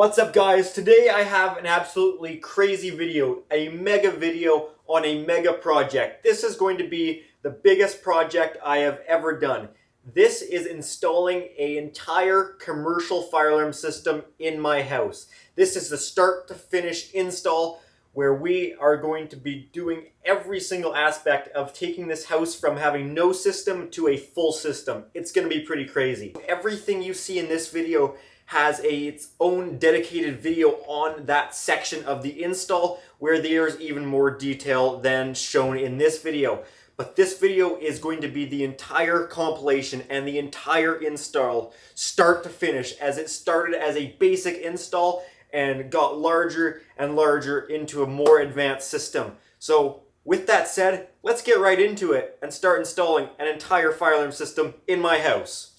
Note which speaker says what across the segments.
Speaker 1: What's up guys? Today I have an absolutely crazy video, a mega video on a mega project. This is going to be the biggest project I have ever done. This is installing an entire commercial fire alarm system in my house. This is the start to finish install where we are going to be doing every single aspect of taking this house from having no system to a full system. It's going to be pretty crazy. Everything you see in this video has its own dedicated video on that section of the install where there's even more detail than shown in this video. But this video is going to be the entire compilation and the entire install, start to finish, as it started as a basic install and got larger and larger into a more advanced system. So with that said, let's get right into it and start installing an entire fire alarm system in my house.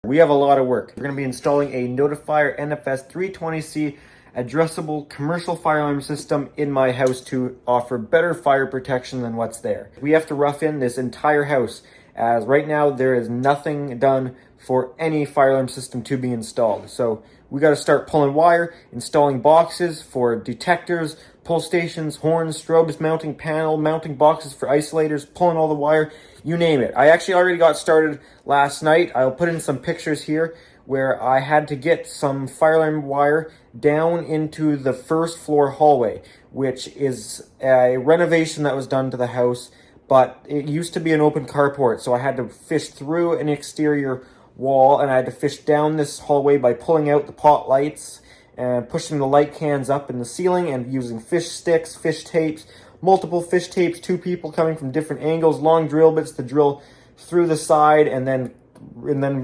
Speaker 1: We have a lot of work. We're going to be installing a Notifier NFS 320C addressable commercial fire alarm system in my house to offer better fire protection than what's there. We have to rough in this entire house, as right now there is nothing done for any fire alarm system to be installed. So we got to start pulling wire, installing boxes for detectors, pull stations, horns, strobes, mounting panel, mounting boxes for isolators, pulling all the wire, you name it. I actually already got started last night. I'll put in some pictures here where I had to get some fire alarm wire down into the first floor hallway, which is a renovation that was done to the house, but it used to be an open carport, so I had to fish through an exterior wall and I had to fish down this hallway by pulling out the pot lights and pushing the light cans up in the ceiling and using fish sticks, fish tapes, multiple fish tapes, two people coming from different angles, long drill bits to drill through the side, and then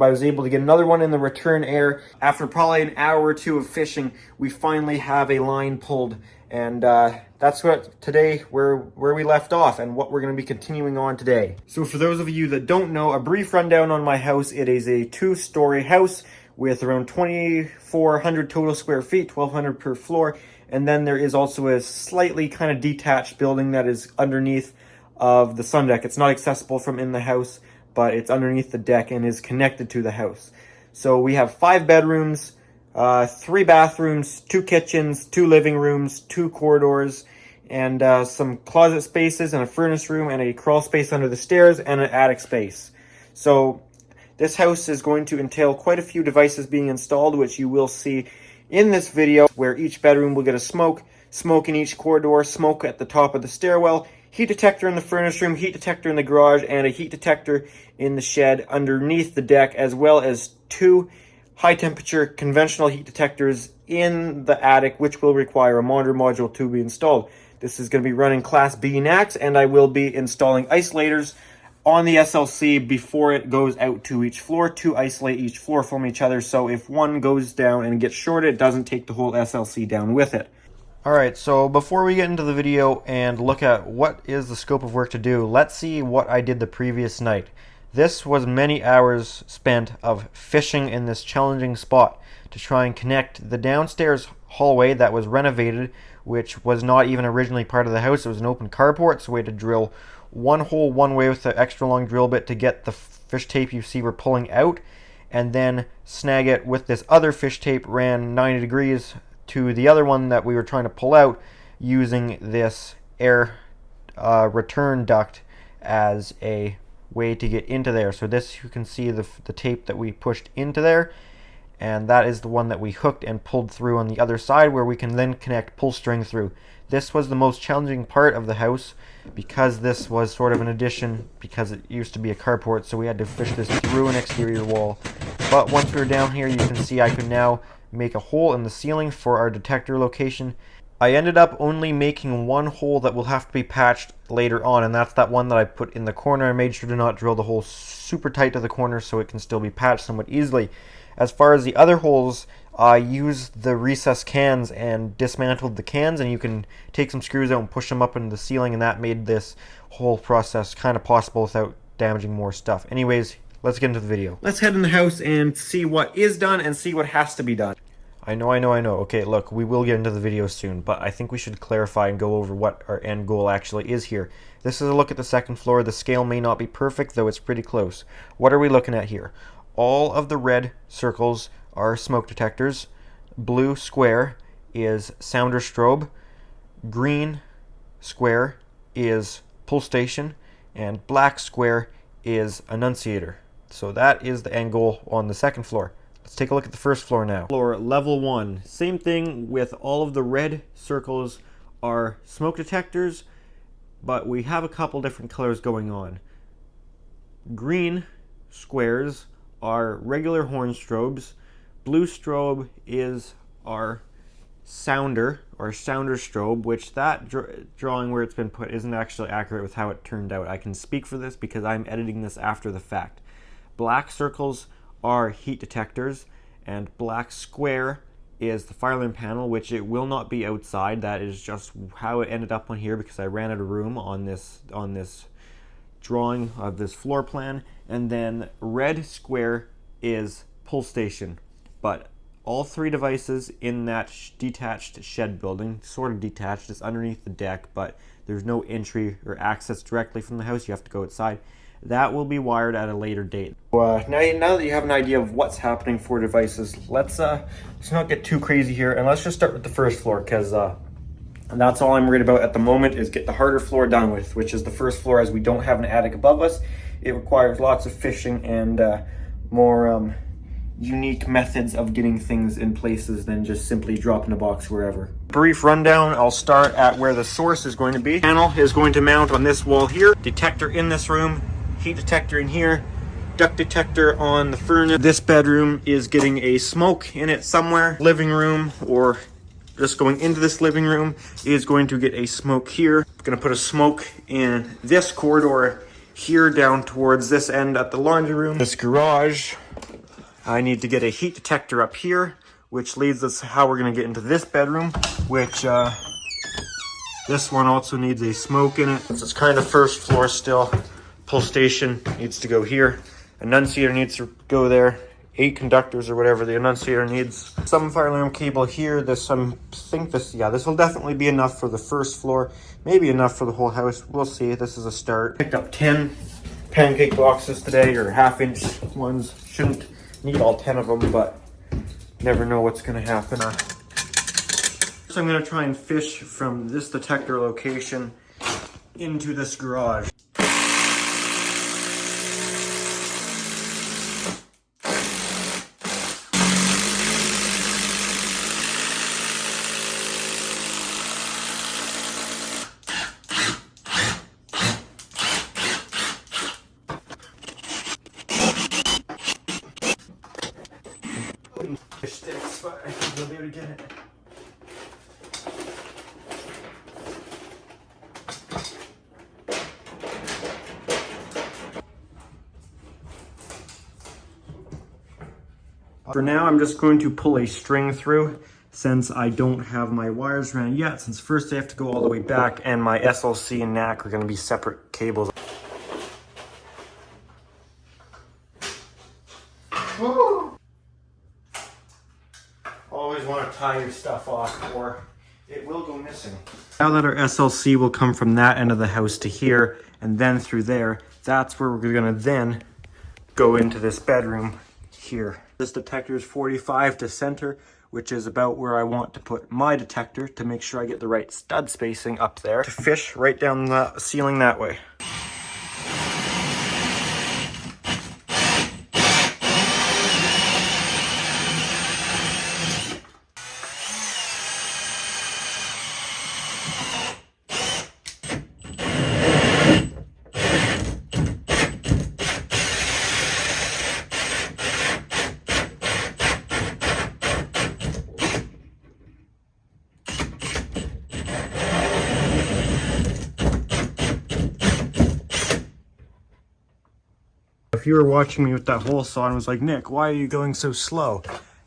Speaker 1: I was able to get another one in the return air. After probably an hour or two of fishing, we finally have a line pulled, and that's what today where we left off and what we're going to be continuing on today. So for those of you that don't know, a brief rundown on my house. It is a 2-story house with around 2,400 total square feet, 1,200 per floor. And then there is also a slightly kind of detached building that is underneath of the sun deck. It's not accessible from in the house, but it's underneath the deck and is connected to the house. So we have 5 bedrooms, 3 bathrooms, 2 kitchens, 2 living rooms, 2 corridors, and some closet spaces and a furnace room and a crawl space under the stairs and an attic space. So this house is going to entail quite a few devices being installed, which you will see in this video, where each bedroom will get a smoke in each corridor, smoke at the top of the stairwell, heat detector in the furnace room, heat detector in the garage, and a heat detector in the shed underneath the deck, as well as 2 high temperature conventional heat detectors in the attic, which will require a monitor module to be installed. This is going to be running Class B NACs, and I will be installing isolators on the SLC before it goes out to each floor to isolate each floor from each other, so if one goes down and gets shorted, it doesn't take the whole SLC down with it. Alright, so before we get into the video and look at what is the scope of work to do, let's see what I did the previous night. This was many hours spent of fishing in this challenging spot to try and connect the downstairs hallway that was renovated, which was not even originally part of the house. It was an open carport, so we had to drill one hole one way with the extra long drill bit to get the fish tape you see we're pulling out, and then snag it with this other fish tape ran 90 degrees to the other one that we were trying to pull out, using this air return duct as a way to get into there. So this, you can see the tape that we pushed into there, and that is the one that we hooked and pulled through on the other side, where we can then connect pull string through. This was the most challenging part of the house, because this was sort of an addition, because it used to be a carport, so we had to fish this through an exterior wall. But once we were down here, you can see I could now make a hole in the ceiling for our detector location. I ended up only making one hole that will have to be patched later on, and that's that one that I put in the corner. I made sure to not drill the hole super tight to the corner so it can still be patched somewhat easily. As far as the other holes, I used the recessed cans and dismantled the cans, and you can take some screws out and push them up into the ceiling, and that made this whole process kind of possible without damaging more stuff. Anyways, let's get into the video. Let's head in the house and see what is done and see what has to be done. I know. Okay, look, we will get into the video soon, but I think we should clarify and go over what our end goal actually is here. This is a look at the second floor. The scale may not be perfect, though it's pretty close. What are we looking at here? All of the red circles are smoke detectors. blue square is sounder strobe, green square is pull station, and black square is annunciator. So that is the end goal on the second floor. Let's take a look at the first floor now. Floor level 1. Same thing with all of the red circles are smoke detectors, but we have a couple different colors going on. Green squares are regular horn strobes. Blue strobe is our sounder or sounder strobe, which that drawing where it's been put isn't actually accurate with how it turned out. I can speak for this because I'm editing this after the fact. Black circles are heat detectors, and black square is the fire alarm panel, which it will not be outside. That is just how it ended up on here because I ran out of room on this drawing of this floor plan. And then red square is pull station, but all three devices in that detached shed building, sort of detached, it's underneath the deck, but there's no entry or access directly from the house. You have to go outside. That will be wired at a later date. Now that you have an idea of what's happening for devices, let's not get too crazy here, and let's just start with the first floor, because that's all I'm worried about at the moment, is get the harder floor done with, which is the first floor, as we don't have an attic above us. It requires lots of fishing and more unique methods of getting things in places than just simply dropping a box wherever. Brief rundown, I'll start at where the source is going to be. Panel is going to mount on this wall here. Detector in this room, heat detector in here, duct detector on the furnace. This bedroom is getting a smoke in it somewhere. Living room, or just going into this living room, is going to get a smoke here. I'm gonna put a smoke in this corridor here down towards this end at the laundry room. This garage, I need to get a heat detector up here, which leads us how we're gonna get into this bedroom, which this one also needs a smoke in it. It's kind of first floor still. Pull station needs to go here. Annunciator needs to go there. 8 conductors or whatever the annunciator needs. Some fire alarm cable here. This will definitely be enough for the first floor. Maybe enough for the whole house. We'll see. This is a start. Picked up 10 pancake boxes today, or half-inch ones. Shouldn't need all 10 of them, but never know what's gonna happen. So I'm gonna try and fish from this detector location into this garage. Sticks, but I think we'll be able to get it. For now, I'm just going to pull a string through, since I don't have my wires ran yet, since first I have to go all the way back, and my SLC and NAC are going to be separate cables. Always want to tie your stuff off, or it will go missing. Now that our SLC will come from that end of the house to here, and then through there, that's where we're going to then go into this bedroom here. This detector is 45 to center, which is about where I want to put my detector to make sure I get the right stud spacing up there to fish right down the ceiling that way. If you were watching me with that hole saw and was like, Nick, why are you going so slow?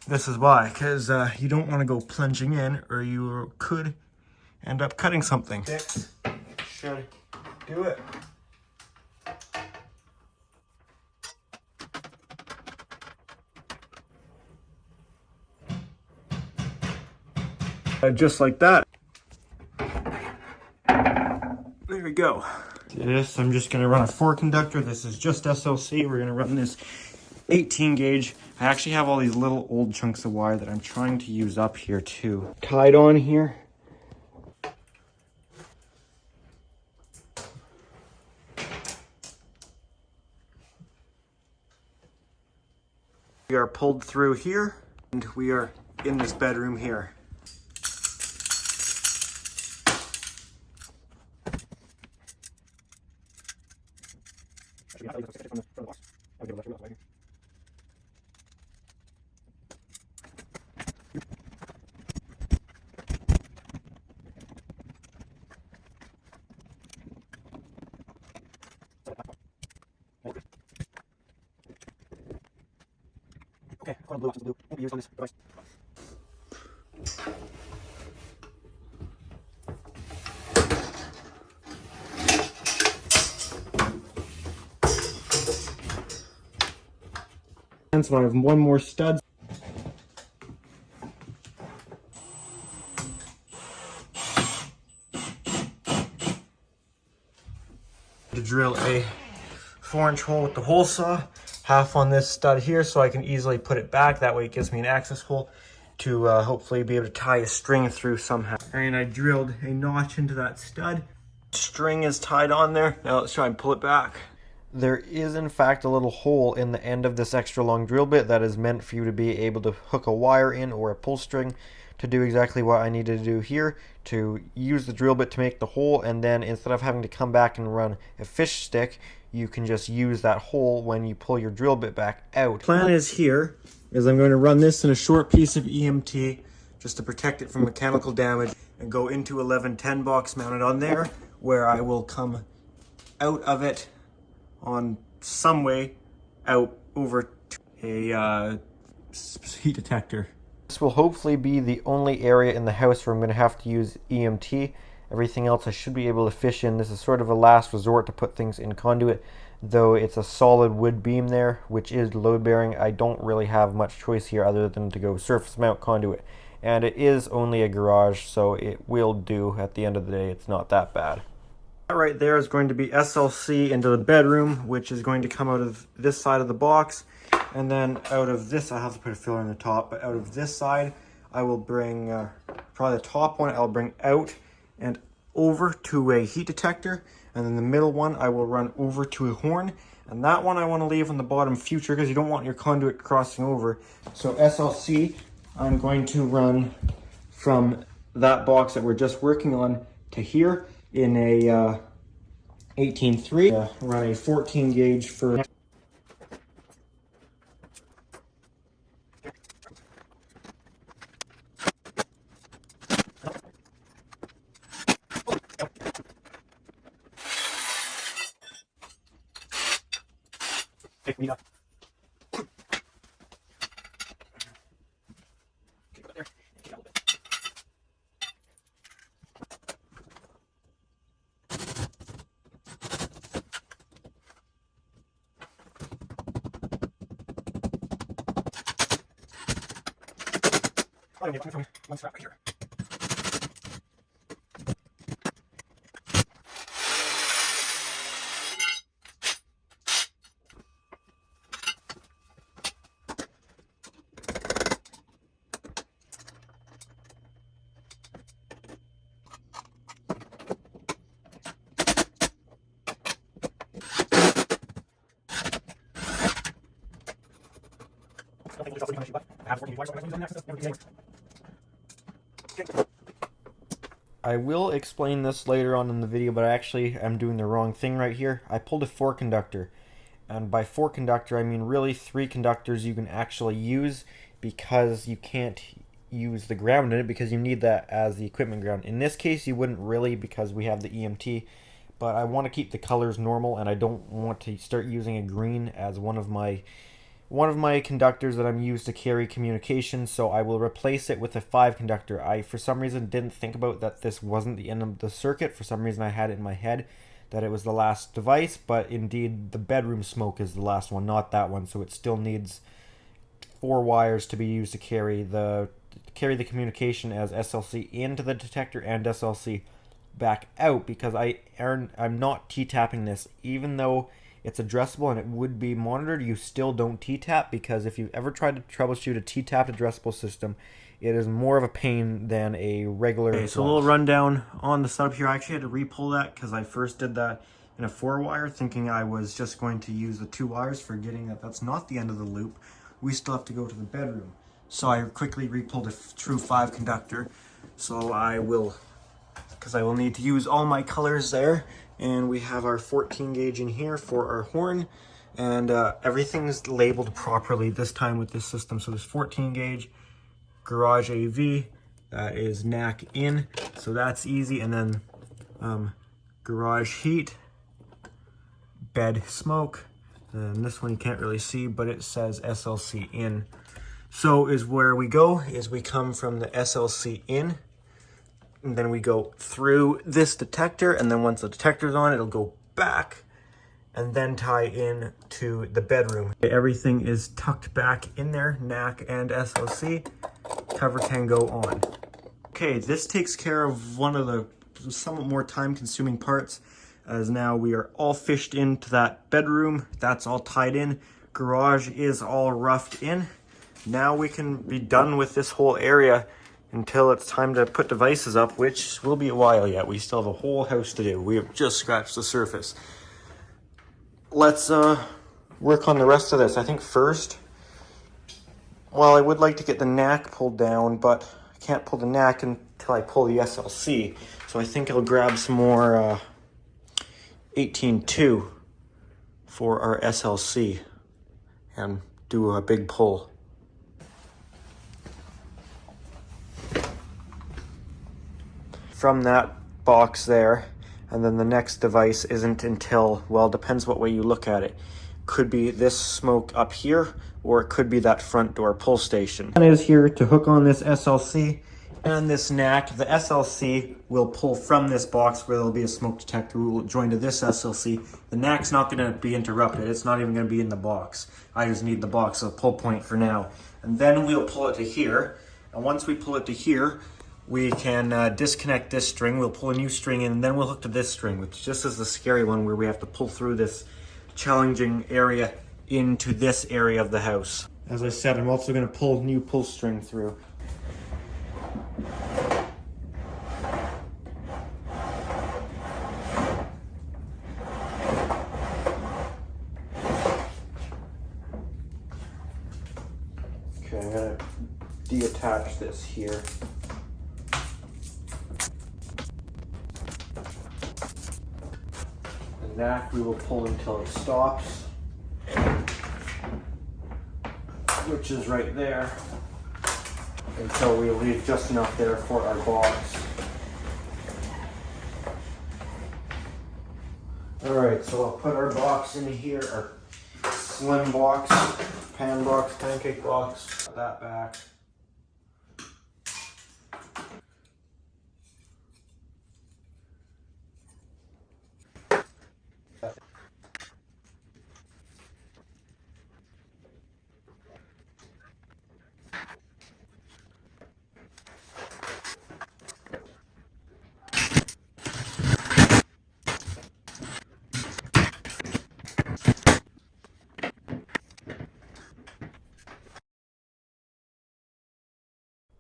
Speaker 1: This is why, because you don't want to go plunging in, or you could end up cutting something. This should do it. Just like that. There we go. This, I'm just going to run a 4 conductor. This is just SLC. We're going to run this 18 gauge. I actually have all these little old chunks of wire that I'm trying to use up here too. Tied on here. We are pulled through here, and we are in this bedroom here. Okay, blue, blue. Won't be used on this device. So I have one more stud. To drill a 4-inch hole with the hole saw, half on this stud here so I can easily put it back. That way it gives me an access hole to hopefully be able to tie a string through somehow. And I drilled a notch into that stud. String is tied on there. Now let's try and pull it back. There is in fact a little hole in the end of this extra long drill bit that is meant for you to be able to hook a wire in or a pull string to do exactly what I needed to do here, to use the drill bit to make the hole, and then instead of having to come back and run a fish stick, you can just use that hole when you pull your drill bit back out. Plan is here is I'm going to run this in a short piece of EMT just to protect it from mechanical damage and go into 1110 box mounted on there, where I will come out of it on some way out over to a heat detector. This will hopefully be the only area in the house where I'm going to have to use EMT. Everything else I should be able to fish in. This is sort of a last resort to put things in conduit, though it's a solid wood beam there, which is load bearing. I don't really have much choice here other than to go surface mount conduit. And it is only a garage, so it will do. At the end of the day, it's not that bad. That right there is going to be SLC into the bedroom, which is going to come out of this side of the box. And then out of this, I have to put a filler in the top, but out of this side, I will bring, probably the top one, I'll bring out and over to a heat detector. And then the middle one, I will run over to a horn. And that one I want to leave on the bottom future because you don't want your conduit crossing over. So SLC, I'm going to run from that box that we're just working on to here in a 18.3. Run a 14 gauge for pick me up. One strap right here. I will explain this later on in the video, but I actually am doing the wrong thing right here. I pulled a 4 conductor, and by 4 conductor I mean really 3 conductors you can actually use, because you can't use the ground in it because you need that as the equipment ground. In this case you wouldn't really, because we have the EMT, but I want to keep the colors normal and I don't want to start using a green as one of my conductors that I'm used to carry communication, so I will replace it with a 5 conductor. I, for some reason, didn't think about that this wasn't the end of the circuit. For some reason I had it in my head that it was the last device, but indeed the bedroom smoke is the last one, not that one, so it still needs 4 wires to be used to carry the communication as SLC into the detector and SLC back out, because I'm not T-tapping this, even though It's addressable and it would be monitored. You still don't T-tap, because if you've ever tried to troubleshoot a T-tapped addressable system, it is more of a pain than a regular. Okay, so a little rundown on the setup here. I actually had to re-pull that because I first did that in a 4-wire, thinking I was just going to use the 2 wires, forgetting that that's not the end of the loop. We still have to go to the bedroom. So I quickly re-pulled a true 5 conductor. So I will, because I will need to use all my colors there. And we have our 14 gauge in here for our horn. And everything's labeled properly this time with this system. So there's 14 gauge, garage AV, that is NAC in. So that's easy. And then garage heat, bed smoke. And this one you can't really see, but it says SLC in. So is where we go, is we come from the SLC in, and then we go through this detector, and then once the detector's on, it'll go back and then tie in to the bedroom. Everything is tucked back in there, NAC and SLC. Cover can go on. Okay, this takes care of one of the somewhat more time-consuming parts, as now we are all fished into that bedroom. That's all tied in. Garage is all roughed in. Now we can be done with this whole area until it's time to put devices up, which will be a while yet. We still have a whole house to do. We have just scratched the surface. Let's work on the rest of this. I think first, well, I would like to get the NAC pulled down, but I can't pull the NAC until I pull the SLC. So I think I'll grab some more 18.2 for our SLC and do a big pull. From that box there, and then the next device isn't until, well, depends what way you look at it. Could be this smoke up here, or it could be that front door pull station. One is here to hook on this SLC and this NAC. The SLC will pull from this box where there'll be a smoke detector. We will join to this SLC. The NAC's not going to be interrupted. It's not even going to be in the box. I just need the box as a pull point for now. And then we'll pull it to here. And once we pull it to here, we can disconnect this string. We'll pull a new string in, and then we'll hook to this string, which just is the scary one where we have to pull through this challenging area into this area of the house. As I said, I'm also going to pull new pull string through. Okay, I'm going to deattach this here. NAC we will pull until it stops, which is right there, until we leave just enough there for our box. Alright, so I'll put our box in here, our slim box, pan box, pancake box, put that back.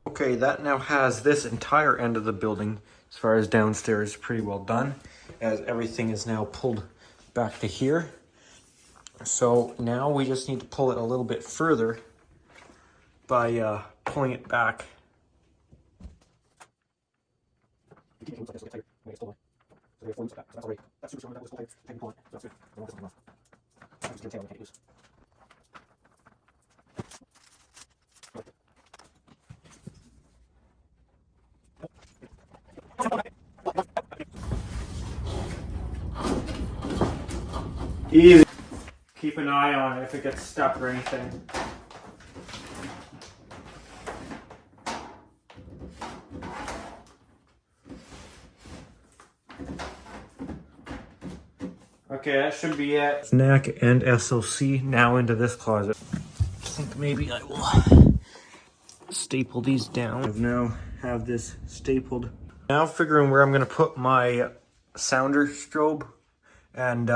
Speaker 1: Okay, that now has this entire end of the building, as far as downstairs, pretty well done, as everything is now pulled back to here. So now we just need to pull it a little bit further by pulling it back. Easy. Keep an eye on it if it gets stuck or anything. Okay, that should be it. NAC and SLC now into this closet. I think maybe I will staple these down. I now have this stapled. Now figuring where I'm going to put my sounder strobe and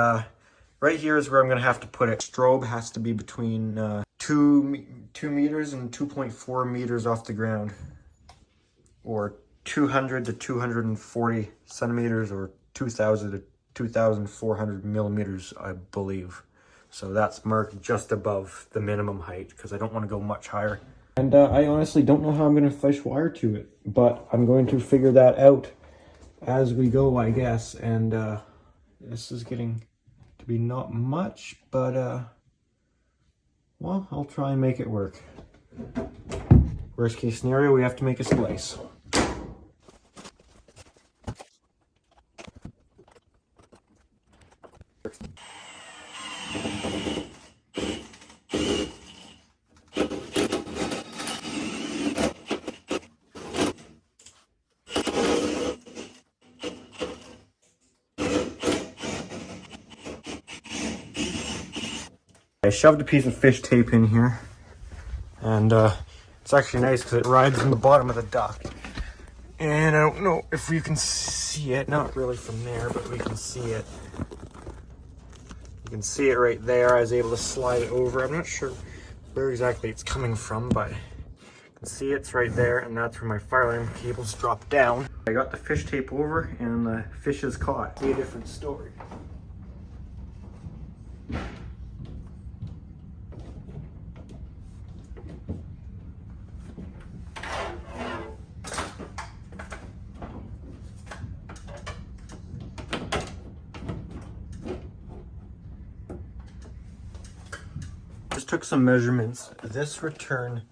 Speaker 1: right here is where I'm gonna have to put it. Strobe has to be between 2 meters and 2.4 meters off the ground, or 200 to 240 centimeters, or 2,000 to 2,400 millimeters, I believe. So that's marked just above the minimum height because I don't want to go much higher. And I honestly don't know how I'm going to fish wire to it, but I'm going to figure that out as we go, I guess. And this is getting to be not much, but well, I'll try and make it work. Worst case scenario, we have to make a splice. I shoved a piece of fish tape in here, and it's actually nice because it rides in the bottom of the duct. And I don't know if you can see it, not really from there, but we can see it. You can see it right there. I was able to slide it over. I'm not sure where exactly it's coming from, but you can see it's right there, and that's where my fire alarm cables drop down. I got the fish tape over, and the fish is caught. It's a different story. Just took some measurements. This return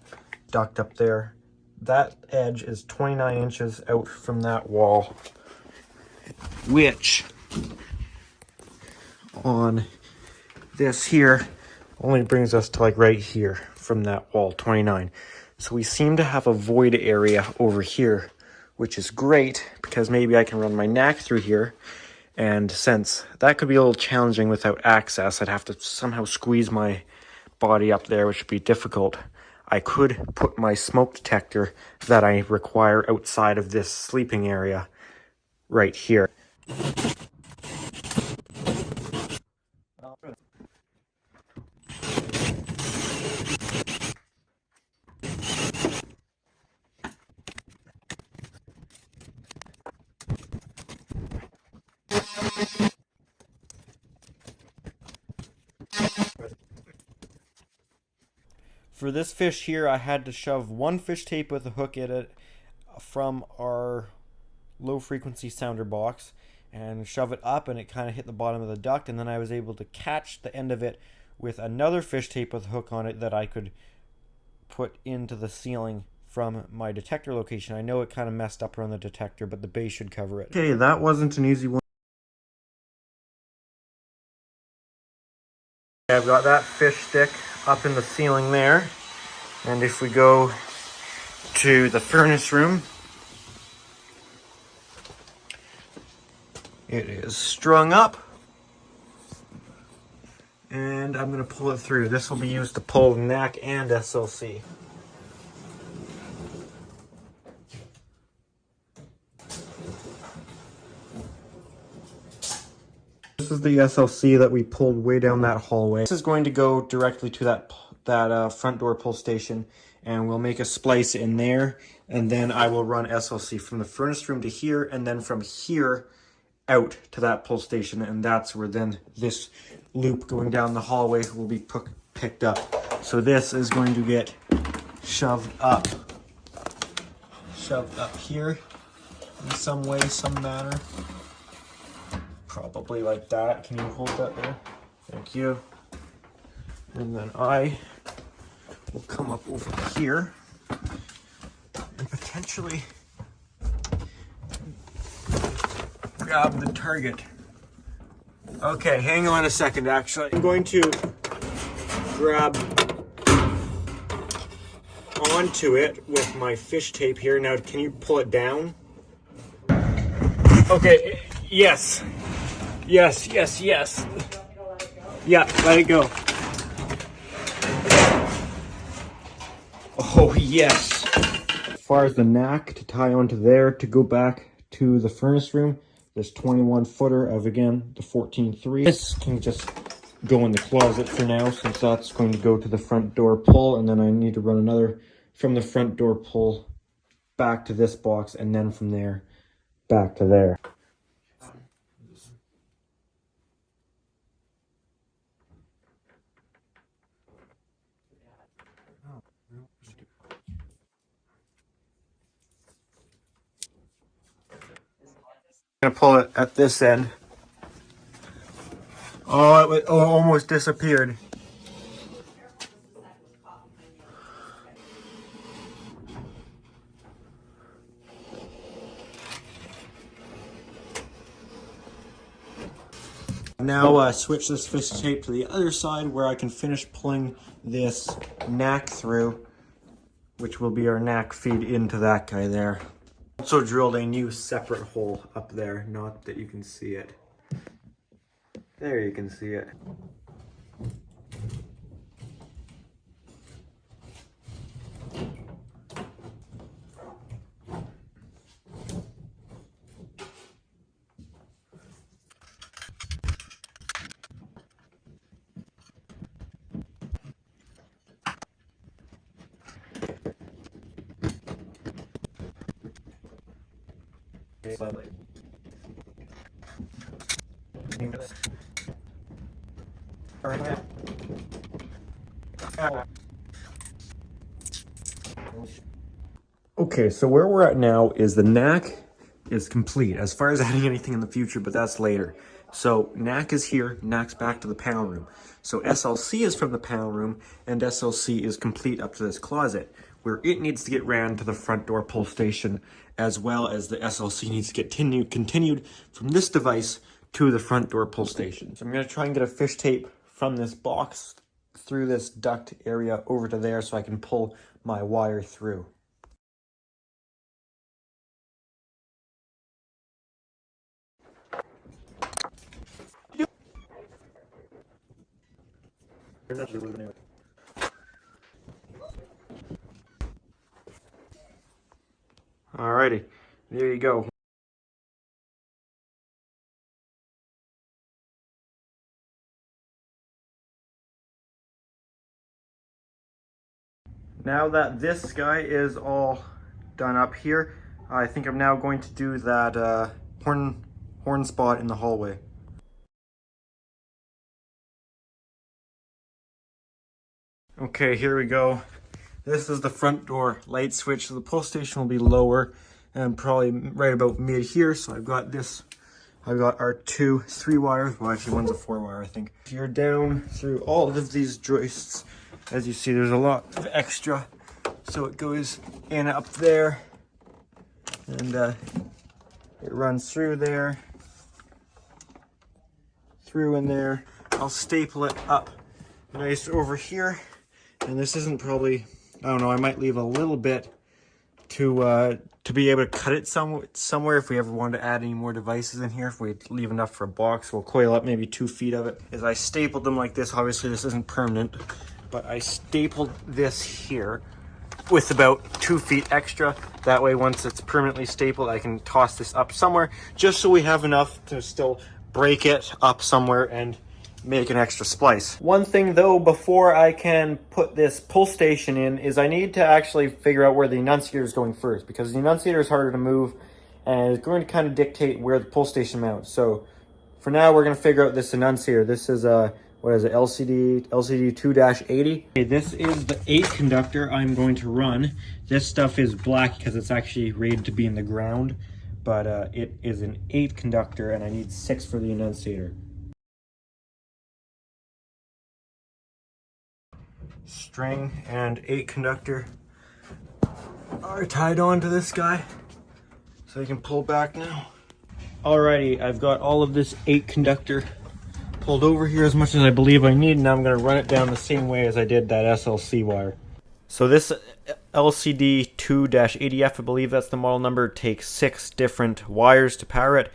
Speaker 1: duct up there, that edge is 29 inches out from that wall, which on this here only brings us to like right here from that wall, 29. So we seem to have a void area over here, which is great because maybe I can run my knack through here. And since that could be a little challenging without access, I'd have to somehow squeeze my body up there, which would be difficult. I could put my smoke detector that I require outside of this sleeping area right here. For this fish here, I had to shove one fish tape with a hook in it from our low frequency sounder box and shove it up, and it kind of hit the bottom of the duct, and then I was able to catch the end of it with another fish tape with a hook on it that I could put into the ceiling from my detector location. I know it kind of messed up around the detector, but the base should cover it. Okay, that wasn't an easy one. I've got that fish stick up in the ceiling there, and if we go to the furnace room, it is strung up, and I'm going to pull it through. This will be used to pull NAC and SLC. This is the SLC that we pulled way down that hallway. This is going to go directly to that front door pull station, and we'll make a splice in there, and then I will run SLC from the furnace room to here, and then from here out to that pull station, and that's where then this loop going down the hallway will be picked up. So this is going to get shoved up here in some way, some manner. Probably like that. Can you hold that there? Thank you. And then I will come up over here and potentially grab the target. Okay, hang on a second, actually. I'm going to grab onto it with my fish tape here. Now, can you pull it down? Okay, yes. Yes. Yeah, let it go. Oh, yes. As far as the knack to tie onto there to go back to the furnace room, this 21 footer of, again, the 14.3. This can just go in the closet for now, since that's going to go to the front door pull, and then I need to run another from the front door pull back to this box, and then from there back to there. I'm gonna pull it at this end. Oh, it almost disappeared. Now switch this fish tape to the other side where I can finish pulling this knack through, which will be our knack feed into that guy there. Also drilled a new separate hole up there, not that you can see it. There you can see it. Slightly. Okay, so where we're at now is the knack is complete as far as adding anything in the future, but that's later. So knack is here, knack's back to the panel room. So SLC is from the panel room, and SLC is complete up to this closet, where it needs to get ran to the front door pull station, as well as the SLC needs to get continued from this device to the front door pull station. So I'm going to try and get a fish tape from this box through this duct area over to there so I can pull my wire through. Alrighty, there you go. Now that this guy is all done up here, I think I'm now going to do that horn spot in the hallway. Okay, here we go. This is the front door light switch. So the pull station will be lower and probably right about mid here. So I've got our 3 wires. Well, actually one's a 4 wire, I think. You're down through all of these joists. As you see, there's a lot of extra. So it goes in up there and it runs through there, through in there. I'll staple it up nice over here. And this isn't probably, I don't know, I might leave a little bit to be able to cut it somewhere if we ever wanted to add any more devices in here. If we leave enough for a box, we'll coil up maybe 2 feet of it. As I stapled them like this, obviously this isn't permanent, but I stapled this here with about 2 feet extra. That way, once it's permanently stapled, I can toss this up somewhere, just so we have enough to still break it up somewhere and make an extra splice. One thing though, before I can put this pull station in, is I need to actually figure out where the annunciator is going first, because the annunciator is harder to move and it's going to kind of dictate where the pull station mounts. So for now, we're going to figure out this annunciator. This is what is it, LCD 2-80. Okay, this is the 8 conductor I'm going to run. This stuff is black because it's actually rated to be in the ground, but it is an 8 conductor and I need 6 for the annunciator. String and 8 conductor are tied onto this guy, so you can pull back now. Alrighty, I've got all of this 8 conductor pulled over here as much as I believe I need. Now I'm going to run it down the same way as I did that SLC wire. So this LCD 2-80F, I believe that's the model number, takes 6 different wires to power it.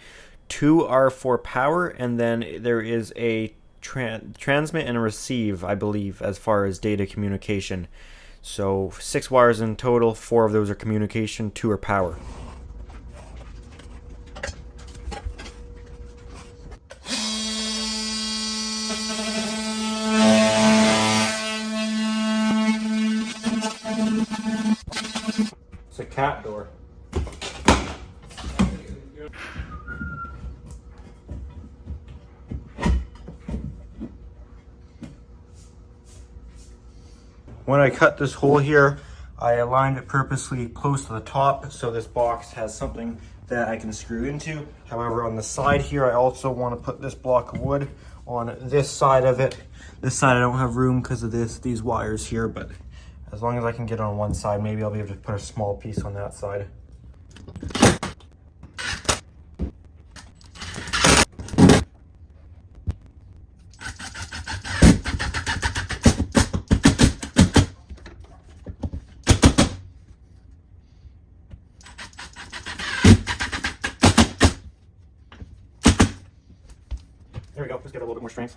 Speaker 1: 2 are for power, and then there is a transmit and a receive, I believe, as far as data communication. So 6 wires in total, 4 of those are communication, 2 are power. that door. When I cut this hole here, I aligned it purposely close to the top so this box has something that I can screw into. However, on the side here, I also want to put this block of wood on this side of it. This side I don't have room because of these wires here, but as long as I can get on one side, maybe I'll be able to put a small piece on that side. There we go, let's get a little bit more strength.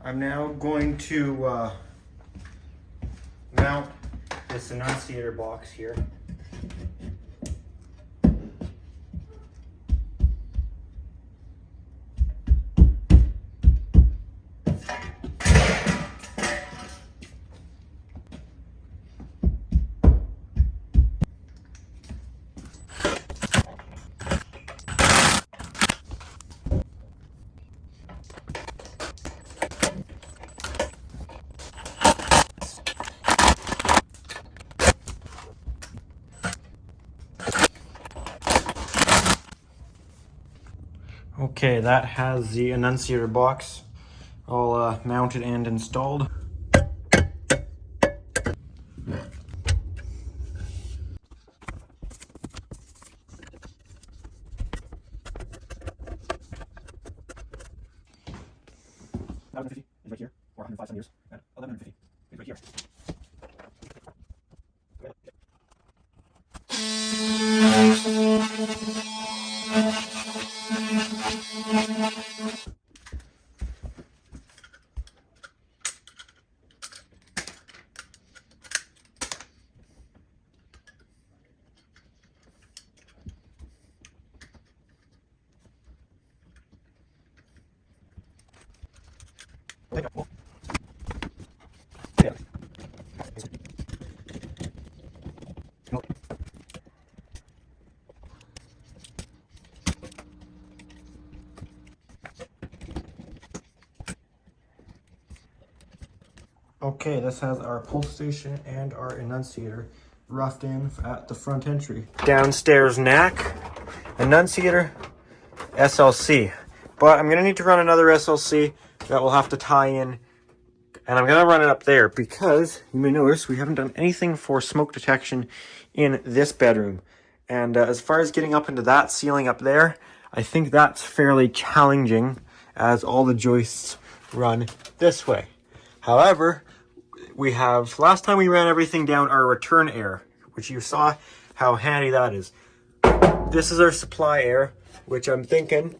Speaker 1: I'm now going to mount this Annunciator box here. Okay, that has the Annunciator box all mounted and installed. $1,050 is right here, or 105 centimeters, and $1,150 is right here. Okay, this has our pull station and our Annunciator roughed in at the front entry. Downstairs NAC, Annunciator, SLC. But I'm going to need to run another SLC that will have to tie in, and I'm going to run it up there because you may notice we haven't done anything for smoke detection in this bedroom. And as far as getting up into that ceiling up there, I think that's fairly challenging as all the joists run this way. However, we have, last time we ran everything down our return air, which you saw how handy that is. This is our supply air, which I'm thinking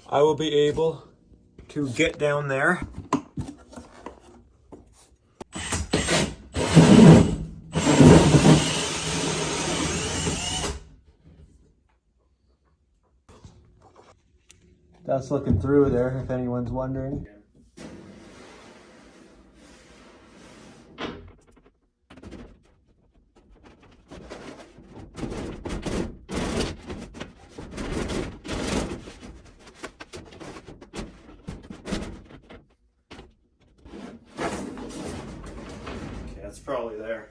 Speaker 1: I will be able to get down there. That's looking through there, if anyone's wondering. That's probably there.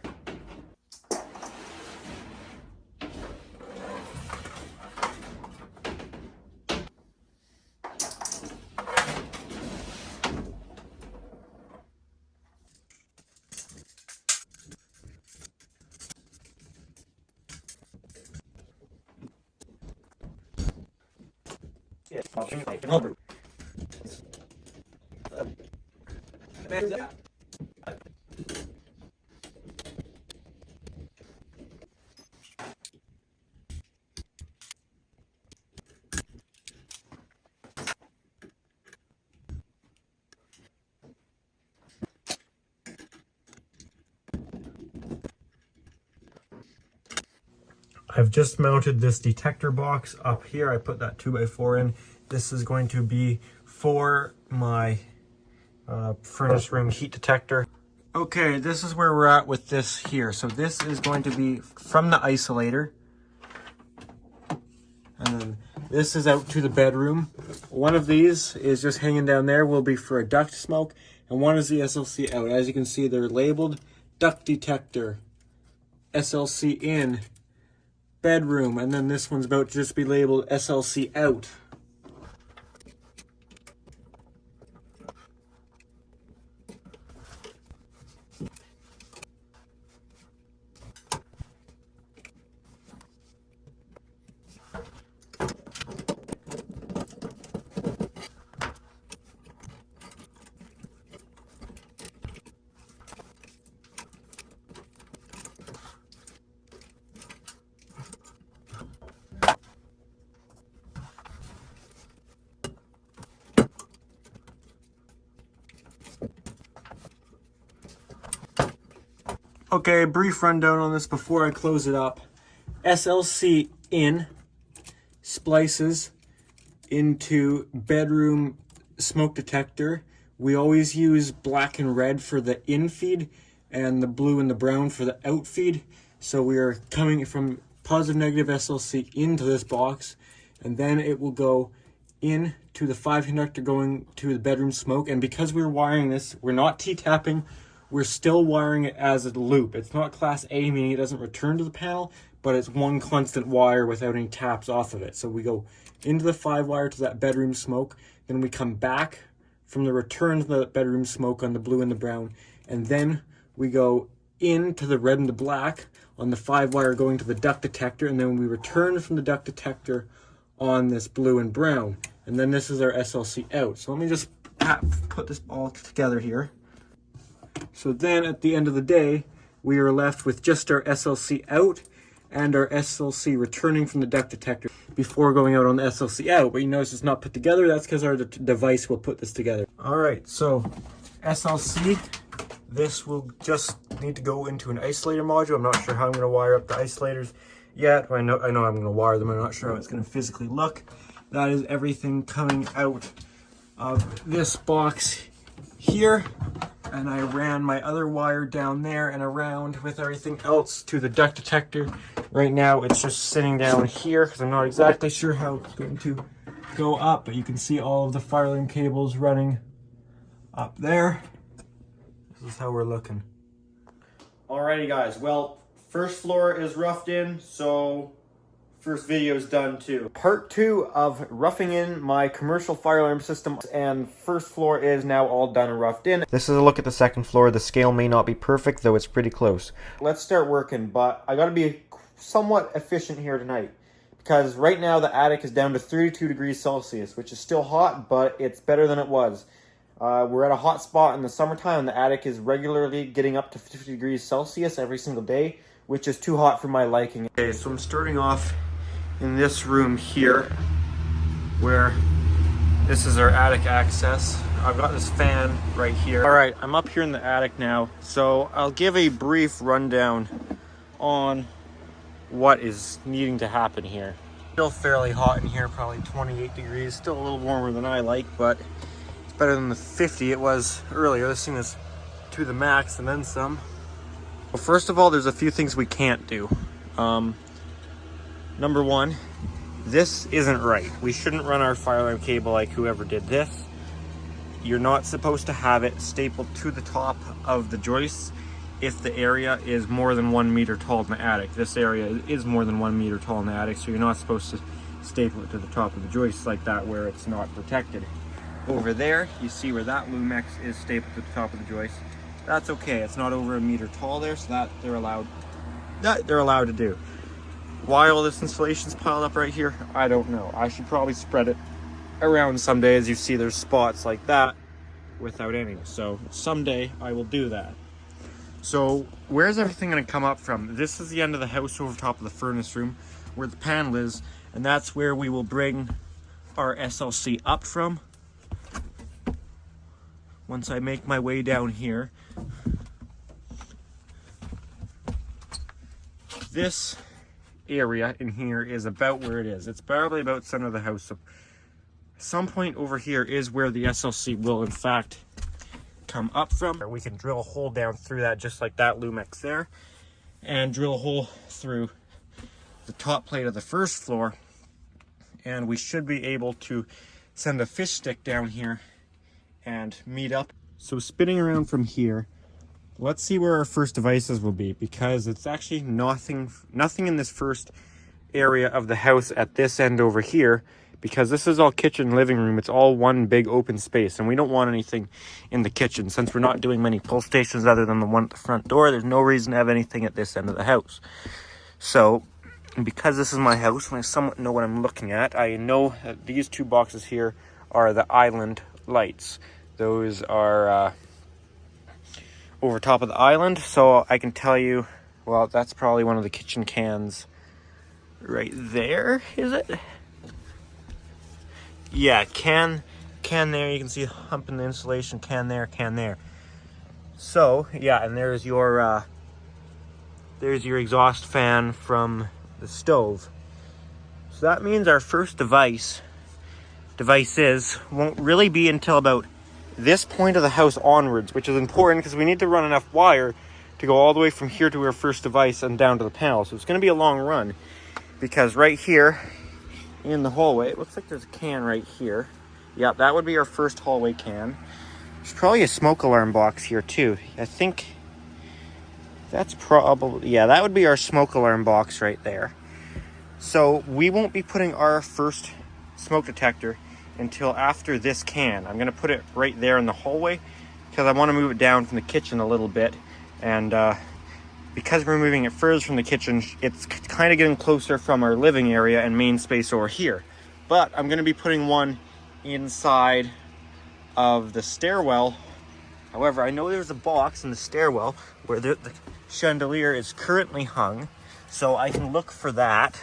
Speaker 1: I've just mounted this detector box up here. I put that 2x4 in. This is going to be for my furnace room heat detector. Okay, this is where we're at with this here. So this is going to be from the isolator. And then this is out to the bedroom. One of these is just hanging down there, will be for a duct smoke. And one is the SLC out. As you can see, they're labeled duct detector, SLC in, bedroom. And then this one's about to just be labeled SLC out. Okay, brief rundown on this before I close it up. SLC in splices into bedroom smoke detector. We always use black and red for the in feed and the blue and the brown for the out feed. So we are coming from positive negative SLC into this box, and then it will go into the 5 conductor going to the bedroom smoke. And because we're wiring this, we're not T-tapping, we're still wiring it as a loop. It's not class A, meaning it doesn't return to the panel, but it's one constant wire without any taps off of it. So we go into the 5 wire to that bedroom smoke, then we come back from the return to the bedroom smoke on the blue and the brown, and then we go into the red and the black on the 5 wire going to the duct detector, and then we return from the duct detector on this blue and brown. And then this is our SLC out. So let me just put this all together here. So then at the end of the day, we are left with just our SLC out and our SLC returning from the duct detector before going out on the SLC out. But you notice it's not put together. That's because our device will put this together. All right, so SLC, this will just need to go into an isolator module. I'm not sure how I'm going to wire up the isolators yet. I know I'm going to wire them. I'm not sure how it's going to physically look. That is everything coming out of this box here. And I ran my other wire down there and around with everything else to the duct detector. Right now it's just sitting down here because I'm not exactly sure how it's going to go up, but you can see all of the fire alarm cables running up there. This is how we're looking. Alrighty guys, well, first floor is roughed in, so first video is done too. Part 2 of roughing in my commercial fire alarm system, and first floor is now all done and roughed in. This is a look at the second floor. The scale may not be perfect, though it's pretty close. Let's start working, but I gotta be somewhat efficient here tonight, because right now the attic is down to 32 degrees Celsius, which is still hot, but it's better than it was. We're at a hot spot in the summertime, and the attic is regularly getting up to 50 degrees Celsius every single day, which is too hot for my liking. Okay, so I'm starting off in this room here, where this is our attic access. I've got this fan right here. All right, I'm up here in the attic now, so I'll give a brief rundown on what is needing to happen here. Still fairly hot in here, probably 28 degrees, still a little warmer than I like, but it's better than the 50 it was earlier. This thing is to the max and then some. Well, first of all, there's a few things we can't do. Number one, this isn't right. We shouldn't run our fire alarm cable like whoever did this. You're not supposed to have it stapled to the top of the joists if the area is more than 1 meter tall in the attic. This area is more than 1 meter tall in the attic, so you're not supposed to staple it to the top of the joists like that where it's not protected. Over there, you see where that Lumex is stapled to the top of the joist. That's okay. It's not over 1 meter tall there, so that they're allowed to do. Why all this insulation's piled up right here, I don't know. I should probably spread it around someday. As you see, there's spots like that without any. So someday I will do that. So where's everything going to come up from? This is the end of the house over top of the furnace room where the panel is, and that's where we will bring our SLC up from. Once I make my way down here, this area in here is about where it is. It's probably about center of the house. So some point over here is where the SLC will in fact come up from. We can drill a hole down through that just like that Lumex there, and drill a hole through the top plate of the first floor, and we should be able to send a fish stick down here and meet up. So spinning around from here, let's see where our first devices will be, because it's actually nothing in this first area of the house at this end over here, because this is all kitchen living room. It's all one big open space, and we don't want anything in the kitchen. Since we're not doing many pull stations other than the one at the front door, there's no reason to have anything at this end of the house. So because this is my house and I somewhat know what I'm looking at, I know that these two boxes here are the island lights. Those are over top of the island, so I can tell you, well, that's probably one of the kitchen cans right there, is it? Yeah, can there, you can see a hump in the insulation, can there. So yeah, and there's your exhaust fan from the stove. So that means our first devices won't really be until about this point of the house onwards, which is important because we need to run enough wire to go all the way from here to our first device and down to the panel. So it's going to be a long run, because right here in the hallway, it looks like there's a can right here. Yep, that would be our first hallway can. There's probably a smoke alarm box here too. I think that's probably, yeah, that would be our smoke alarm box right there. So we won't be putting our first smoke detector until after this can. I'm going to put it right there in the hallway because I want to move it down from the kitchen a little bit. And because we're moving it further from the kitchen, it's kind of getting closer from our living area and main space over here. But I'm going to be putting one inside of the stairwell. However, I know there's a box in the stairwell where the chandelier is currently hung, so I can look for that,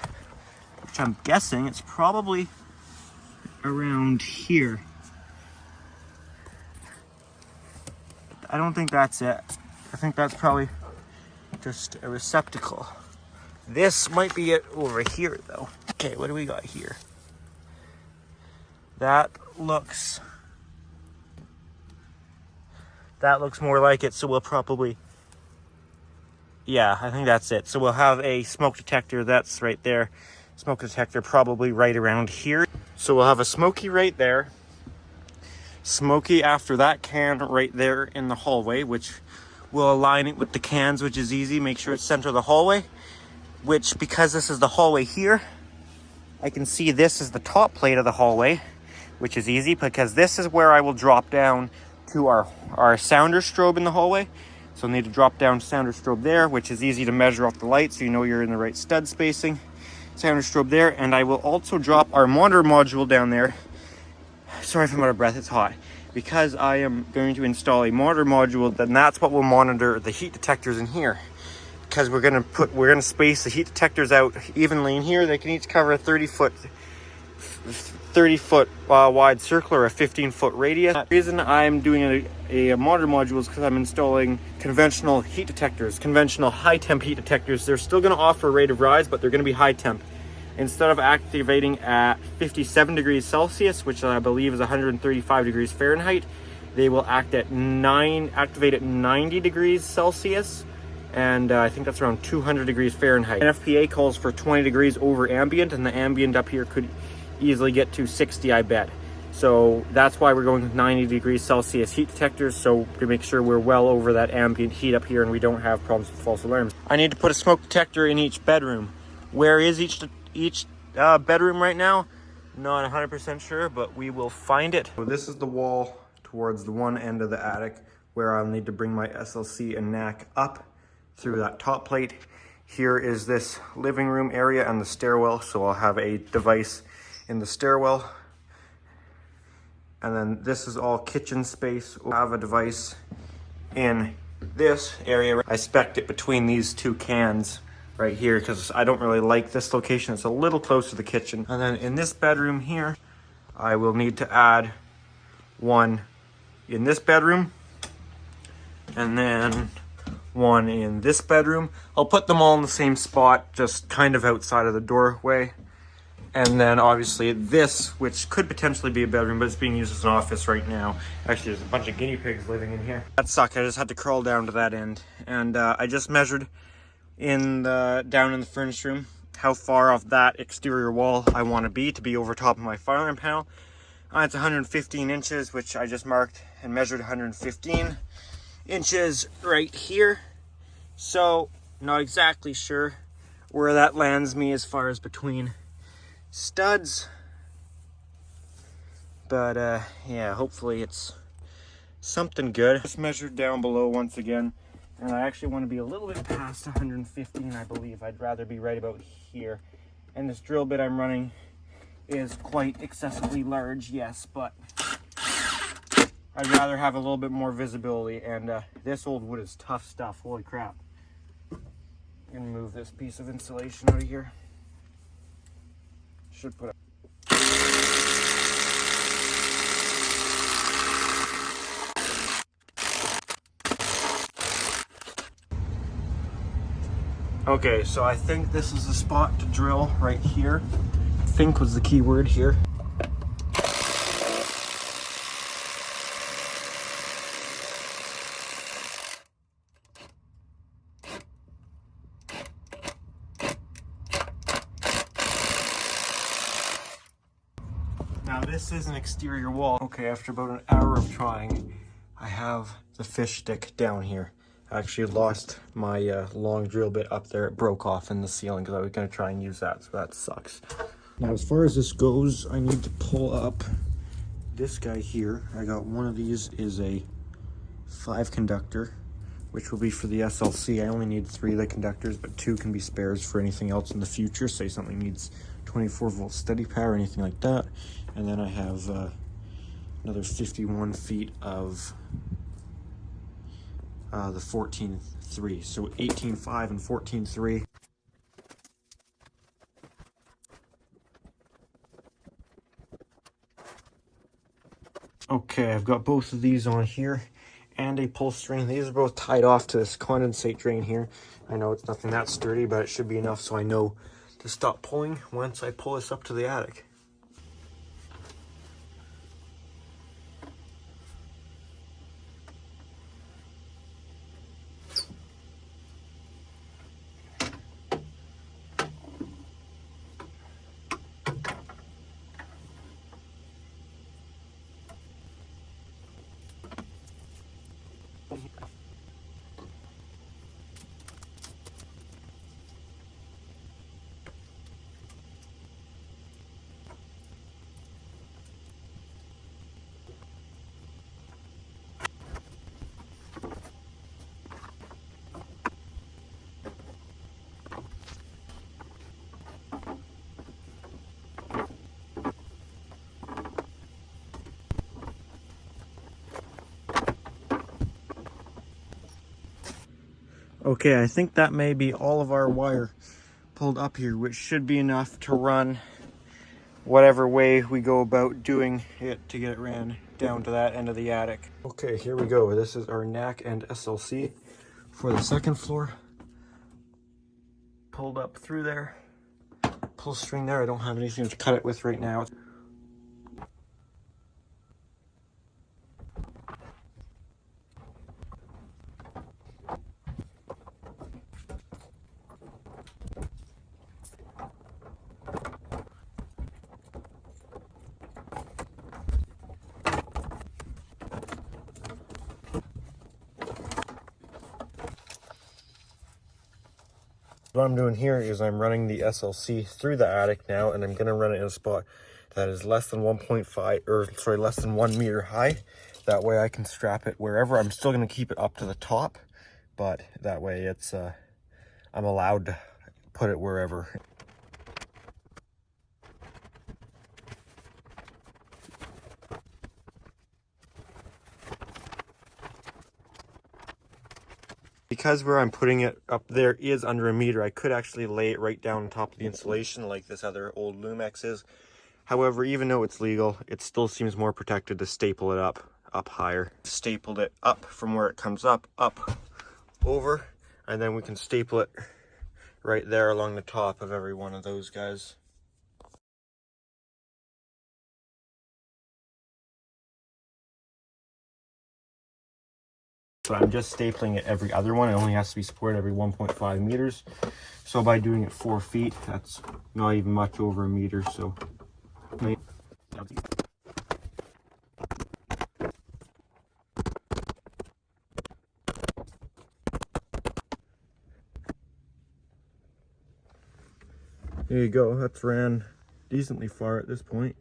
Speaker 1: which I'm guessing it's probably around here. I don't think that's it. I think that's probably just a receptacle. This might be it over here though. Okay, what do we got here? That looks more like it, so we'll probably, yeah, I think that's it. So we'll have a smoke detector that's right there. Smoke detector probably right around here. So we'll have a smoky right there. Smoky after that can right there in the hallway, which will align it with the cans, which is easy. Make sure it's center of the hallway, which, because this is the hallway here, I can see this is the top plate of the hallway, which is easy because this is where I will drop down to our sounder strobe in the hallway. So I'll need to drop down sounder strobe there, which is easy to measure off the light so you know you're in the right stud spacing. Sounder strobe there, and I will also drop our monitor module down there. Sorry if I'm out of breath, it's hot. Because I am going to install a monitor module, then that's what will monitor the heat detectors in here. Because we're gonna space the heat detectors out evenly in here. They can each cover a 30 foot wide circle or a 15-foot radius. The reason I'm doing a monitor module is because I'm installing conventional heat detectors, conventional high temp heat detectors. They're still going to offer a rate of rise, but they're going to be high temp. Instead of activating at 57 degrees Celsius, which I believe is 135 degrees Fahrenheit, they will activate at 90 degrees Celsius, and I think that's around 200 degrees Fahrenheit. NFPA calls for 20 degrees over ambient, and the ambient up here could easily get to 60, I bet. So that's why we're going with 90 degrees Celsius heat detectors, so to make sure we're well over that ambient heat up here and we don't have problems with false alarms. I need to put a smoke detector in each bedroom. Where is each bedroom right now? Not 100% sure, but we will find it. So this is the wall towards the one end of the attic where I'll need to bring my SLC and NAC up through that top plate. Here is this living room area and the stairwell, so I'll have a device in the stairwell. And then this is all kitchen space. We'll have a device in this area. I spec'd it between these two cans right here because I don't really like this location. It's a little close to the kitchen. And then in this bedroom here, I will need to add one in this bedroom and then one in this bedroom. I'll put them all in the same spot, just kind of outside of the doorway. And then obviously this, which could potentially be a bedroom, but it's being used as an office right now. Actually, there's a bunch of guinea pigs living in here. That sucked. I just had to crawl down to that end. And I just measured down in the furnace room how far off that exterior wall I want to be over top of my fire alarm panel. It's 115 inches, which I just marked and measured 115 inches right here. So not exactly sure where that lands me as far as between studs, but yeah, hopefully it's something good. Just measured down below once again, and I actually want to be a little bit past 115. I believe I'd rather be right about here. And this drill bit I'm running is quite excessively large, yes, but I'd rather have a little bit more visibility. And this old wood is tough stuff. Holy crap. I'm gonna move this piece of insulation out of here. Should put up. Okay, so I think this is the spot to drill right here. Think was the key word here. Now this is an exterior wall. Okay, after about an hour of trying, I have the fish stick down here. I actually lost my long drill bit up there. It broke off in the ceiling because I was going to try and use that, so that sucks. Now as far as this goes, I need to pull up this guy here. I got one of these is a 5 conductor, which will be for the SLC. I only need 3 of the conductors, but 2 can be spares for anything else in the future. Say something needs 24 volt steady power, anything like that. And then I have another 51 feet of the 14.3, so 18.5 and 14.3. Okay, I've got both of these on here and a pull string. These are both tied off to this condensate drain here. I know it's nothing that sturdy, but it should be enough so I know to stop pulling once I pull this up to the attic. Okay, I think that may be all of our wire pulled up here, which should be enough to run whatever way we go about doing it to get it ran down to that end of the attic. Okay, here we go. This is our NAC and SLC for the second floor. Pulled up through there. Pull string there. I don't have anything to cut it with right now. What I'm doing here is I'm running the SLC through the attic now, and I'm going to run it in a spot that is less than 1 meter high. That way I can strap it wherever. I'm still going to keep it up to the top, but that way it's I'm allowed to put it wherever. Because where I'm putting it up there is under 1 meter, I could actually lay it right down on top of the insulation like this other old Lumex is. However, even though it's legal, it still seems more protected to staple it up higher. Stapled it up from where it comes up, over, and then we can staple it right there along the top of every one of those guys. but I'm just stapling it every other one. It only has to be supported every 1.5 meters. So by doing it 4 feet, that's not even much over a meter. So there you go. That's ran decently far at this point.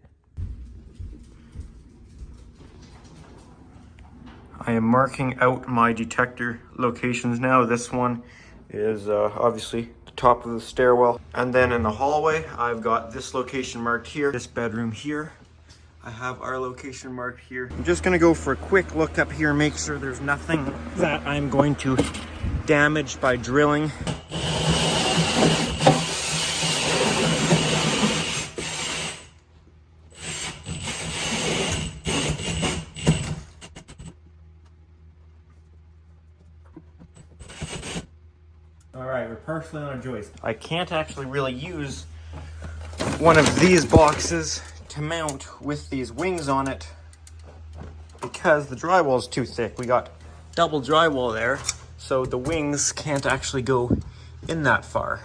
Speaker 1: I am marking out my detector locations now. This one is obviously the top of the stairwell. And then in the hallway, I've got this location marked here, this bedroom here. I have our location marked here. I'm just gonna go for a quick look up here, make sure there's nothing that I'm going to damage by drilling. Alright, we're partially on a joist. I can't actually really use one of these boxes to mount with these wings on it because the drywall is too thick. We got double drywall there, so the wings can't actually go in that far.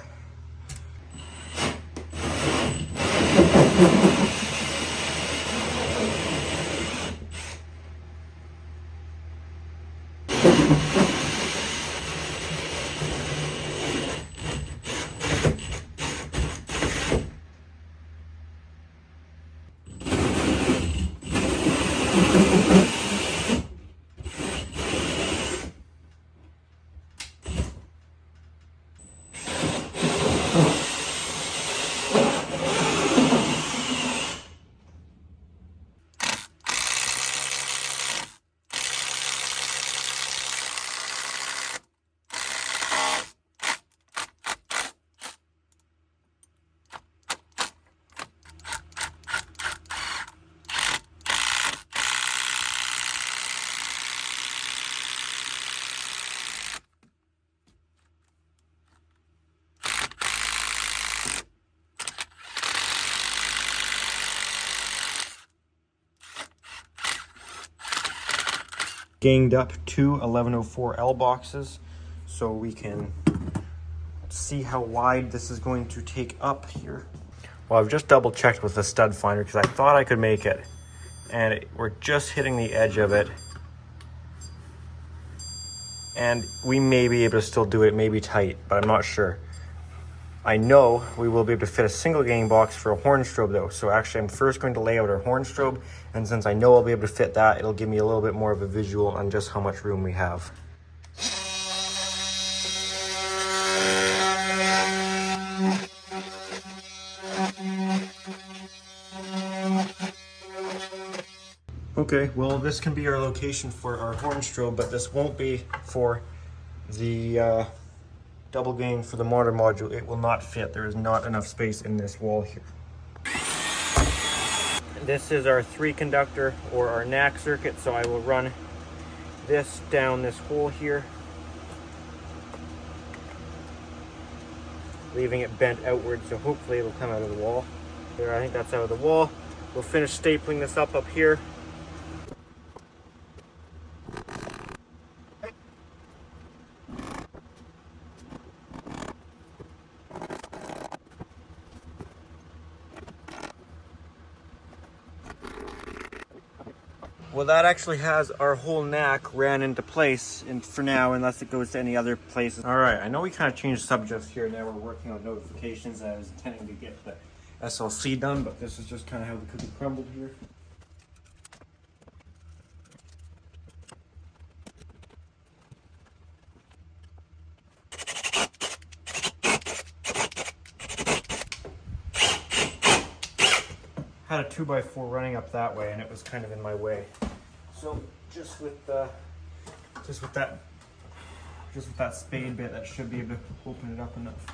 Speaker 1: Ganged up two 1104L boxes so we can see how wide this is going to take up here. Well, I've just double checked with the stud finder because I thought I could make it, and we're just hitting the edge of it, and we may be able to still do it, maybe tight, but I'm not sure. I know we will be able to fit a single gang box for a horn strobe though. So actually I'm first going to lay out our horn strobe, and since I know I'll be able to fit that, it'll give me a little bit more of a visual on just how much room we have. Okay, well this can be our location for our horn strobe, but this won't be for the double gang for the monitor module. It will not fit. There is not enough space in this wall here. This is our 3-conductor or our NAC circuit, so I will run this down this hole here, leaving it bent outward, so hopefully it'll come out of the wall. There, I think that's out of the wall. We'll finish stapling this up here. Well, that actually has our whole NAC ran into place for now, unless it goes to any other places. All right, I know we kind of changed subjects here. Now we're working on notifications. I was intending to get the SLC done, but this is just kind of how the cookie crumbled here. Had a 2x4 running up that way, and it was kind of in my way. So just with that spade bit, that should be able to open it up enough.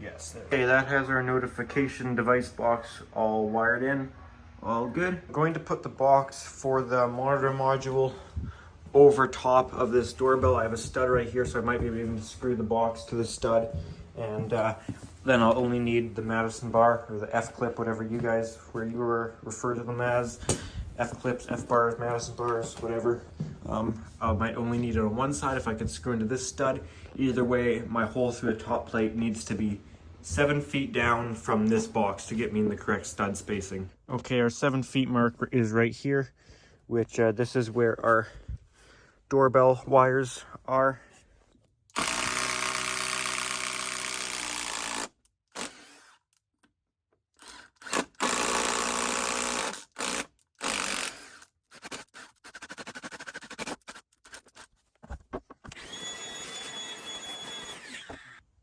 Speaker 1: Yes. Okay, that has our notification device box all wired in, all good. I'm going to put the box for the monitor module over top of this doorbell. I have a stud right here, so I might be able to even screw the box to the stud, and then I'll only need the Madison bar or the F-clip, whatever you guys refer to them as, F-clips, F-bars, Madison bars, whatever. I might only need it on one side if I could screw into this stud. Either way, my hole through the top plate needs to be 7 feet down from this box to get me in the correct stud spacing. Okay, our 7 feet mark is right here, which this is where our doorbell wires are.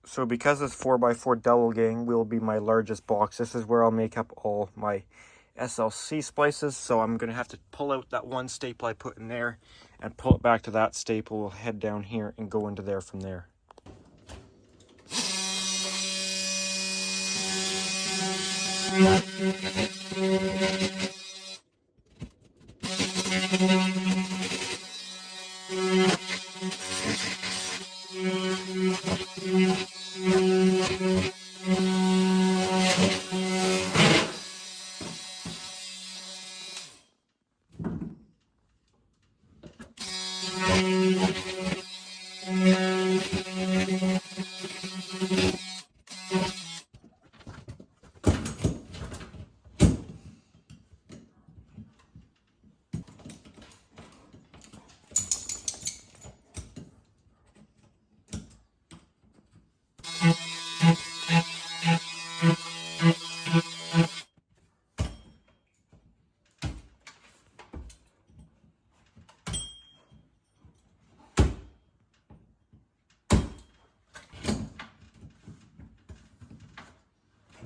Speaker 1: So because this 4x4 double gang will be my largest box, this is where I'll make up all my SLC splices. So I'm going to have to pull out that one staple I put in there and pull it back to that staple. We'll head down here and go into there from there.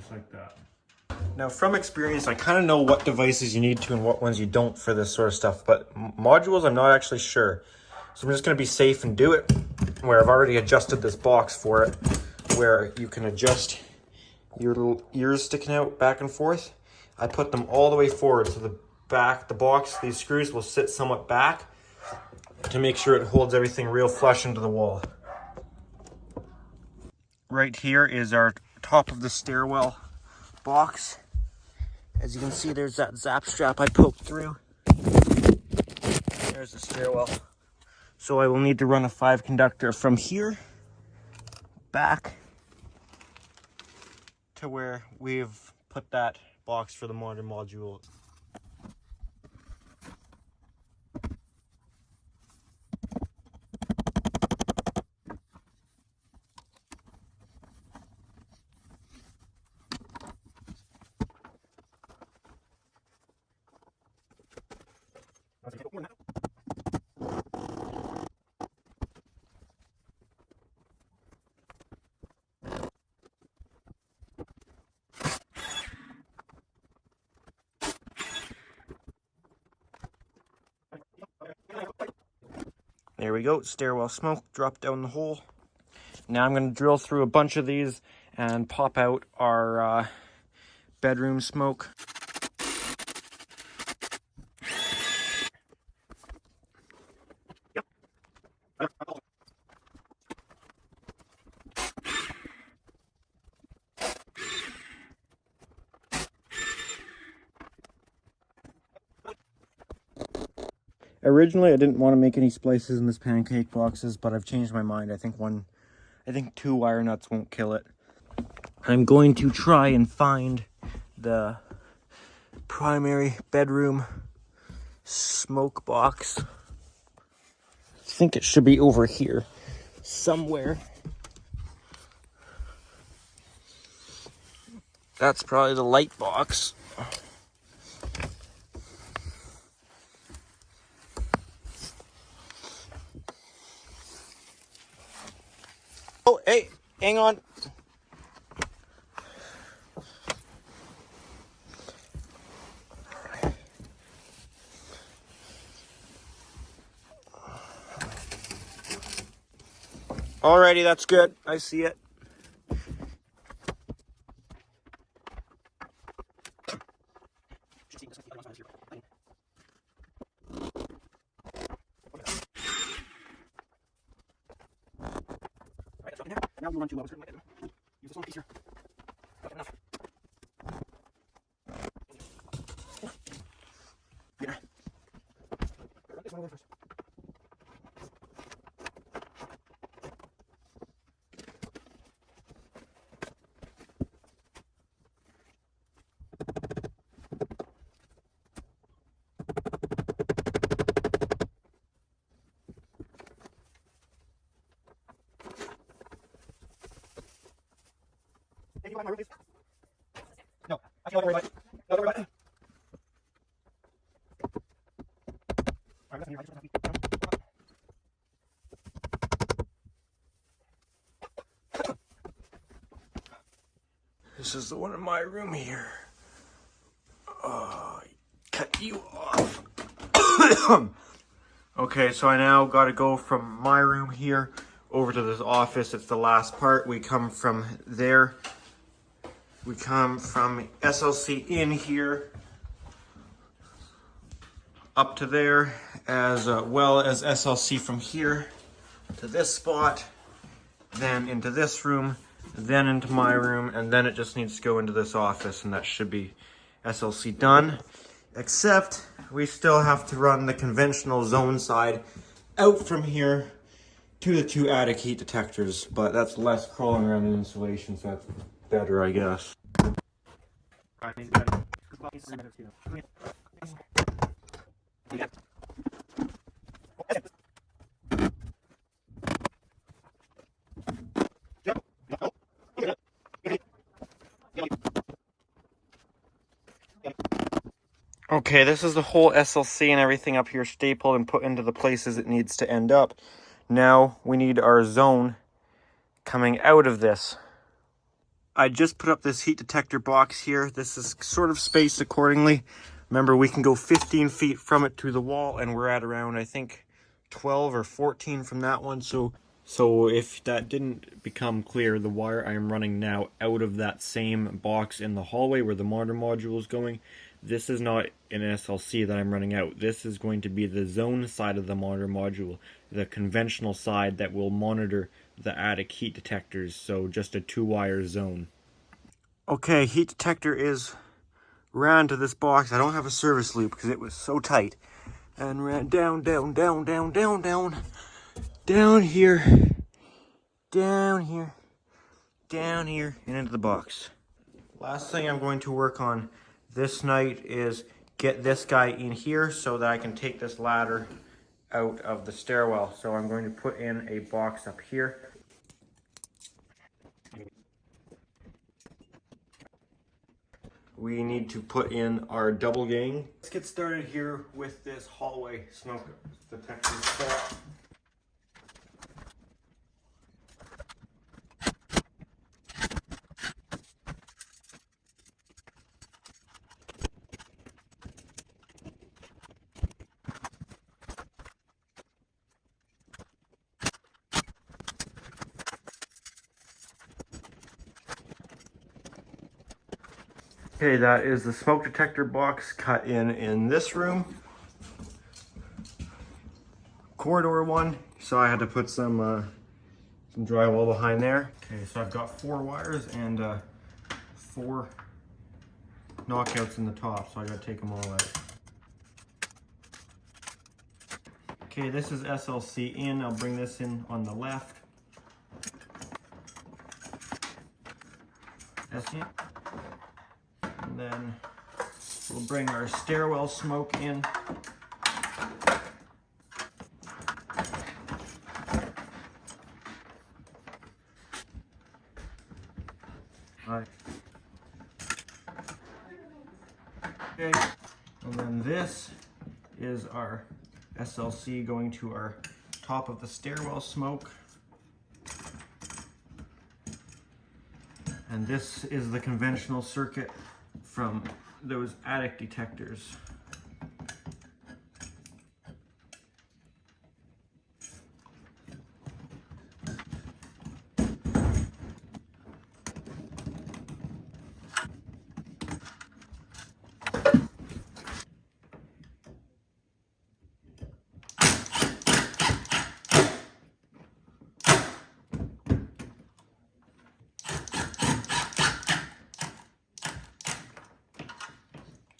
Speaker 1: Like that. Now from experience, I kind of know what devices you need to and what ones you don't for this sort of stuff, but modules I'm not actually sure. So I'm just going to be safe and do it where I've already adjusted this box for it, where you can adjust your little ears sticking out back and forth. I put them all the way forward, so the box, these screws will sit somewhat back to make sure it holds everything real flush into the wall. Right here is our top of the stairwell box. As you can see, there's that zap strap I poked through. There's the stairwell. So I will need to run a 5 conductor from here back to where we've put that box for the monitor module. There we go, stairwell smoke dropped down the hole. Now I'm going to drill through a bunch of these and pop out our bedroom smoke. Originally, I didn't want to make any splices in this pancake boxes, but I've changed my mind. I think 2 wire nuts won't kill it. I'm going to try and find the primary bedroom smoke box. I think it should be over here somewhere. That's probably the light box. Oh, hey, hang on. Alrighty, that's good. I see it. Now we run too low. Use this one piece here. Enough. Get her. you mind my room, please? No, actually, don't worry about it. No, don't worry about it. All right, listen here, This is the one in my room here. Oh, cut you off. Okay, so I now got to go from my room here over to this office. It's the last part. We come from there. We come from SLC in here up to there, as well as SLC from here to this spot, then into this room, then into my room, and then it just needs to go into this office, and that should be SLC done. Except we still have to run the conventional zone side out from here to the 2 attic heat detectors, but that's less crawling around in insulation, so that's better, I guess. Okay, this is the whole SLC and everything up here stapled and put into the places it needs to end up. Now we need our zone coming out of this. I just put up this heat detector box here. This is sort of spaced accordingly. Remember, we can go 15 feet from it to the wall, and we're at around, I think, 12 or 14 from that one. So if that didn't become clear, the wire I am running now out of that same box in the hallway where the monitor module is going. This is not an SLC that I'm running out. This is going to be the zone side of the monitor module, the conventional side that will monitor the attic heat detectors, so just a 2-wire zone. Okay, heat detector is ran to this box. I don't have a service loop because it was so tight. And ran down, down, down, down, down, down, down here, down here, down here, and into the box. Last thing I'm going to work on this night is get this guy in here so that I can take this ladder out of the stairwell. So I'm going to put in a box up here. We need to put in our double gang. Let's get started here with this hallway smoke detector set. Okay, that is the smoke detector box cut in this room. Corridor one, so I had to put some drywall behind there. Okay, so I've got 4 wires and 4 knockouts in the top, so I gotta take them all out. Okay, this is SLC in. I'll bring this in on the left. That's it. And then we'll bring our stairwell smoke in. Right. Okay, and then this is our SLC going to our top of the stairwell smoke. And this is the conventional circuit from those attic detectors.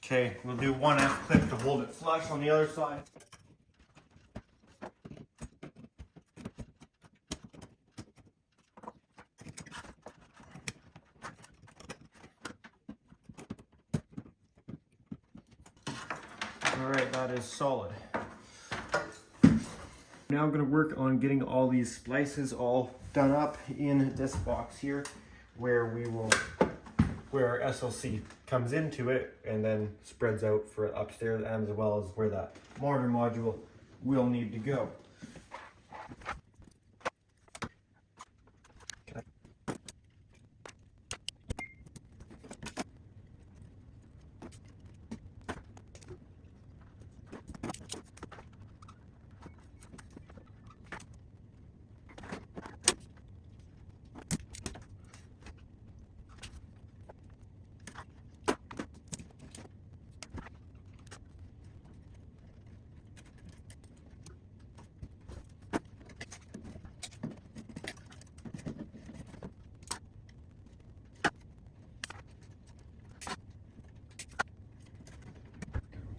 Speaker 1: Okay, we'll do 1 F clip to hold it flush on the other side. Alright, that is solid. Now I'm going to work on getting all these splices all done up in this box here. where our SLC comes into it and then spreads out for upstairs, and as well as where that monitor module will need to go.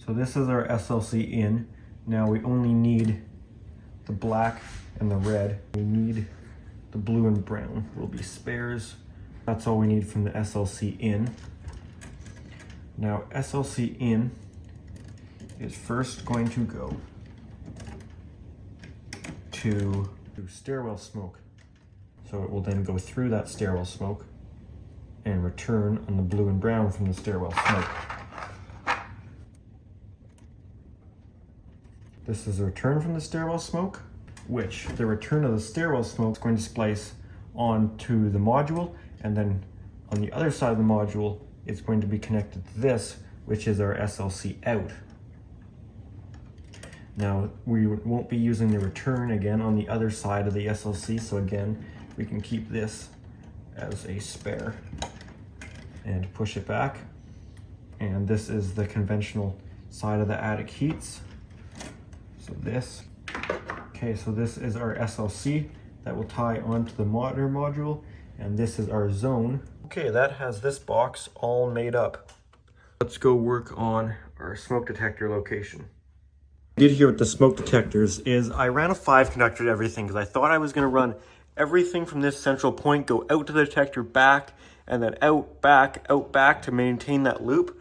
Speaker 1: So this is our SLC in. Now we only need the black and the red. We need the blue and brown will be spares. That's all we need from the SLC in. Now SLC in is first going to go to stairwell smoke. So it will then go through that stairwell smoke and return on the blue and brown from the stairwell smoke. This is a return from the stairwell smoke, which the return of the stairwell smoke is going to splice onto the module, and then on the other side of the module, it's going to be connected to this, which is our SLC out. Now, we won't be using the return again on the other side of the SLC, so again, we can keep this as a spare and push it back. And this is the conventional side of the attic heats. So this, okay, so this is our SLC that will tie onto the monitor module, and this is our zone. Okay, that has this box all made up. Let's go work on our smoke detector location. What I did here with the smoke detectors is I ran a 5 conductor to everything because I thought I was going to run everything from this central point, go out to the detector, back, and then out, back to maintain that loop.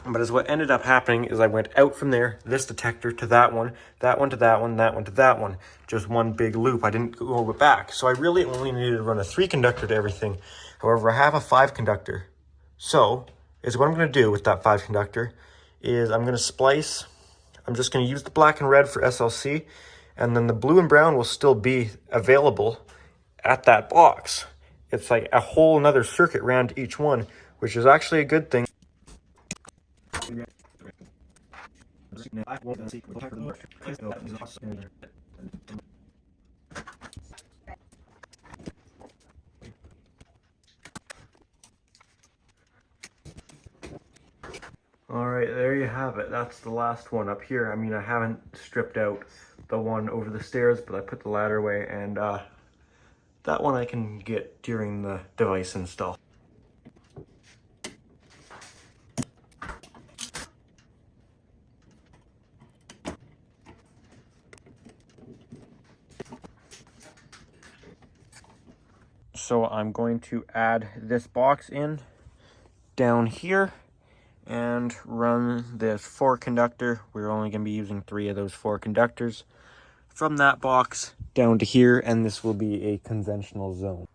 Speaker 1: But as what ended up happening is I went out from there, this detector to that one to that one, that one to that one. Just one big loop. I didn't go back. So I really only needed to run a 3 conductor to everything. However, I have a 5 conductor. So is what I'm going to do with that 5 conductor is I'm going to splice. I'm just going to use the black and red for SLC, and then the blue and brown will still be available at that box. It's like a whole another circuit ran to each one, which is actually a good thing. All right, there you have it. That's the last one up here. I mean, I haven't stripped out the one over the stairs, but I put the ladder away, and that one I can get during the device install. So I'm going to add this box in down here and run this 4 conductor. We're only going to be using 3 of those 4 conductors from that box down to here, and this will be a conventional zone.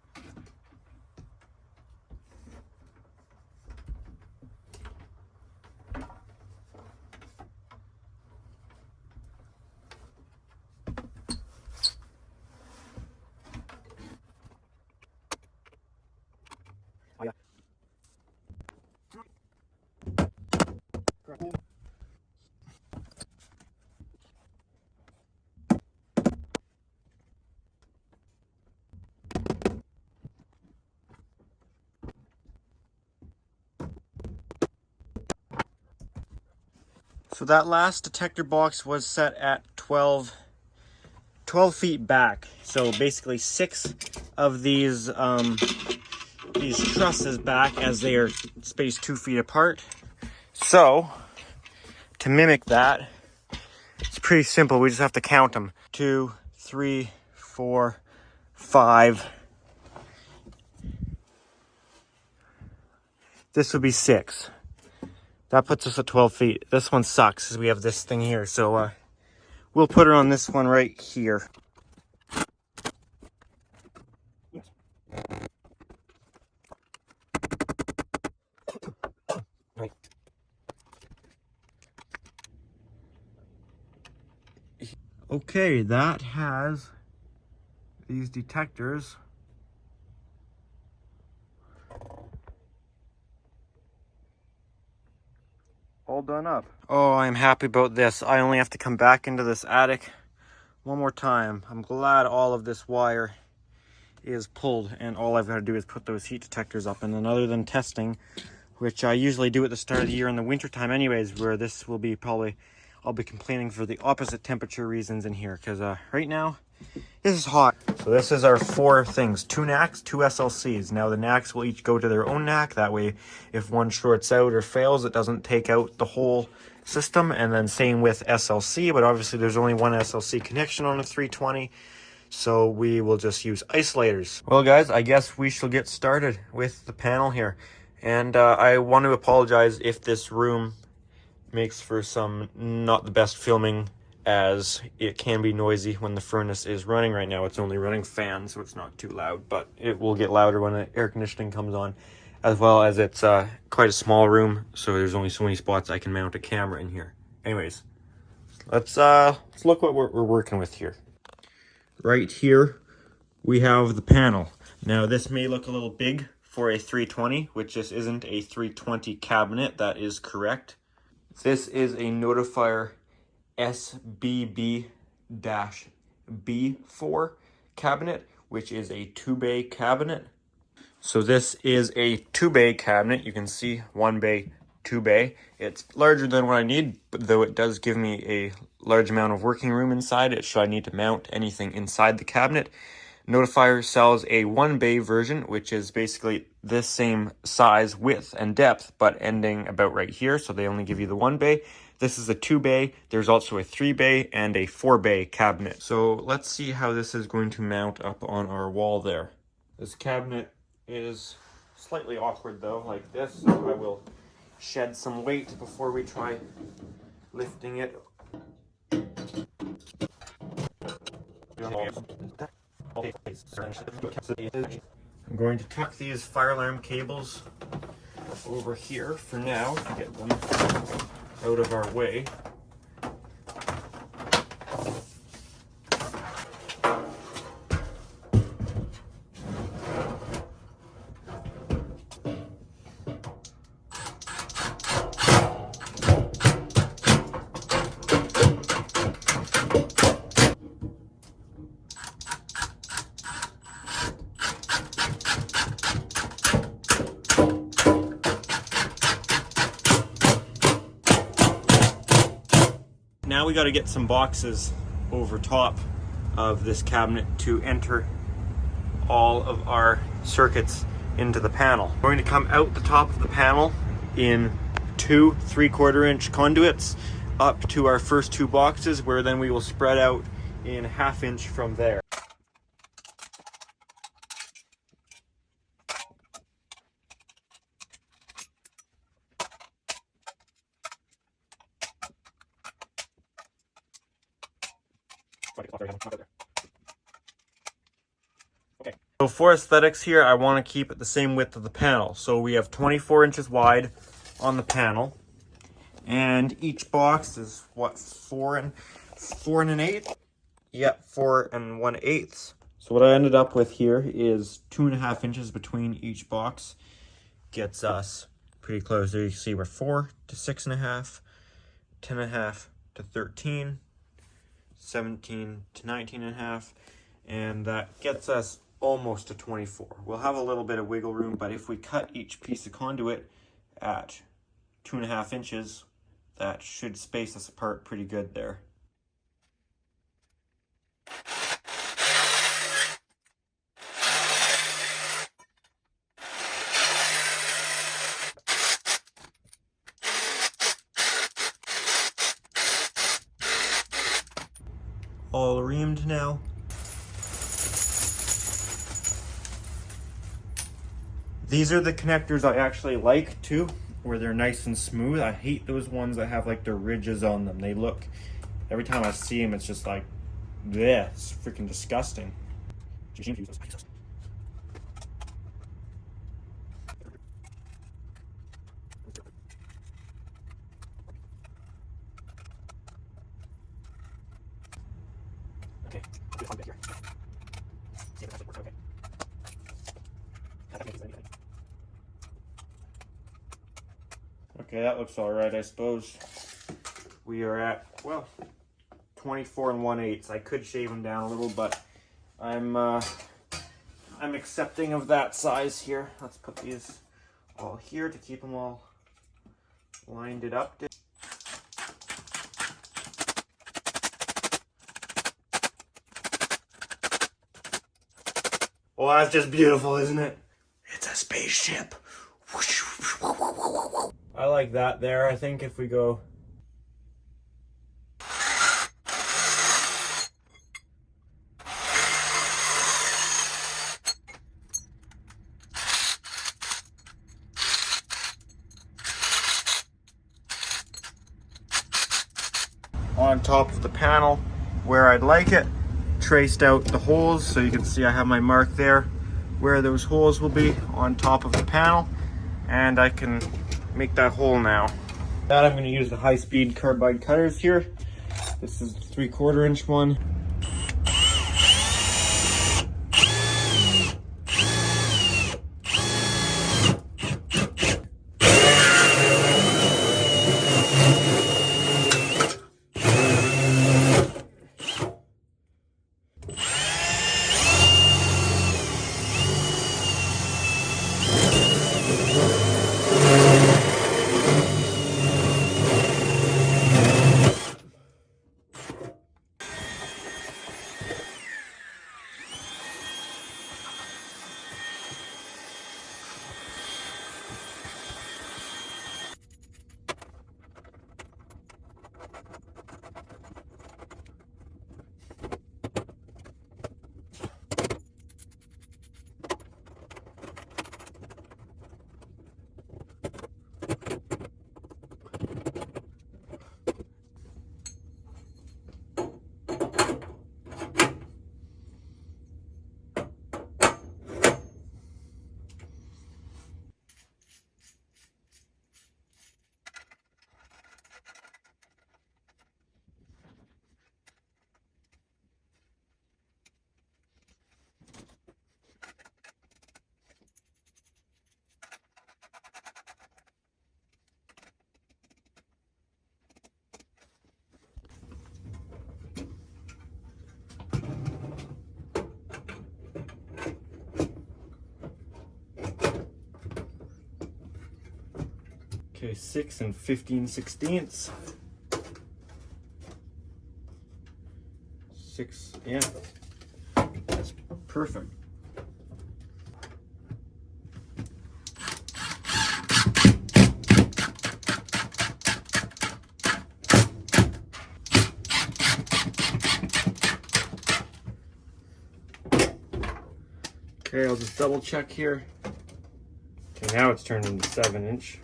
Speaker 1: So that last detector box was set at 12 feet back. So basically 6 of these trusses back, as they are spaced 2 feet apart. So to mimic that, it's pretty simple. We just have to count them. 2, 3, 4, 5. This would be 6. That puts us at 12 feet. This one sucks because we have this thing here. So we'll put her on this one right here. Okay, that has these detectors all done up. Oh, I'm happy about this. I only have to come back into this attic one more time. I'm glad all of this wire is pulled and all I've got to do is put those heat detectors up. And then other than testing, which I usually do at the start of the year in the winter time anyways, where this will be probably, I'll be complaining for the opposite temperature reasons in here, because right now this is hot. So this is our 4 things: 2 NACs, 2 SLCs. Now the NACs will each go to their own NAC. That way, if one shorts out or fails, it doesn't take out the whole system. And then same with SLC, but obviously there's only one SLC connection on a 320. So we will just use isolators. Well guys, I guess we shall get started with the panel here. And I want to apologize if this room makes for some not the best filming, as it can be noisy when the furnace is running. Right now it's only running fans, so it's not too loud, but it will get louder when the air conditioning comes on, as well as it's quite a small room, so there's only so many spots I can mount a camera in here. Anyways, let's look what we're working with here. Right here we have the panel. Now this may look a little big for a 320, which just isn't a 320 cabinet. That is correct. This is a Notifier SBB-B4 cabinet, which is a 2-bay cabinet. So this is a 2-bay cabinet. You can see 1-bay, 2-bay. It's larger than what I need, but though it does give me a large amount of working room inside it should I need to mount anything inside the cabinet. Notifier sells a 1-bay version, which is basically this same size, width, and depth, but ending about right here, so they only give you the 1-bay. This is a 2-bay. There's also a 3-bay and a 4-bay cabinet. So let's see how this is going to mount up on our wall there. This cabinet is slightly awkward though, like this, so I will shed some weight before we try lifting it. I'm going to tuck these fire alarm cables over here for now to get them out of our way. Now we got to get some boxes over top of this cabinet to enter all of our circuits into the panel. We're going to come out the top of the panel in 2 3/4-inch conduits up to our first 2 boxes, where then we will spread out in 1/2 inch from there. Okay. So for aesthetics here, I want to keep it the same width of the panel. So we have 24 inches wide on the panel, and each box is what, 4 and 1/8? Yep, 4 1/8. So what I ended up with here is 2.5 inches between each box. Gets us pretty close. There you can see we're 4 to 6.5, 10.5 to 13, 17 to 19.5, and that gets us almost to 24. We'll have a little bit of wiggle room, but if we cut each piece of conduit at 2.5 inches, that should space us apart pretty good there. All reamed now. These are the connectors I actually like too, where they're nice and smooth. I hate those ones that have like the ridges on them. They look, every time I see them, it's just like, bleh, it's freaking disgusting. See if that works. Okay. Okay, that looks all right, I suppose. We are at, well, 24 1/8. I could shave them down a little, but I'm accepting of that size here. Let's put these all here to keep them all lined it up. Well, that's just beautiful, isn't it? It's a spaceship. I like that there. I think if we go on top of the panel where I'd like it, traced out the holes so you can see I have my mark there where those holes will be on top of the panel, and I can make that hole now. That I'm going to use the high-speed carbide cutters here. This is the 3/4 inch one. Okay, 6 15/16. 6, yeah, that's perfect. Okay, I'll just double check here. Okay, now it's turned into 7-inch.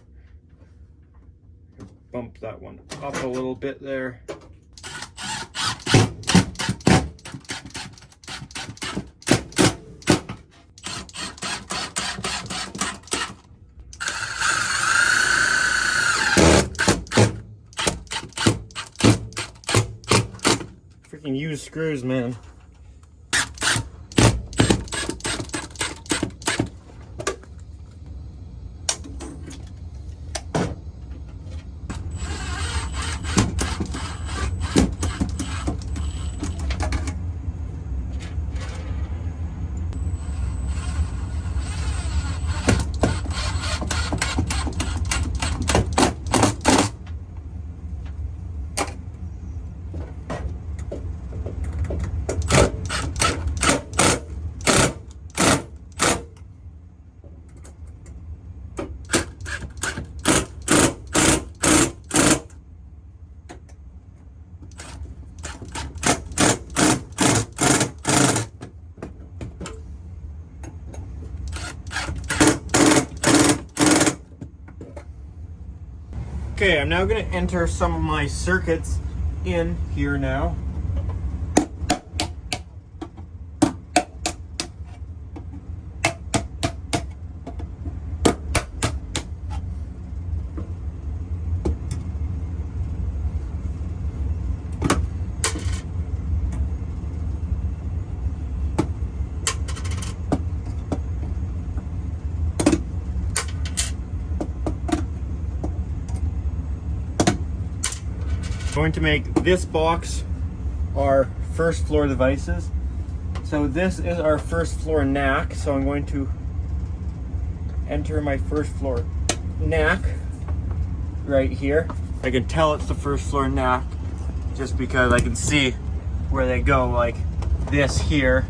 Speaker 1: Bump that one up a little bit there. Freaking used screws, man. Okay, I'm now going to enter some of my circuits in here now. Going to make this box our first floor devices. So this is our first floor NAC. So I'm going to enter my first floor NAC right here. I can tell it's the first floor NAC just because I can see where they go, like this here,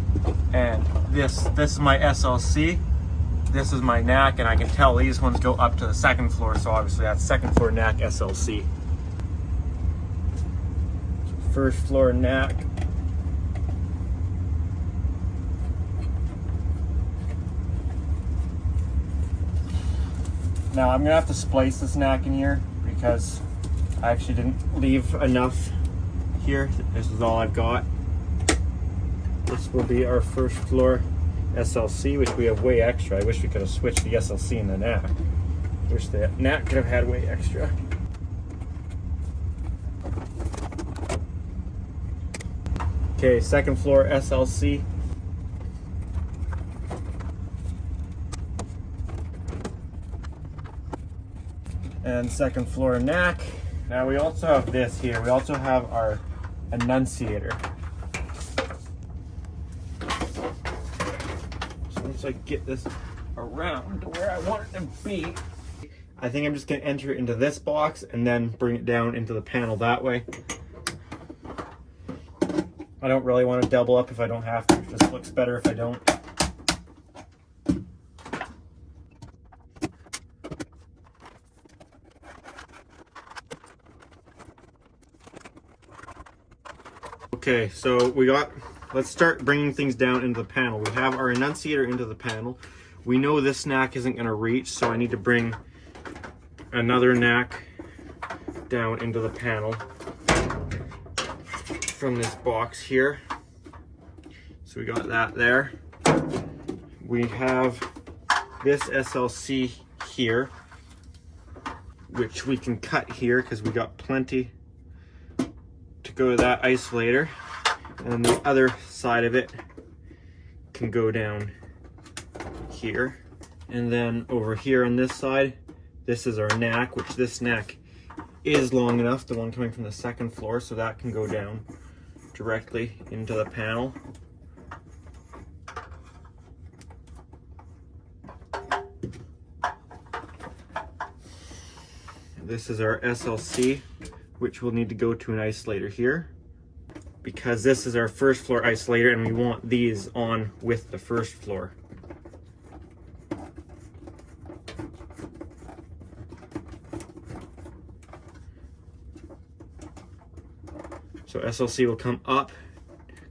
Speaker 1: and this is my SLC, this is my NAC, and I can tell these ones go up to the second floor, so obviously that's second floor NAC SLC. First floor NAC. Now I'm gonna have to splice this NAC in here because I actually didn't leave enough here. This is all I've got. This will be our first floor SLC, which we have way extra. I wish we could have switched the SLC and the NAC. Wish the NAC could have had way extra. Okay, second floor SLC. And second floor NAC. Now we also have this here. We also have our Annunciator. So once I get this around to where I want it to be, I think I'm just going to enter it into this box and then bring it down into the panel that way. I don't really want to double up if I don't have to. It just looks better if I don't. Okay, so let's start bringing things down into the panel. We have our Annunciator into the panel. We know this NAC isn't going to reach, so I need to bring another NAC down into the panel from this box here. So we got that there. We have this SLC here, which we can cut here because we got plenty to go to that isolator, and then the other side of it can go down here. And then over here on this side, this is our NAC, which this NAC is long enough, the one coming from the second floor, so that can go down directly into the panel. This is our SLC, which will need to go to an isolator here because this is our first floor isolator and we want these on with the first floor. So SLC will come up,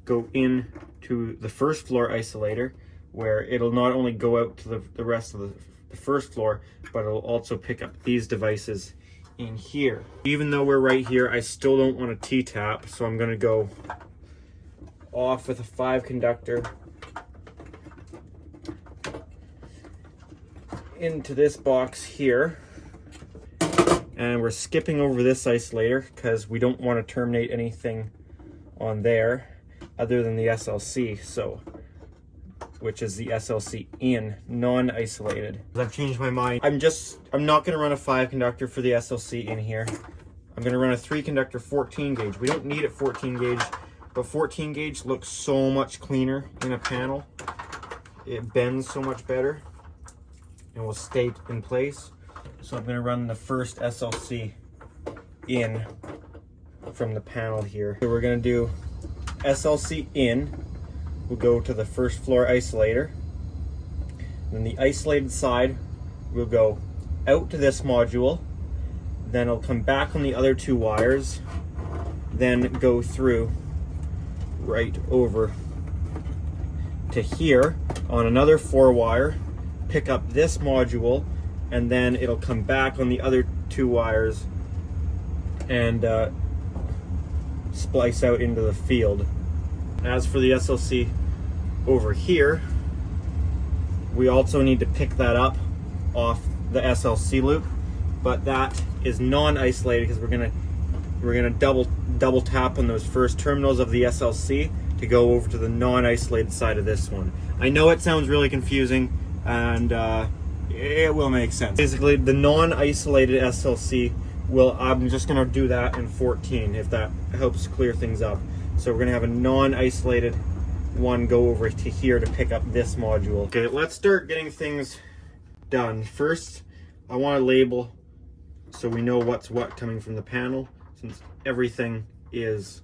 Speaker 1: go in to the first floor isolator, where it'll not only go out to the rest of the first floor, but it'll also pick up these devices in here. Even though we're right here, I still don't want a T-tap, so I'm gonna go off with a 5 conductor into this box here. And we're skipping over this isolator because we don't want to terminate anything on there other than the SLC, so which is the SLC in, non-isolated. I've changed my mind. I'm not going to run a 5 conductor for the SLC in here. I'm going to run a 3 conductor 14 gauge. We don't need it 14 gauge, but 14 gauge looks so much cleaner in a panel. It bends so much better and will stay in place. So I'm going to run the first SLC in from the panel here. So we're going to do SLC in. We'll go to the first floor isolator. Then the isolated side will go out to this module. Then it'll come back on the other 2 wires. Then go through right over to here on another 4 wire. Pick up this module. And then it'll come back on the other 2 wires and splice out into the field. As for the SLC over here, we also need to pick that up off the SLC loop, but that is non-isolated because we're gonna double tap on those first terminals of the SLC to go over to the non-isolated side of this one. I know it sounds really confusing, and it will make sense. Basically, the non-isolated SLC Well, I'm just gonna do that in 14 if that helps clear things up. So we're gonna have a non-isolated one go over to here to pick up this module. Okay, let's start getting things done. First, I want to label so we know what's what coming from the panel, since everything is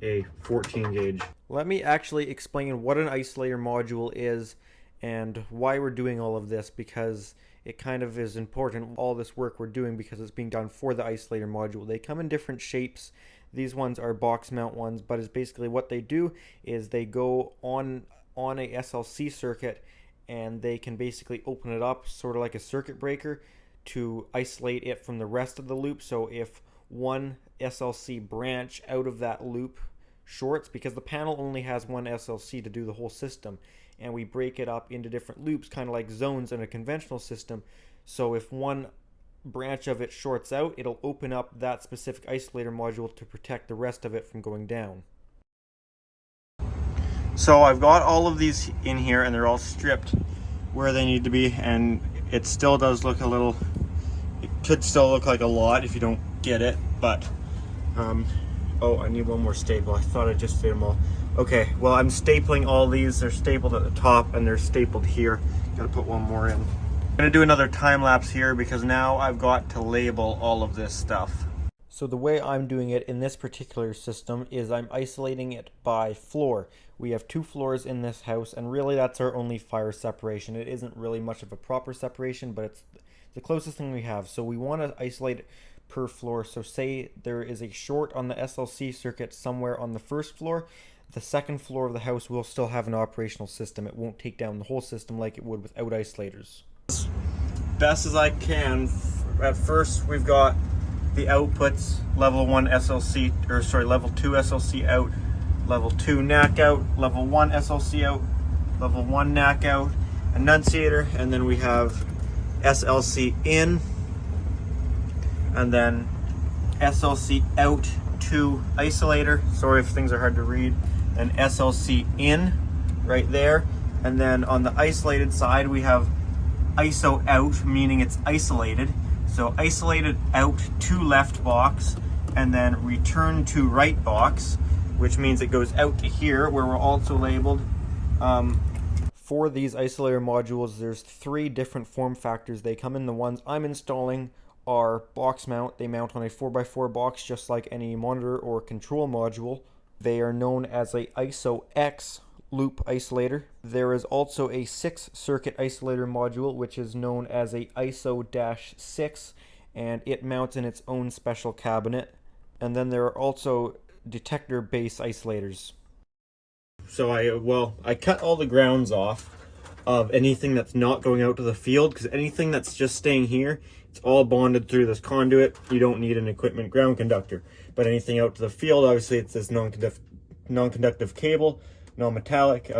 Speaker 1: a 14 gauge. Let me actually explain what an isolator module is and why we're doing all of this, because it kind of is important, all this work we're doing, because it's being done for the isolator module. They come in different shapes. These ones are box mount ones, but it's basically what they do is they go on a SLC circuit, and they can basically open it up sort of like a circuit breaker to isolate it from the rest of the loop. So if one SLC branch out of that loop shorts, because the panel only has one SLC to do the whole system, and we break it up into different loops, kind of like zones in a conventional system. So if one branch of it shorts out, it'll open up that specific isolator module to protect the rest of it from going down. So I've got all of these in here, and they're all stripped where they need to be, and it still does look a little, it could still look like a lot if you don't get it, but oh, I need one more staple. I thought I just fit them all. Okay, well, I'm stapling all these. They're stapled at the top and they're stapled here. Gotta put one more in. I'm gonna do another time lapse here because now I've got to label all of this stuff. So the way I'm doing it in this particular system is I'm isolating it by floor. We have 2 floors in this house, and really that's our only fire separation. It isn't really much of a proper separation, but it's the closest thing we have. So we want to isolate it per floor. So say there is a short on the SLC circuit somewhere on the first floor, the second floor of the house will still have an operational system. It won't take down the whole system like it would without isolators. As best as I can, at first we've got the outputs, level 1 SLC, or sorry, level 2 SLC out, level 2 NAC out, level 1 SLC out, level 1 NAC out, Annunciator, and then we have SLC in, and then SLC out to isolator. Sorry if things are hard to read. And SLC in right there. And then on the isolated side, we have ISO out, meaning it's isolated. So isolated out to left box, and then return to right box, which means it goes out to here where we're also labeled. For these isolator modules, there's 3 different form factors. They come in. The ones I'm installing are box mount. They mount on a 4x4 box just like any monitor or control module. They are known as a ISO X loop isolator. There is also a 6 circuit isolator module, which is known as a ISO-6, and it mounts in its own special cabinet. And then there are also detector base isolators. So I cut all the grounds off of anything that's not going out to the field, because anything that's just staying here, it's all bonded through this conduit. You don't need an equipment ground conductor. But anything out to the field, obviously it's this non-conductive cable, non-metallic.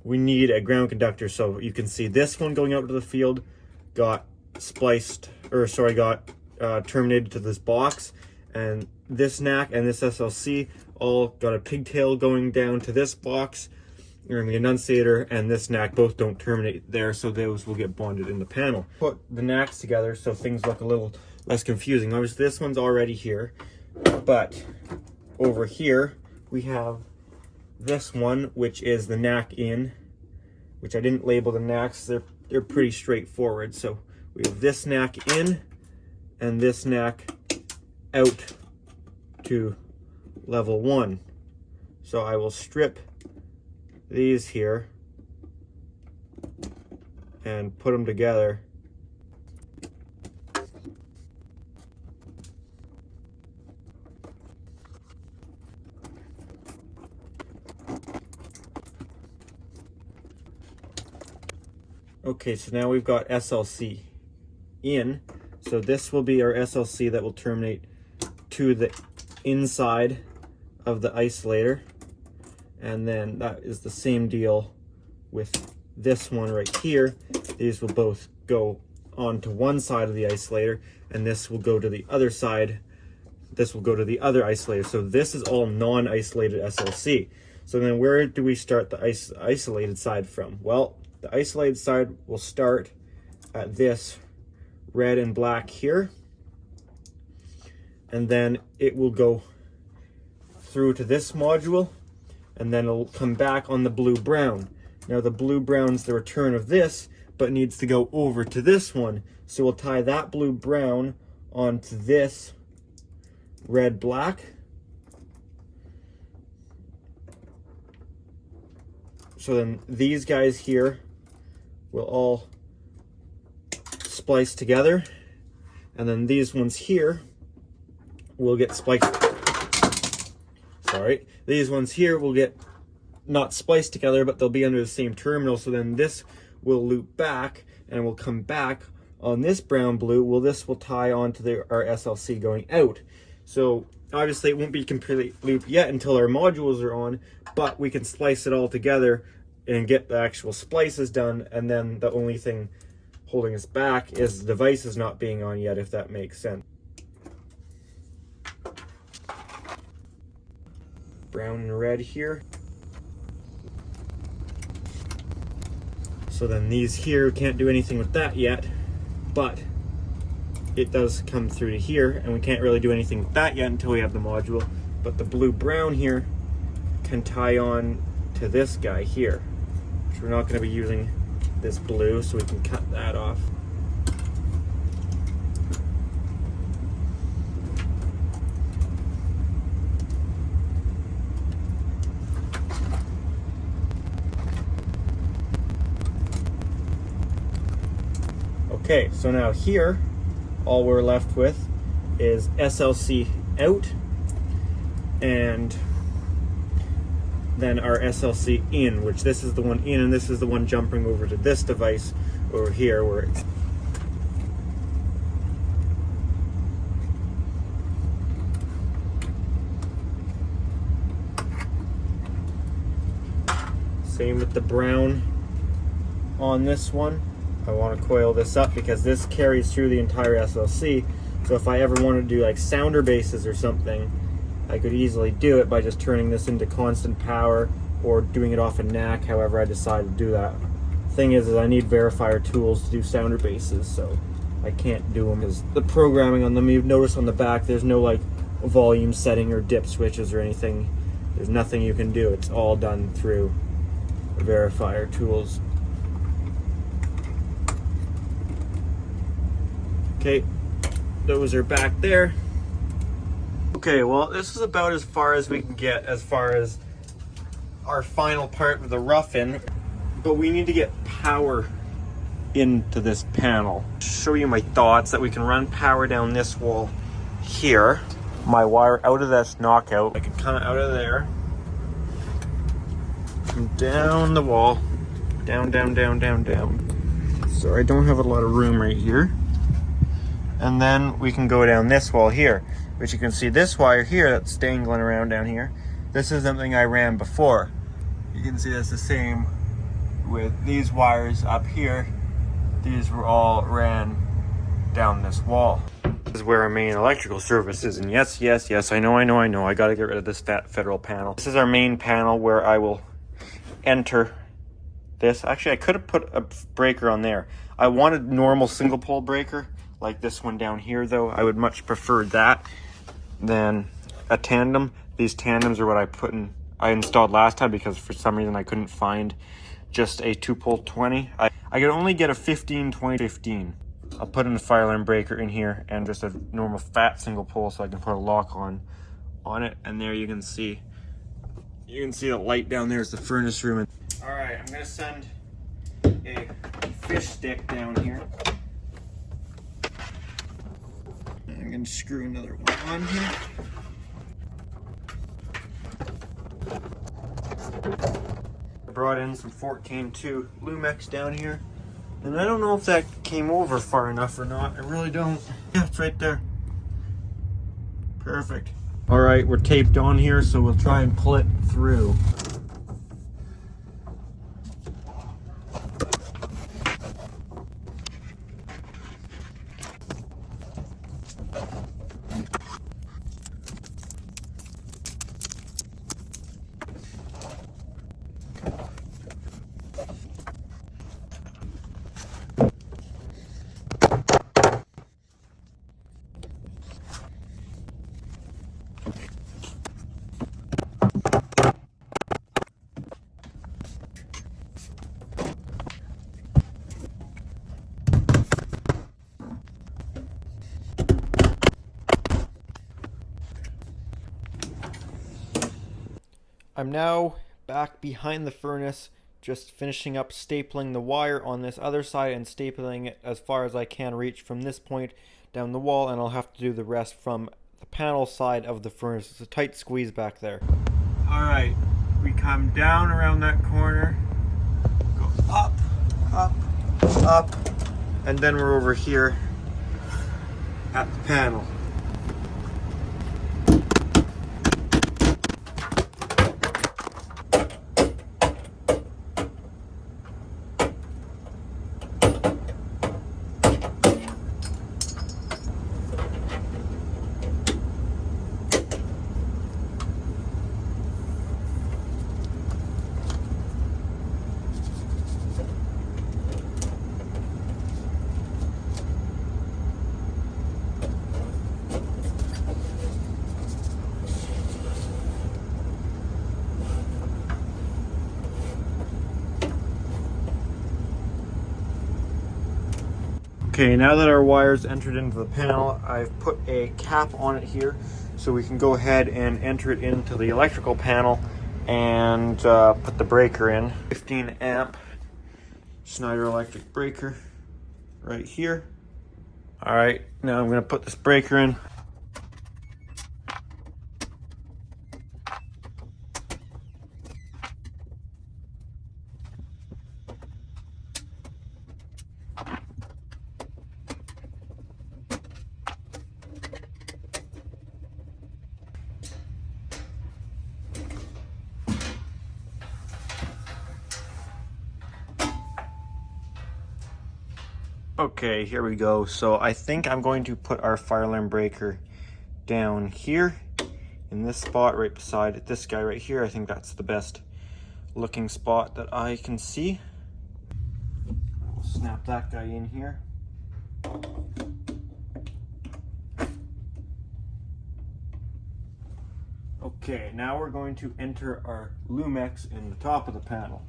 Speaker 1: We need a ground conductor. So you can see this one going out to the field got terminated to this box, and this NAC and this SLC all got a pigtail going down to this box, and the Annunciator and this NAC both don't terminate there, so those will get bonded in the panel. Put the NACs together so things look a little less confusing. Obviously this one's already here, but over here we have this one, which is the NAC in, which I didn't label the NACs. They're pretty straightforward. So we have this NAC in and this NAC out to level 1. So I will strip these here and put them together. Okay, so now we've got SLC in. So this will be our SLC that will terminate to the inside of the isolator. And then that is the same deal with this one right here. These will both go onto one side of the isolator, and this will go to the other side. This will go to the other isolator. So this is all non-isolated SLC. So then where do we start the isolated side from? Well, the isolated side will start at this red and black here. and then it will go through to this module, and then it'll come back on the blue-brown. Now the blue-brown's the return of this, but needs to go over to this one. So we'll tie that blue-brown onto this red-black. So then these guys here will all splice together, and then these ones here will get spliced. Sorry, these ones here will get not spliced together, but they'll be under the same terminal. So then this will loop back and will come back on this brown blue. Well, this will tie onto our SLC going out. So obviously it won't be completely looped yet until our modules are on, but we can splice it all together and get the actual splices done. And then the only thing holding us back is the device is not being on yet, if that makes sense. Brown and red here. So then these here can't do anything with that yet, but it does come through to here, and we can't really do anything with that yet until we have the module. But the blue-brown here can tie on to this guy here, which we're not going to be using this blue, so we can cut that off. Okay, so now here, all we're left with is SLC out, and then our SLC in, which this is the one in, and this is the one jumping over to this device over here where it's same with the brown on this one. I want to coil this up because this carries through the entire SLC. So if I ever wanted to do like sounder bases or something, I could easily do it by just turning this into constant power or doing it off a NAC, however I decide to do that. Thing is I need verifier tools to do sounder bases, so I can't do them because the programming on them, you've noticed on the back, there's no like volume setting or dip switches or anything. There's nothing you can do. It's all done through verifier tools. Okay, those are back there. Okay, well, this is about as far as we can get as far as our final part with the rough-in, but we need to get power into this panel. Show you my thoughts that we can run power down this wall here. My wire out of this knockout, I can come out of there, come down the wall, down, down, down, down, down. So I don't have a lot of room right here. And then we can go down this wall here, which you can see this wire here that's dangling around down here. This is something I ran before. You can see that's the same with these wires up here. These were all ran down this wall. This is where our main electrical service is. And yes, yes, yes, I know. I gotta get rid of this fat federal panel. This is our main panel where I will enter this. Actually, I could have put a breaker on there. I wanted normal single pole breaker, like this one down here though. I would much prefer that than a tandem. These tandems are what I installed last time because for some reason I couldn't find just a 2-pole 20. I could only get a 15, 20, 15. I'll put in a fire alarm breaker in here and just a normal fat single pole so I can put a lock on it. And there you can see the light down there is the furnace room. All right, I'm gonna send a fish stick down here. I'm going to screw another one on here. I brought in some 14.2 Lumex down here. And I don't know if that came over far enough or not. I really don't. Yeah, it's right there. Perfect. All right, we're taped on here, so we'll try and pull it through. I'm now back behind the furnace, just finishing up stapling the wire on this other side and stapling it as far as I can reach from this point down the wall, and I'll have to do the rest from the panel side of the furnace. It's a tight squeeze back there. Alright, we come down around that corner, go up, up, up, and then we're over here at the panel. Okay, now that our wire's entered into the panel, I've put a cap on it here so we can go ahead and enter it into the electrical panel and put the breaker in. 15 amp Schneider electric breaker right here. All right, now I'm gonna put this breaker in. Okay, here we go. So I think I'm going to put our fire alarm breaker down here in this spot right beside this guy right here. I think that's the best looking spot that I can see. We'll snap that guy in here. Okay, now we're going to enter our Lumex in the top of the panel.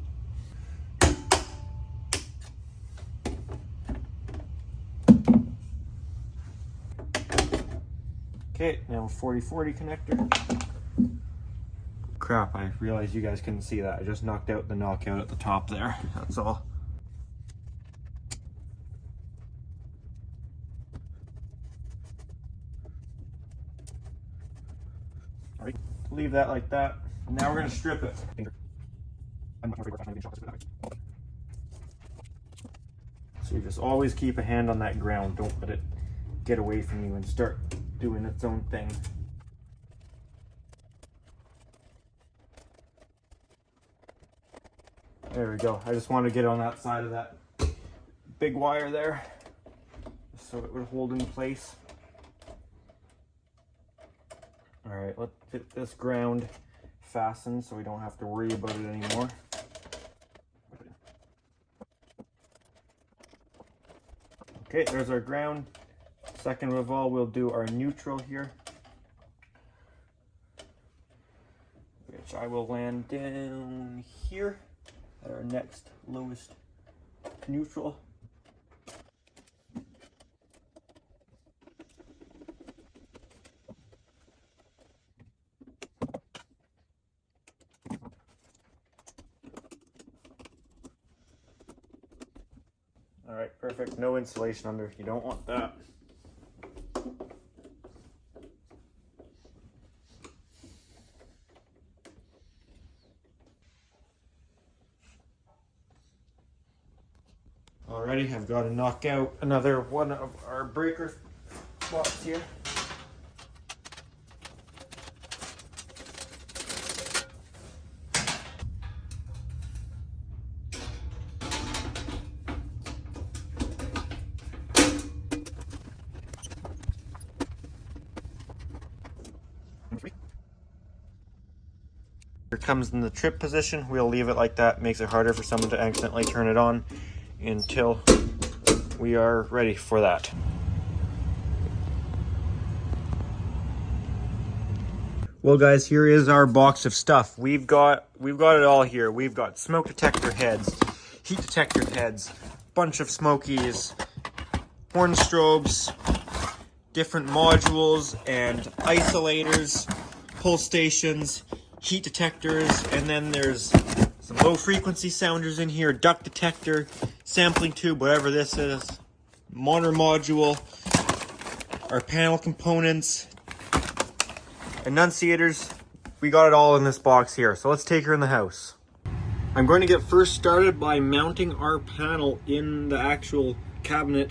Speaker 1: Okay, now 40/40 connector. Crap, I realized you guys couldn't see that. I just knocked out the knockout at the top there, that's all. All right, leave that like that. Now we're gonna strip it. So you just always keep a hand on that ground. Don't let it get away from you and start doing its own thing. There we go. I just wanted to get on that side of that big wire there so it would hold in place. All right, let's get this ground fastened so we don't have to worry about it anymore. Okay, there's our ground. Second of all, we'll do our neutral here, which I will land down here at our next lowest neutral. All right, perfect. No insulation under. You don't want that. Alrighty, I've got to knock out another one of our breaker spots here. Here comes in the trip position. We'll leave it like that. Makes it harder for someone to accidentally turn it on until we are ready for that. Well guys, here is our box of stuff. We've got it all here. We've got smoke detector heads, heat detector heads, bunch of smokies, horn strobes, different modules and isolators, pull stations, heat detectors, and then there's some low frequency sounders in here, duct detector, sampling tube, whatever this is, monitor module, our panel components, annunciators. We got it all in this box here. So let's take her in the house. I'm going to get first started by mounting our panel in the actual cabinet.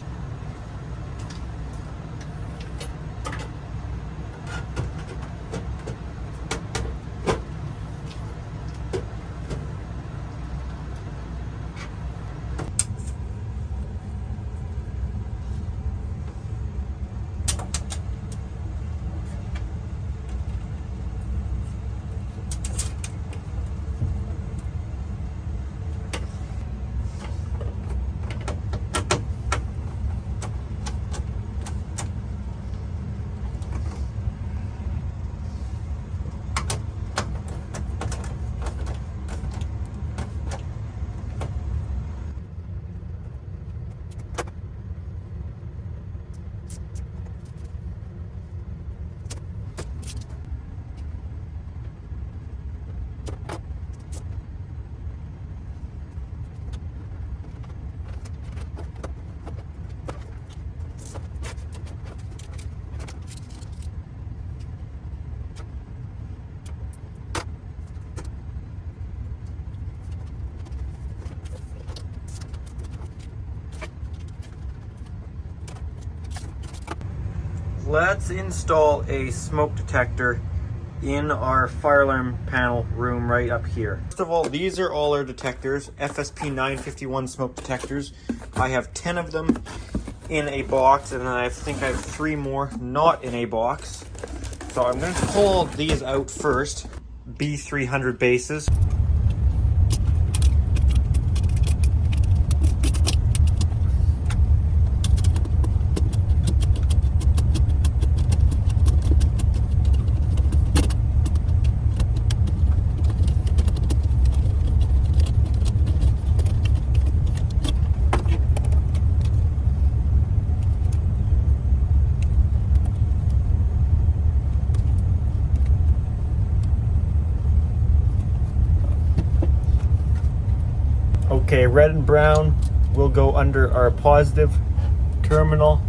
Speaker 1: Let's install a smoke detector in our fire alarm panel room right up here. First of all, these are all our detectors, FSP 951 smoke detectors. I have 10 of them in a box, and I think I have 3 more not in a box. So I'm going to pull these out first, B300 bases. Okay, red and brown will go under our positive terminal.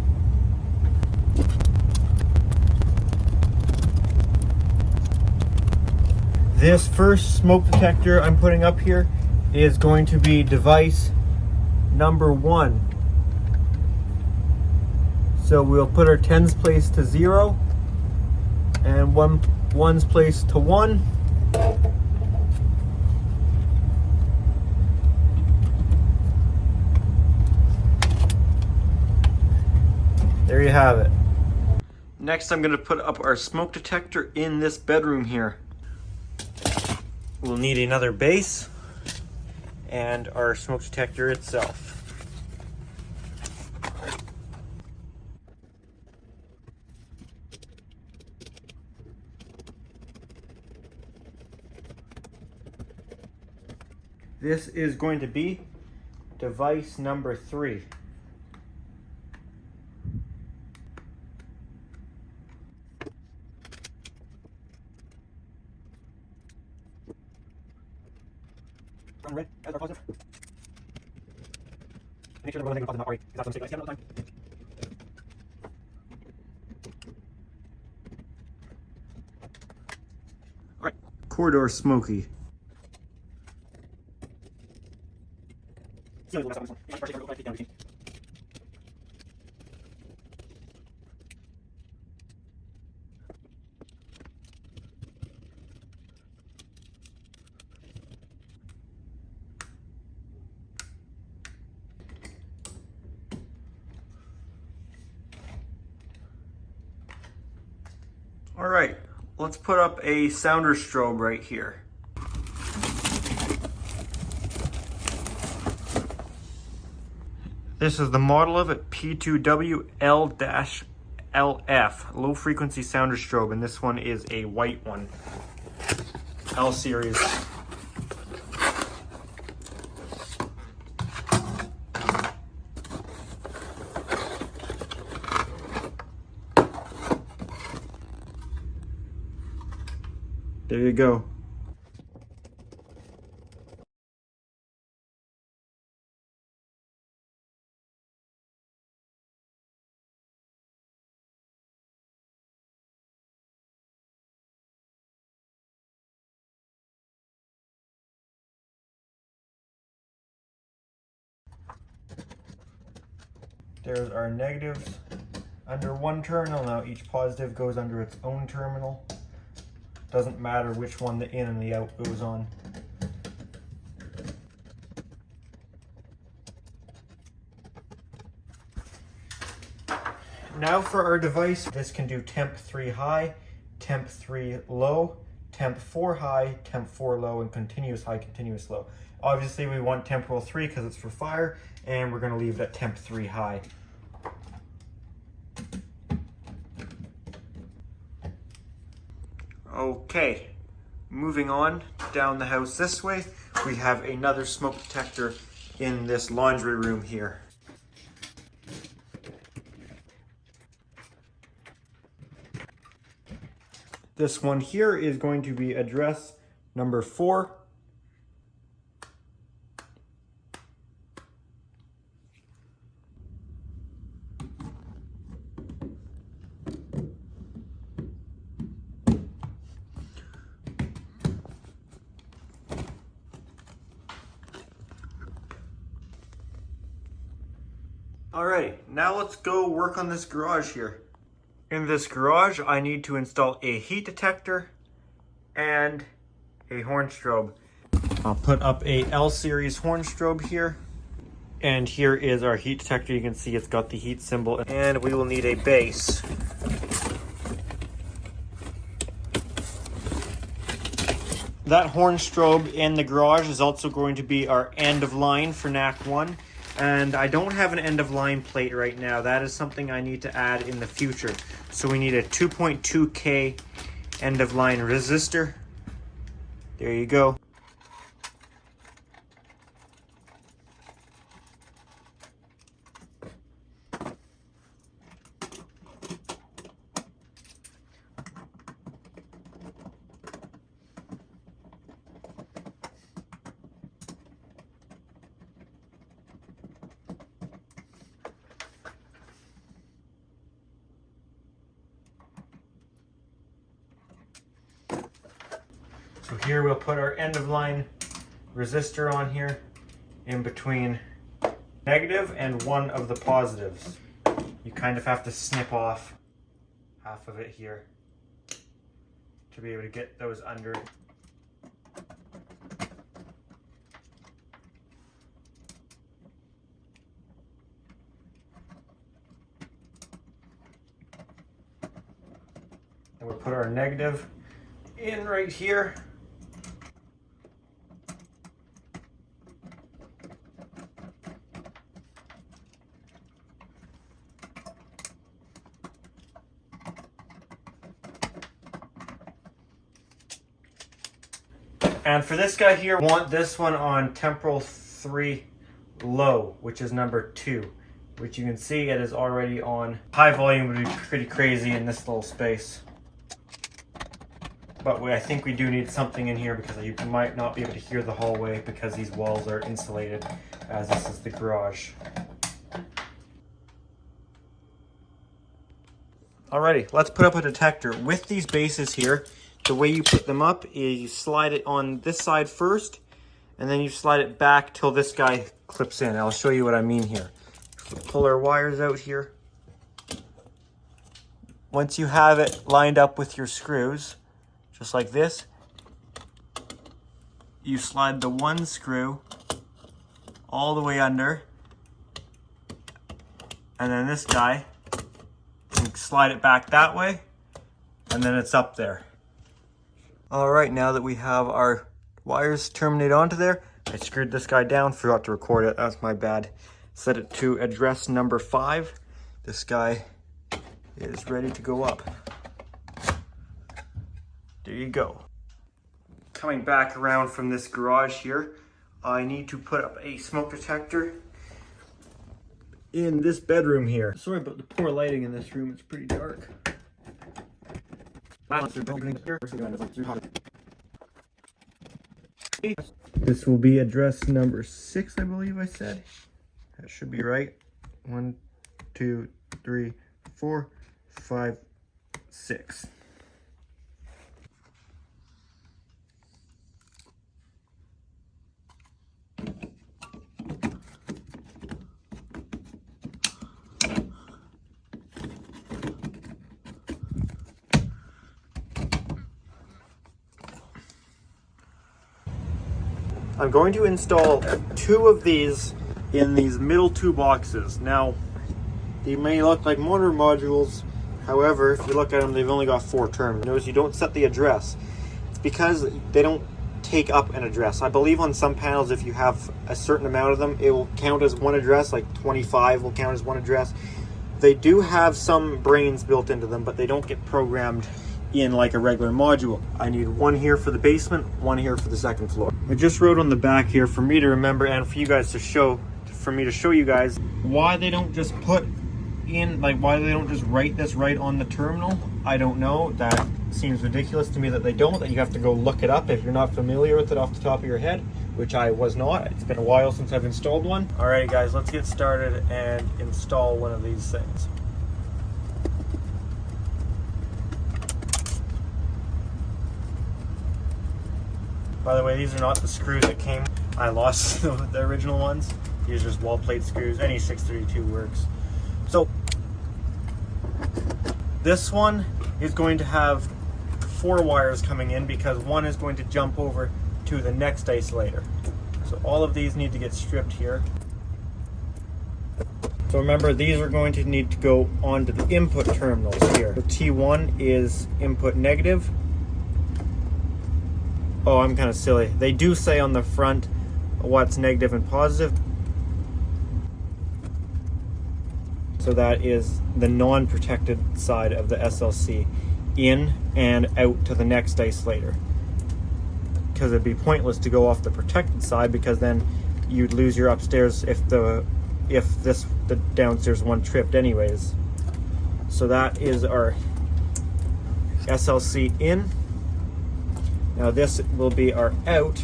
Speaker 1: This first smoke detector I'm putting up here is going to be device number 1. So we'll put our 10's place to 0 and 1's place to 1. There you have it. Next, I'm going to put up our smoke detector in this bedroom here. We'll need another base and our smoke detector itself. This is going to be device number 3. Red as our positive. Make sure the negative positive not worry. That's a mistake I see all the time. Alright. Corridor smoky. All right, let's put up a sounder strobe right here. This is the model of it, P2WL-LF, low frequency sounder strobe, and this one is a white one, L series. There you go. There's our negatives under one terminal. Now each positive goes under its own terminal. Doesn't matter which one the in and the out goes on. Now for our device, this can do temp 3 high, temp 3 low, temp 4 high, temp 4 low, and continuous high, continuous low. Obviously we want temporal 3 because it's for fire, and we're going to leave it at temp 3 high. Okay, moving on down the house this way, we have another smoke detector in this laundry room here. This one here is going to be address number 4. Alright, now let's go work on this garage here. In this garage, I need to install a heat detector and a horn strobe. I'll put up a L series horn strobe here. And here is our heat detector. You can see it's got the heat symbol. And we will need a base. That horn strobe in the garage is also going to be our end of line for NAC 1. And I don't have an end of line plate right now. That is something I need to add in the future. So we need a 2.2K end of line resistor. There you go. So here we'll put our end of line resistor on here in between negative and one of the positives. You kind of have to snip off half of it here to be able to get those under. And we'll put our negative in right here. And for this guy here, I want this one on temporal 3 low, which is number 2, which you can see it is already on. High volume would be pretty crazy in this little space. But I think we do need something in here because you might not be able to hear the hallway because these walls are insulated, as this is the garage. Alrighty, let's put up a detector. With these bases here, the way you put them up is you slide it on this side first, and then you slide it back till this guy clips in. I'll show you what I mean here. Pull our wires out here. Once you have it lined up with your screws, just like this, you slide the one screw all the way under, and then this guy, you slide it back that way, and then it's up there. All right, now that we have our wires terminated onto there, I screwed this guy down, forgot to record it, that's my bad. Set it to address number 5. This guy is ready to go up. There you go. Coming back around from this garage here, I need to put up a smoke detector in this bedroom here. Sorry about the poor lighting in this room, it's pretty dark. This will be address number 6, I believe I said. That should be right. 1, 2, 3, 4, 5, 6. I'm going to install 2 of these in these middle 2 boxes. Now, they may look like motor modules. However, if you look at them, they've only got 4 terminals. Notice you don't set the address. It's because they don't take up an address. I believe on some panels, if you have a certain amount of them, it will count as one address, like 25 will count as one address. They do have some brains built into them, but they don't get programmed in like a regular module. I need 1 here for the basement, 1 here for the 2nd floor. I just wrote on the back here for me to remember and for you guys to show, for me to show you guys why they don't just put in, like why they don't just write this right on the terminal. I don't know. That seems ridiculous to me that they don't, that you have to go look it up if you're not familiar with it off the top of your head, which I was not. It's been a while since I've installed one. Alrighty guys, let's get started and install one of these things. By the way, these are not the screws that came. I lost the original ones. These are just wall plate screws. Any 632 works. So this one is going to have 4 wires coming in because 1 is going to jump over to the next isolator. So all of these need to get stripped here. So remember, these are going to need to go onto the input terminals here. The T1 is input negative. Oh, I'm kind of silly. They do say on the front what's negative and positive. So that is the non-protected side of the SLC, in and out to the next isolator. Because it'd be pointless to go off the protected side, because then you'd lose your upstairs if the downstairs one tripped anyways. So that is our SLC in. Now this will be our out,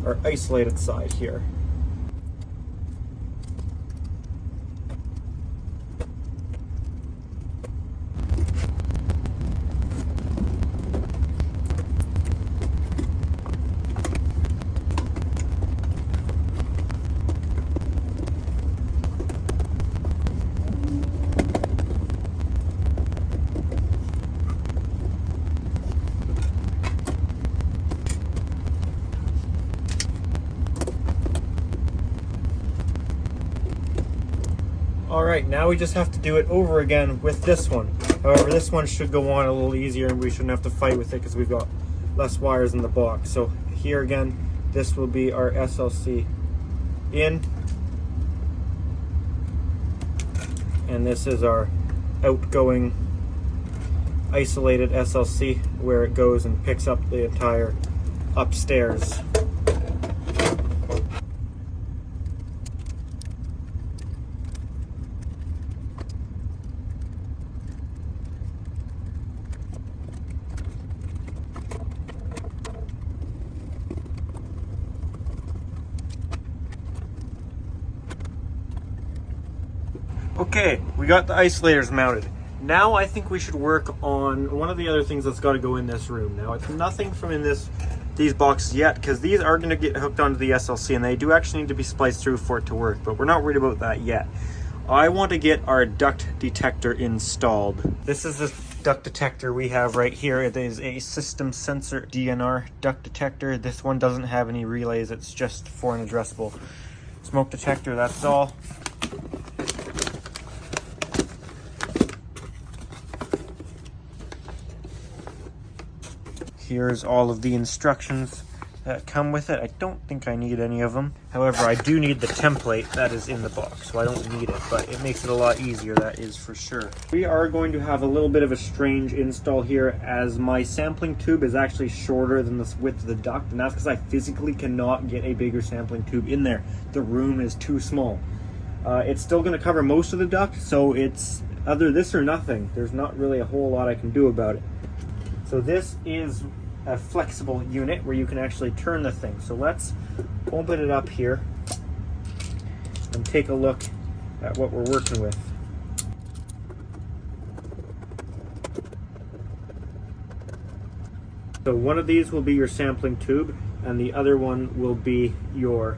Speaker 1: our isolated side here. Alright, now we just have to do it over again with this one. However, this one should go on a little easier and we shouldn't have to fight with it because we've got less wires in the box. So here again, this will be our SLC in. And this is our outgoing isolated SLC, where it goes and picks up the entire upstairs. Okay, we got the isolators mounted. Now I think we should work on one of the other things that's got to go in this room. Now it's nothing from in these boxes yet, because these are going to get hooked onto the SLC and they do actually need to be spliced through for it to work, but we're not worried about that yet. I want to get our duct detector installed. This is the duct detector we have right here. It is a system sensor DNR duct detector. This one doesn't have any relays, it's just for an addressable smoke detector, that's all. Here's all of the instructions that come with it. I don't think I need any of them. However, I do need the template that is in the box, so I don't need it, but it makes it a lot easier, that is for sure. We are going to have a little bit of a strange install here, as my sampling tube is actually shorter than the width of the duct, and that's because I physically cannot get a bigger sampling tube in there. The room is too small. It's still going to cover most of the duct, so it's either this or nothing. There's not really a whole lot I can do about it. So this is a flexible unit where you can actually turn the thing. So let's open it up here and take a look at what we're working with. So one of these will be your sampling tube and the other one will be your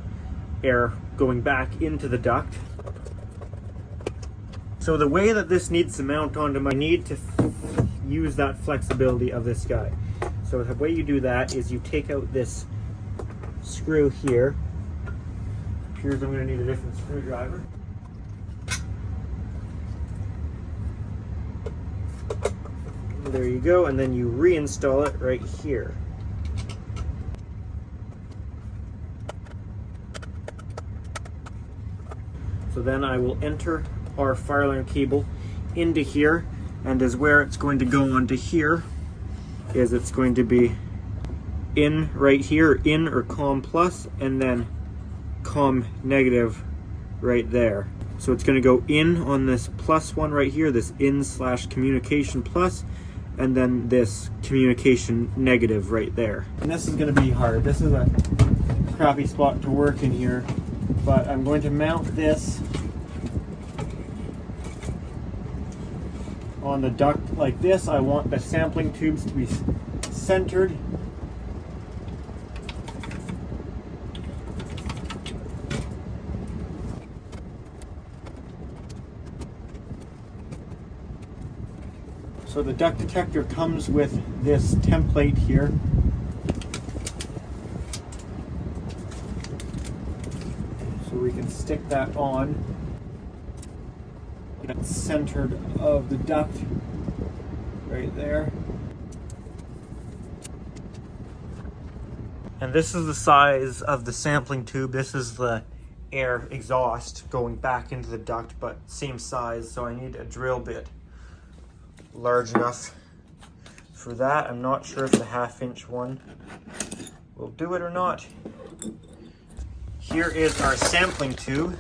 Speaker 1: air going back into the duct. So the way that this needs to mount onto my, I need to use that flexibility of this guy. So the way you do that is you take out this screw here. Appears I'm going to need a different screwdriver. There you go, and then you reinstall it right here. So then I will enter our fire alarm cable into here, and as where it's going to go onto here is it's going to be in right here, in or COM plus, and then COM negative right there. So it's going to go in on this plus one right here, this in/communication plus, and then this communication negative right there. And this is going to be hard. This is a crappy spot to work in here, but I'm going to mount this on the duct like this. I want the sampling tubes to be centered. So the duct detector comes with this template here. So we can stick that on. It's centered of the duct right there. And this is the size of the sampling tube. This is the air exhaust going back into the duct, but same size, so I need a drill bit large enough for that. I'm not sure if the 1/2 inch one will do it or not. Here is our sampling tube.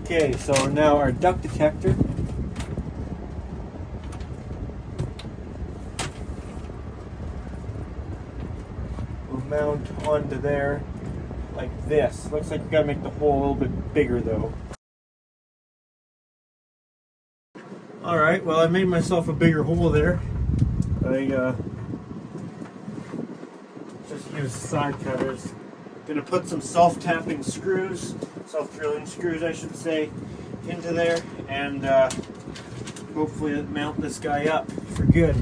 Speaker 1: Okay, so now our duct detector. Will mount onto there like this. Looks like we gotta make the hole a little bit bigger though. Alright, well I made myself a bigger hole there. I just used side cutters. Gonna put some self-tapping screws, self-drilling screws I should say, into there, and hopefully mount this guy up for good.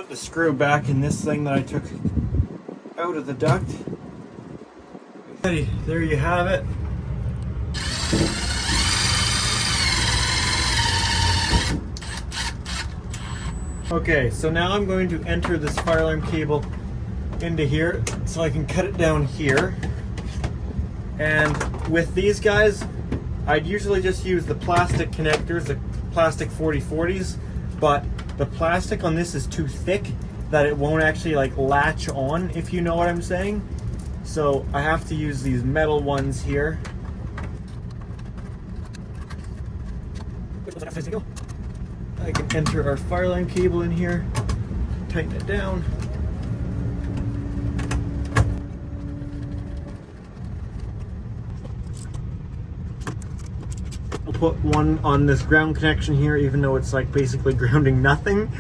Speaker 1: The screw back in this thing that I took out of the duct. There you have it. Okay, so now I'm going to enter this fire alarm cable into here so I can cut it down here. And with these guys, I'd usually just use the plastic connectors, the plastic 4040s, but the plastic on this is too thick that it won't actually like latch on, if you know what I'm saying. So I have to use these metal ones here. I can enter our fire alarm cable in here, tighten it down. I'll put one on this ground connection here, even though it's like basically grounding nothing.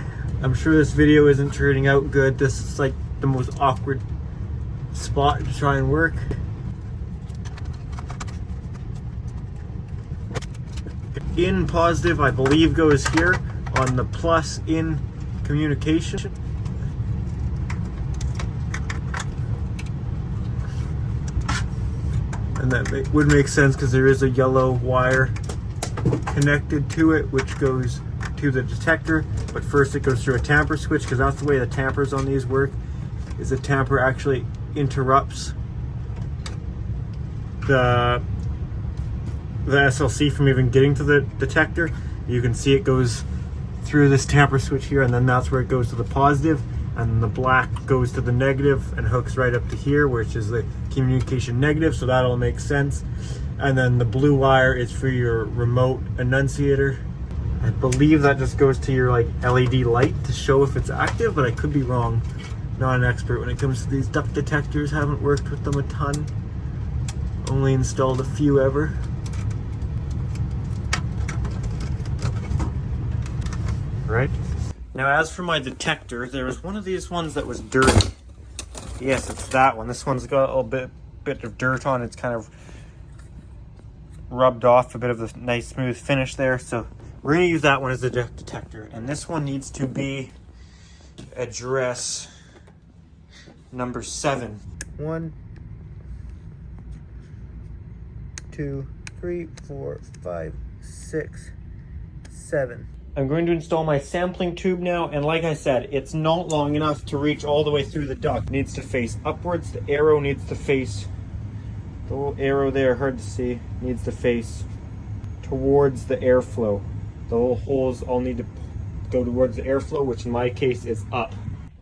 Speaker 1: I'm sure this video isn't turning out good. This is like the most awkward spot to try and work. In positive, I believe, goes here on the plus in communication. And that would make sense because there is a yellow wire connected to it, which goes to the detector, but first it goes through a tamper switch, because that's the way the tampers on these work, is the tamper actually interrupts the SLC from even getting to the detector. You can see it goes through this tamper switch here, and then that's where it goes to the positive, and the black goes to the negative and hooks right up to here, which is the communication negative, so that'll make sense. And then the blue wire is for your remote annunciator. I believe that just goes to your like LED light to show if it's active, but I could be wrong. Not an expert when it comes to these duct detectors, haven't worked with them a ton. Only installed a few ever. Right? Now as for my detector, there was one of these ones that was dirty. Yes, it's that one. This one's got a little bit of dirt on it. It's kind of rubbed off a bit of the nice smooth finish there. So we're going to use that one as the detector. And this one needs to be address number 7. 1, 2, 3, 4, 5, 6, 7. I'm going to install my sampling tube now, and like I said, it's not long enough to reach all the way through the duct. It needs to face upwards. The arrow needs to face, the little arrow there, hard to see, needs to face towards the airflow. The little holes all need to go towards the airflow, which in my case is up.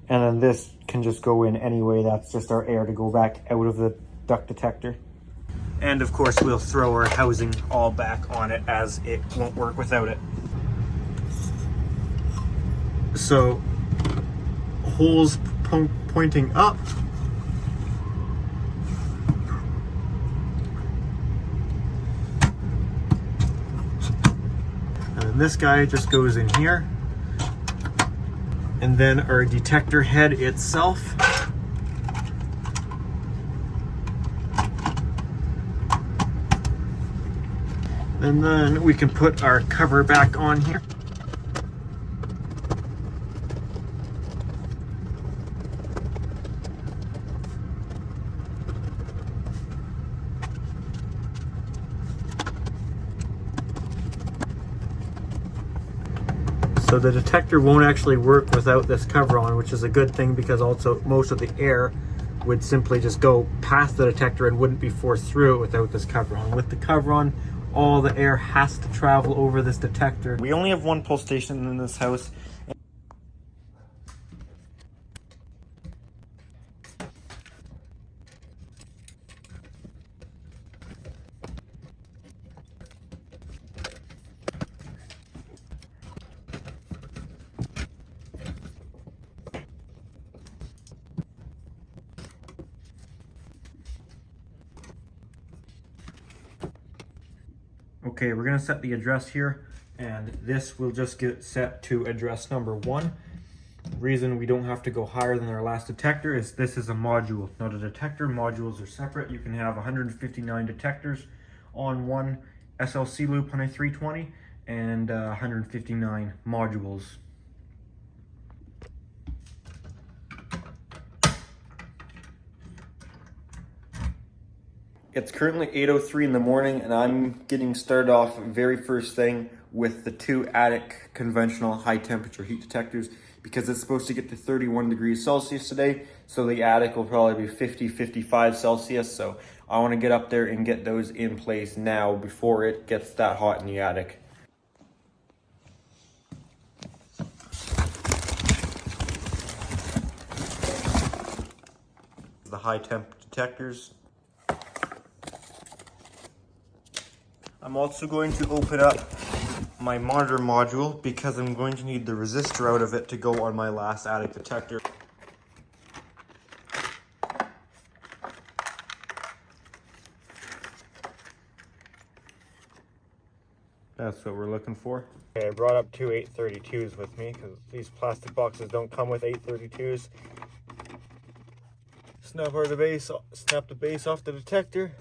Speaker 1: And then this can just go in anyway. That's just our air to go back out of the duct detector. And of course we'll throw our housing all back on it, as it won't work without it. So holes pointing up. And then this guy just goes in here. And then our detector head itself. And then we can put our cover back on here. So the detector won't actually work without this cover on, which is a good thing, because also most of the air would simply just go past the detector and wouldn't be forced through it without this cover on. With the cover on, all the air has to travel over this detector. We only have one pull station in this house. Okay, we're gonna set the address here, and this will just get set to address number 1. The reason we don't have to go higher than our last detector is this is a module, not a detector. Modules are separate. You can have 159 detectors on one SLC loop on a 320 and 159 modules. It's currently 8:03 in the morning, and I'm getting started off very first thing with the 2 attic conventional high temperature heat detectors, because it's supposed to get to 31 degrees Celsius today. So the attic will probably be 50, 55 Celsius. So I want to get up there and get those in place now before it gets that hot in the attic. The high temp detectors. I'm also going to open up my monitor module, because I'm going to need the resistor out of it to go on my last attic detector. That's what we're looking for. Okay, I brought up 2 832s with me, because these plastic boxes don't come with 832s. Snap the base off the detector.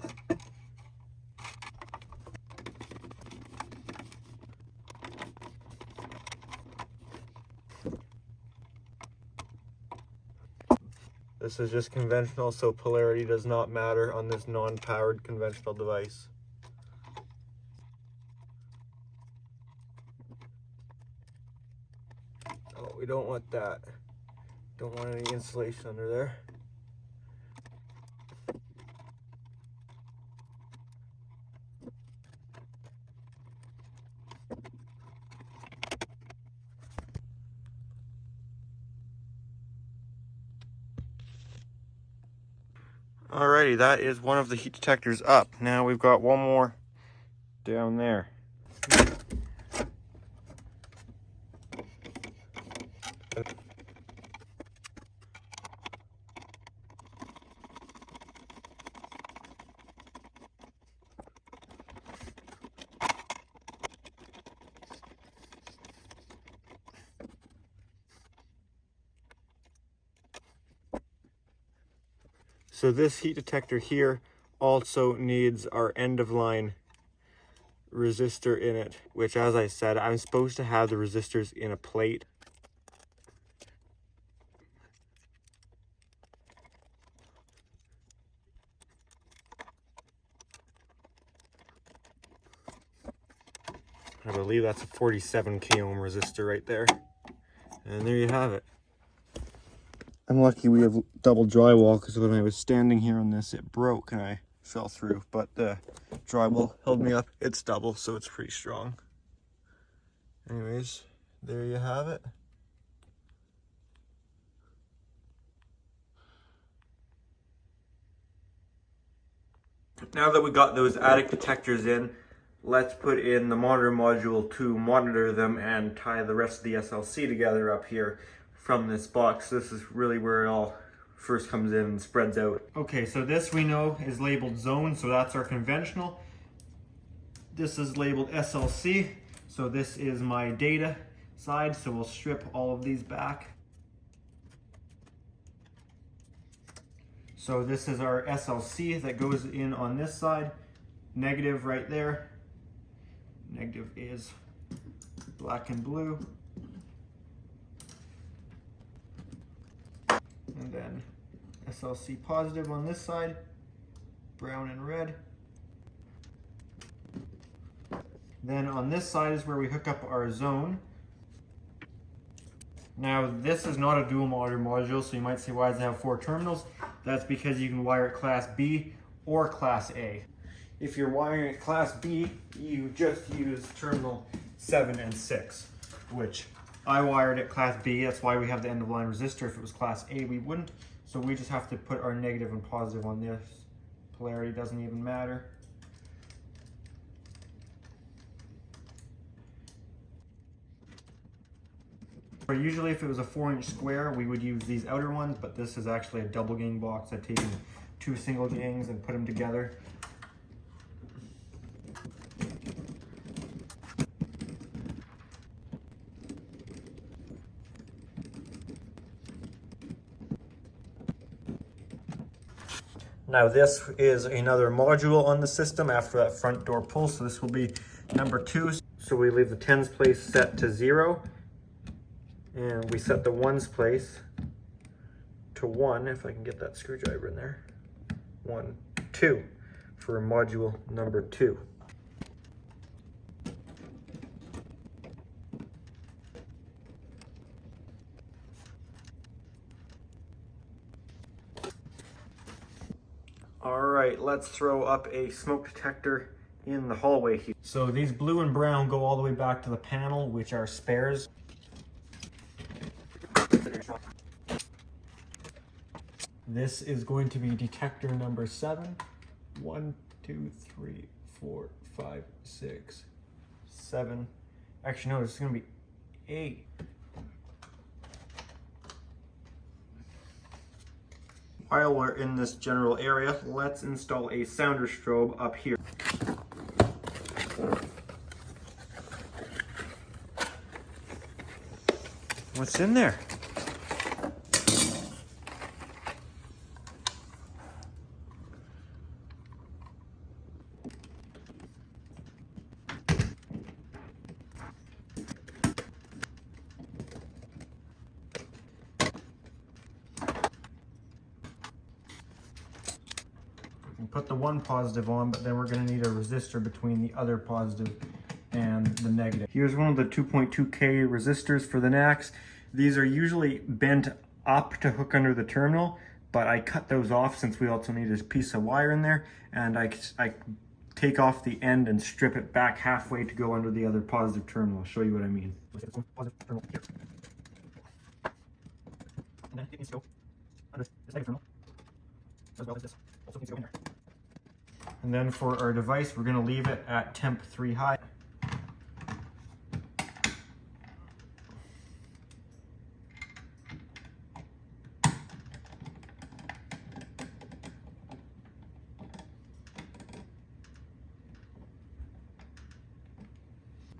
Speaker 1: This is just conventional, so polarity does not matter on this non-powered conventional device. Oh, we don't want that. Don't want any insulation under there. Alrighty, that is one of the heat detectors up. Now we've got one more down there. So this heat detector here also needs our end of line resistor in it, which, as I said, I'm supposed to have the resistors in a plate. I believe that's a 47 k ohm resistor right there. And there you have it. I'm lucky we have double drywall, because when I was standing here on this, it broke and I fell through. But the drywall held me up. It's double, so it's pretty strong. Anyways, there you have it. Now that we got those attic detectors in, let's put in the monitor module to monitor them and tie the rest of the SLC together up here from this box. This is really where it all first comes in and spreads out. Okay, so this we know is labeled zone, so that's our conventional. This is labeled SLC, so this is my data side, so we'll strip all of these back. So this is our SLC that goes in on this side. Negative right there. Negative is black and blue. And then SLC positive on this side, brown and red. Then on this side is where we hook up our zone. Now this is not a dual monitor module, so you might say, why does it have 4 terminals? That's because you can wire it Class B or Class A. If you're wiring it Class B, you just use terminal 7 and 6, which I wired it Class B. That's why we have the end of line resistor. If it was Class A, we wouldn't. So we just have to put our negative and positive on this. Polarity doesn't even matter. Usually if it was a 4-inch square, we would use these outer ones, but this is actually a double gang box. I've taken 2 single gangs and put them together. Now this is another module on the system after that front door pull, so this will be number 2. So we leave the tens place set to 0. And we set the ones place to 1, if I can get that screwdriver in there. 1, 2 for module number 2. All right, let's throw up a smoke detector in the hallway here. So these blue and brown go all the way back to the panel, which are spares. This is going to be detector number 7. 1, 2, 3, 4, 5, 6, 7. Actually, no, this is going to be 8. While we're in this general area, let's install a sounder strobe up here. What's in there? Put the one positive on, but then we're going to need a resistor between the other positive and the negative. Here's one of the 2.2K resistors for the NACs. These are usually bent up to hook under the terminal, but I cut those off since we also need a piece of wire in there, and I take off the end and strip it back halfway to go under the other positive terminal. I'll show you what I mean. Positive terminal here. And then it needs to go under this negative terminal, as well as this. Also needs to go in there. And then for our device, we're going to leave it at temp 3 high.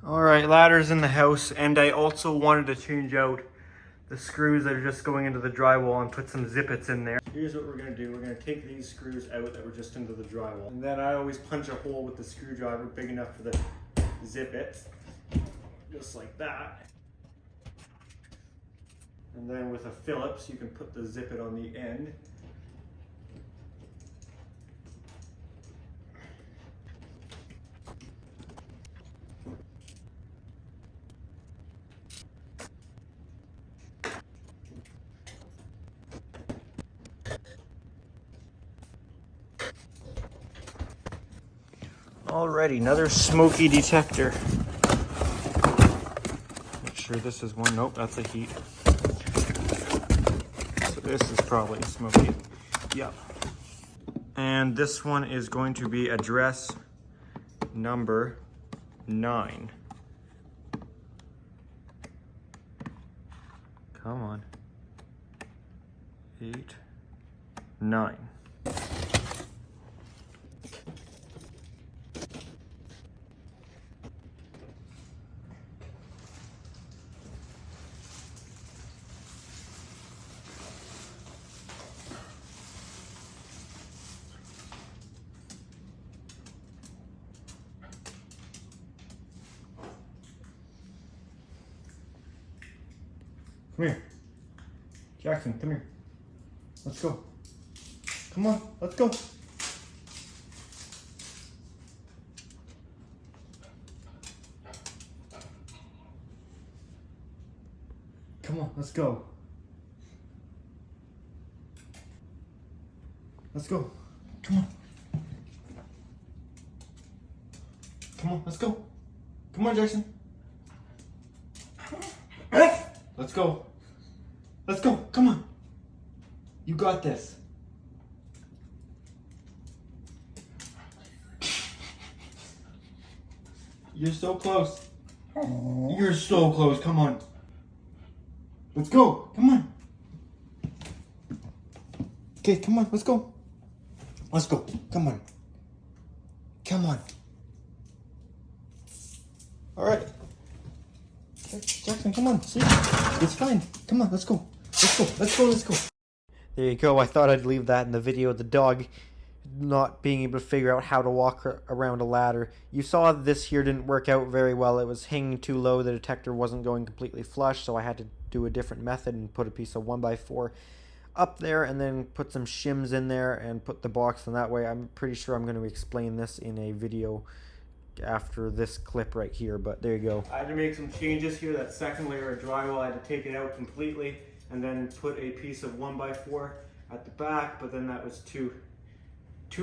Speaker 1: Alright, ladder's in the house, and I also wanted to change out the screws that are just going into the drywall and put some zippets in there. Here's what we're going to do. We're going to take these screws out that were just into the drywall. And then I always punch a hole with the screwdriver big enough for the zippet. Just like that. And then with a Phillips, you can put the zippet on the end. Alrighty, another smoky detector. Make sure this is one. Nope, that's a heat. So this is probably smoky. Yep. And this one is going to be address number 9. Come on. 8, 9. Come here. Jackson, come here. Let's go. Come on, let's go. Come on, let's go. Let's go. Come on. Come on, let's go. Come on, Jackson. Let's go. Let's go. Come on. You got this. You're so close. You're so close. Come on. Let's go. Come on. Okay, come on. Let's go. Let's go. Come on. Come on. All right. Jackson, come on. See? It's fine. Come on. Let's go. Let's go. Let's go. Let's go. There you go. I thought I'd leave that in the video. The dog not being able to figure out how to walk around a ladder. You saw this here didn't work out very well. It was hanging too low. The detector wasn't going completely flush, so I had to do a different method and put a piece of 1x4 up there and then put some shims in there and put the box in that way. I'm pretty sure I'm going to explain this in a video after this clip right here, but there you go. I had to make some changes here. That second layer of drywall, I had to take it out completely and then put a piece of 1x4 at the back, but then that was too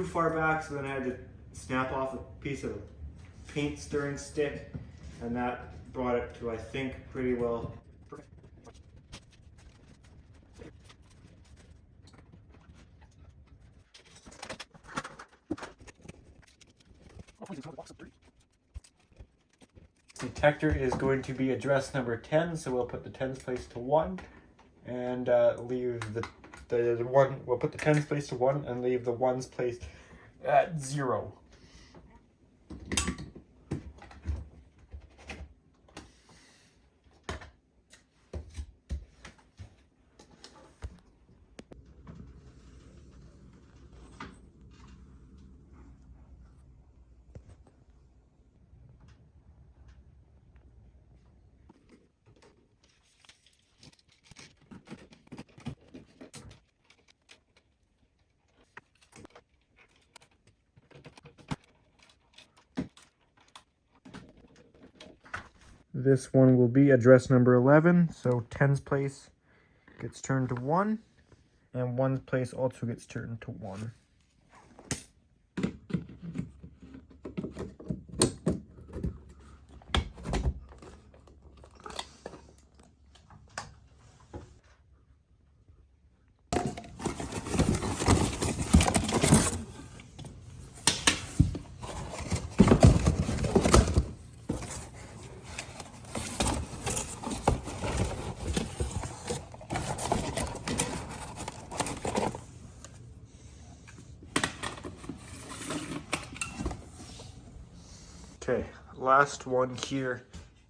Speaker 1: far back, so then I had to snap off a piece of paint stirring stick, and that brought it to, I think, pretty well. Detector is going to be address number 10, so we'll put the tens place to 1 and leave the 1. We'll put the tens place to 1 and leave the ones placed at 0. This one will be address number 11, so 10's place gets turned to 1, and 1's place also gets turned to 1. Okay, last one here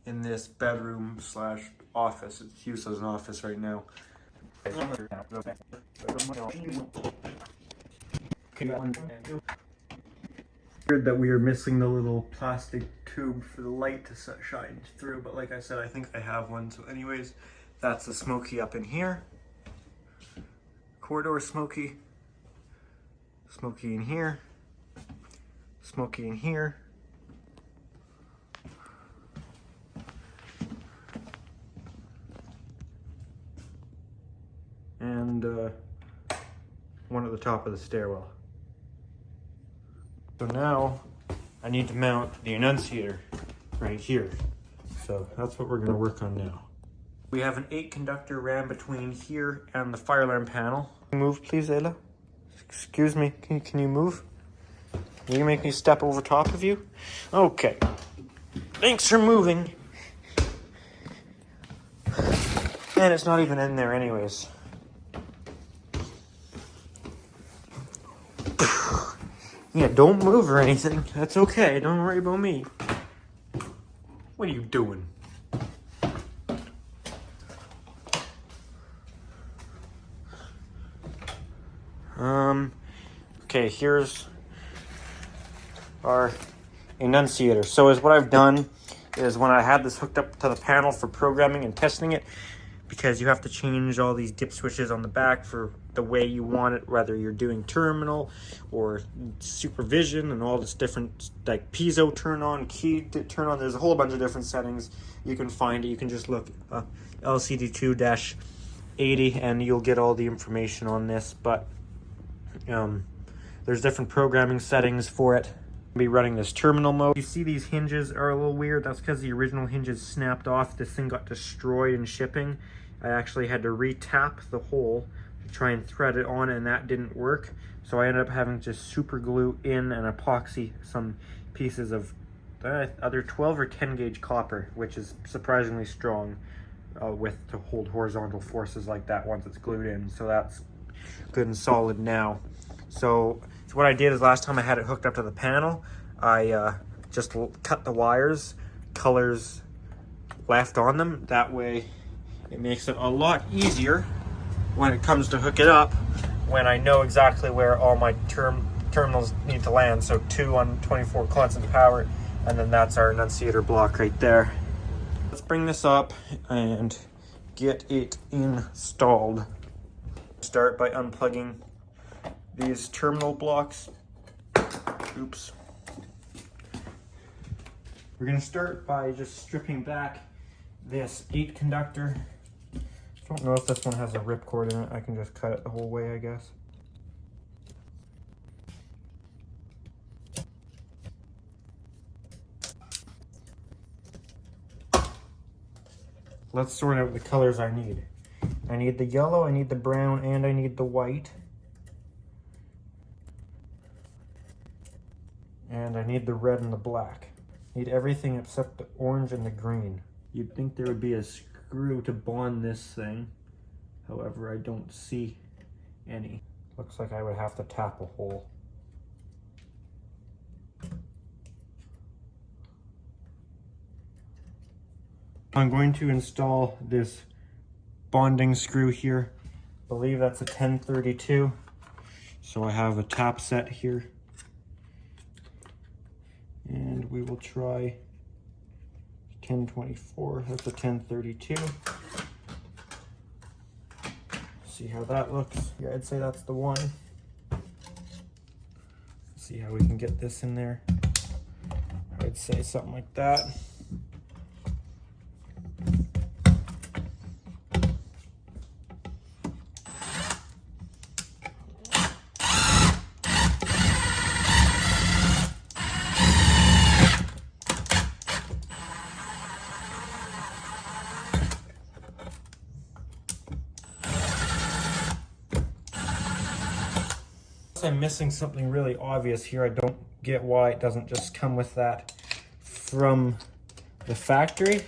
Speaker 1: in this bedroom slash office. It's used as an office right now. Weird that we are missing the little plastic tube for the light to shine through, but like I said, I think I have one. So anyways, that's the smoky up in here. Corridor smoky. Smoky in here. Smoky in here. And one at the top of the stairwell. So now I need to mount the annunciator right here. So that's what we're going to work on now. We have an 8 conductor ran between here and the fire alarm panel. Move please, Ayla. Excuse me, can you move? Will you make me step over top of you? Okay. Thanks for moving. And it's not even in there anyways. Yeah, don't move or anything. That's okay. Don't worry about me. What are you doing? Okay, here's our annunciator. So what I've done is when I had this hooked up to the panel for programming and testing it, because you have to change all these dip switches on the back for the way you want it, whether you're doing terminal or supervision and all this different, like piezo turn on, key turn on. There's a whole bunch of different settings. You can find it. You can just look LCD2-80 and you'll get all the information on this. But there's different programming settings for it. I'll be running this terminal mode. You see these hinges are a little weird. That's because the original hinges snapped off. This thing got destroyed in shipping. I actually had to re-tap the hole to try and thread it on, and that didn't work. So I ended up having to super glue in and epoxy some pieces of either 12 or 10 gauge copper, which is surprisingly strong to hold horizontal forces like that once it's glued in. So that's good and solid now. So what I did is last time I had it hooked up to the panel, I just cut the wires, colors left on them. That way it makes it a lot easier when it comes to hook it up, when I know exactly where all my terminals need to land. So 2 on 24 constant power, and then that's our annunciator block right there. Let's bring this up and get it installed. Start by unplugging these terminal blocks. Oops. We're going to start by just stripping back this 8 conductor. I don't know if this one has a ripcord in it. I can just cut it the whole way, I guess. Let's sort out the colors I need. I need the yellow, I need the brown, and I need the white. And I need the red and the black. I need everything except the orange and the green. You'd think there would be a screw to bond this thing. However, I don't see any. Looks like I would have to tap a hole. I'm going to install this bonding screw here. I believe that's a 1032. So I have a tap set here. And we will try 1024. That's a 1032. See how that looks. Yeah, I'd say that's the one. See how we can get this in there. I'd say something like that. I'm missing something really obvious here. I don't get why it doesn't just come with that from the factory.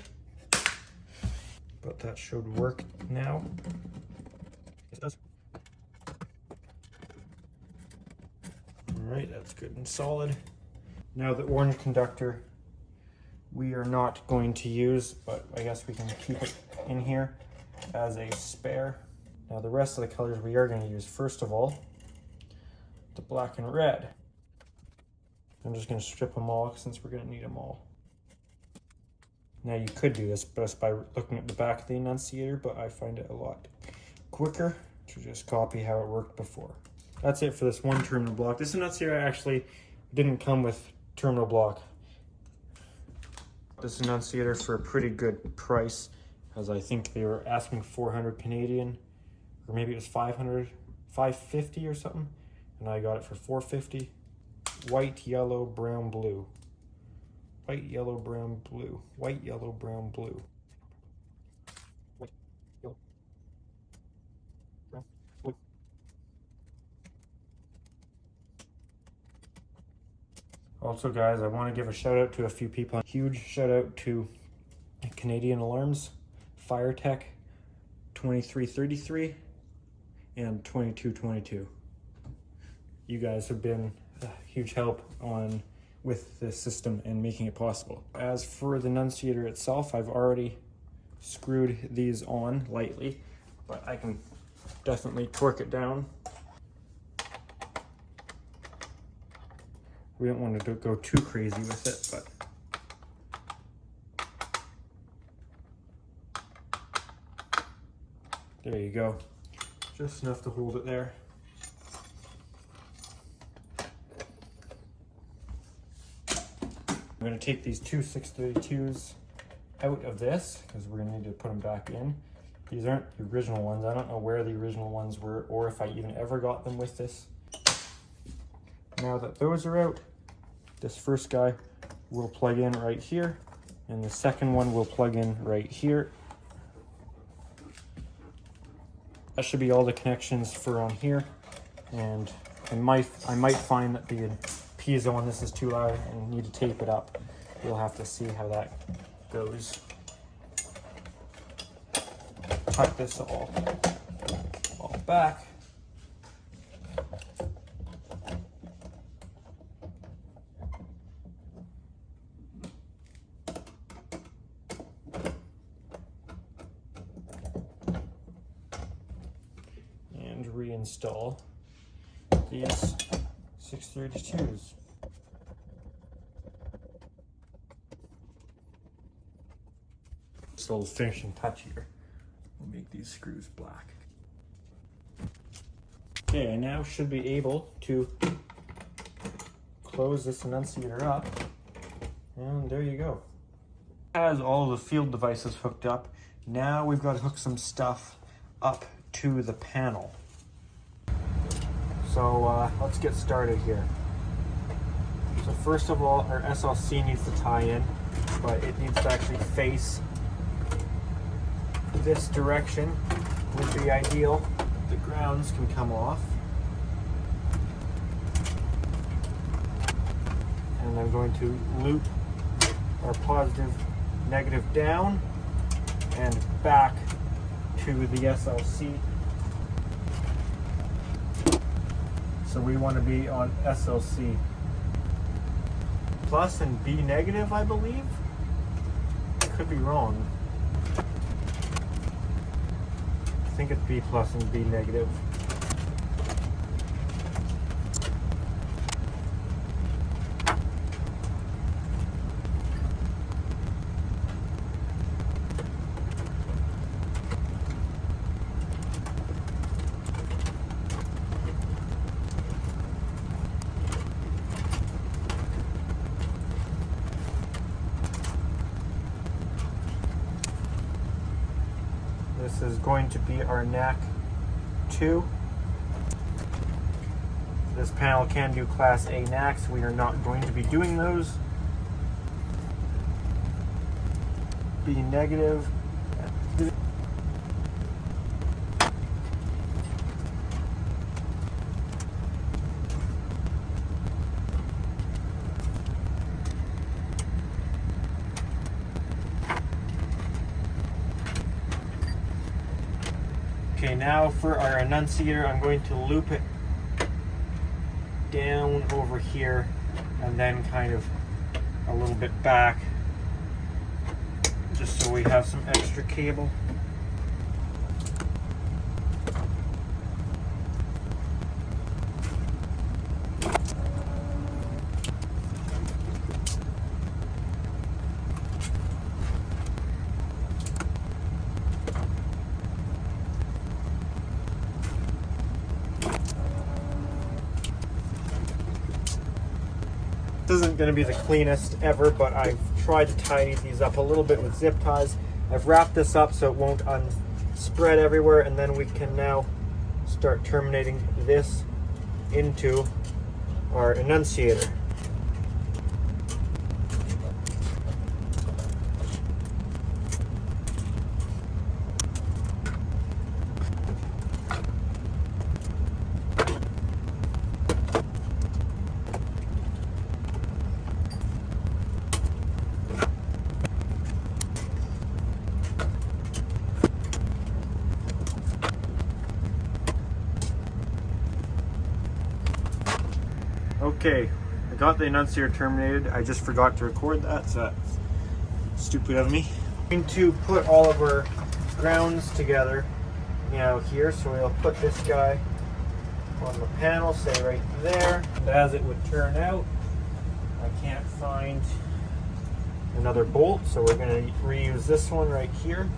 Speaker 1: But that should work now. It does. All right, that's good and solid. Now the orange conductor we are not going to use, but I guess we can keep it in here as a spare. Now the rest of the colors we are going to use. First of all, the black and red. I'm just going to strip them all since we're going to need them all. Now you could do this just by looking at the back of the Annunciator, but I find it a lot quicker to just copy how it worked before. That's it for this one terminal block. This Annunciator actually didn't come with terminal block. This Annunciator for a pretty good price, as I think they were asking 400 Canadian, or maybe it was 500, 550 or something, and I got it for 450. White, yellow, brown, blue. White, yellow, brown, blue. White, yellow, brown, blue. White, yellow, brown, blue. Also, guys, I want to give a shout out to a few people. Huge shout out to Canadian Alarms, FireTech 2333 and 2222. You guys have been a huge help with this system and making it possible. As for the Annunciator itself, I've already screwed these on lightly, but I can definitely torque it down. We don't want to go too crazy with it, but there you go. Just enough to hold it there. I'm going to take these two 632s out of this because we're going to need to put them back in. These aren't the original ones. I don't know where the original ones were or if I even ever got them with this. Now that those are out, this first guy will plug in right here and the second one will plug in right here. That should be all the connections for on here, and I might find that the piezo on this is too loud and need to tape it up. We'll have to see how that goes. Cut this all back. And reinstall these 632s. This little finishing touch here will make these screws black. Okay, I now should be able to close this Annunciator up, and there you go. Has all the field devices hooked up. Now we've got to hook some stuff up to the panel. So let's get started here. So first of all, our SLC needs to tie in, but it needs to actually face this direction would be ideal. The grounds can come off. And I'm going to loop our positive, negative down and back to the SLC. So we want to be on SLC plus and B negative, I believe. I could be wrong. I think it's B plus and B negative. This is going to be our NAC 2. This panel can do Class A NACs. We are not going to be doing those. B negative. Okay, now for our annunciator, I'm going to loop it down over here and then kind of a little bit back, just so we have some extra cable. This isn't going to be the cleanest ever, but I've tried to tidy these up a little bit with zip ties. I've wrapped this up so it won't spread everywhere, and then we can now start terminating this into our annunciator. Okay, I got the annunciator terminated. I just forgot to record that, so that's stupid of me. I'm going to put all of our grounds together now here, so we'll put this guy on the panel, say right there. And as it would turn out, I can't find another bolt, so we're going to reuse this one right here.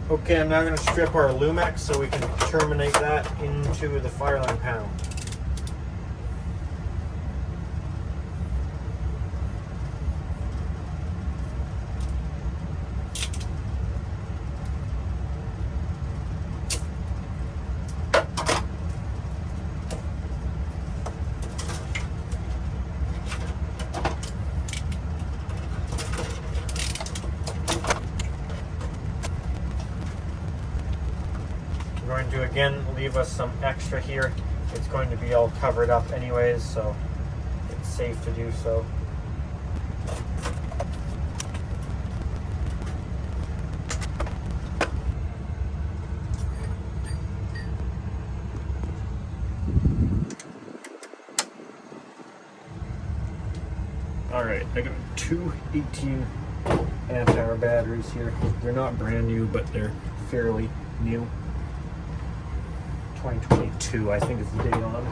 Speaker 1: Okay, I'm now going to strip our Lumex so we can terminate that into the fireline panel. Going to again leave us some extra here. It's going to be all covered up anyways, so it's safe to do so. Alright, I got two 18 amp hour batteries here. They're not brand new, but they're fairly new. 2022, I think is the date on them.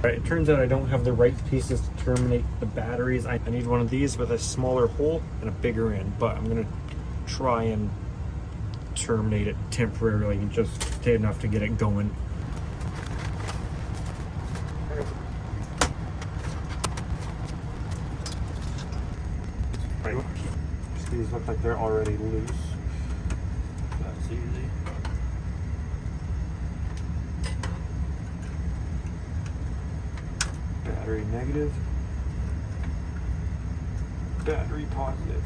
Speaker 1: Right, it turns out I don't have the right pieces to terminate the batteries. I need one of these with a smaller hole and a bigger end, but I'm gonna try and terminate it temporarily and just get enough to get it going. Right, these look like they're already loose. That's easy. Battery negative, battery positive.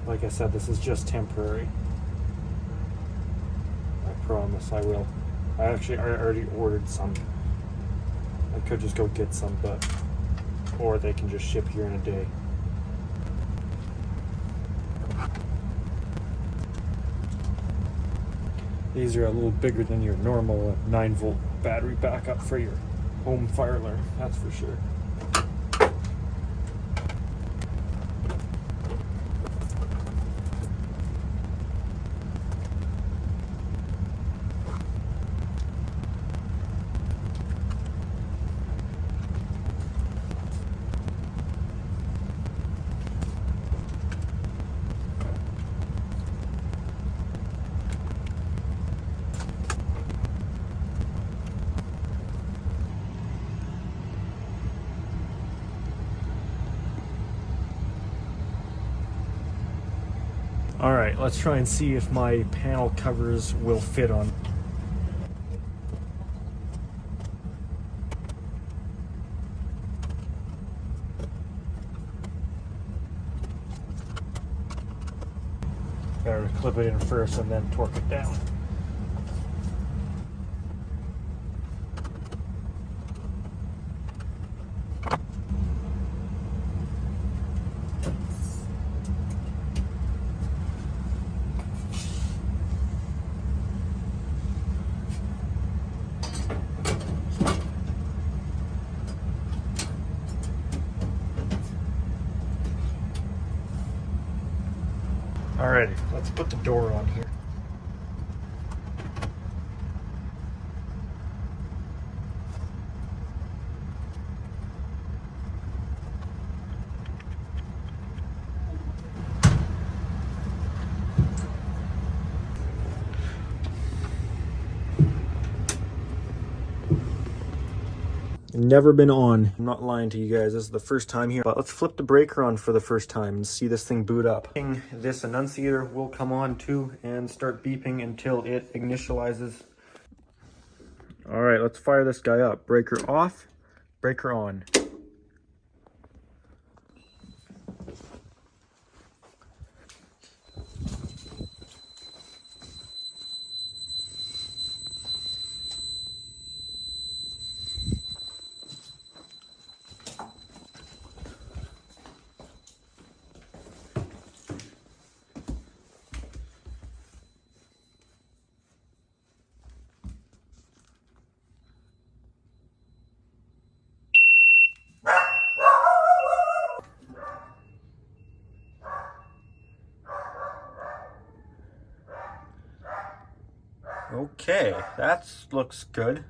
Speaker 1: Like I said, this is just temporary. I promise I will. I already ordered some. I could just go get some, but or they can just ship here in a day. These are a little bigger than your normal 9-volt battery backup for your home fire alarm, that's for sure. All right, let's try and see if my panel covers will fit on. Better clip it in first and then torque it down. Alrighty, let's put the door on here. Never been on. I'm not lying to you guys, this is the first time here. But let's flip the breaker on for the first time and see this thing boot up. This annunciator will come on too and start beeping until it initializes. All right, let's fire this guy up. Breaker off, breaker on. Okay, that looks good.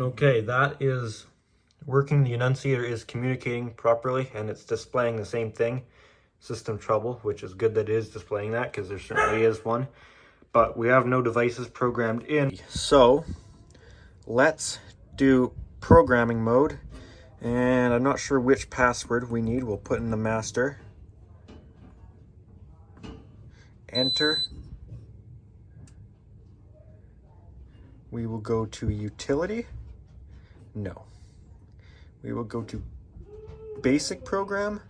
Speaker 1: Okay, that is working. The annunciator is communicating properly and it's displaying the same thing. System trouble, which is good that it is displaying that because there certainly is one. But we have no devices programmed in. So let's do programming mode. And I'm not sure which password we need. We'll put in the master. Enter. We will go to utility. No. We will go to basic program.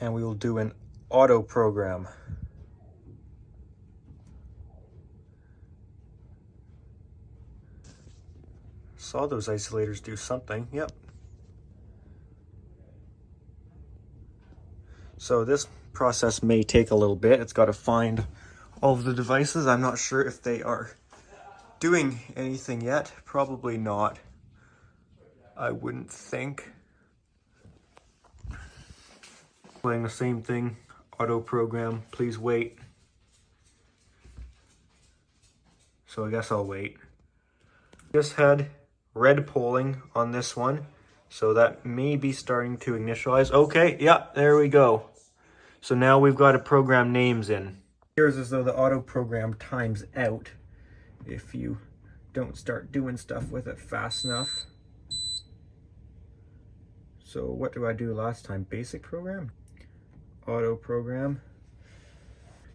Speaker 1: And we will do an auto program. Saw those isolators do something. Yep. So this process may take a little bit. It's got to find all of the devices. I'm not sure if they are doing anything yet. Probably not. I wouldn't think. Playing the same thing. Auto program. Please wait. So I guess I'll wait. Just had red polling on this one. So that may be starting to initialize. Okay, yeah, there we go. So now we've got to program names in. Here's as though the auto program times out if you don't start doing stuff with it fast enough. So what do I do last time? Basic program? Auto program.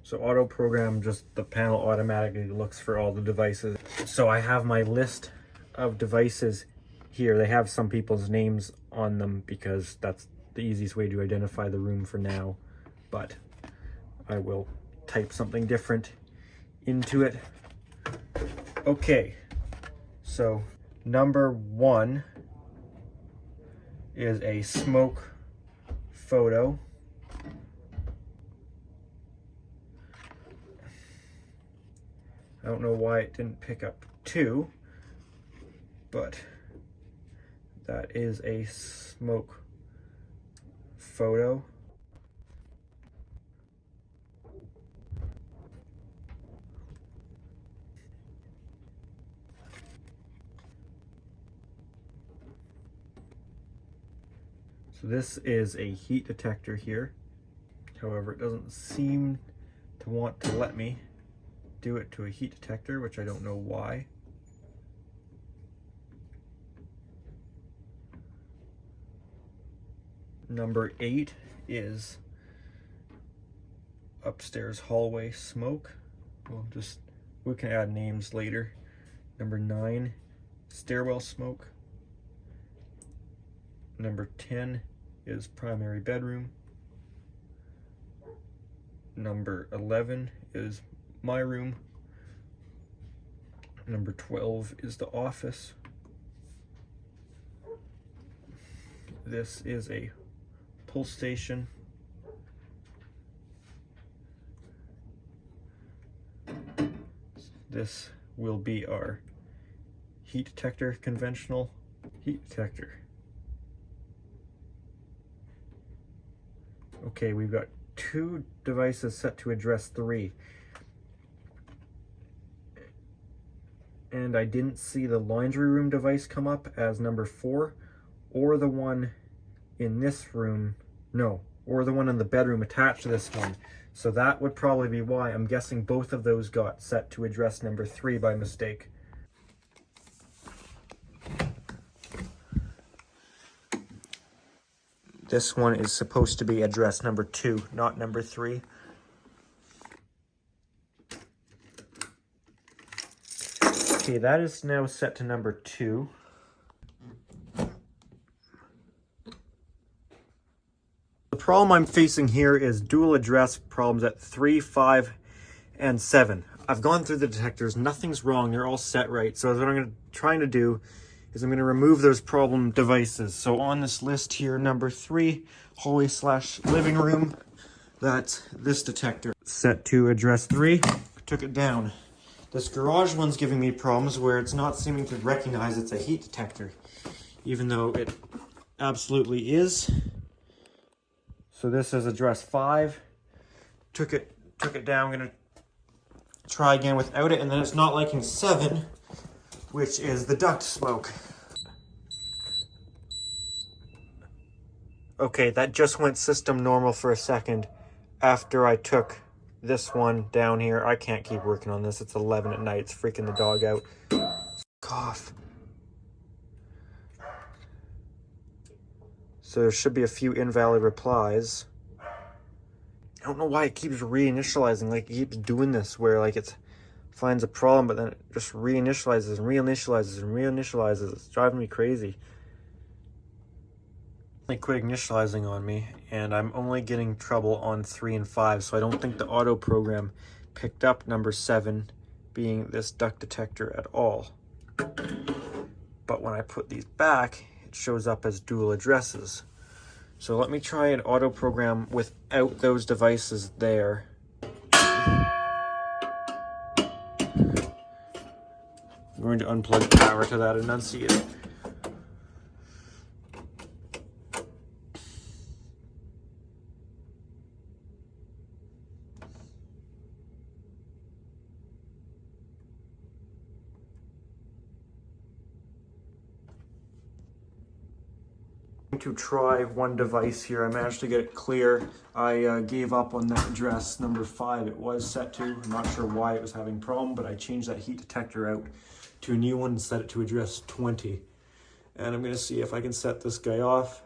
Speaker 1: So auto program, just the panel automatically looks for all the devices. So I have my list of devices here. They have some people's names on them because that's the easiest way to identify the room for now. But I will type something different into it. Okay, so number 1 is a smoke photo. I don't know why it didn't pick up 2, but that is a smoke photo. So this is a heat detector here. However, it doesn't seem to want to let me do it to a heat detector, which I don't know why. Number 8 is upstairs hallway smoke. We can add names later. Number 9, stairwell smoke. Number 10 is primary bedroom. Number 11 is my room. Number 12 is the office. This is a pull station. This will be our heat detector, conventional heat detector. Okay, we've got 2 devices set to address 3. And I didn't see the laundry room device come up as number 4, or the one in this room, no, or the one in the bedroom attached to this one. So that would probably be why. I'm guessing both of those got set to address number 3 by mistake. This one is supposed to be address number 2, not number 3. Okay, that is now set to number 2. The problem I'm facing here is dual address problems at 3, 5, and 7. I've gone through the detectors, nothing's wrong, they're all set right. So what I'm trying to do is I'm going to remove those problem devices. So on this list here, number 3, hallway / living room, that's this detector. Set to address 3, took it down. This garage one's giving me problems where it's not seeming to recognize it's a heat detector, even though it absolutely is. So this is address 5. Took it down. I'm gonna try again without it, and then it's not liking 7, which is the duct smoke. Okay, that just went system normal for a second after I took this one down here. I can't keep working on this. It's 11 at night. It's freaking the dog out. Cough. So there should be a few invalid replies. I don't know why it keeps reinitializing. Like, it keeps doing this where like it finds a problem, but then it just reinitializes and reinitializes and reinitializes. It's driving me crazy. It quit initializing on me, and I'm only getting trouble on 3 and 5, so I don't think the auto program picked up number 7 being this duct detector at all. But when I put these back, it shows up as dual addresses. So let me try an auto program without those devices there. I'm going to unplug power to that Annunciator. To try one device here. I managed to get it clear. I gave up on that address number 5. It was set to. I'm not sure why it was having a problem, but I changed that heat detector out to a new one and set it to address 20. And I'm going to see if I can set this guy off.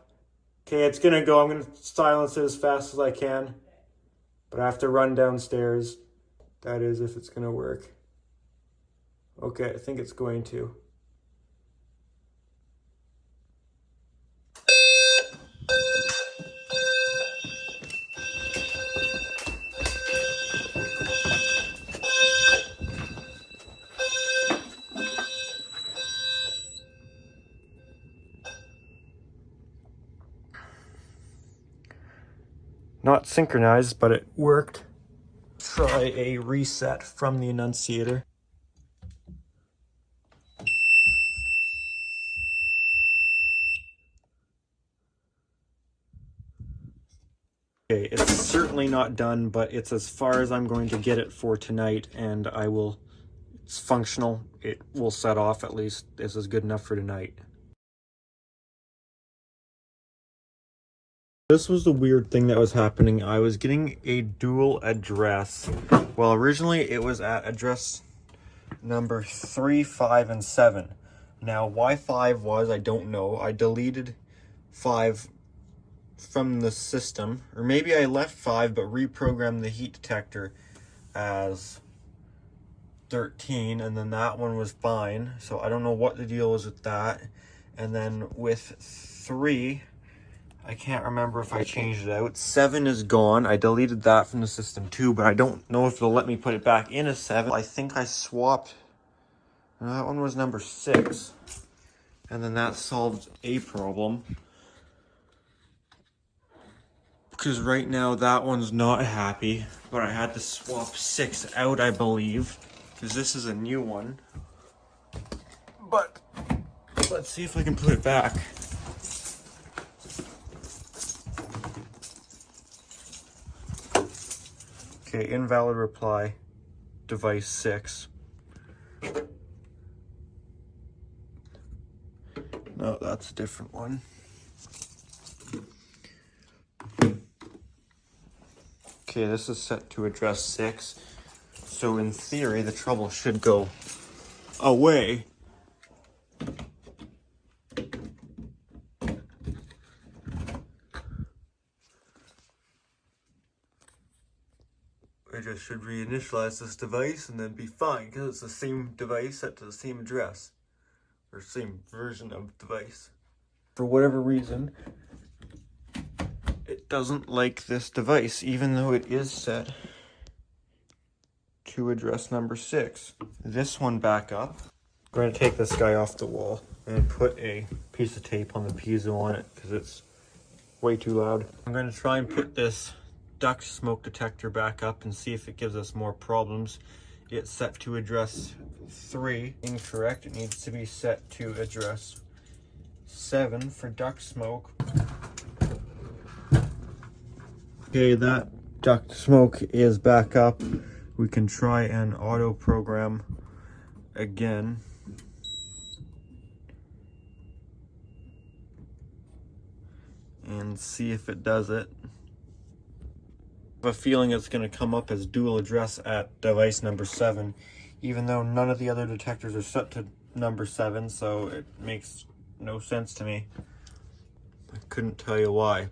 Speaker 1: Okay, it's going to go. I'm going to silence it as fast as I can, but I have to run downstairs. That is, if it's going to work. Okay, I think it's going to. Not synchronized, but it worked. Try a reset from the Annunciator. Okay, it's certainly not done, but it's as far as I'm going to get it for tonight, and it's functional. It will set off at least. This is good enough for tonight. This was the weird thing that was happening. I was getting a dual address. Well, originally it was at address number 3, 5, and 7. Now, why 5 was, I don't know. I deleted 5 from the system, or maybe I left 5 but reprogrammed the heat detector as 13, and then that one was fine. So I don't know what the deal was with that. And then with 3, I can't remember if I changed it out. 7 is gone. I deleted that from the system too, but I don't know if it'll let me put it back in as 7. I think I swapped. That one was number 6. And then that solved a problem. Because right now that one's not happy, but I had to swap 6 out, I believe, because this is a new one. But let's see if I can put it back. Okay, invalid reply, device 6. No, that's a different one. Okay, this is set to address 6. So in theory, the trouble should go away. I just should reinitialize this device and then be fine, because it's the same device set to the same address, or same version of device. For whatever reason, it doesn't like this device, even though it is set to address number 6. This one back up. I'm going to take this guy off the wall and put a piece of tape on the piezo on it, because it's way too loud. I'm going to try and put this duct smoke detector back up and see if it gives us more problems. It's set to address 3. Incorrect. It needs to be set to address 7 for duct smoke. Okay, that duct smoke is back up. We can try and auto program again. And see if it does it. I have a feeling it's going to come up as dual address at device number 7, even though none of the other detectors are set to number 7, so it makes no sense to me. I couldn't tell you why.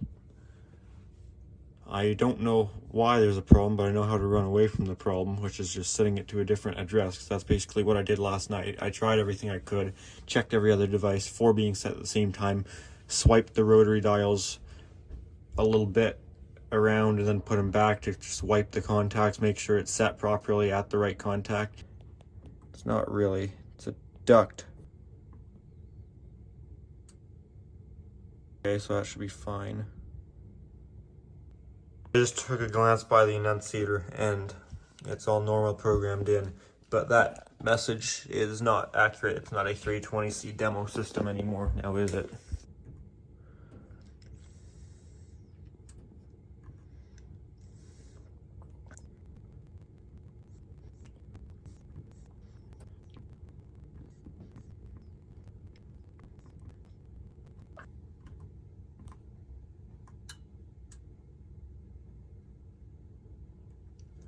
Speaker 1: I don't know why there's a problem, but I know how to run away from the problem, which is just setting it to a different address, because that's basically what I did last night. I tried everything I could, checked every other device, 4 being set at the same time, swiped the rotary dials a little bit around and then put them back to just wipe the contacts, make sure it's set properly at the right contact. It's not really, it's a duct. Okay, so that should be fine. I just took a glance by the Annunciator and it's all normal programmed in, but that message is not accurate. It's not a 320C demo system anymore, now is it?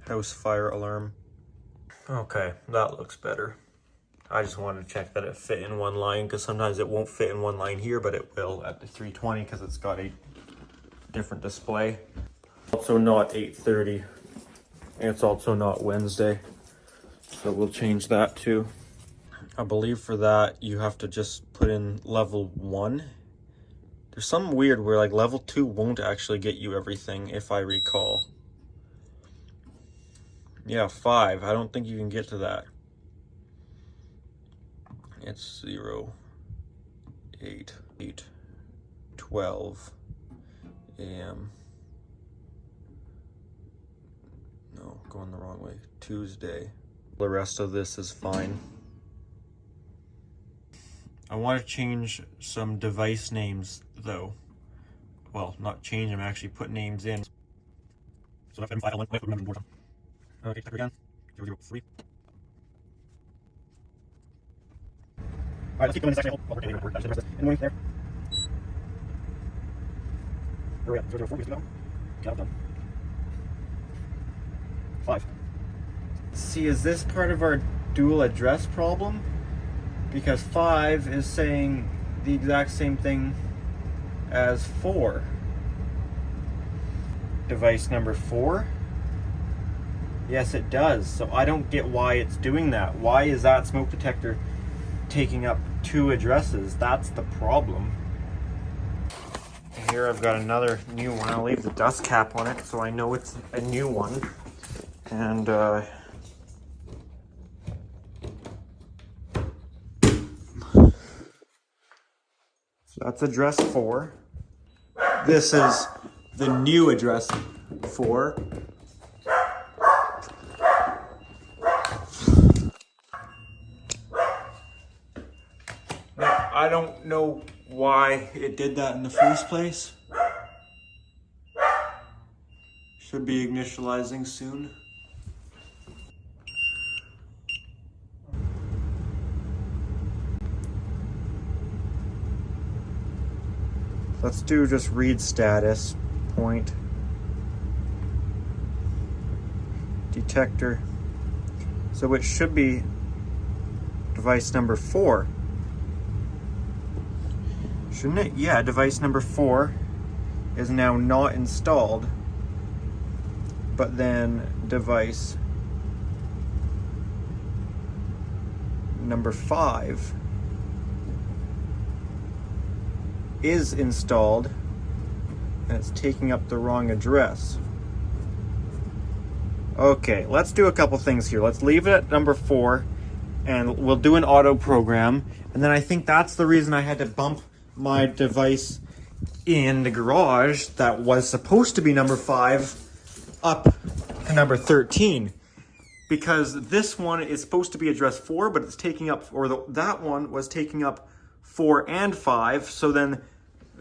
Speaker 1: House fire alarm. Okay, that looks better. I just wanted to check that it fit in one line, because sometimes it won't fit in one line here, but it will at the 320 because it's got a different display. Also not 8:30, and it's also not Wednesday, so we'll change that too. I believe for that you have to just put in level 1. There's something weird where like level 2 won't actually get you everything, if I recall. Yeah, 5. I don't think you can get to that. It's 0, 8, 8, 12 a.m. No, going the wrong way. Tuesday. The rest of this is fine. I want to change some device names though. Well, not change them, actually put names in. So if I don't remember more. Okay, check again. 003. Alright, let's keep going in this actually. While we're getting report. That's the rest of it. Anyway, there. Where are we at? 004, we still go? Yeah, done. 5. See, is this part of our dual address problem? Because 5 is saying the exact same thing as 4. device number 4? Yes, it does. So I don't get why it's doing that. Why is that smoke detector taking up 2 addresses? That's the problem. Here I've got another new one. I'll leave the dust cap on it so I know it's a new one. And so that's address 4. This is the new address 4. Now, I don't know why it did that in the first place. Should be initializing soon. Let's do just read status point detector. So it should be device number 4. Shouldn't it? Yeah, device number 4 is now not installed, but then device number 5 is installed, and it's taking up the wrong address. Okay, let's do a couple things here. Let's leave it at number 4, and we'll do an auto program. And then I think that's the reason I had to bump my device in the garage that was supposed to be number 5 up to number 13. Because this one is supposed to be address 4, but it's taking up, that one was taking up 4 and 5. So then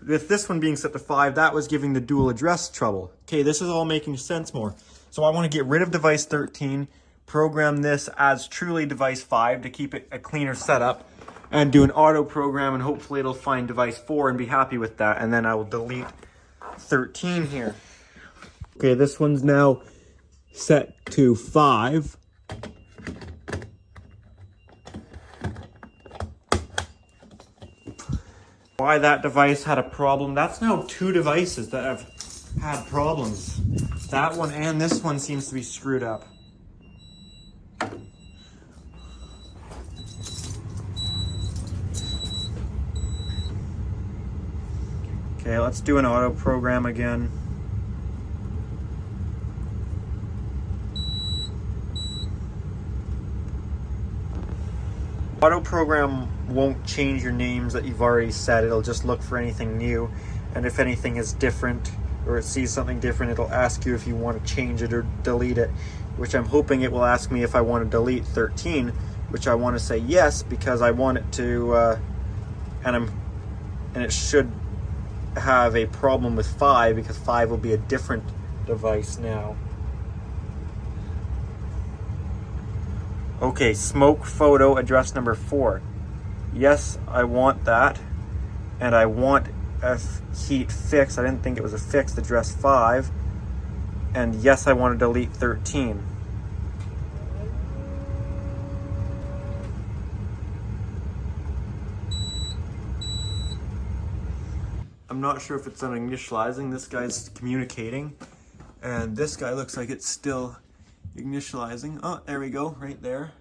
Speaker 1: with this one being set to 5, that was giving the dual address trouble. Okay, this is all making sense more. So I want to get rid of device 13, program this as truly device 5 to keep it a cleaner setup, and do an auto program, and hopefully it'll find device 4 and be happy with that. And then I will delete 13 here. Okay, this one's now set to 5. Why that device had a problem. That's now 2 devices that have had problems. That one and this one seems to be screwed up. Okay, let's do an auto program again. Auto program won't change your names that you've already set. It'll just look for anything new, and if anything is different or it sees something different, it'll ask you if you want to change it or delete it, which I'm hoping it will ask me if I want to delete 13, which I want to say yes, because I want it to and it should have a problem with 5, because 5 will be a different device now. Okay, smoke photo address number 4. Yes, I want that. And I want a heat fix. I didn't think it was a fixed address 5. And yes, I want to delete 13. I'm not sure if it's on initializing. This guy's communicating. And this guy looks like it's still initializing. Oh, there we go, right there.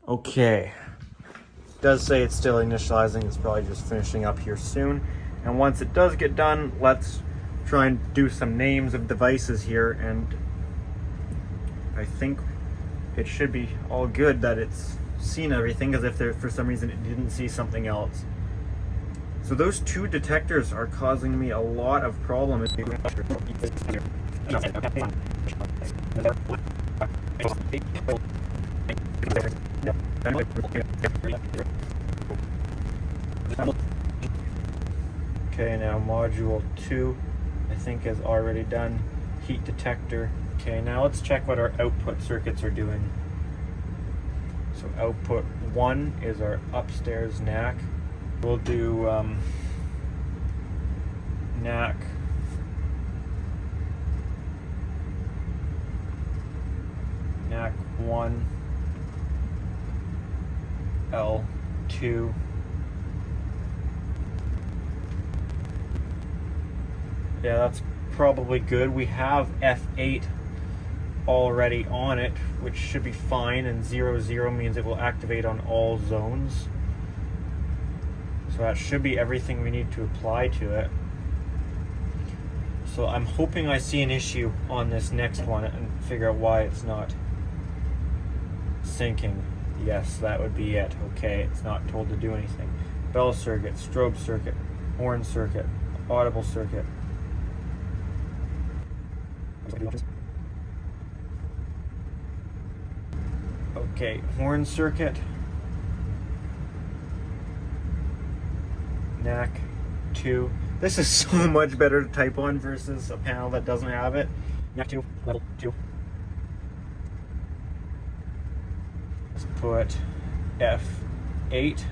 Speaker 1: Okay. It does say it's still initializing. It's probably just finishing up here soon. And once it does get done, let's try and do some names of devices here. And I think it should be all good that it's seen everything, as if there, for some reason it didn't see something else. So those 2 detectors are causing me a lot of problems. Okay, now module 2 I think is already done. Heat detector. Okay, now let's check what our output circuits are doing. So output 1 is our upstairs NAC. We'll do NAC NAC 1 L2 Yeah, that's probably good. We have F8 already on it, which should be fine, and 00 means it will activate on all zones. So that should be everything we need to apply to it. So I'm hoping I see an issue on this next one and figure out why it's not syncing. Yes, that would be it. Okay, it's not told to do anything. Bell circuit, strobe circuit, horn circuit, audible circuit. Okay, horn circuit. NAC 2. This is so much better to type on versus a panel that doesn't have it. NAC 2, level 2. Let's put F8.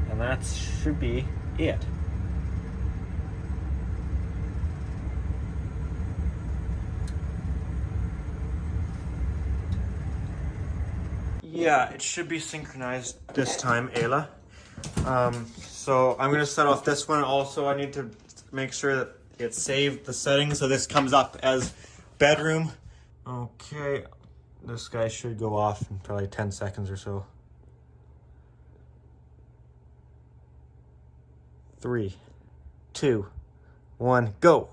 Speaker 1: And that should be it. Yeah, it should be synchronized this time, Ayla. So I'm gonna set off this one. Also, I need to make sure that it's saved the settings so this comes up as bedroom. Okay, this guy should go off in probably 10 seconds or so. 3, 2, 1, go.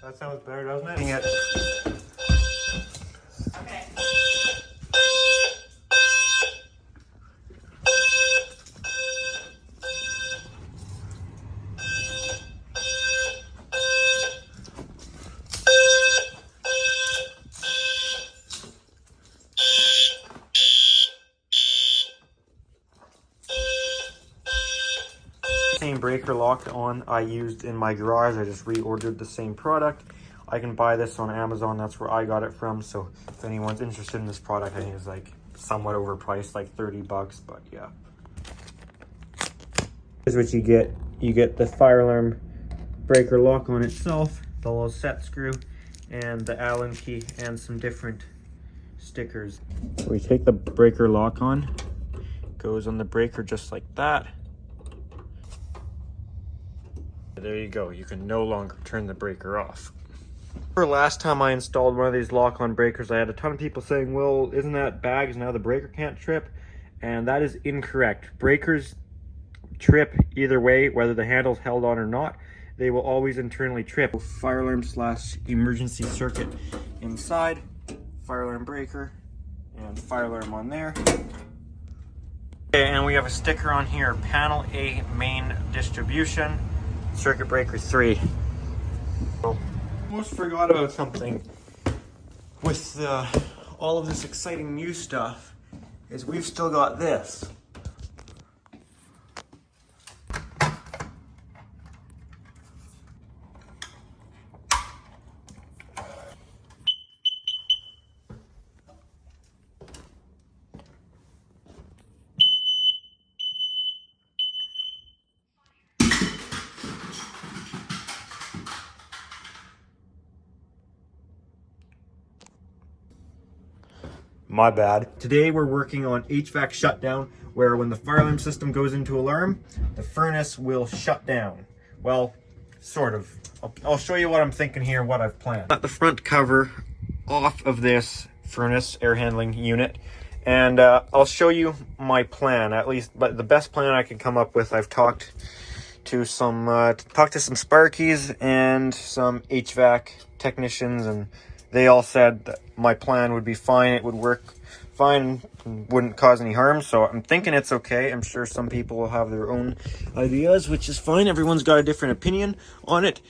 Speaker 1: That sounds better, doesn't it?
Speaker 2: Okay.
Speaker 1: Same breaker locked on I used in my garage. I just reordered the same product. I can buy this on Amazon. That's where I got it from. So if anyone's interested in this product, I think it's like somewhat overpriced, like 30 bucks, but yeah. Here's what you get. You get the fire alarm breaker lock on itself, the little set screw, and the Allen key, and some different stickers. So we take the breaker lock on, goes on the breaker just like that. There you go. You can no longer turn the breaker off. Last time I installed one of these lock-on breakers, I had a ton of people saying, well, isn't that bags? Now the breaker can't trip. And that is incorrect. Breakers trip either way, whether the handle's held on or not. They will always internally trip. Fire alarm / emergency circuit inside, fire alarm breaker, and fire alarm on there. Okay, and we have a sticker on here, panel A main distribution, circuit breaker 3. Almost forgot about something with all of this exciting new stuff, is we've still got this. My bad. Today we're working on HVAC shutdown, where when the fire alarm system goes into alarm, the furnace will shut down. Well, sort of. I'll show you what I'm thinking here, what I've planned. Got the front cover off of this furnace air handling unit, and I'll show you my plan, at least, but the best plan I can come up with. I've talked to some Sparkies and some HVAC technicians, and they all said that my plan would be fine. It would work fine, wouldn't cause any harm. So I'm thinking it's okay. I'm sure some people will have their own ideas, which is fine. Everyone's got a different opinion on it.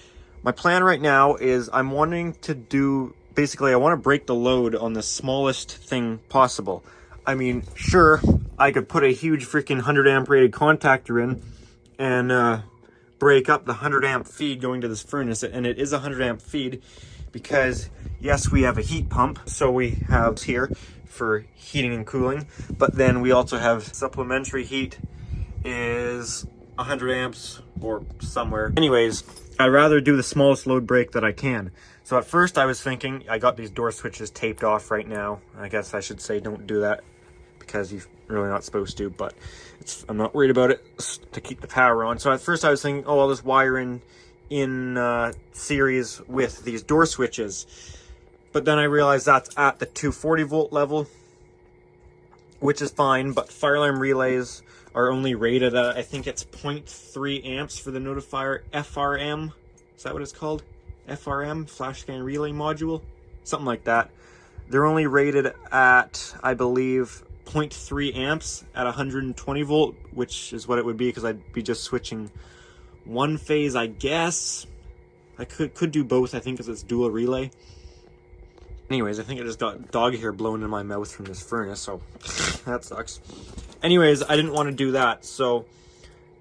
Speaker 1: My plan right now is I'm wanting to do, basically I want to break the load on the smallest thing possible. I mean, sure, I could put a huge freaking 100 amp rated contactor in and break up the 100 amp feed going to this furnace, and it is a 100 amp feed because yes, we have a heat pump, so we have here for heating and cooling, but then we also have supplementary heat is 100 amps or somewhere. Anyways, I'd rather do the smallest load break that I can. So at first I was thinking, I got these door switches taped off right now. I guess I should say don't do that because you're really not supposed to, but I'm not worried about it to keep the power on. So at first I was thinking, oh, I'll just wire in series with these door switches. But then I realized that's at the 240 volt level, which is fine, but fire alarm relays are only rated at, I think it's 0.3 amps for the Notifier FRM. Is that what it's called? FRM, flash scan relay module? Something like that. They're only rated at, I believe, 0.3 amps at 120 volt, which is what it would be because I'd be just switching one phase, I guess. I could do both, I think, because it's dual relay. Anyways, I think I just got dog hair blown in my mouth from this furnace, so that sucks. Anyways, I didn't want to do that, so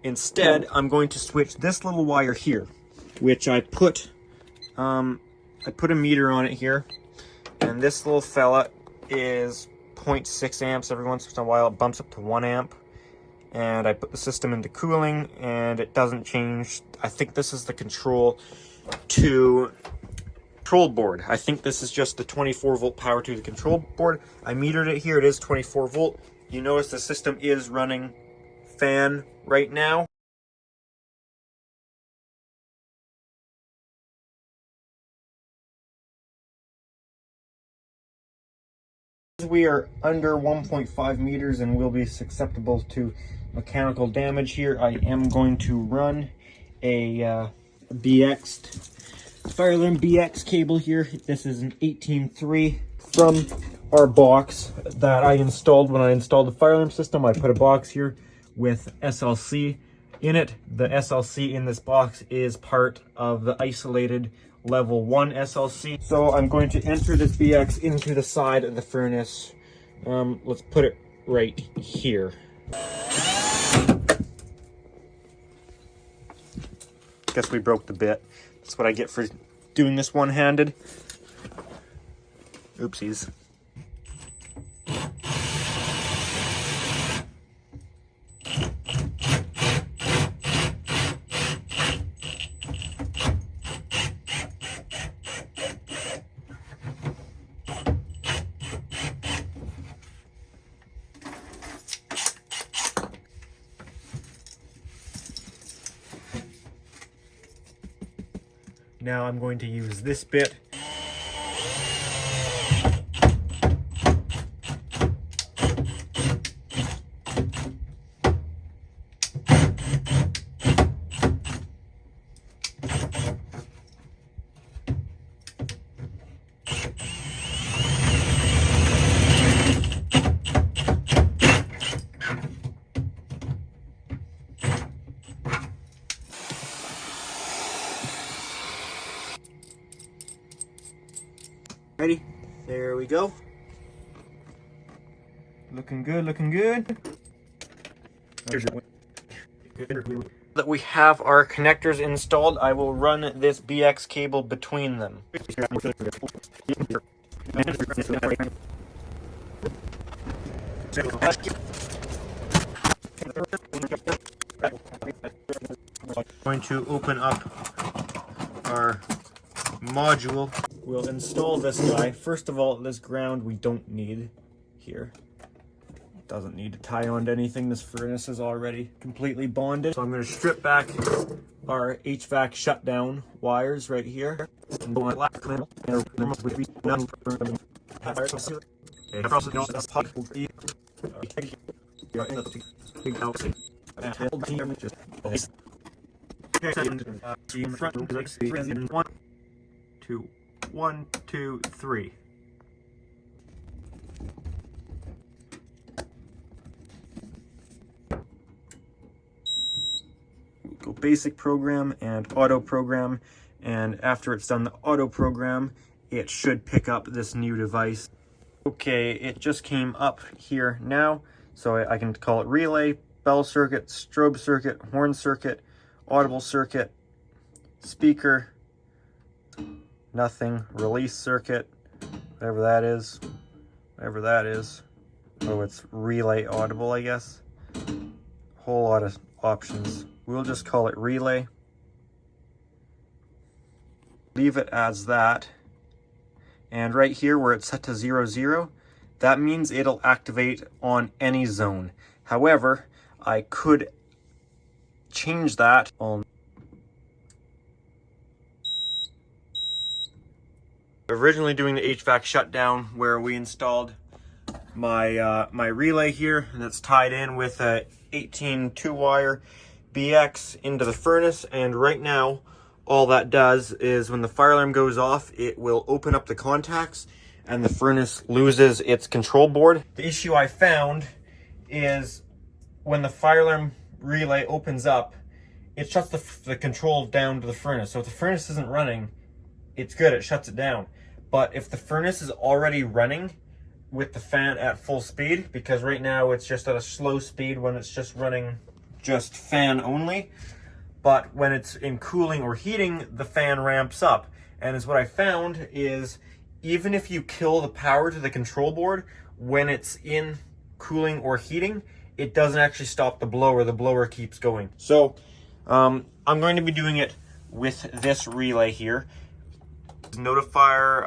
Speaker 1: instead I'm going to switch this little wire here, which I put a meter on it here, and this little fella is 0.6 amps. Every once in a while it bumps up to 1 amp, and I put the system into cooling and it doesn't change. I think this is the control board. I think this is just the 24 volt power to the control board. I metered it here, it is 24 volt. You notice the system is running fan right now. We are under 1.5 meters and will be susceptible to mechanical damage here. I am going to run a fire alarm BX cable here. This is an 18.3 from our box that I installed when I installed the fire alarm system. I put a box here with SLC in it. The SLC in this box is part of the isolated level 1 SLC. So I'm going to enter this BX into the side of the furnace. Let's put it right here. Guess we broke the bit. That's what I get for doing this one-handed. Oopsies. Now I'm going to use this bit. Ready? There we go. Looking good, looking good. That we have our connectors installed, I will run this BX cable between them. Going to open up our module. We'll install this guy. First of all, this ground we don't need here. It doesn't need to tie on to anything. This furnace is already completely bonded. So I'm going to strip back our HVAC shutdown wires right here. One, two, three. Go basic program and auto program, and after it's done the auto program, it should pick up this new device. Okay, it just came up here now, so I can call it relay, bell circuit, strobe circuit, horn circuit, audible circuit, speaker, nothing, release circuit, whatever that is, Oh, it's relay audible, I guess. Whole lot of options. We'll just call it relay. Leave it as that. And right here where it's set to 0, 0, that means it'll activate on any zone. However, I could change that on. Originally doing the HVAC shutdown where we installed my my relay here, and it's tied in with a 18 2-wire BX into the furnace, and right now all that does is when the fire alarm goes off, it will open up the contacts and the furnace loses its control board. The issue I found is when the fire alarm relay opens up, it shuts the control down to the furnace. So if the furnace isn't running, it's good, it shuts it down. But if the furnace is already running with the fan at full speed, because right now it's just at a slow speed when it's just running just fan only, but when it's in cooling or heating, the fan ramps up. And as what I found is, even if you kill the power to the control board, when it's in cooling or heating, it doesn't actually stop the blower keeps going. So I'm going to be doing it with this relay here. Notifier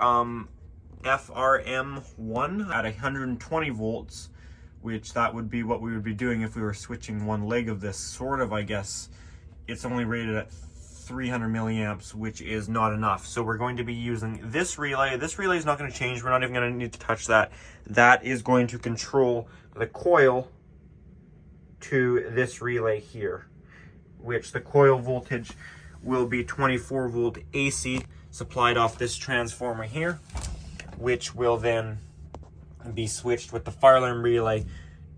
Speaker 1: FRM1 at 120 volts, which that would be what we would be doing if we were switching one leg of this, sort of, I guess. It's only rated at 300 milliamps, which is not enough. So we're going to be using this relay. This relay is not going to change. We're not even going to need to touch that. That is going to control the coil to this relay here, which the coil voltage will be 24 volt AC supplied off this transformer here, which will then be switched with the fire alarm relay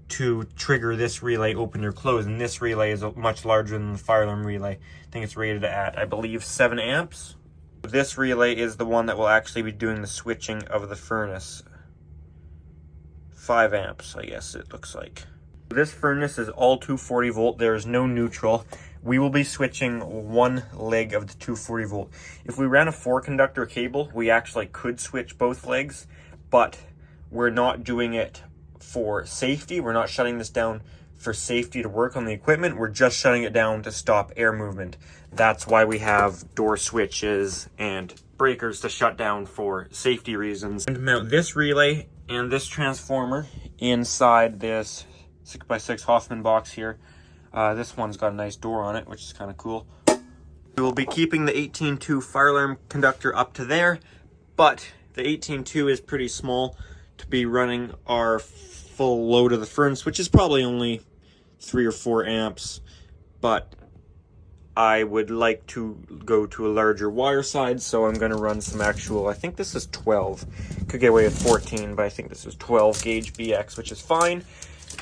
Speaker 1: to trigger this relay open or close. And this relay is much larger than the fire alarm relay. I think it's rated at, I believe, 7 amps. This relay is the one that will actually be doing the switching of the furnace. 5 amps, I guess it looks like. This furnace is all 240 volt. There is no neutral. We will be switching one leg of the 240 volt. If we ran a 4-conductor cable, we actually could switch both legs, but we're not doing it for safety. We're not shutting this down for safety to work on the equipment. We're just shutting it down to stop air movement. That's why we have door switches and breakers to shut down for safety reasons. And mount this relay and this transformer inside this 6x6 Hoffman box here. This one's got a nice door on it, which is kind of cool. We will be keeping the 18.2 fire alarm conductor up to there, but the 18.2 is pretty small to be running our full load of the furnace, which is probably only 3 or 4 amps, but I would like to go to a larger wire side, so I'm going to run some actual, I think this is 12. Could get away with 14, but I think this is 12 gauge BX, which is fine.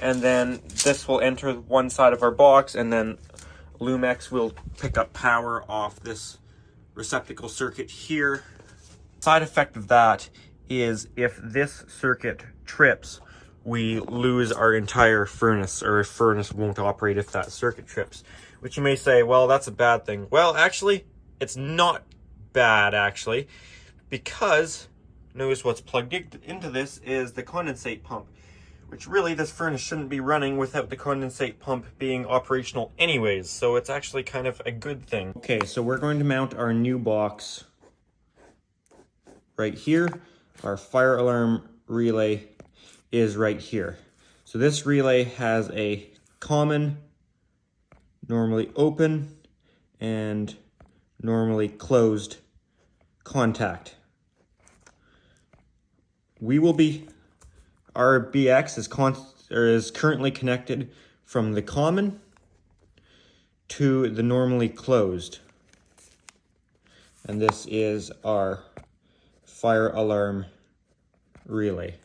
Speaker 1: And then this will enter one side of our box, and then Lumex will pick up power off this receptacle circuit here. Side effect of that is if this circuit trips, we lose our entire furnace, or a furnace won't operate if that circuit trips. Which you may say, well, that's a bad thing. Well, actually, it's not bad, actually, because notice what's plugged into this is the condensate pump, which really this furnace shouldn't be running without the condensate pump being operational anyways, so it's actually kind of a good thing. Okay, so we're going to mount our new box right here. Our fire alarm relay is right here. So this relay has a common, normally open, and normally closed contact. Our BX is currently connected from the common to the normally closed. And this is our fire alarm relay.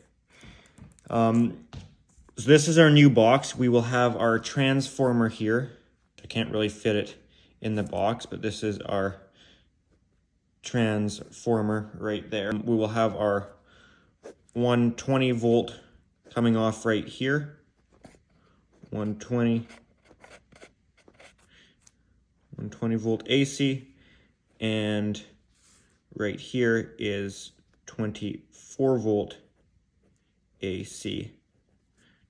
Speaker 1: So this is our new box. We will have our transformer here. I can't really fit it in the box, but this is our transformer right there. We will have our 120 volt coming off right here. 120, 120 volt AC, and right here is 24 volt AC.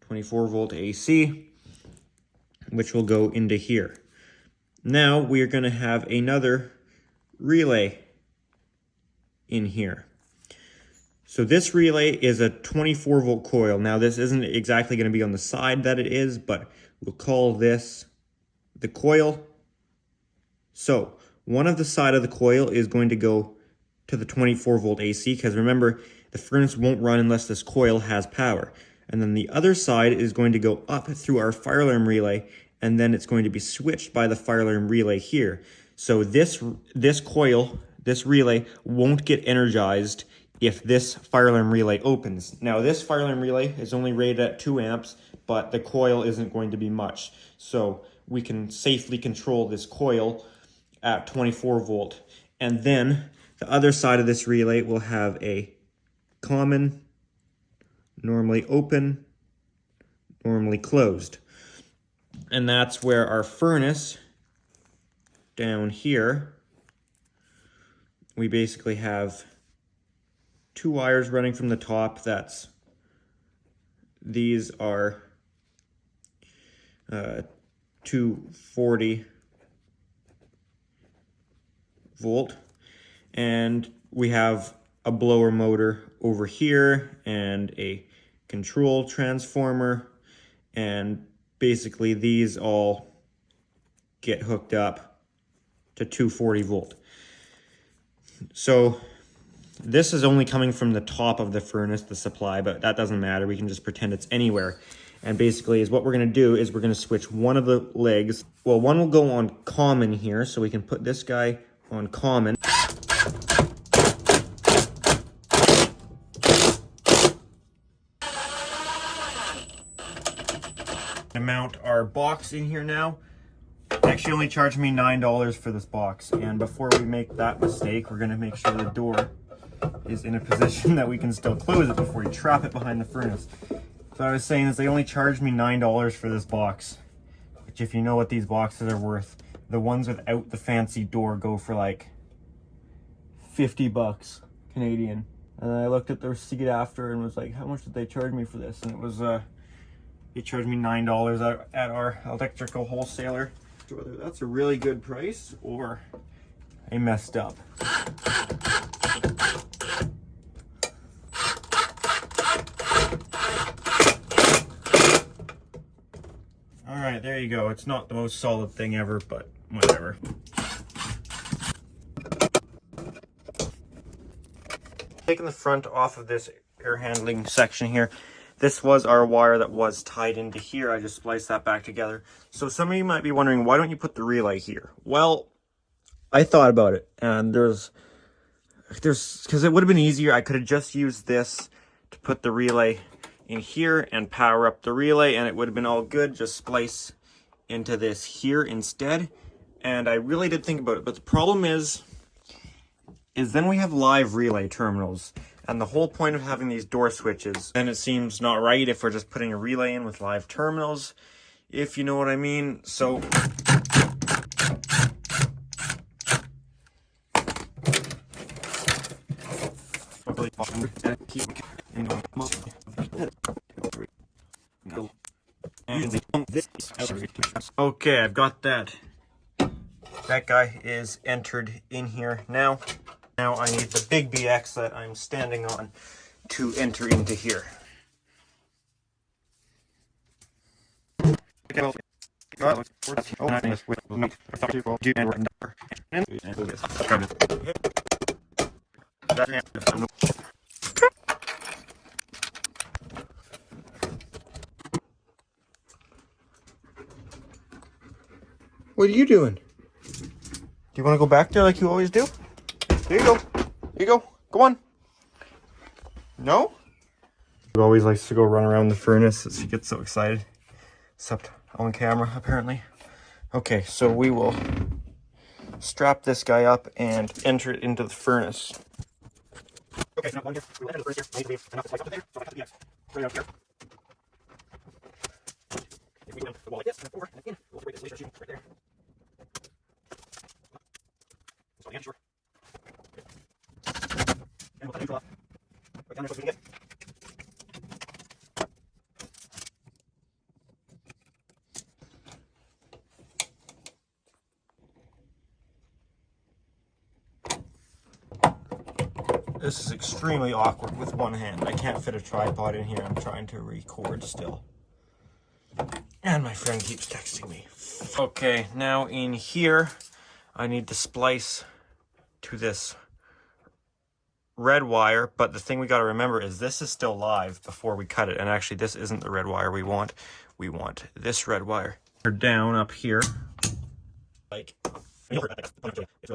Speaker 1: 24 volt AC, which will go into here. Now we are going to have another relay in here. So this relay is a 24 volt coil. Now this isn't exactly going to be on the side that it is, but we'll call this the coil. So one of the side of the coil is going to go to the 24 volt AC, because remember, the furnace won't run unless this coil has power. And then the other side is going to go up through our fire alarm relay, and then it's going to be switched by the fire alarm relay here. So this coil, this relay, won't get energized if this fire alarm relay opens. Now this fire alarm relay is only rated at 2 amps, but the coil isn't going to be much. So we can safely control this coil at 24 volt. And then the other side of this relay will have a common, normally open, normally closed. And that's where our furnace, down here, we basically have 2 wires running from the top. These are 240 volt, and we have a blower motor over here and a control transformer, and basically these all get hooked up to 240 volt. So this is only coming from the top of the furnace, the supply, but that doesn't matter. We can just pretend it's anywhere. And basically is what we're going to do is we're going to switch one of the legs. Well, one will go on common here, so we can put this guy on common. Mount our box in here now. They actually only charged me $9 for this box, and before we make that mistake, we're going to make sure the door is in a position that we can still close it before we trap it behind the furnace. So I was saying is they only charged me $9 for this box, which, if you know what these boxes are worth, the ones without the fancy door go for like 50 bucks Canadian. And I looked at the receipt after and was like, how much did they charge me for this? And it was they charged me $9 at our electrical wholesaler. So whether that's a really good price or I messed up. All right, there you go. It's not the most solid thing ever, but whatever. Taking the front off of this air handling section here. This was our wire that was tied into here. I just spliced that back together. So some of you might be wondering, why don't you put the relay here? Well, I thought about it, and because it would have been easier, I could have just used this to put the relay in here and power up the relay, and it would have been all good. Just splice into this here instead. And I really did think about it, but the problem is then we have live relay terminals. And the whole point of having these door switches, then it seems not right if we're just putting a relay in with live terminals, if you know what I mean. So okay, I've got that. That guy is entered in here now. Now I need the big BX that I'm standing on to enter into here. What are you doing? Do you want to go back there like you always do? There you go. There you go. Go on. No? She always likes to go run around the furnace. She gets so excited. Except on camera, apparently. Okay, so we will strap this guy up and enter it into the furnace. Okay, so now here. We'll enter the furnace here. I need to leave enough to slice up there, so I cut the BX right out here. If we go down the wall like this, and then over, and then in, we'll break this laser shooting right there. This is extremely awkward with one hand. I can't fit a tripod in here. I'm trying to record still. And my friend keeps texting me. Okay, now in here, I need to splice to this red wire, but the thing we got to remember is this is still live before we cut it. And actually, this isn't the red wire we want. We want this red wire. We're down up here. Like, it's really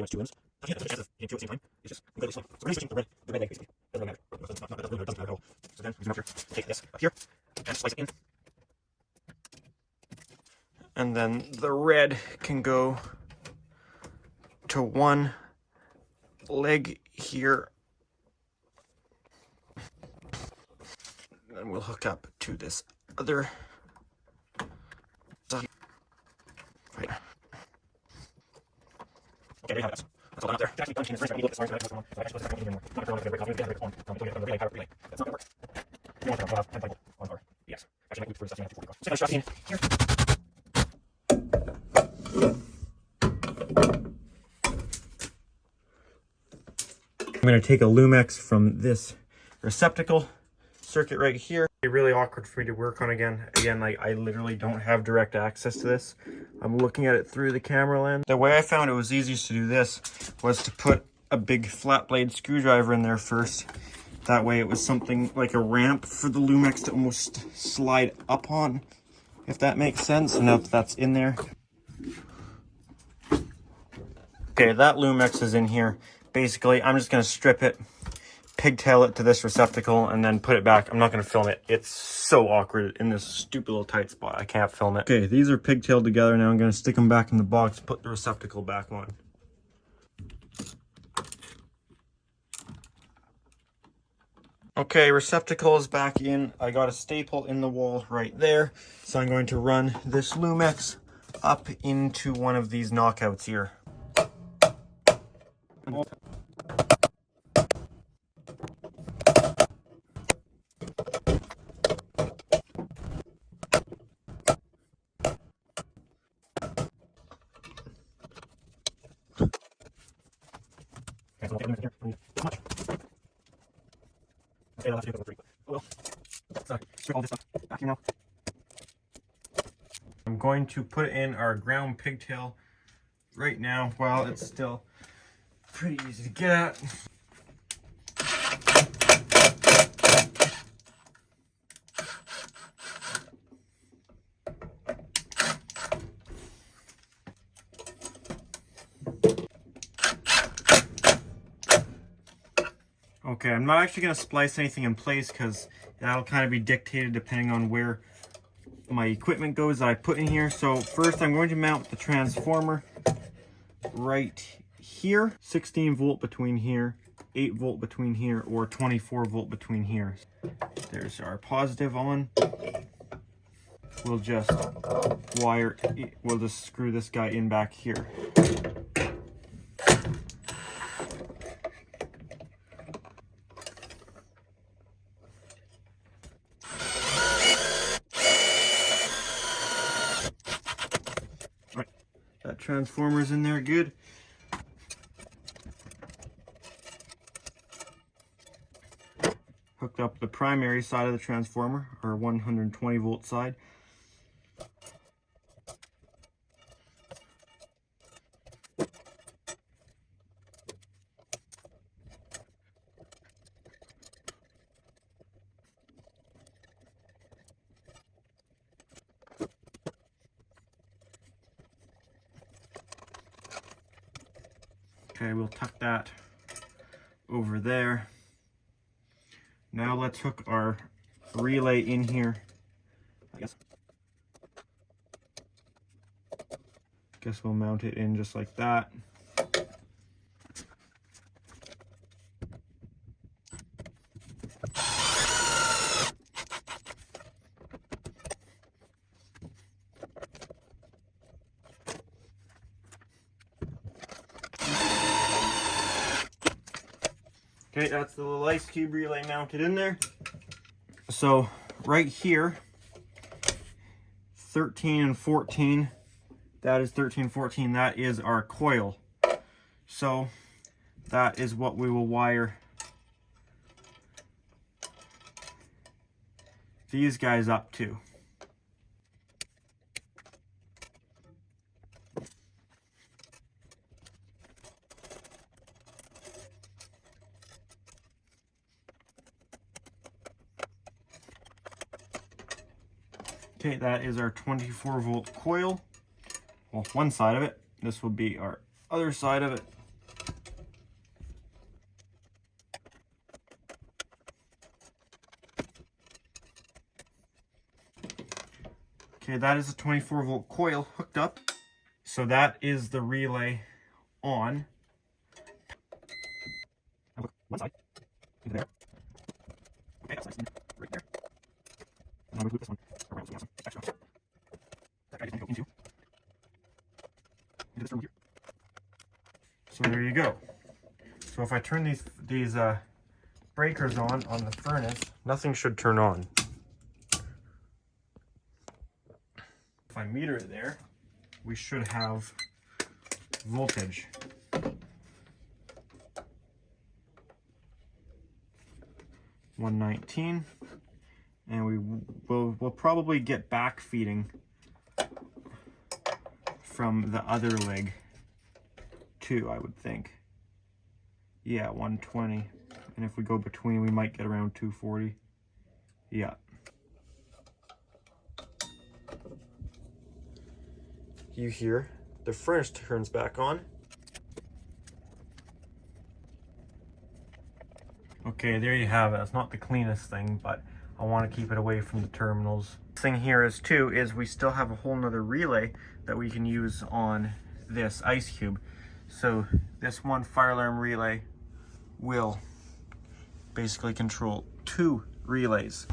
Speaker 1: much two ends. I can't have a chance of getting two at the same time. It's just incredibly slow. So we're switching the red leg basically. Doesn't really matter. Doesn't matter at all. So then we zoom up here, take this up here, and slice it in. And then the red can go to one leg here. And we'll hook up to this other side. Right. Okay, there you have it. That's all out there. Actually, punching is very this orange. So I actually don't even more. Not going to get a break. That's not going to work. That's not going to work. You want to have 10 cycle on or yes. Actually, I think we're just so shot in here. I'm going to take a Lumex from this receptacle circuit right here. It's really awkward for me to work on again. Like I literally don't have direct access to this. I'm looking at it through the camera lens. The way I found it was easiest to do this was to put a big flat blade screwdriver in there first. That way it was something like a ramp for the Lumex to almost slide up on, if that makes sense. And now that that's in there. Okay, that Lumex is in here. Basically, I'm just going to strip it, pigtail it to this receptacle, and then put it back. I'm not going to film it. It's so awkward in this stupid little tight spot. I can't film it. Okay, these are pigtailed together. Now I'm going to stick them back in the box, put the receptacle back on. Okay, receptacle is back in. I got a staple in the wall right there. So I'm going to run this Lumex up into one of these knockouts here. I'm going to put in our ground pigtail right now while it's still pretty easy to get at. Okay, I'm not actually going to splice anything in place because that'll kind of be dictated depending on where my equipment goes that I put in here. So first I'm going to mount the transformer right here. 16 volt between here, 8 volt between here, or 24 volt between here. There's our positive on. We'll just we'll just screw this guy in back here. That transformer's in there good. Hooked up the primary side of the transformer, our 120 volt side. Okay, we'll tuck that over there. Now let's hook our relay in here. I guess we'll mount it in just like that. Okay, that's the little ice cube relay mounted in there. So right here, 13 and 14, that is 13, 14, that is our coil. So that is what we will wire these guys up to. Okay, that is our 24 volt coil. Well, one side of it. This will be our other side of it. Okay, that is a 24 volt coil hooked up. So that is the relay on. One side. Into there. Okay, that's nice. Right there. And I'm going to loop this one around so we have some extra. That guy is going to go into this room here. So there you go. So if I turn these breakers on the furnace, nothing should turn on. If I meter it there, we should have voltage. $119, and we'll probably get back feeding from the other leg too, I would think. Yeah, 120, and if we go between, we might get around 240. Yeah. You hear the furnace turns back on. Okay, there you have it. It's not the cleanest thing, but I want to keep it away from the terminals. The thing here is too, is we still have a whole nother relay that we can use on this ice cube. So this one fire alarm relay will basically control 2 relays.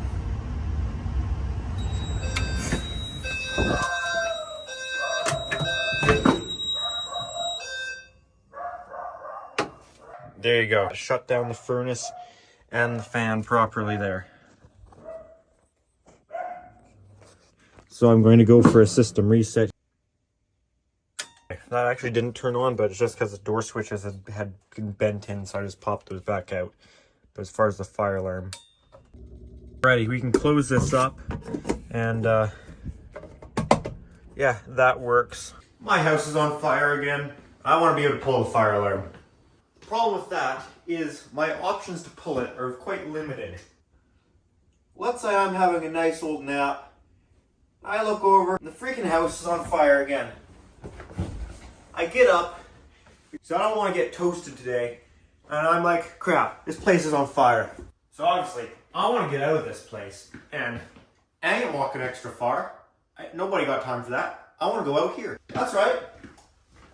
Speaker 1: There you go. Shut down the furnace and the fan properly there. So I'm going to go for a system reset. That actually didn't turn on, but it's just because the door switches had bent in, so I just popped those back out. But as far as the fire alarm. Alrighty, we can close this up, and yeah, that works. My house is on fire again. I want to be able to pull the fire alarm. The problem with that is my options to pull it are quite limited. Let's say I'm having a nice old nap. I look over, and the freaking house is on fire again. I get up, so I don't want to get toasted today, and I'm like, crap, this place is on fire. So obviously, I want to get out of this place, and I ain't walking extra far. Nobody got time for that. I want to go out here. That's right.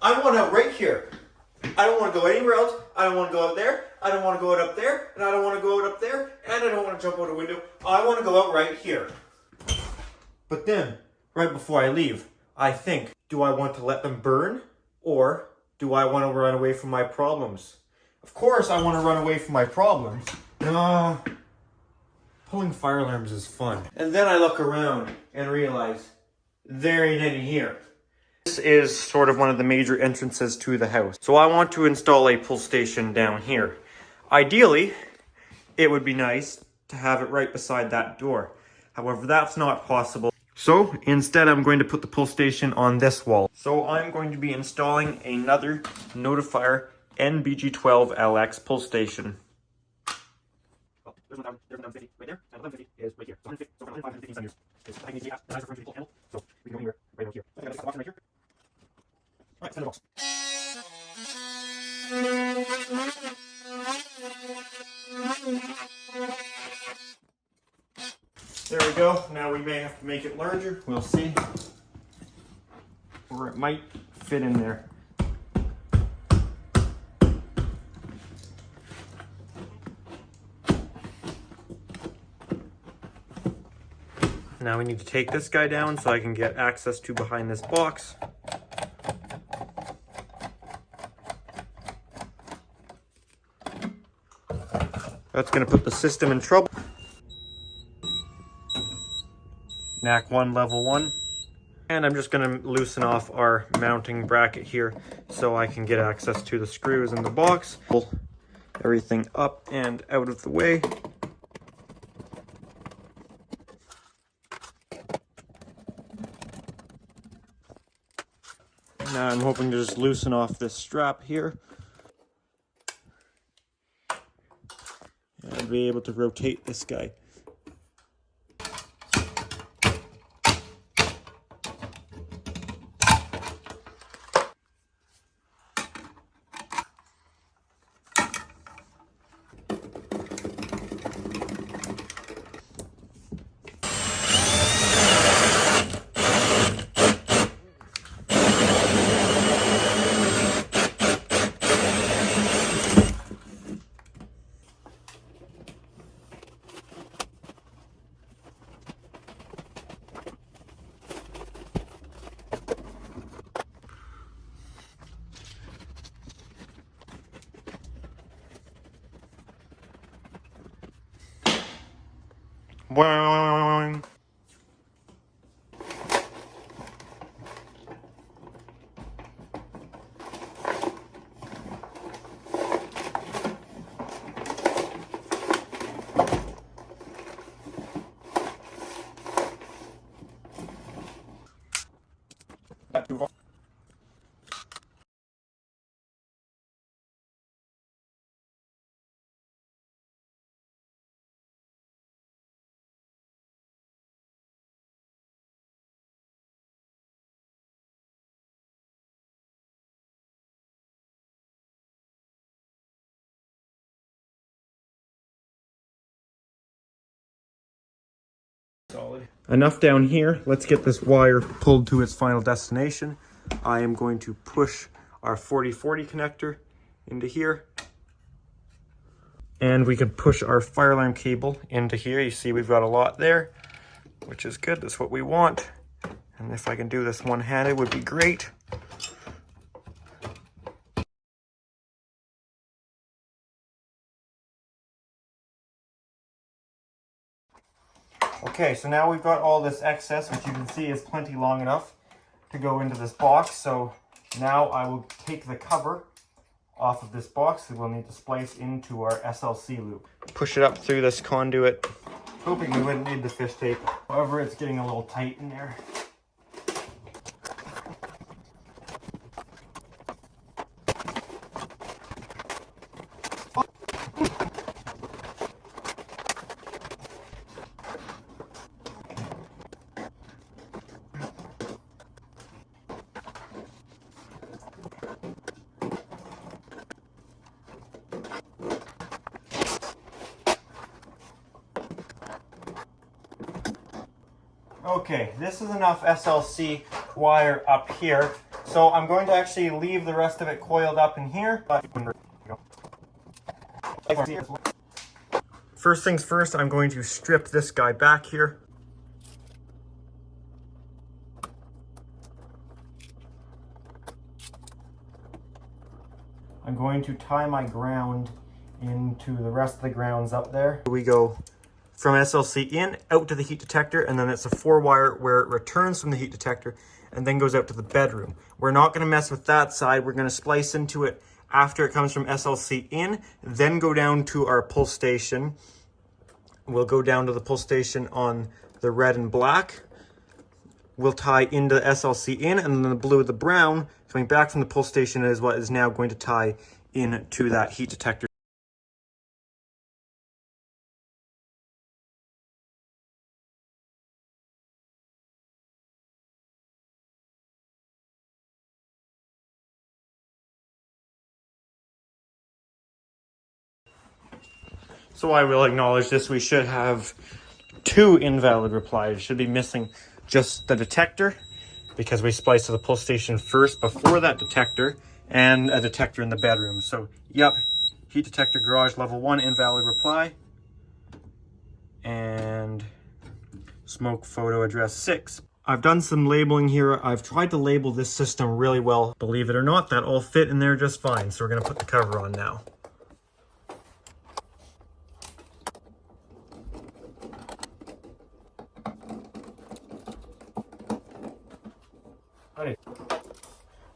Speaker 1: I want out right here. I don't want to go anywhere else. I don't want to go out there. I don't want to go out up there, and I don't want to go out up there, and I don't want to jump out a window. I want to go out right here. But then, right before I leave, I think, do I want to let them burn? Or do I want to run away from my problems? Of course I want to run away from my problems. No, pulling fire alarms is fun. And then I look around and realize there ain't any here. This is sort of one of the major entrances to the house. So I want to install a pull station down here. Ideally, it would be nice to have it right beside that door. However, that's not possible. So instead, I'm going to put the pull station on this wall. So I'm going to be installing another Notifier NBG12LX pull station. Well, there's 1,150 right there, and 1,150 is right here. So 1,550 is I need to get the nicer for handle, so we can go anywhere right out here. I got a box right here. All right, send the box. There we go. Now we may have to make it larger. We'll see. Or it might fit in there. Now we need to take this guy down so I can get access to behind this box. That's going to put the system in trouble. NAC 1 level 1. And I'm just going to loosen off our mounting bracket here so I can get access to the screws in the box. Pull everything up and out of the way. Now I'm hoping to just loosen off this strap here and be able to rotate this guy. Boing. Solid. Enough down here. Let's get this wire pulled to its final destination. I am going to push our 4040 connector into here. And we can push our fire alarm cable into here. You see we've got a lot there, which is good. That's what we want. And if I can do this one-handed, would be great. Okay, so now we've got all this excess, which you can see is plenty long enough to go into this box. So now I will take the cover off of this box that we'll need to splice into our SLC loop. Push it up through this conduit, hoping we wouldn't need the fish tape. However, it's getting a little tight in there. Okay, this is enough SLC wire up here, so I'm going to actually leave the rest of it coiled up in here. First things first, I'm going to strip this guy back here. I'm going to tie my ground into the rest of the grounds up there. We go from SLC in, out to the heat detector, and then it's a 4-wire where it returns from the heat detector and then goes out to the bedroom. We're not going to mess with that side. We're going to splice into it after it comes from SLC in, then go down to our pull station. We'll go down to the pull station on the red and black. We'll tie into SLC in, and then the blue with the brown coming back from the pull station is what is now going to tie into that heat detector. So I will acknowledge this. We should have 2 invalid replies. Should be missing just the detector because we spliced to the pull station first before that detector, and a detector in the bedroom. So, yep, heat detector garage level 1 invalid reply, and smoke photo address 6. I've done some labeling here. I've tried to label this system really well. Believe it or not, that all fit in there just fine. So we're going to put the cover on now.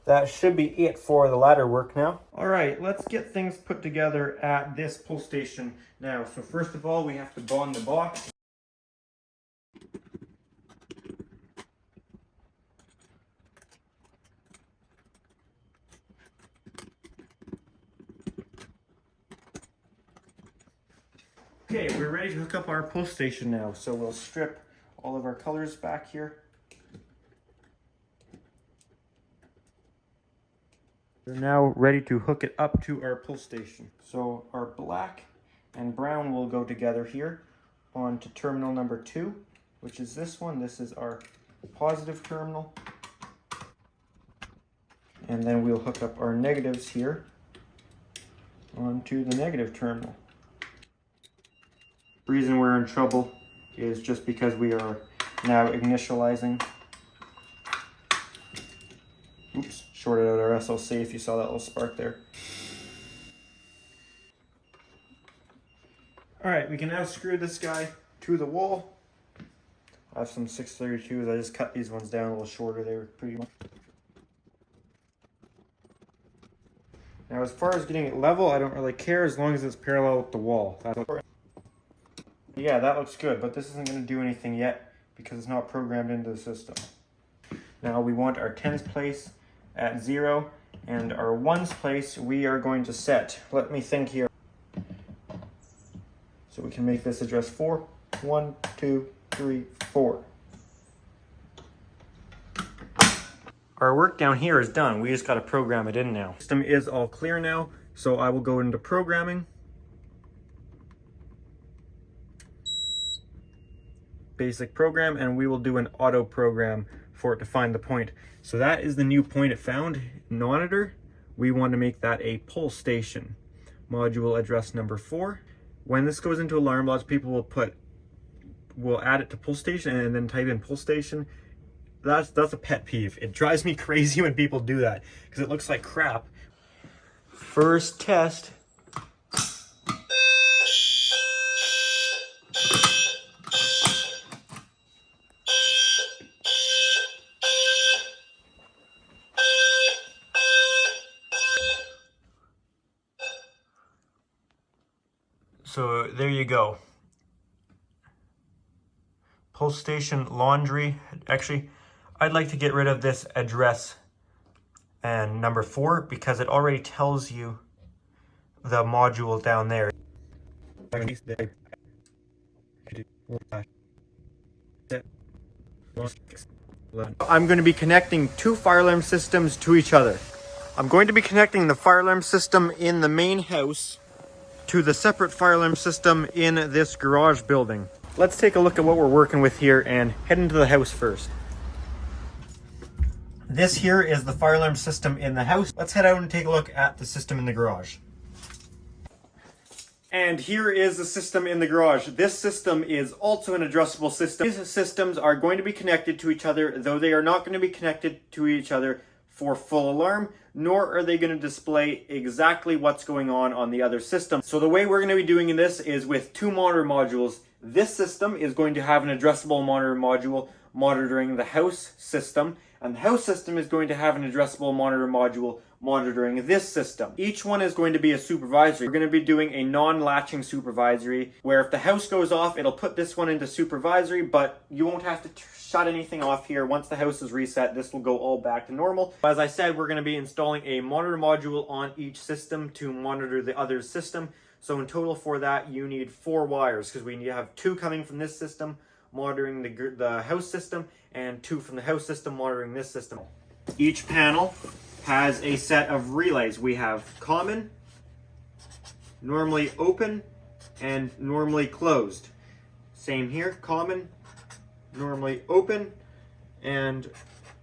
Speaker 1: that should be it for the ladder work now. All right, let's get things put together at this pull station now. So first of all, we have to bond the box. Okay, we're ready to hook up our pull station now. So we'll strip all of our colors back here. We're now ready to hook it up to our pull station. So our black and brown will go together here onto terminal number 2, which is this one. This is our positive terminal. And then we'll hook up our negatives here onto the negative terminal. The reason we're in trouble is just because we are now initializing. Oops, shorted out our SLC if you saw that little spark there. Alright, we can now screw this guy to the wall. I have some 632s, I just cut these ones down a little shorter, they were pretty much. Now as far as getting it level, I don't really care as long as it's parallel with the wall. Yeah, that looks good, but this isn't going to do anything yet because it's not programmed into the system. Now we want our tens place at 0 and our ones place we are going to set. Let me think here. So we can make this address 4. 1, 2, 3, 4. Our work down here is done. We just got to program it in now. System is all clear now, so I will go into programming. Basic program, and we will do an auto program for it to find the point. So that is the new point it found. Monitor, we want to make that a pull station. Module address number 4. When this goes into alarm, lots of people will add it to pull station and then type in pull station. That's a pet peeve. It drives me crazy when people do that because it looks like crap. First test. So there you go. Pull station laundry. Actually, I'd like to get rid of this address and number 4 because it already tells you the module down there. I'm going to be connecting 2 fire alarm systems to each other. I'm going to be connecting the fire alarm system in the main house to the separate fire alarm system in this garage building. Let's take a look at what we're working with here and head into the house first. This here is the fire alarm system in the house. Let's head out and take a look at the system in the garage. And here is the system in the garage. This system is also an addressable system. These systems are going to be connected to each other, though they are not going to be connected to each other for full alarm, nor are they going to display exactly what's going on the other system. So the way we're going to be doing this is with 2 monitor modules. This system is going to have an addressable monitor module monitoring the house system, and the house system is going to have an addressable monitor module monitoring this system. Each one is going to be a supervisory. We're going to be doing a non-latching supervisory, where if the house goes off, it'll put this one into supervisory, but you won't have to shut anything off here. Once the house is reset, this will go all back to normal. As I said, we're going to be installing a monitor module on each system to monitor the other system. So in total for that, you need 4 wires, because we have 2 coming from this system monitoring the house system, and 2 from the house system monitoring this system. Each panel has a set of relays. We have common, normally open, and normally closed. Same here, common, normally open, and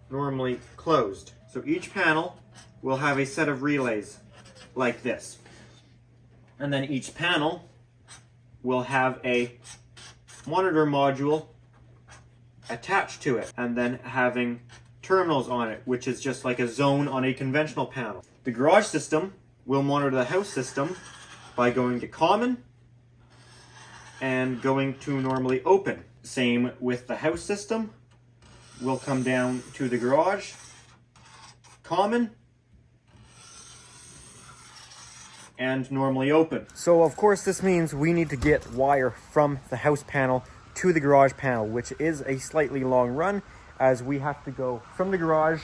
Speaker 1: normally closed. So each panel will have a set of relays like this. And then each panel will have a monitor module attached to it, and then having terminals on it, which is just like a zone on a conventional panel. The garage system will monitor the house system by going to common and going to normally open. Same with the house system. We'll come down to the garage common and normally open. So of course this means we need to get wire from the house panel to the garage panel, which is a slightly long run, as we have to go from the garage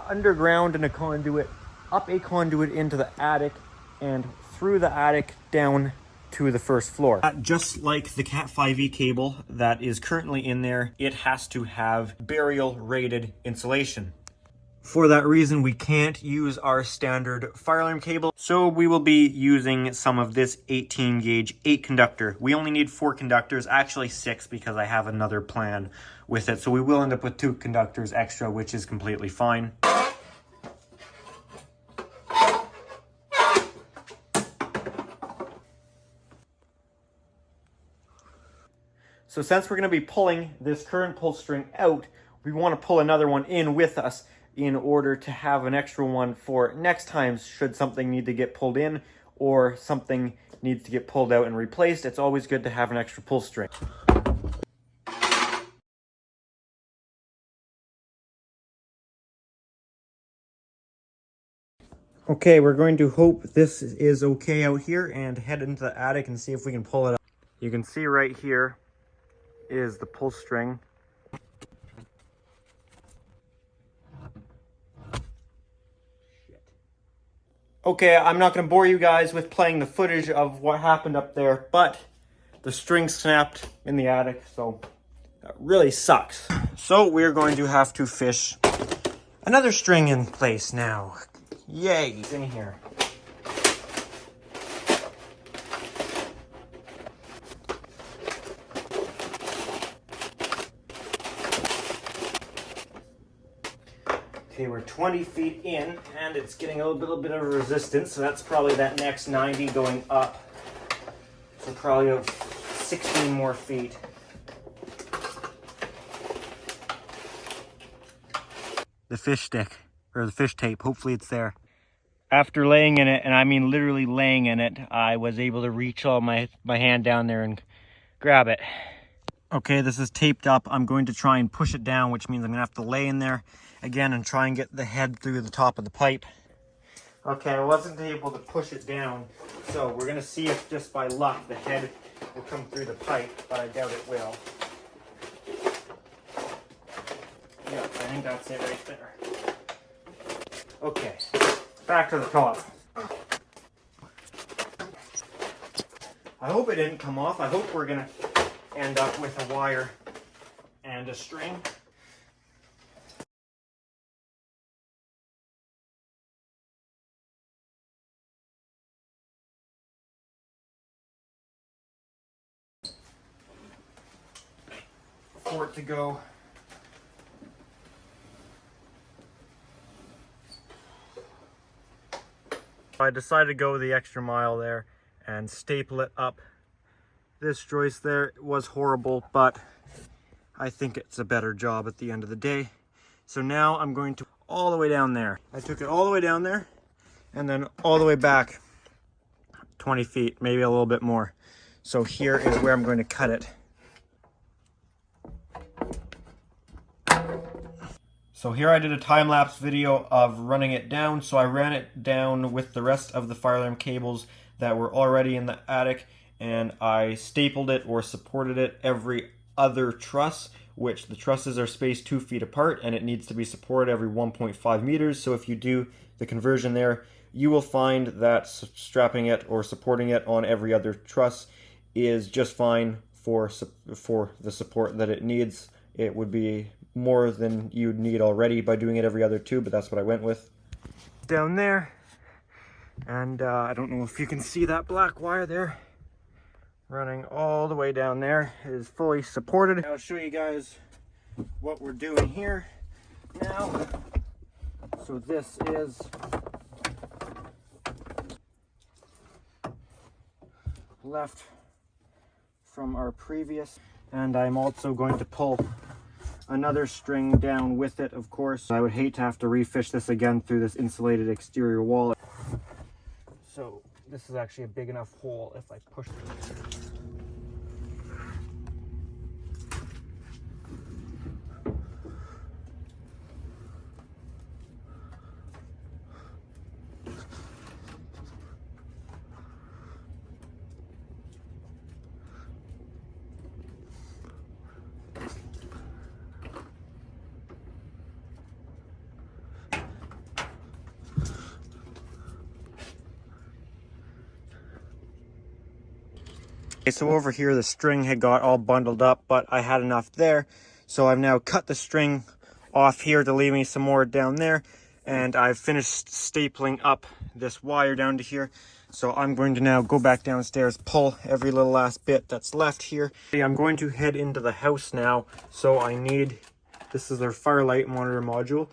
Speaker 1: underground in a conduit, up a conduit into the attic, and through the attic down to the first floor. Just like the Cat 5e cable that is currently in there, it has to have burial rated insulation. For that reason, we can't use our standard fire alarm cable, so we will be using some of this 18 gauge 8 conductor. We only need 4 conductors, actually 6 because I have another plan with it, so we will end up with 2 conductors extra, which is completely fine. So since we're going to be pulling this current pull string out, we want to pull another one in with us in order to have an extra one for next time should something need to get pulled in or something needs to get pulled out and replaced. It's always good to have an extra pull string. Okay, we're going to hope this is okay out here and head into the attic and see if we can pull it up. You can see right here is the pull string. Okay, I'm not going to bore you guys with playing the footage of what happened up there, but the string snapped in the attic, so that really sucks. So we're going to have to fish another string in place now. Yay, it's in here. Okay, we're 20 feet in, and it's getting a little bit of resistance, so that's probably that next 90 going up. So probably about 16 more feet. The fish stick, or the fish tape, hopefully it's there. After laying in it, and I mean literally laying in it, I was able to reach all my hand down there and grab it. Okay, this is taped up. I'm going to try and push it down, which means I'm gonna have to lay in there again and try and get the head through the top of the pipe. Okay, I wasn't able to push it down, so we're gonna see if just by luck the head will come through the pipe, but I doubt it will. Yep, I think that's it right there. Okay, back to the top. I hope it didn't come off. I hope we're gonna end up with a wire and a string. For it to go. I decided to go the extra mile there and staple it up. This joist there was horrible, but I think it's a better job at the end of the day. So now I'm going to all the way down there. I took it all the way down there and then all the way back 20 feet, maybe a little bit more. So here is where I'm going to cut it. So here I did a time-lapse video of running it down. So I ran it down with the rest of the fire alarm cables that were already in the attic, and I stapled it or supported it every other truss, which the trusses are spaced 2 feet apart, and it needs to be supported every 1.5 meters. So if you do the conversion there, you will find that strapping it or supporting it on every other truss is just fine for the support that it needs. It would be more than you'd need already by doing it every other 2, but that's what I went with. Down there, and I don't know if you can see that black wire there running all the way down there. It is fully supported. I'll show you guys what we're doing here now. So this is left from our previous, and I'm also going to pull another string down with it, of course. I would hate to have to refish this again through this insulated exterior wall. So this is actually a big enough hole if I push it. Okay, so over here the string had got all bundled up, but I had enough there. So I've now cut the string off here to leave me some more down there. And I've finished stapling up this wire down to here. So I'm going to now go back downstairs, pull every little last bit that's left here. I'm going to head into the house now. So I need, this is their firelight monitor module.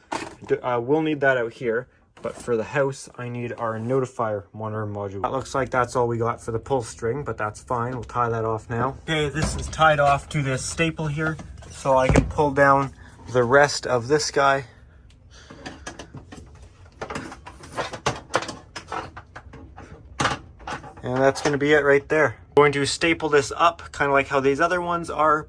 Speaker 1: We'll need that out here. But for the house, I need our Notifier monitor module. That looks like that's all we got for the pull string, but that's fine. We'll tie that off now. Okay, this is tied off to this staple here, so I can pull down the rest of this guy. And that's going to be it right there. I'm going to staple this up, kind of like how these other ones are.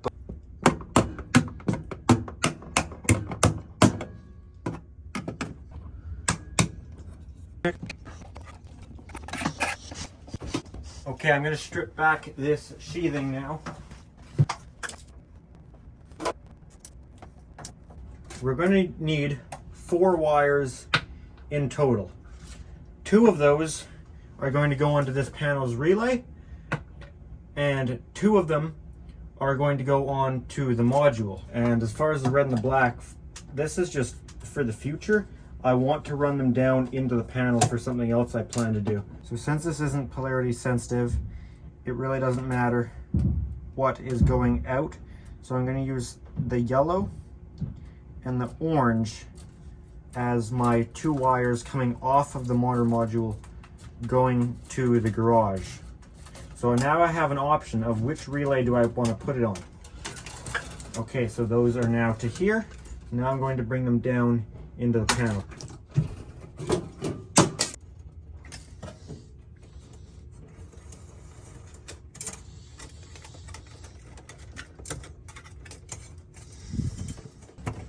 Speaker 1: Okay, I'm going to strip back this sheathing now. We're going to need 4 wires in total. 2 of those are going to go onto this panel's relay, and 2 of them are going to go on to the module. And as far as the red and the black, this is just for the future. I want to run them down into the panel for something else I plan to do. So since this isn't polarity sensitive, it really doesn't matter what is going out. So I'm going to use the yellow and the orange as my 2 wires coming off of the monitor module going to the garage. So now I have an option of which relay do I want to put it on. Okay, so those are now to here. Now I'm going to bring them down into the panel.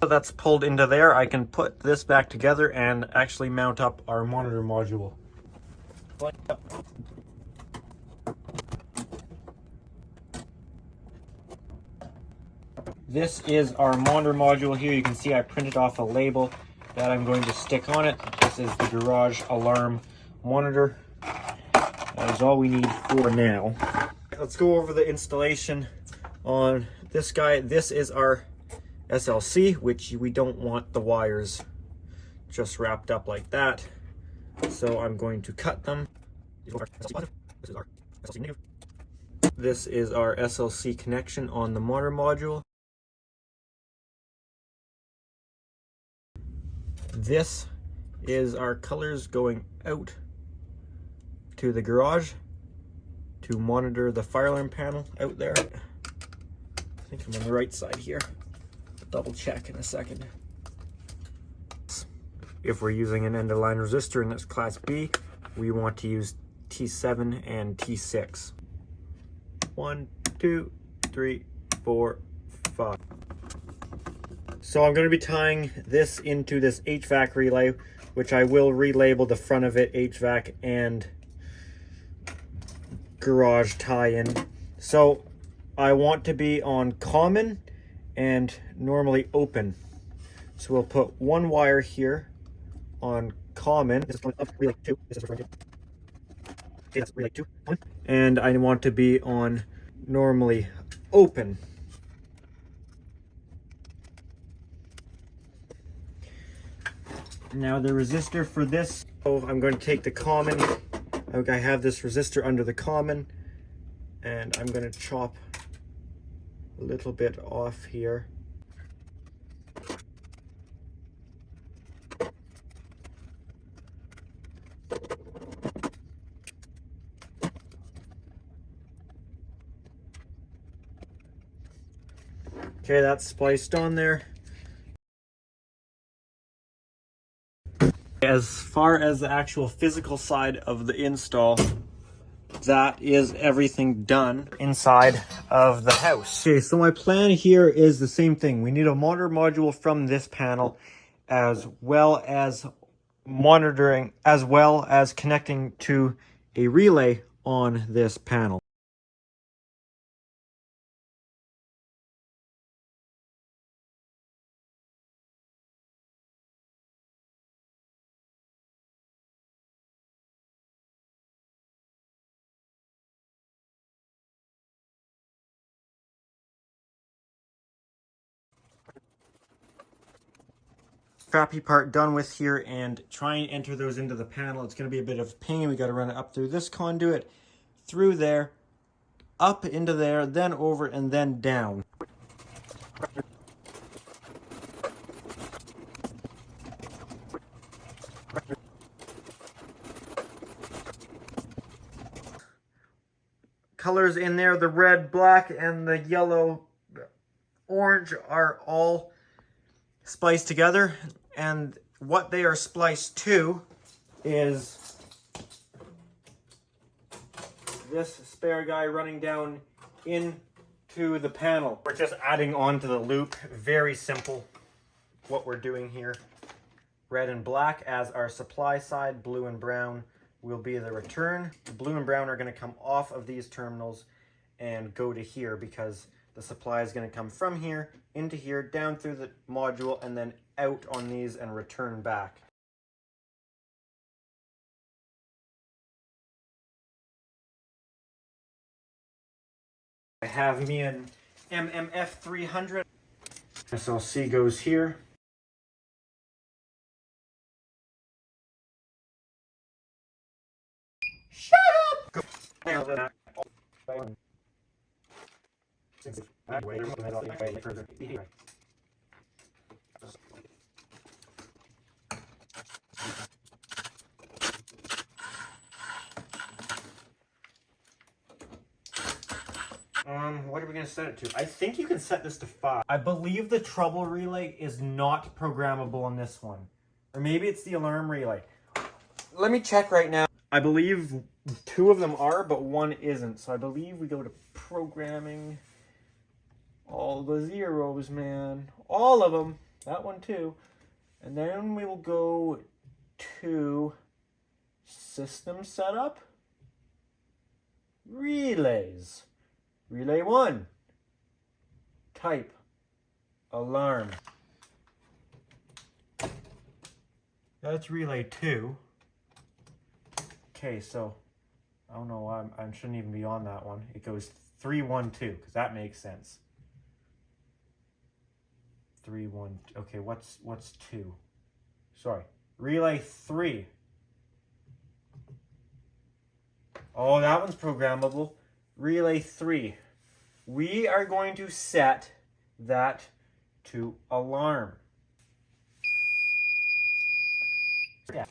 Speaker 1: So that's pulled into there. I can put this back together and actually mount up our monitor module. This is our monitor module here. You can see I printed off a label that I'm going to stick on it. This is the garage alarm monitor. That is all we need for now. Let's go over the installation on this guy. This is our SLC, which we don't want the wires just wrapped up like that. So I'm going to cut them. This is our SLC negative. This is our SLC connection on the monitor module. This is our colors going out to the garage to monitor the fire alarm panel out there. I think I'm on the right side here. Double check in a second. If we're using an end of line resistor and that's class B, we want to use T7 and T6. 1, 2, 3, 4, 5. So I'm going to be tying this into this HVAC relay, which I will relabel the front of it HVAC and garage tie-in. So I want to be on common and normally open. So we'll put 1 wire here on common. This is going up relay 2. This is referring to. Okay, that's relay 2. And I want to be on normally open. Now the resistor for this, so I'm going to take the common. I have this resistor under the common, and I'm going to chop a little bit off here. Okay, that's spliced on there. As far as the actual physical side of the install, that is everything done inside of the house. Okay, so my plan here is the same thing. We need a monitor module from this panel, as well as monitoring, as well as connecting to a relay on this panel. crappy part done with here and try and enter those into the panel. It's going to be a bit of a pain. We got to run it up through this conduit, through there, up into there, then over, and then down. Colors in there, the red, black, and the yellow, orange are all spliced together, and what they are spliced to is this spare guy running down into the panel. We're just adding on to the loop. Very simple what we're doing here. Red and black as our supply side, blue and brown will be the return. The blue and brown are going to come off of these terminals and go to here because the supply is going to come from here into here, down through the module, and then out on these and return back. I have me an MMF 300. SLC goes here. Shut up! Go. What are we going to set it to? I think you can set this to 5. I believe the trouble relay is not programmable on this one. Or maybe it's the alarm relay. Let me check right now. I believe 2 of them are, but 1 isn't. So I believe we go to programming. All the zeros, man. All of them. That one too. And then we will go to system setup. Relays. Relay 1. Type. Alarm. That's relay 2. Okay, so I don't know why I shouldn't even be on that one. It goes 3, 1, 2 because that makes sense. 3, 1. Okay, what's 2? Sorry, relay 3. Oh, that one's programmable. Relay 3. We are going to set that to alarm. Yeah.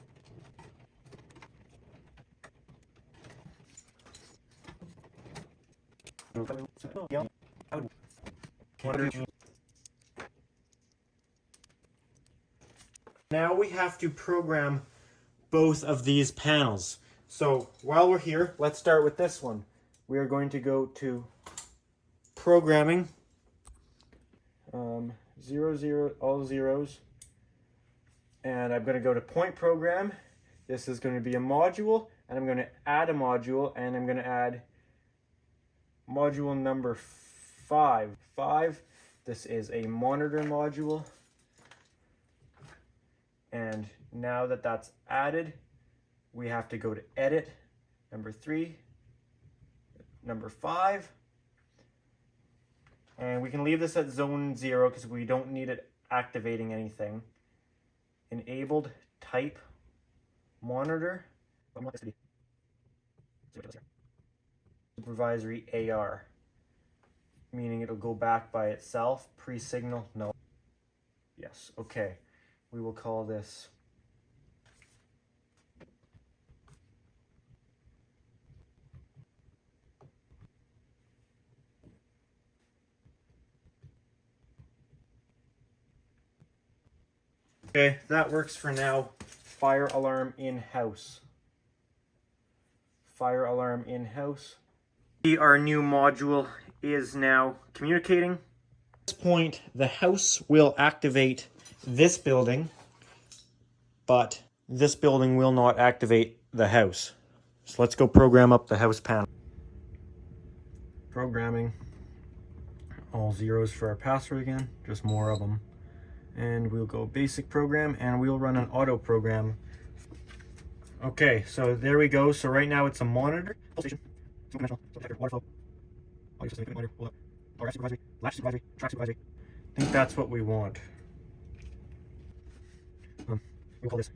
Speaker 1: Now we have to program both of these panels. So while we're here, let's start with this one. We are going to go to programming, 0, 0, all zeros, and I'm going to go to point program. This is going to be a module, and I'm going to add a module, and I'm going to add module number 5. This is a monitor module, and now that that's added, we have to go to edit, number 3, number 5, and we can leave this at zone 0 because we don't need it activating anything. Enabled type monitor, supervisory AR, meaning it'll go back by itself. Pre-signal, no. Yes, okay. We will call this okay, that works for now. Fire alarm in-house. Fire alarm in-house. Our new module is now communicating. At this point, the house will activate this building, but this building will not activate the house. So let's go program up the house panel. Programming. All zeros for our password again, just more of them. And we'll go basic program, and we'll run an auto program. Okay, so there we go. So right now it's a monitor. I think that's what we want. We'll call this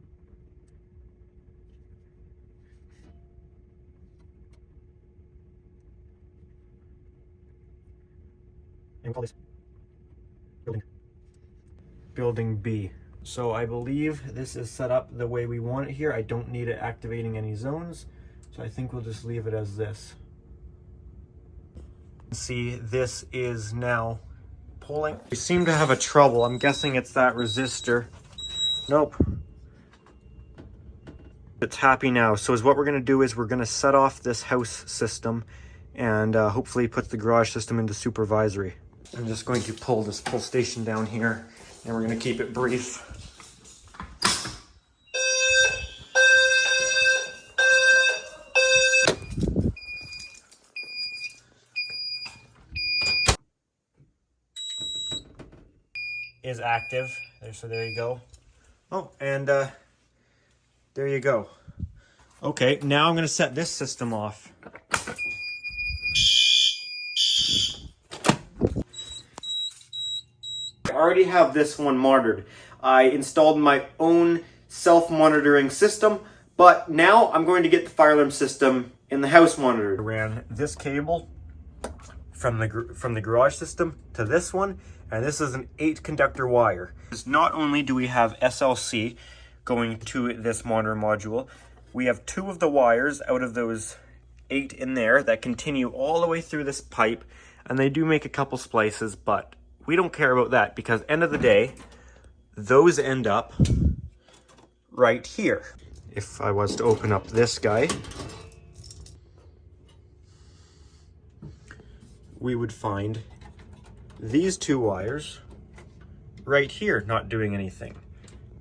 Speaker 1: building B. So I believe this is set up the way we want it here. I don't need it activating any zones, so I think we'll just leave it as this. See, this is now pulling. We seem to have a trouble. I'm guessing it's that resistor. Nope. It's happy now. So what we're going to do is we're going to set off this house system and hopefully put the garage system into supervisory. I'm just going to pull this pull station down here, and we're going to keep it brief. Is active. So there you go. Oh, and there you go. Okay, now I'm going to set this system off. I already have this one monitored. I installed my own self-monitoring system, but now I'm going to get the fire alarm system in the house monitored. I ran this cable from the garage system to this one, and this is an 8-conductor wire. Not only do we have SLC going to this monitor module, we have 2 of the wires out of those 8 in there that continue all the way through this pipe, and they do make a couple splices, but we don't care about that because end of the day, those end up right here. If I was to open up this guy, we would find these 2 wires right here not doing anything.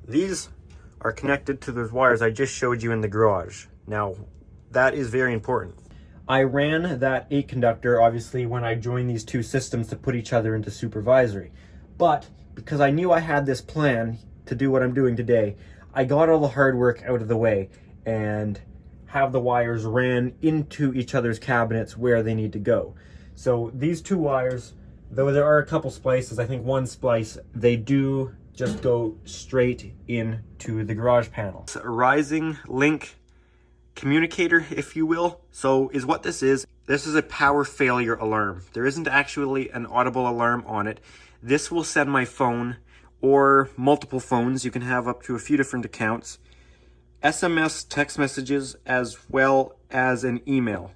Speaker 1: These are connected to those wires I just showed you in the garage. Now, that is very important. I ran that 8-conductor, obviously, when I joined these 2 systems to put each other into supervisory. But because I knew I had this plan to do what I'm doing today, I got all the hard work out of the way and have the wires ran into each other's cabinets where they need to go. So these 2 wires, though there are a couple splices, I think 1 splice, they do just go straight into the garage panel. It's a rising link communicator, if you will. So is what this is. This is a power failure alarm. There isn't actually an audible alarm on it. This will send my phone or multiple phones. You can have up to a few different accounts, SMS, text messages, as well as an email.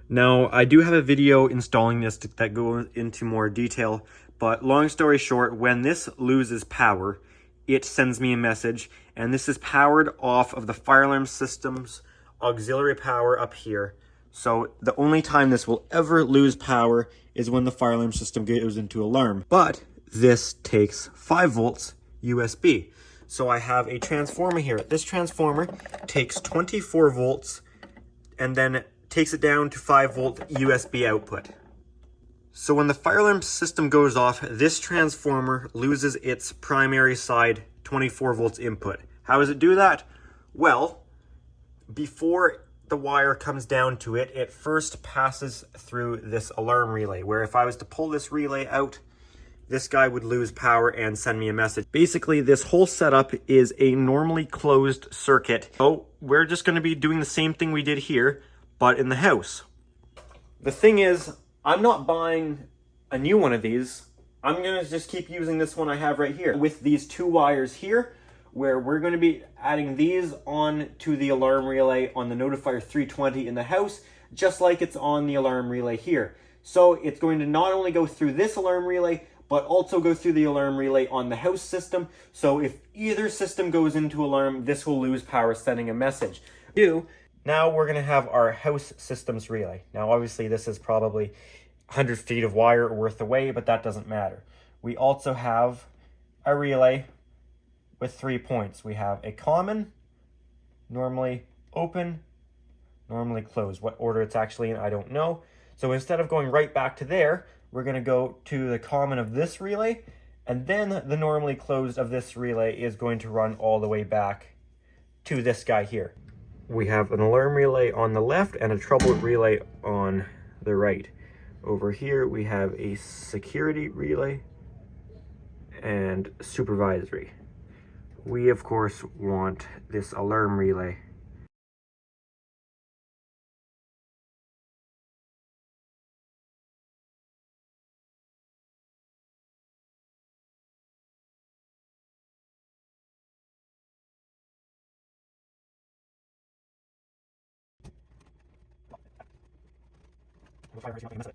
Speaker 1: Now, I do have a video installing this that goes into more detail, but long story short, when this loses power, it sends me a message, and this is powered off of the fire alarm system's auxiliary power up here. So the only time this will ever lose power is when the fire alarm system goes into alarm. But this takes 5 volts USB. So I have a transformer here. This transformer takes 24 volts and then takes it down to 5 volt USB output. So when the fire alarm system goes off, this transformer loses its primary side 24 volts input. How does it do that? Well, before the wire comes down to it, it first passes through this alarm relay, where if I was to pull this relay out, this guy would lose power and send me a message. Basically, this whole setup is a normally closed circuit. So we're just going to be doing the same thing we did here, but in the house. The thing is, I'm not buying a new one of these. I'm going to just keep using this one I have right here with these 2 wires here, where we're going to be adding these on to the alarm relay on the Notifier 320 in the house, just like it's on the alarm relay here. So it's going to not only go through this alarm relay, but also go through the alarm relay on the house system. So if either system goes into alarm, this will lose power, sending a message. Now we're going to have our house systems relay. Now obviously this is probably 100 feet of wire worth away, but that doesn't matter. We also have a relay with 3 points. We have a common, normally open, normally closed. What order it's actually in, I don't know. So instead of going right back to there, we're going to go to the common of this relay, and then the normally closed of this relay is going to run all the way back to this guy here. We have an alarm relay on the left and a trouble relay on the right. Over here we have a security relay and supervisory. we of course want this alarm relay.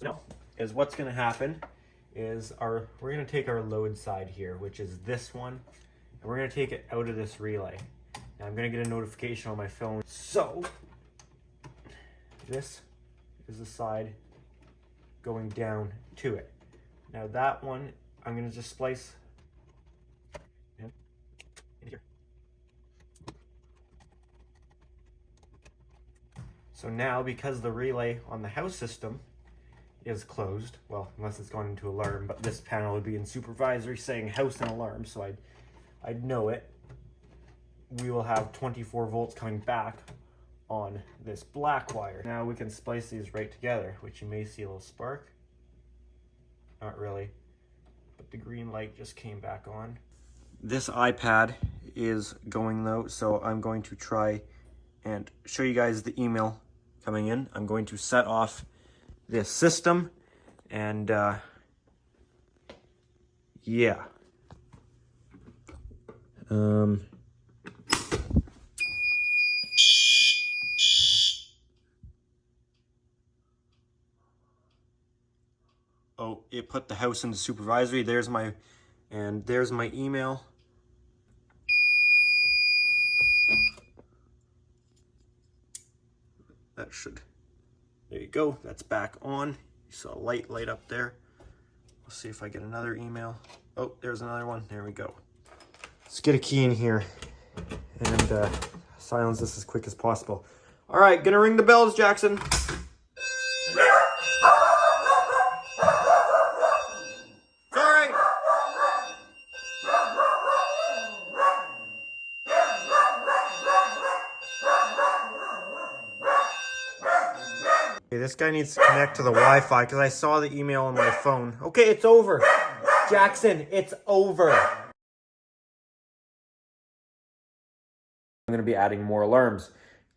Speaker 1: No, is what's going to happen is we're going to take our load side here, which is this one, and we're going to take it out of this relay. Now I'm going to get a notification on my phone. So this is the side going down to it. Now that one I'm going to just splice in here. So now, because the relay on the house system is closed, well, unless it's gone into alarm, but this panel would be in supervisory saying house and alarm, so I'd know it. We will have 24 volts coming back on this black wire. Now we can splice these right together, which you may see a little spark. Not really, but the green light just came back on. This iPad is going though, so I'm going to try and show you guys the email coming in. I'm going to set off this system and yeah. Oh, it put the house into supervisory. There's my email. That should, there you go, that's back on. You saw a light up there. Let's see if I get another email. Oh, there's another one, there we go. Let's get a key in here and silence this as quick as possible. All right, gonna ring the bells, Jackson. Okay, this guy needs to connect to the Wi-Fi because I saw the email on my phone. Okay, it's over. Jackson, it's over. I'm going to be adding more alarms.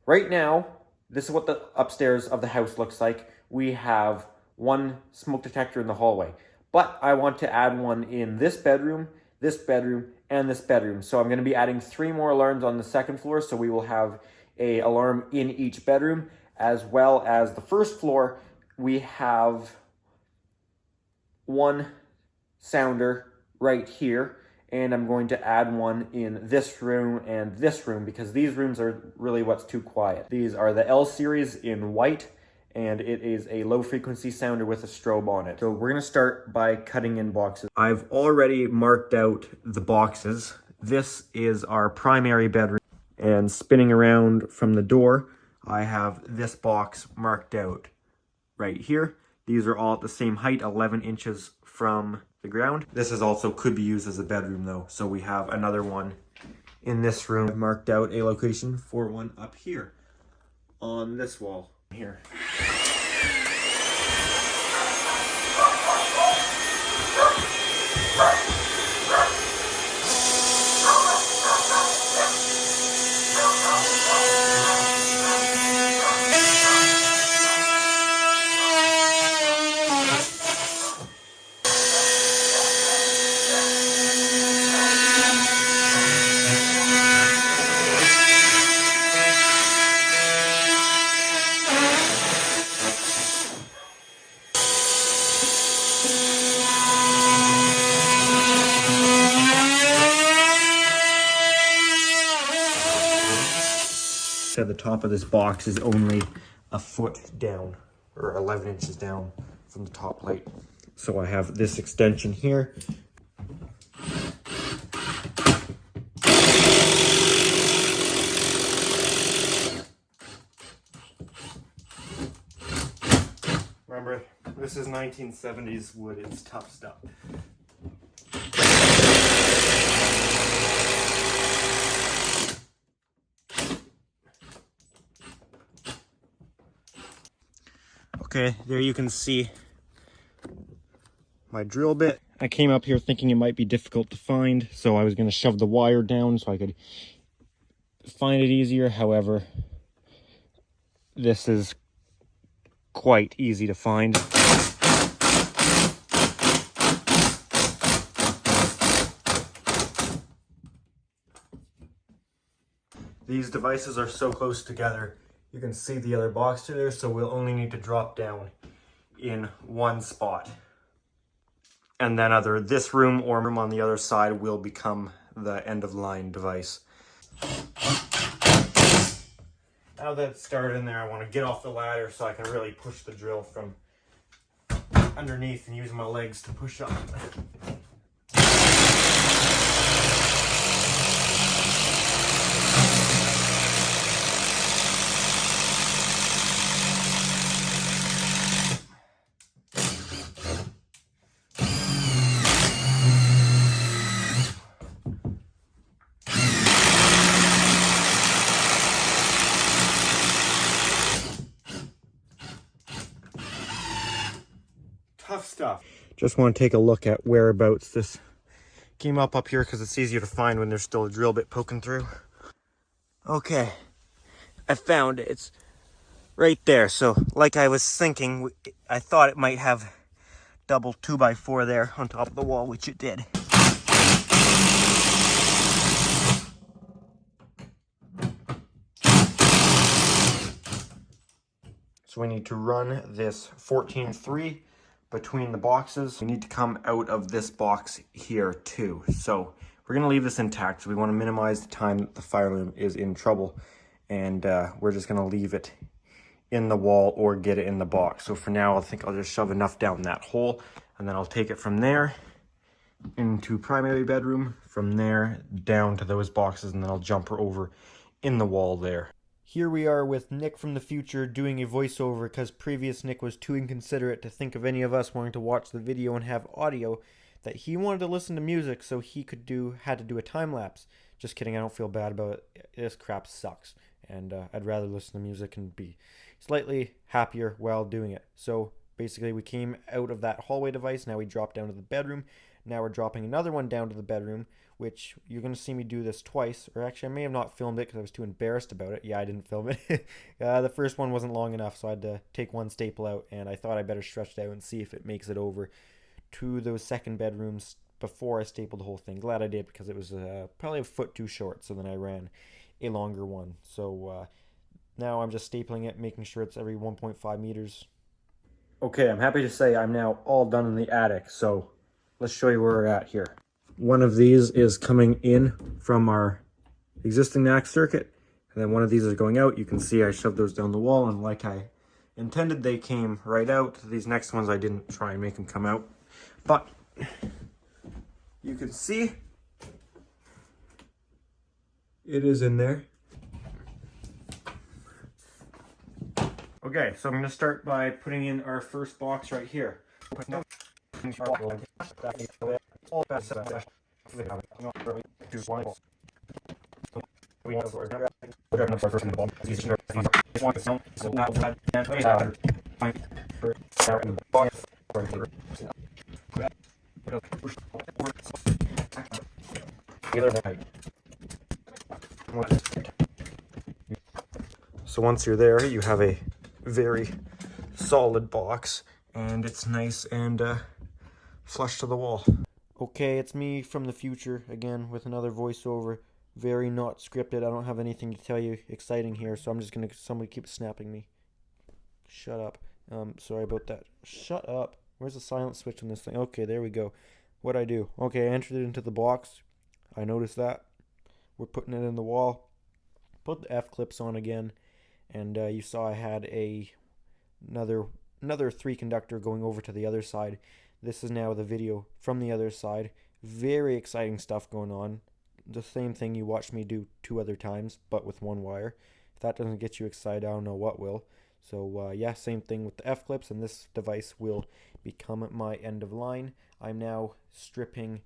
Speaker 1: Right now, this is what the upstairs of the house looks like. We have one smoke detector in the hallway, but I want to add one in this bedroom, and this bedroom. So I'm going to be adding 3 more alarms on the second floor. So we will have an alarm in each bedroom, as well as the first floor. We have one sounder right here, and I'm going to add one in this room and this room because these rooms are really what's too quiet. These are the L series in white, and it is a low frequency sounder with a strobe on it. So we're gonna start by cutting in boxes. I've already marked out the boxes. This is our primary bedroom, and spinning around from the door, I have this box marked out right here. These are all at the same height, 11 inches from the ground. This is also could be used as a bedroom though. So we have another one in this room. I've marked out a location for one up here on this wall here. At the top of this box is only a foot down, or 11 inches down from the top plate. So I have this extension here. Remember, this is 1970s wood, it's tough stuff. Okay, there you can see my drill bit I came up here thinking it might be difficult to find, so I was going to shove the wire down so I could find it easier. However, this is quite easy to find. These devices are so close together, you can see the other box through there, so we'll only need to drop down in one spot. And then either this room or room on the other side will become the end of line device. Now that it's started in there, I want to get off the ladder so I can really push the drill from underneath and use my legs to push up. Tough stuff. Just want to take a look at whereabouts this came up here because it's easier to find when there's still a drill bit poking through. Okay, I found it. It's right there. So like I was thinking, I thought it might have double 2x4 there on top of the wall, which it did. So we need to run this 14-3 between the boxes. We need to come out of this box here too. So we're gonna leave this intact. So we wanna minimize the time that the fireman is in trouble. And we're just gonna leave it in the wall or get it in the box. So for now, I think I'll just shove enough down that hole and then I'll take it from there into primary bedroom, from there down to those boxes, and then I'll jump her over in the wall there. Here we are with Nick from the future doing a voiceover because previous Nick was too inconsiderate to think of any of us wanting to watch the video and have audio, that he wanted to listen to music so he had to do a time lapse. Just kidding, I don't feel bad about it. This crap sucks, and I'd rather listen to music and be slightly happier while doing it. So basically we came out of that hallway device, now we dropped down to the bedroom. Now we're dropping another one down to the bedroom, which you're going to see me do this twice. Or actually, I may have not filmed it because I was too embarrassed about it. Yeah, I didn't film it. The first one wasn't long enough, so I had to take one staple out, and I thought I better stretch it out and see if it makes it over to those second bedrooms before I stapled the whole thing. Glad I did, because it was probably a foot too short, so then I ran a longer one. So now I'm just stapling it, making sure it's every 1.5 meters. Okay, I'm happy to say I'm now all done in the attic, so let's show you where we're at here. One of these is coming in from our existing NAC circuit, and then one of these is going out. You can see I shoved those down the wall, and like I intended, they came right out. These next ones I didn't try and make them come out, but you can see it is in there. Okay, so I'm going to start by putting in our first box right here. So once you're there, you have a very solid box, and it's nice and flush to the wall. Okay, it's me from the future again with another voiceover. Very not scripted. I don't have anything to tell you exciting here, so I'm just gonna. Somebody keeps snapping me. Shut up. Sorry about that. Shut up. Where's the silent switch on this thing? Okay, there we go. What'd I do? Okay, I entered it into the box. I noticed that. We're putting it in the wall. Put the F clips on again, and you saw I had another 3 conductor going over to the other side. This is now the video from the other side. Very exciting stuff going on. The same thing you watched me do 2 other times, but with 1 wire. If that doesn't get you excited, I don't know what will. So yeah, same thing with the F clips, and this device will become my end of line. I'm now stripping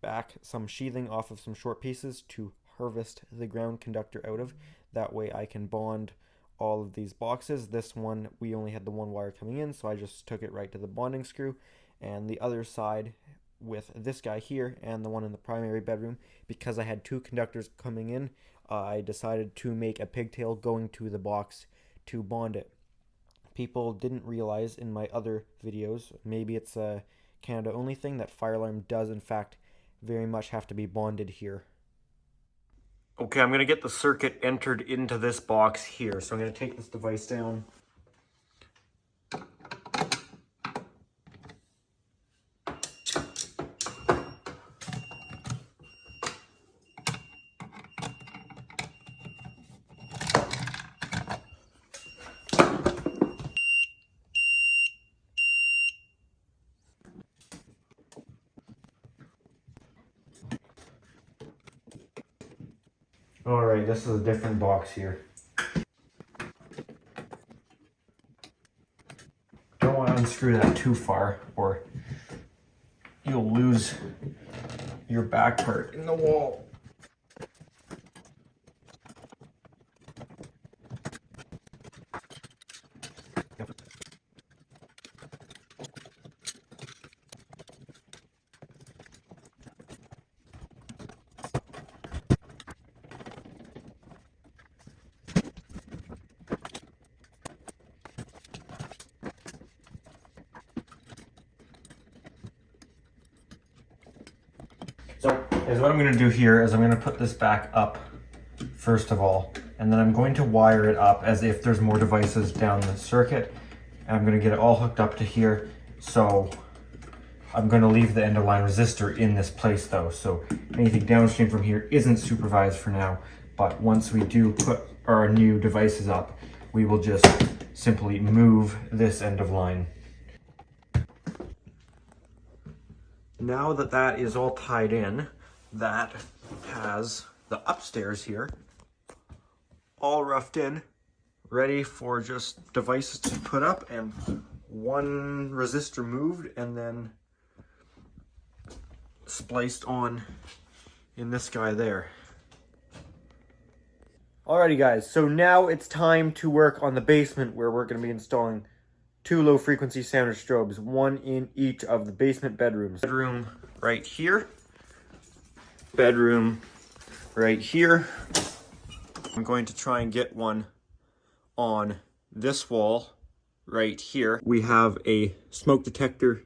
Speaker 1: back some sheathing off of some short pieces to harvest the ground conductor out of. That way I can bond all of these boxes. This one, we only had the 1 wire coming in, so I just took it right to the bonding screw. And the other side, with this guy here and the one in the primary bedroom. Because I had two conductors coming in, I decided to make a pigtail going to the box to bond it. People didn't realize in my other videos, maybe it's a Canada only thing, that fire alarm does in fact very much have to be bonded here. Okay, I'm going to get the circuit entered into this box here. So I'm going to take this device down. Alright, this is a different box here. Don't want to unscrew that too far or you'll lose your back part in the wall. So, what I'm going to do here is I'm going to put this back up first of all, and then I'm going to wire it up as if there's more devices down the circuit, and I'm going to get it all hooked up to here. So I'm going to leave the end of line resistor in this place though, so anything downstream from here isn't supervised for now, but once we do put our new devices up, we will just simply move this end of line. Now that that is all tied in, that has the upstairs here all roughed in, ready for just devices to put up and one resistor moved and then spliced on in this guy there. Alrighty guys, so now it's time to work on the basement where we're going to be installing two low frequency sounder strobes, one in each of the basement bedrooms. Bedroom right here, bedroom right here. I'm going to try and get one on this wall right here. We have a smoke detector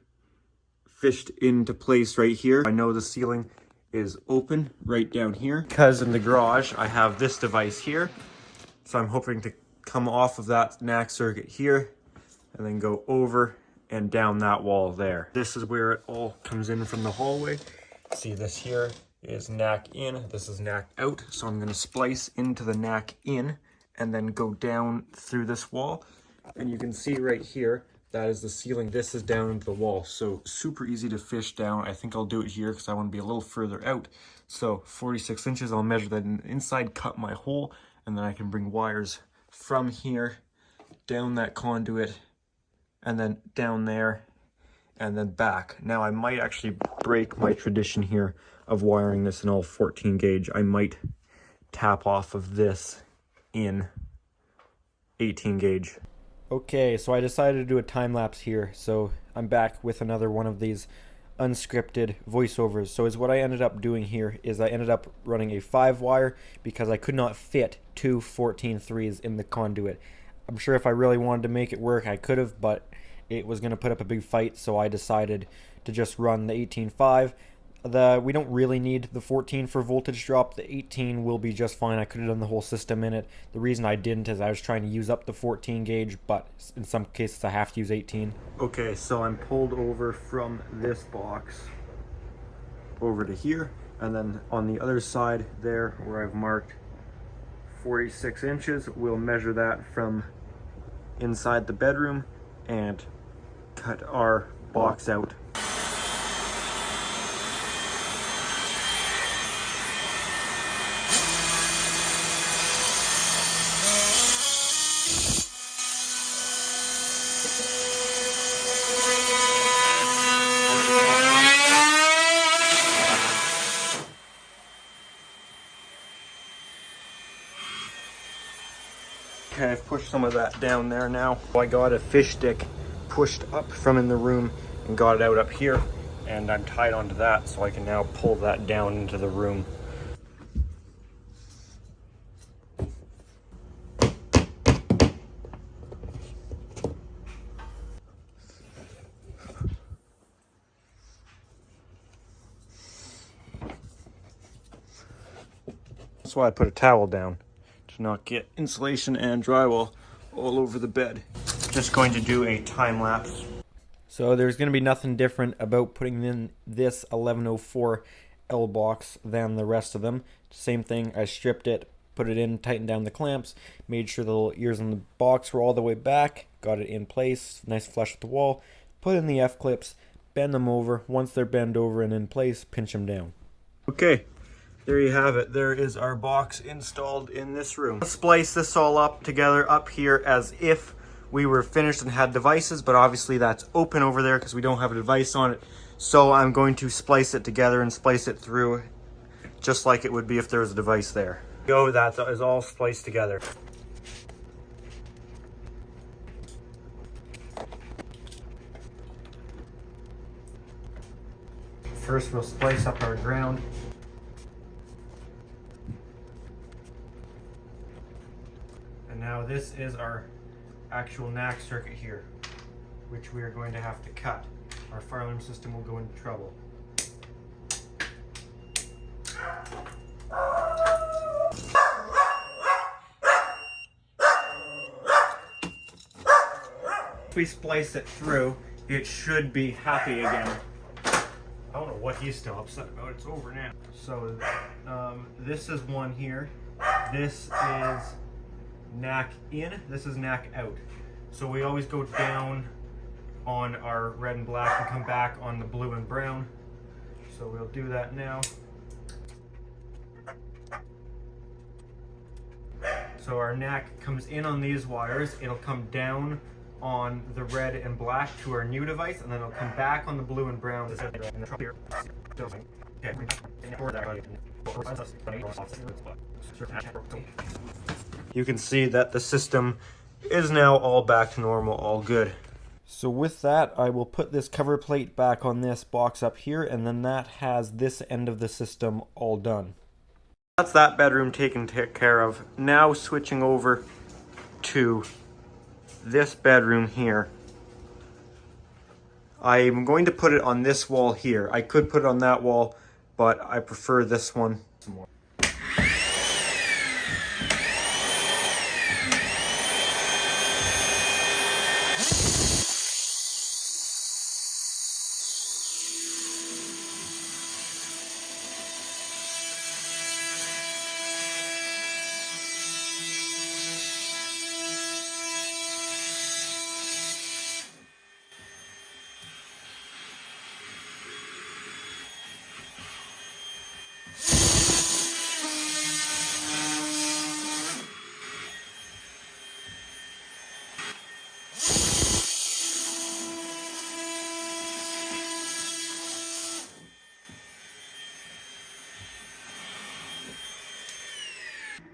Speaker 1: fished into place right here. I know the ceiling is open right down here because in the garage I have this device here. So I'm hoping to come off of that NAC circuit here and then go over and down that wall there. This is where it all comes in from the hallway. See, this here is NAC in, this is NAC out. So I'm gonna splice into the NAC in and then go down through this wall. And you can see right here, that is the ceiling. This is down into the wall. So super easy to fish down. I think I'll do it here because I want to be a little further out. So 46 inches, I'll measure that inside, cut my hole, and then I can bring wires from here down that conduit and then down there and then back. Now I might actually break my tradition here of wiring this in all 14 gauge. I might tap off of this in 18 gauge. Okay, so I decided to do a time lapse here. So I'm back with another one of these unscripted voiceovers. So what I ended up doing here is I ended up running a 5-wire because I could not fit two 14.3s in the conduit. I'm sure if I really wanted to make it work, I could have, but it was going to put up a big fight, so I decided to just run the 18.5. We don't really need the 14 for voltage drop. The 18 will be just fine. I could have done the whole system in it. The reason I didn't is I was trying to use up the 14 gauge, but in some cases I have to use 18. Okay, so I'm pulled over from this box over to here, and then on the other side there where I've marked 46 inches, we'll measure that from inside the bedroom and cut our box out. Okay, I've pushed some of that down there now. I got a fish stick pushed up from in the room and got it out up here. and I'm tied onto that, so I can now pull that down into the room. That's why I put a towel down, to not get insulation and drywall all over the bed. Just going to do a time lapse. So there's going to be nothing different about putting in this 1104 L box than the rest of them. Same thing, I stripped it, put it in, tightened down the clamps, made sure the little ears on the box were all the way back, got it in place, nice flush with the wall, put in the F-clips, bend them over. Once they're bent over and in place, pinch them down. Okay. There you have it. There is our box installed in this room. Let's splice this all up together up here as if we were finished and had devices, but obviously that's open over there because we don't have a device on it. So I'm going to splice it together and splice it through just like it would be if there was a device there. Go, that is all spliced together. First we'll splice up our ground. And now this is our actual NAC circuit here, which we are going to have to cut. Our fire alarm system will go into trouble. If we splice it through, it should be happy again. I don't know what he's still upset about. It's over now. So this is one here. This is NAC in, this is NAC out. So we always go down on our red and black and come back on the blue and brown. So we'll do that now. So our NAC comes in on these wires, it'll come down on the red and black to our new device, and then it'll come back on the blue and brown. You can see that the system is now all back to normal, all good. So with that, I will put this cover plate back on this box up here, and then that has this end of the system all done. That's that bedroom taken care of. Now switching over to this bedroom here. I'm going to put it on this wall here. I could put it on that wall, but I prefer this one.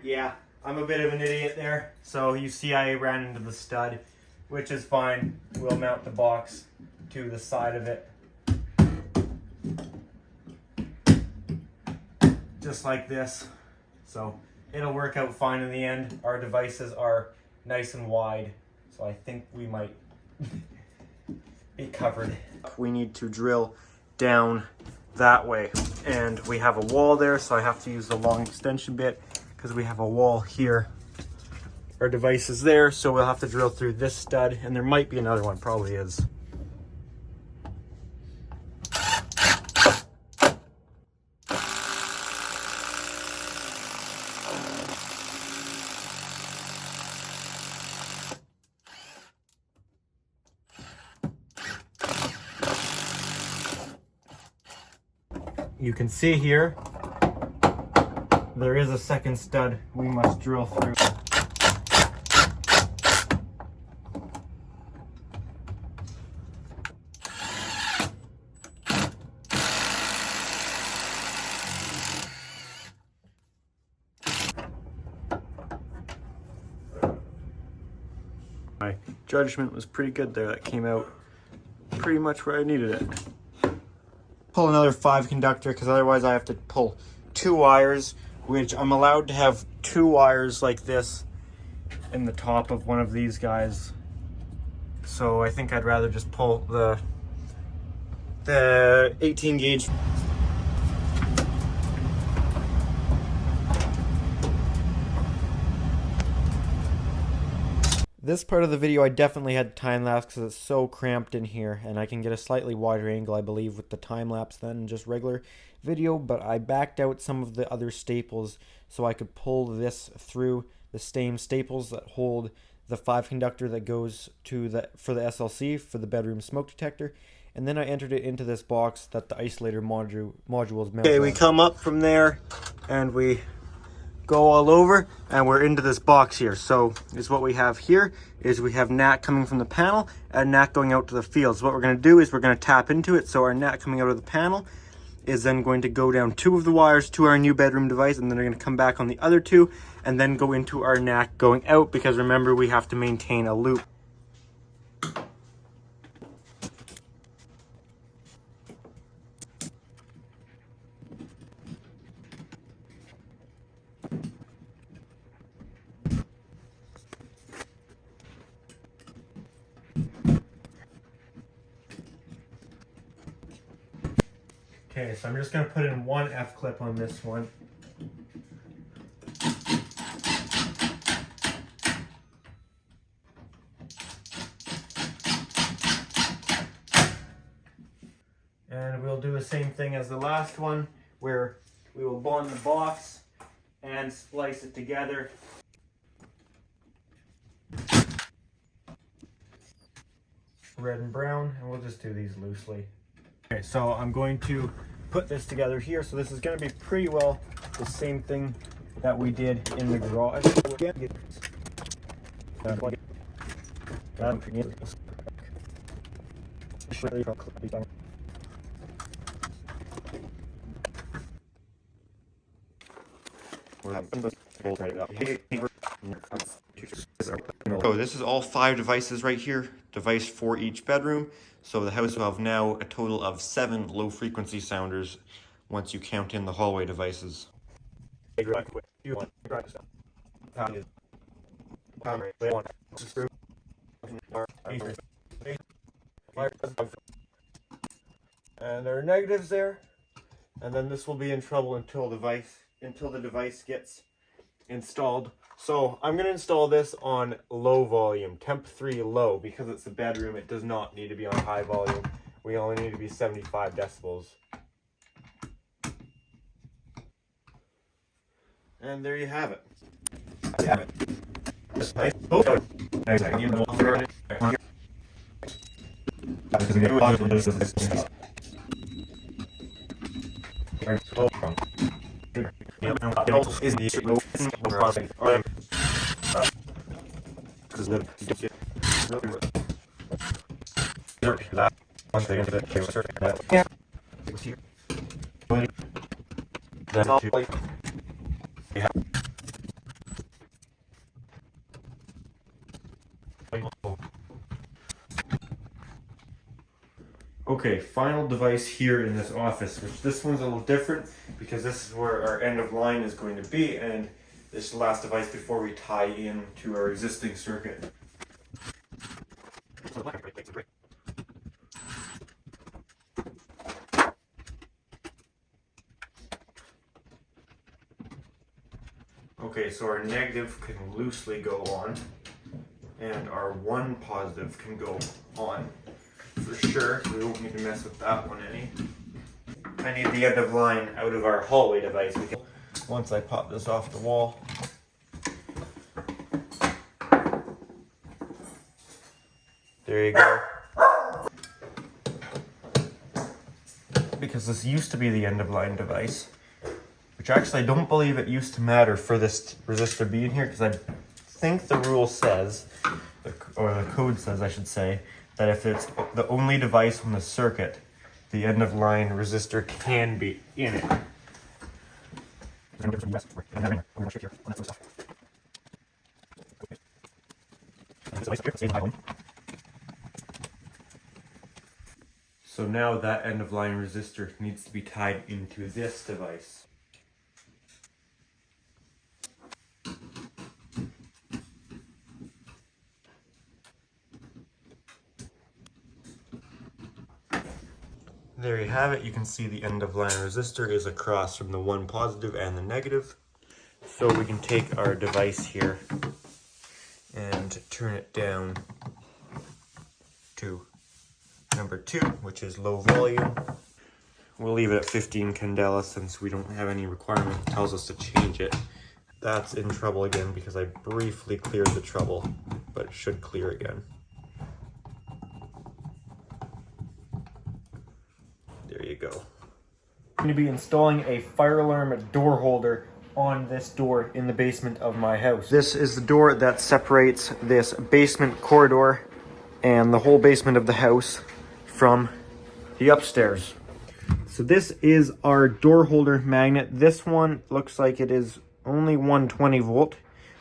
Speaker 1: Yeah, I'm a bit of an idiot there. So you see I ran into the stud, which is fine. We'll mount the box to the side of it. Just like this. So it'll work out fine in the end. Our devices are nice and wide, so I think we might be covered. We need to drill down that way, and we have a wall there, so I have to use the long extension bit because we have a wall here. Our device is there, so we'll have to drill through this stud, and there might be another one, probably is. You can see here, there is a second stud we must drill through. My judgment was pretty good there. That came out pretty much where I needed it. pull another 5 conductor because otherwise I have to pull 2 wires, which I'm allowed to have 2 wires like this in the top of one of these guys. So I think I'd rather just pull the 18 gauge. This part of the video I definitely had time lapse because it's so cramped in here, and I can get a slightly wider angle I believe with the time lapse than just regular video, but I backed out some of the other staples so I could pull this through the same staples that hold the 5 conductor that goes to for the SLC for the bedroom smoke detector, and then I entered it into this box that the isolator module is mounted. Okay, we come up from there and we go all over and we're into this box here. So is what we have here is we have NAT coming from the panel and NAT going out to the field. So what we're going to do is we're going to tap into it. So our NAT coming out of the panel is then going to go down 2 of the wires to our new bedroom device, and then they're going to come back on the other 2 and then go into our NAT going out, because remember we have to maintain a loop. Okay, so I'm just going to put in 1 F-clip on this one. And we'll do the same thing as the last one, where we will bond the box and splice it together. Red and brown, and we'll just do these loosely. Okay, so I'm going to put this together here. So this is going to be pretty well the same thing that we did in the garage. So this is all 5 devices right here, device for each bedroom. So the house will have now a total of 7 low frequency sounders once you count in the hallway devices. And there are negatives there, and then this will be in trouble until the device gets installed. So I'm going to install this on low volume, temp 3 low, because it's a bedroom. It does not need to be on high volume. We only need to be 75 decibels. And there you have it. Okay, final device here in this office, which this one's a little different because this is where our end of line is going to be, and this is the last device before we tie in to our existing circuit. Okay, so our negative can loosely go on, and our 1 positive can go on. For sure, so we won't need to mess with that one any. I need the end of line out of our hallway device. Once I pop this off the wall. There you go. Because this used to be the end of line device, which actually I don't believe it used to matter for this resistor being here, because I think the rule says, or the code says I should say, that if it's the only device on the circuit, the end of line resistor can be in it. So So now that end of line resistor needs to be tied into this device. There you have it. You can see the end of line resistor is across from the one positive and the negative. So we can take our device here and turn it down to number 2, which is low volume. We'll leave it at 15 candela since we don't have any requirement that tells us to change it. That's in trouble again because I briefly cleared the trouble, but it should clear again. There you go. I'm going to be installing a fire alarm door holder on this door in the basement of my house. This is the door that separates this basement corridor and the whole basement of the house from the upstairs. So this is our door holder magnet. This one looks like it is only 120 volt,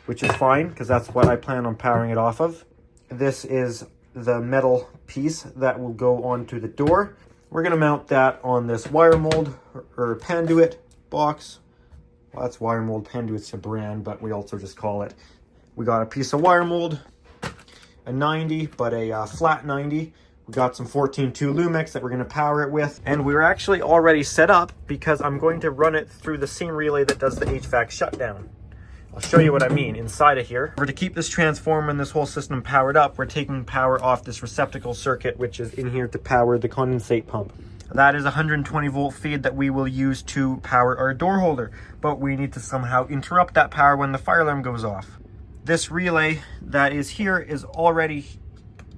Speaker 1: which is fine because that's what I plan on powering it off of. This is the metal piece that will go onto the door. We're going to mount that on this wire mold or Panduit box. Well, that's wire mold. Panduit's a brand, but we also just call it. We got a piece of wire mold, a 90, but a flat 90. We got some 14.2 Lumix that we're going to power it with. And we're actually already set up because I'm going to run it through the same relay that does the HVAC shutdown. I'll show you what I mean inside of here. To keep this transformer and this whole system powered up, we're taking power off this receptacle circuit, which is in here to power the condensate pump. That is a 120 volt feed that we will use to power our door holder, but we need to somehow interrupt that power when the fire alarm goes off. This relay that is here is already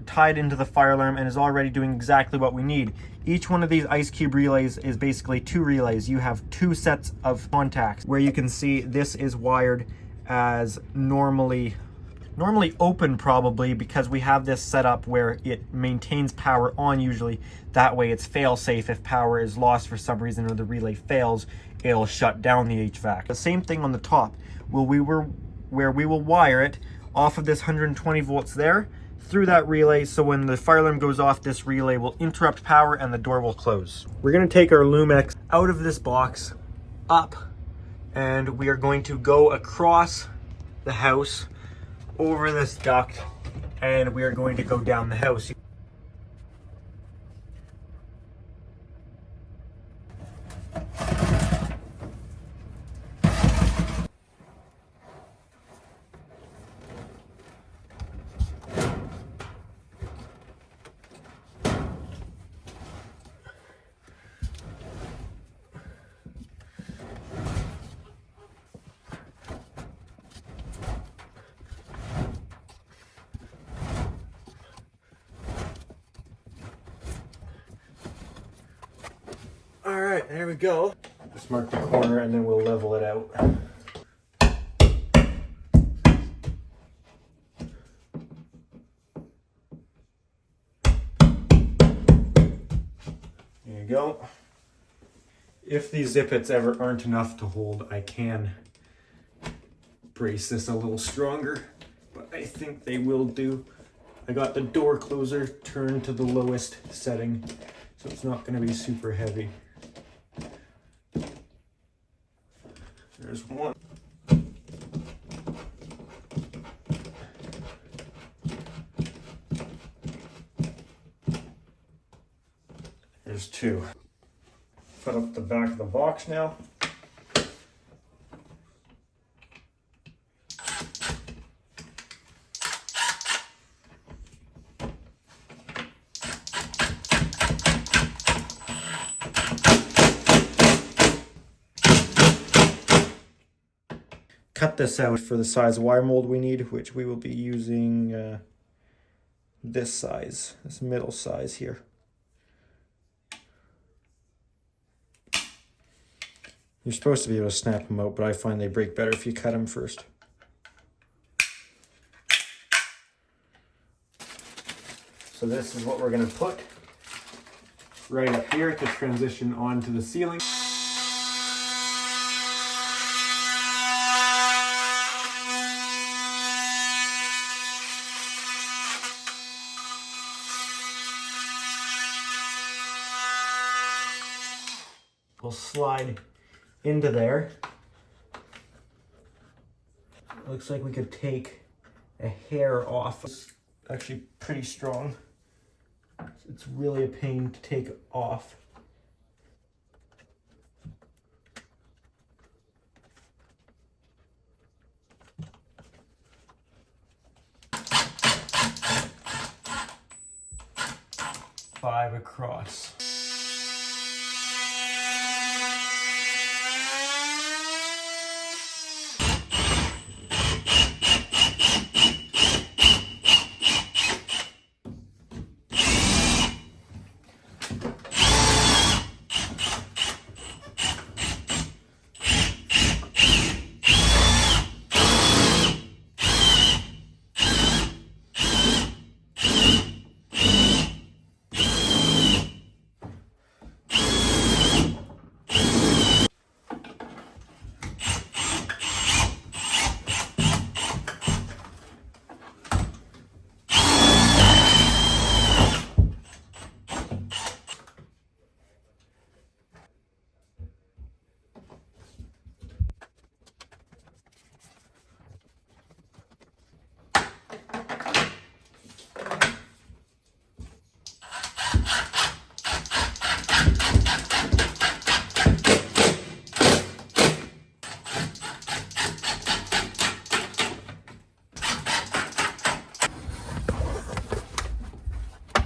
Speaker 1: tied into the fire alarm and is already doing exactly what we need. Each one of these ice cube relays is basically 2 relays. You have 2 sets of contacts where you can see this is wired as normally open, probably because we have this set up where it maintains power on usually. That way it's fail safe. If power is lost for some reason or the relay fails, it'll shut down the HVAC. The same thing on the top where we will wire it off of this 120 volts there through that relay, so when the fire alarm goes off, this relay will interrupt power and the door will close. We're going to take our Lumix out of this box, up, and we are going to go across the house over this duct, and we are going to go down the house. All right, there we go. Just mark the corner and then we'll level it out. There you go. If these zippets ever aren't enough to hold, I can brace this a little stronger, but I think they will do. I got the door closer turned to the lowest setting, so it's not going to be super heavy. There's one. There's 2. Put up the back of the box now. Cut this out for the size wire mold we need, which we will be using this size, this middle size here. You're supposed to be able to snap them out, but I find they break better if you cut them first. So this is what we're going to put right up here to transition onto the ceiling. will slide into there. Looks like we could take a hair off. It's actually pretty strong. It's really a pain to take off. Five across.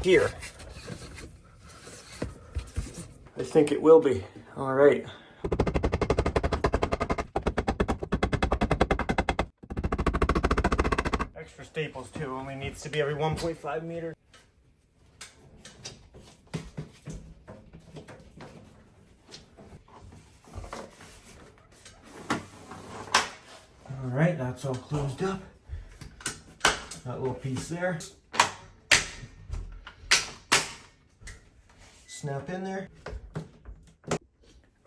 Speaker 1: Here. I think it will be. All right. Extra staples too, only needs to be every 1.5 meters. All right, that's all closed up. That little piece there. Snap in there.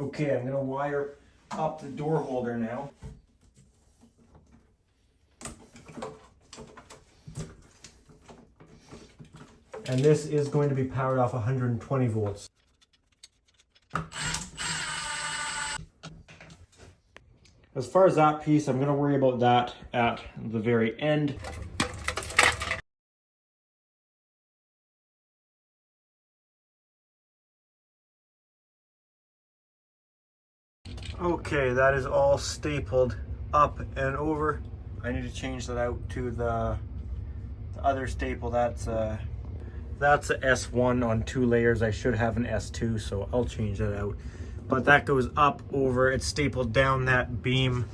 Speaker 1: Okay, I'm gonna wire up the door holder now. And this is going to be powered off 120 volts. As far as that piece, I'm gonna worry about that at the very end. Okay, that is all stapled up and over. I need to change that out to the other staple. That's a S1 on 2 layers. I should have an S2, so I'll change that out. But that goes up over. It's stapled down that beam.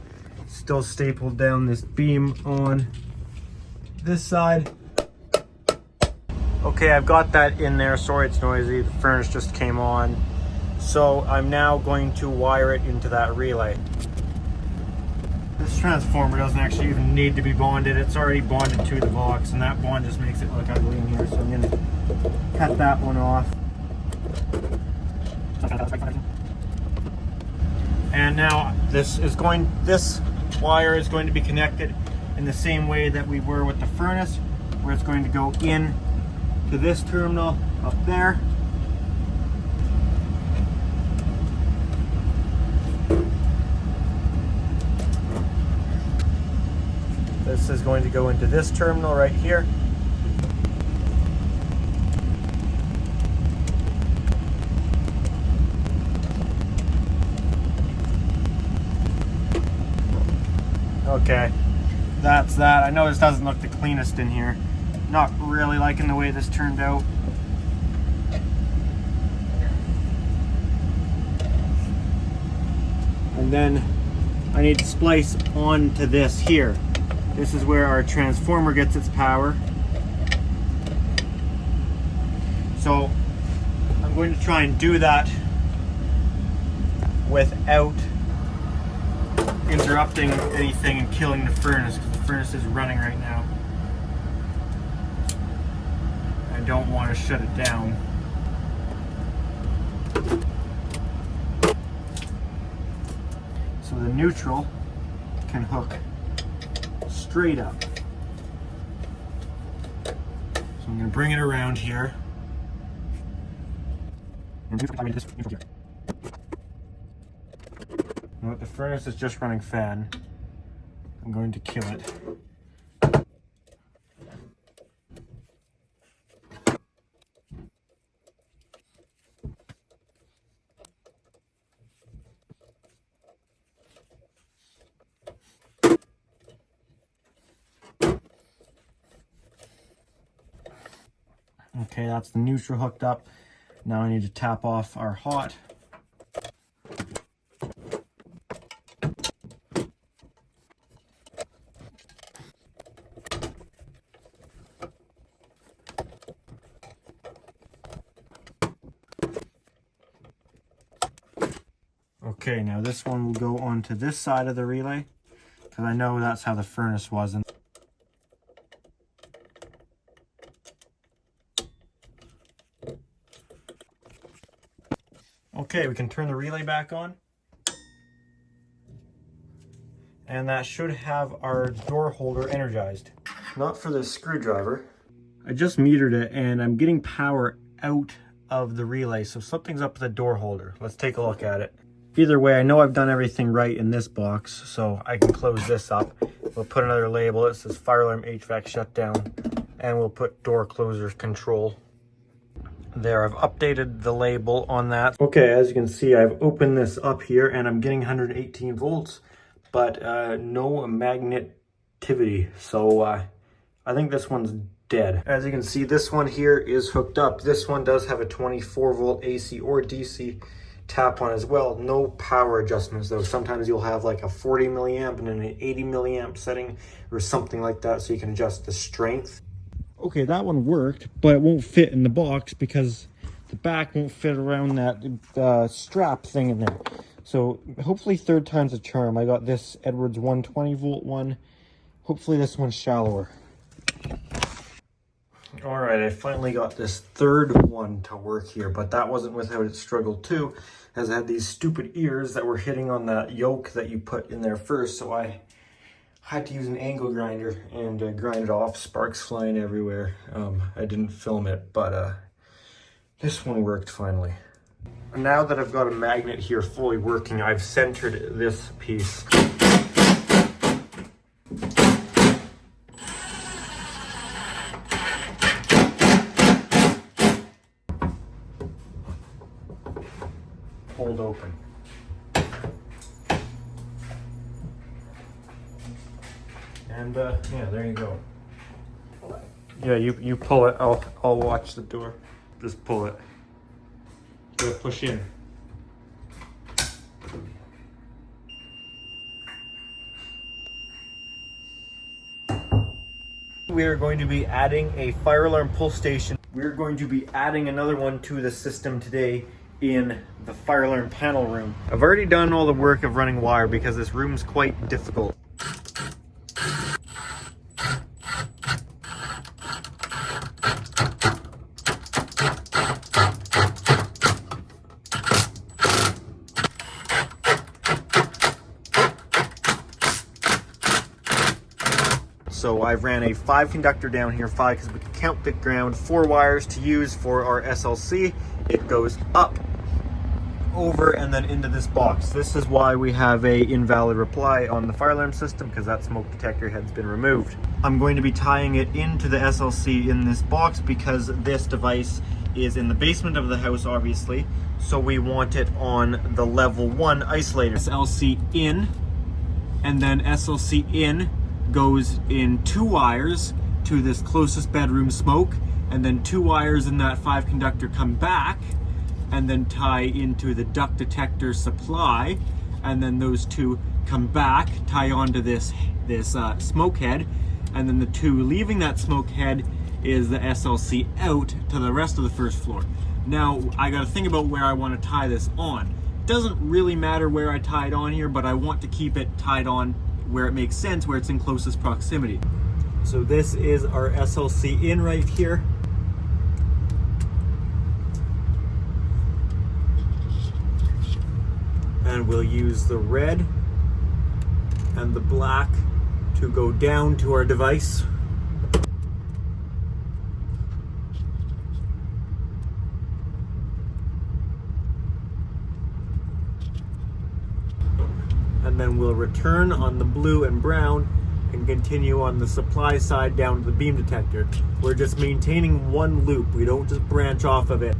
Speaker 1: Still stapled down this beam on this side. Okay, I've got that in there. Sorry it's noisy. The furnace just came on. So I'm now going to wire it into that relay. This transformer doesn't actually even need to be bonded. It's already bonded to the box, and that bond just makes it look ugly in here. So I'm going to cut that one off. And now this wire is going to be connected in the same way that we were with the furnace, where it's going to go in to this terminal up there. This is going to go into this terminal right here. Okay, that's that. I know this doesn't look the cleanest in here. Not really liking the way this turned out. And then I need to splice onto this here. This is where our transformer gets its power. So I'm going to try and do that without interrupting anything and killing the furnace, because the furnace is running right now. I don't want to shut it down. So the neutral can hook straight up. So I'm going to bring it around here. And this neutral here. The furnace is just running fan. I'm going to kill it. Okay, that's the neutral hooked up. Now I need to tap off our hot. Okay, now this one will go onto this side of the relay, because I know that's how the furnace was. Okay, we can turn the relay back on. And that should have our door holder energized. Not for the screwdriver. I just metered it and I'm getting power out of the relay, so something's up with the door holder. Let's take a look at it. Either way, I know I've done everything right in this box, so I can close this up. We'll put another label. It says fire alarm HVAC shutdown, and we'll put door closer control. There, I've updated the label on that. Okay, as you can see, I've opened this up here and I'm getting 118 volts, but no magnetivity. So I think this one's dead. As you can see, this one here is hooked up. This one does have a 24 volt AC or DC tap on as well. No power adjustments though. Sometimes you'll have like a 40 milliamp and an 80 milliamp setting or something like that, so you can adjust the strength. Okay, that one worked, but it won't fit in the box because the back won't fit around that strap thing in there. So hopefully third time's a charm. I got this Edwards 120 volt one. Hopefully this one's shallower. All right, I finally got this third one to work here, but that wasn't without its struggle too, as I had these stupid ears that were hitting on that yoke that you put in there first. So I had to use an angle grinder and grind it off, sparks flying everywhere. I didn't film it, but this one worked finally. Now that I've got a magnet here fully working, I've centered this piece. Hold open. And yeah, there you go. Yeah, you pull it. I'll watch the door. Just pull it. Gotta push in. We are going to be adding a fire alarm pull station. We're going to be adding another one to the system today in the fire alarm panel room. I've already done all the work of running wire because this room's quite difficult. So I ran a 5 conductor down here, 5 because we can count the ground, 4 wires to use for our SLC. It goes up, over, and then into this box. This is why we have a invalid reply on the fire alarm system, because that smoke detector has been removed. I'm going to be tying it into the SLC in this box because this device is in the basement of the house, obviously. So we want it on the level 1 isolator. SLC in, and then SLC in goes in 2 wires to this closest bedroom smoke, and then 2 wires in that 5 conductor come back and then tie into the duct detector supply, and then those 2 come back, tie onto this smoke head, and then the 2 leaving that smoke head is the SLC out to the rest of the first floor. Now I got to think about where I want to tie this on. Doesn't really matter where I tie it on here, but I want to keep it tied on where it makes sense, where it's in closest proximity. So this is our SLC in right here. And we'll use the red and the black to go down to our device. and then we'll return on the blue and brown and continue on the supply side down to the beam detector. We're just maintaining one loop. We don't just branch off of it.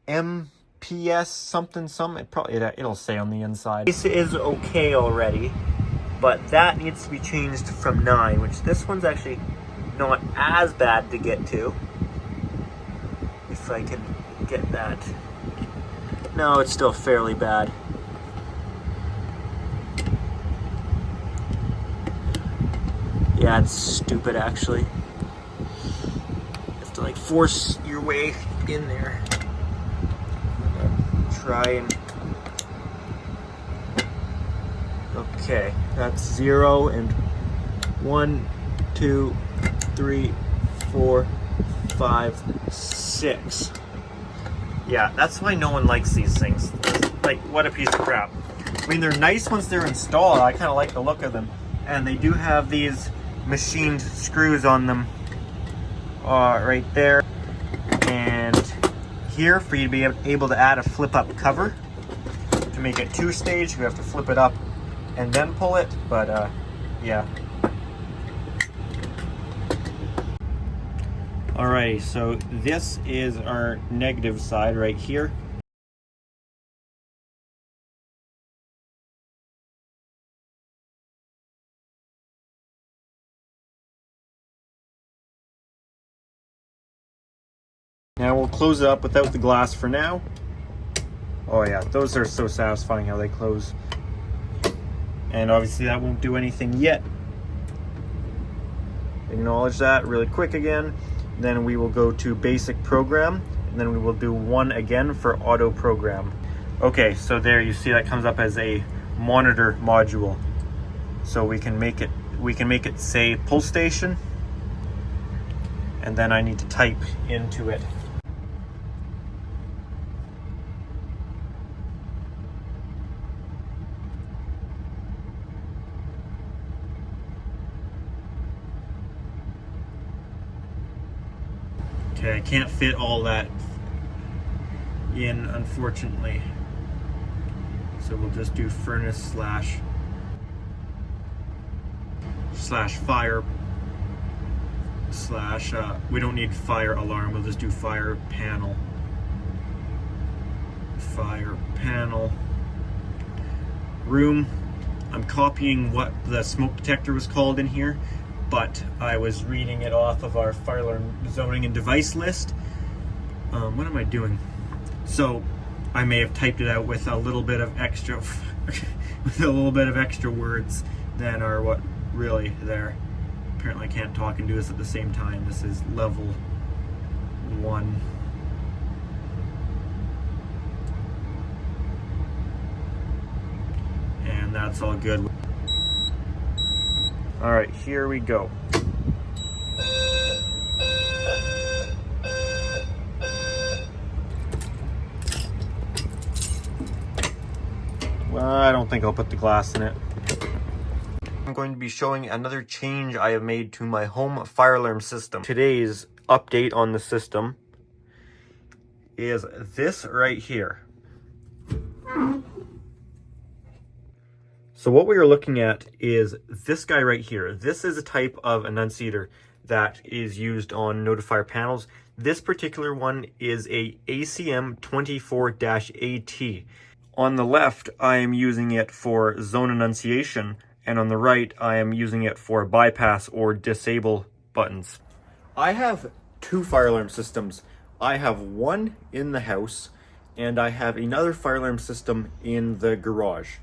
Speaker 1: MPS something, it'll say on the inside. This is okay already, but that needs to be changed from 9, which this one's actually not as bad to get to. If I can get that. No, it's still fairly bad. Yeah, it's stupid actually. You have to like force your way in there. Try and... Okay, that's 0 and 1, 2, 3, 4, 5, 6. Yeah, that's why no one likes these things. Like, what a piece of crap. I mean, they're nice once they're installed. I kind of like the look of them. And they do have these machined screws on them right there. And here, for you to be able to add a flip-up cover. To make it 2-stage, you have to flip it up and then pull it, but yeah. Alrighty, so this is our negative side right here. Now we'll close it up without the glass for now. Oh yeah, those are so satisfying how they close. And obviously that won't do anything yet. Acknowledge that really quick again. Then we will go to basic program, and then we will do 1 again for auto program. Okay, so there you see that comes up as a monitor module. So we can make it say pull station, and then I need to type into it. Okay, I can't fit all that in, unfortunately. So we'll just do furnace slash fire slash, we don't need fire alarm, we'll just do fire panel. Fire panel. Room. I'm copying what the smoke detector was called in here, but I was reading it off of our fire alarm zoning and device list. What am I doing? So I may have typed it out with a little bit of extra with a little bit of extra words than are what really there. Apparently I can't talk and do this at the same time. This is level 1. And that's all good. All right, here we go. Well, I don't think I'll put the glass in it. I'm going to be showing another change I have made to my home fire alarm system. Today's update on the system is this right here. So what we are looking at is this guy right here. This is a type of annunciator that is used on Notifier panels. This particular one is a ACM 24-AT. On the left, I am using it for zone annunciation, and on the right, I am using it for bypass or disable buttons. I have 2 fire alarm systems. I have one in the house, and I have another fire alarm system in the garage.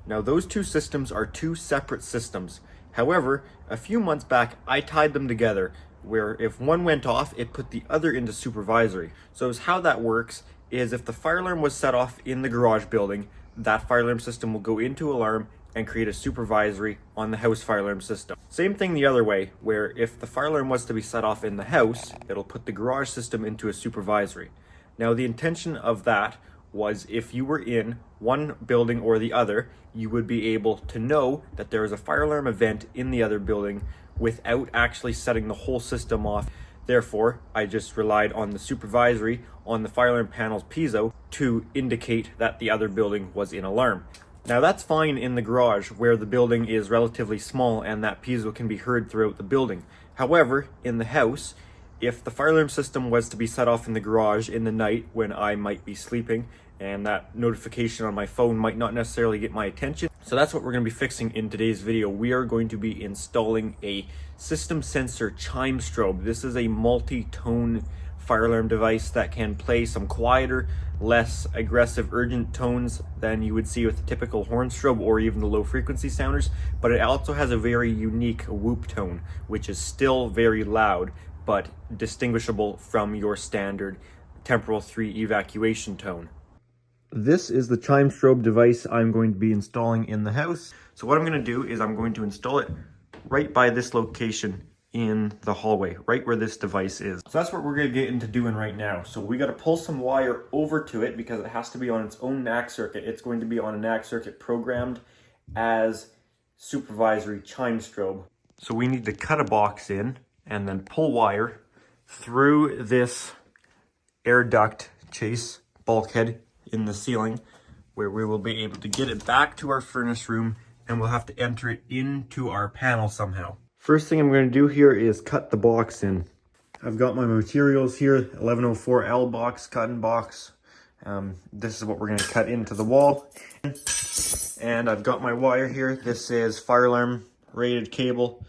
Speaker 1: Now those 2 systems are 2 separate systems. However, a few months back, I tied them together, where if one went off, it put the other into supervisory. So how that works is if the fire alarm was set off in the garage building, that fire alarm system will go into alarm and create a supervisory on the house fire alarm system. Same thing the other way, where if the fire alarm was to be set off in the house, it'll put the garage system into a supervisory. Now the intention of that was if you were in one building or the other, you would be able to know that there is a fire alarm event in the other building without actually setting the whole system off. Therefore, I just relied on the supervisory on the fire alarm panel's piezo to indicate that the other building was in alarm. Now that's fine in the garage where the building is relatively small and that piezo can be heard throughout the building. However, in the house, if the fire alarm system was to be set off in the garage in the night when I might be sleeping and that notification on my phone might not necessarily get my attention. So that's what we're going to be fixing in today's video. We are going to be installing a system sensor chime strobe. This is a multi-tone fire alarm device that can play some quieter, less aggressive, urgent tones than you would see with the typical horn strobe or even the low frequency sounders, but it also has a very unique whoop tone, which is still very loud, but distinguishable from your standard temporal 3 evacuation tone. This is the chime strobe device I'm going to be installing in the house. So what I'm going to do is I'm going to install it right by this location in the hallway, right where this device is. So that's what we're going to get into doing right now. So we got to pull some wire over to it because it has to be on its own NAC circuit. It's going to be on a NAC circuit programmed as supervisory chime strobe. So we need to cut a box in and then pull wire through this air duct chase bulkhead in the ceiling, where we will be able to get it back to our furnace room, and we'll have to enter it into our panel somehow. First thing I'm going to do here is cut the box in. I've got my materials here, 1104L box, cutting box. This is what we're going to cut into the wall. And I've got my wire here. This is fire alarm rated cable.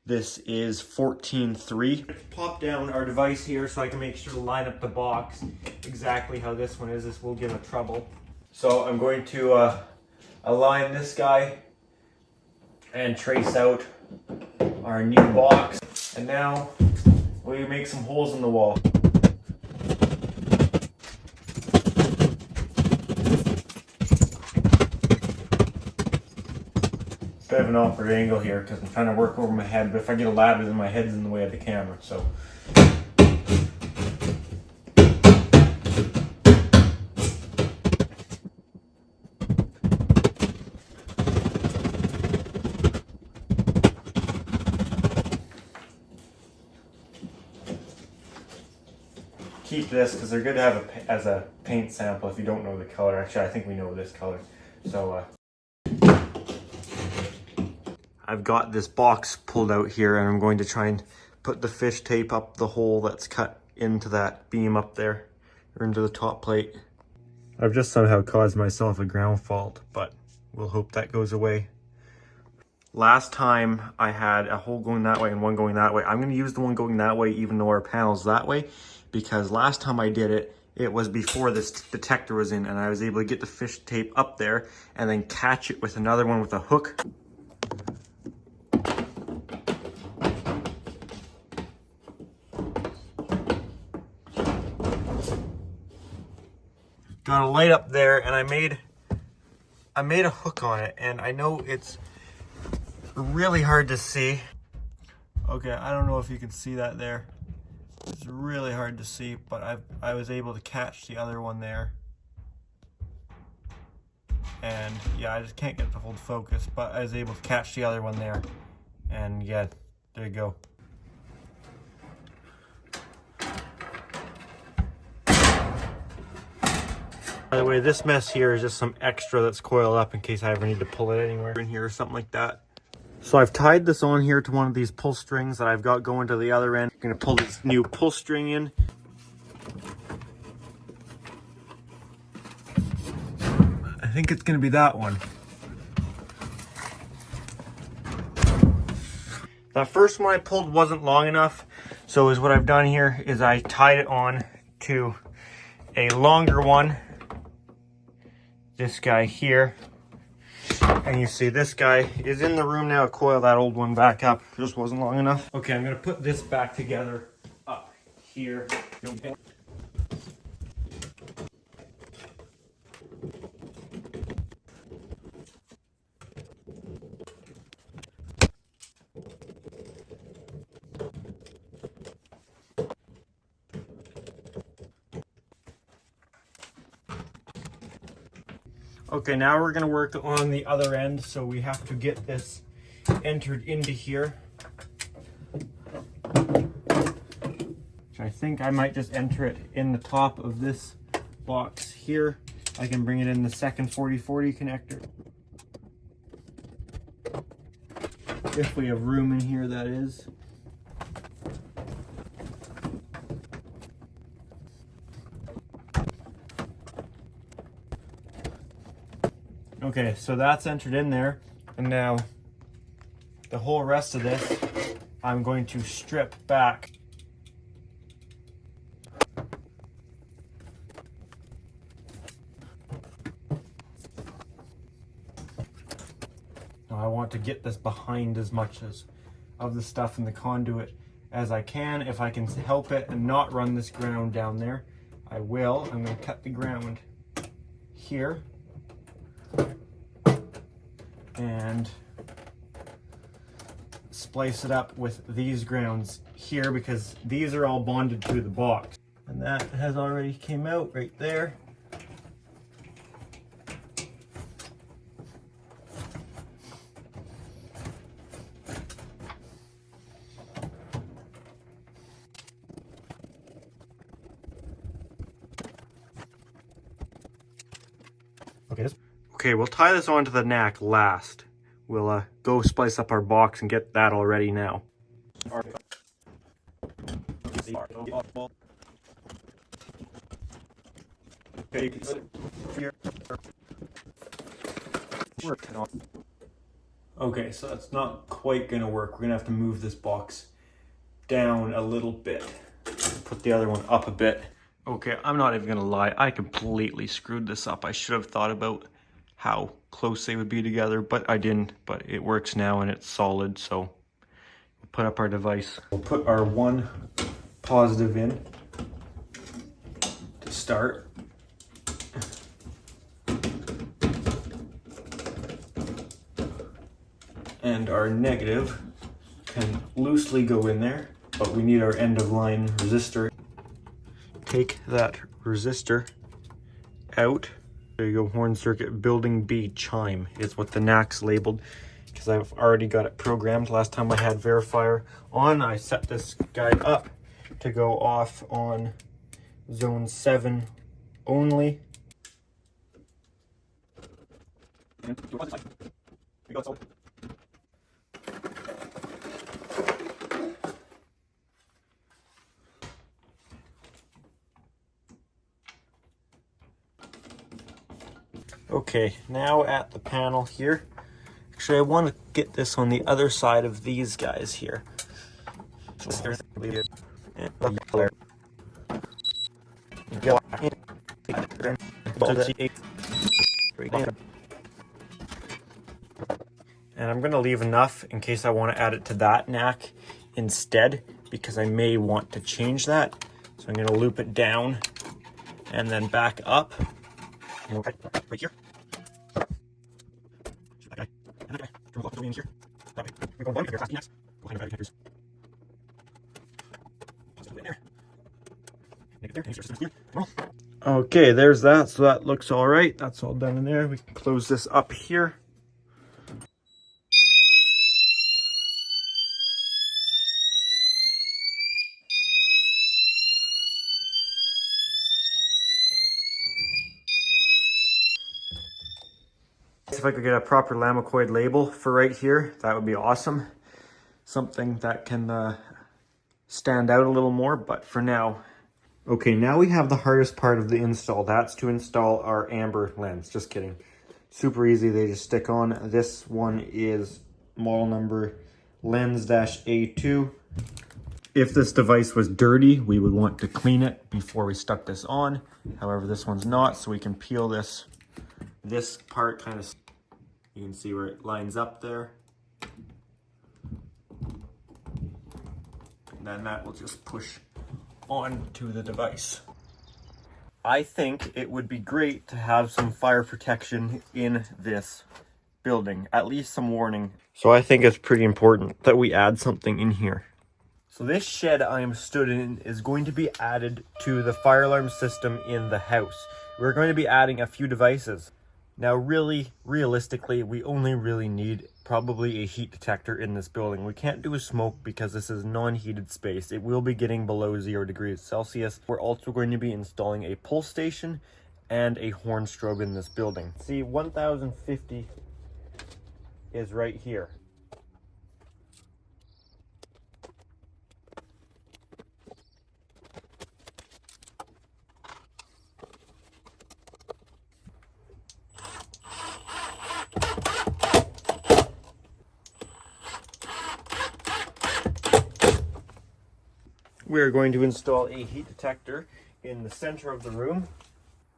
Speaker 1: This is 14.3. Pop down our device here so I can make sure to line up the box exactly how this one is. This will give a trouble. So I'm going to align this guy and trace out our new box. And now we make some holes in the wall. Bit of an awkward angle here because I'm trying to work over my head, but if I get a ladder then my head's in the way of the camera, so. Keep this because they're good to have as a paint sample if you don't know the color. Actually, I think we know this color. So I've got this box pulled out here and I'm going to try and put the fish tape up the hole that's cut into that beam up there, or into the top plate. I've just somehow caused myself a ground fault, but we'll hope that goes away. Last time I had a hole going that way and one going that way. I'm going to use the one going that way even though our panel's that way, because last time I did it, it was before this detector was in and I was able to get the fish tape up there and then catch it with another one with a hook. Got a light up there and I made a hook on it, and I know it's really hard to see. Okay, I don't know if you can see that there. It's really hard to see, but I was able to catch the other one there. And yeah, I just can't get the whole focus, but I was able to catch the other one there. And yeah, there you go. By the way, this mess here is just some extra that's coiled up in case I ever need to pull it anywhere in here or something like that. So I've tied this on here to one of these pull strings that I've got going to the other end. I'm gonna pull this new pull string in. I think it's gonna be that one. That first one I pulled wasn't long enough, so is what I've done here is I tied it on to a longer one. This guy here, and you see this guy is in the room now. Coil that old one back up, it just wasn't long enough. Okay, I'm gonna put this back together up here. Okay, now we're gonna work on the other end, so we have to get this entered into here. I think I might just enter it in the top of this box here. I can bring it in the second 4040 connector. If we have room in here, that is. Okay, so that's entered in there. And now the whole rest of this, I'm going to strip back. Now I want to get this behind as much as of the stuff in the conduit as I can. If I can help it and not run this ground down there, I will. I'm going to cut the ground here and splice it up with these grounds here because these are all bonded to the box. And that has already came out right there. Okay, we'll tie this onto the knack last. We'll go splice up our box and get that all ready now. Okay, so that's not quite gonna work. We're gonna have to move this box down a little bit. Put the other one up a bit. Okay, I'm not even gonna lie. I completely screwed this up. I should have thought about how close they would be together, but I didn't. But it works now and it's solid, so we'll put up our device. We'll put our one positive in to start. And our negative can loosely go in there, but we need our end of line resistor. Take that resistor out. There you go, horn circuit building B chime is what the knack's labeled, because I've already got it programmed. Last time I had verifier on, I set this guy up to go off on zone 7 only. Okay, now at the panel here. Actually, I want to get this on the other side of these guys here. And I'm going to leave enough in case I want to add it to that knack instead, because I may want to change that. So I'm going to loop it down and then back up. Right here. That guy. And that guy. Turn the in here. That way. We're going one here. Behind the battery connectors. Positive in there. Negative there. Okay, there's that. So that looks all right. That's all done in there. We can close this up here. If I could get a proper Lamacoid label for right here, that would be awesome. Something that can stand out a little more, but for now. Okay, now we have the hardest part of the install. That's to install our amber lens. Just kidding. Super easy, they just stick on. This one is model number lens-A2. If this device was dirty, we would want to clean it before we stuck this on. However, this one's not, so we can peel this part kind of. You can see where it lines up there. And then that will just push onto the device. I think it would be great to have some fire protection in this building, at least some warning. So I think it's pretty important that we add something in here. So this shed I am stood in is going to be added to the fire alarm system in the house. We're going to be adding a few devices. Now really, realistically, we only really need probably a heat detector in this building. We can't do a smoke because this is non-heated space. It will be getting below 0 degrees Celsius. We're also going to be installing a pull station and a horn strobe in this building. See, 1050 is right here. We're going to install a heat detector in the center of the room,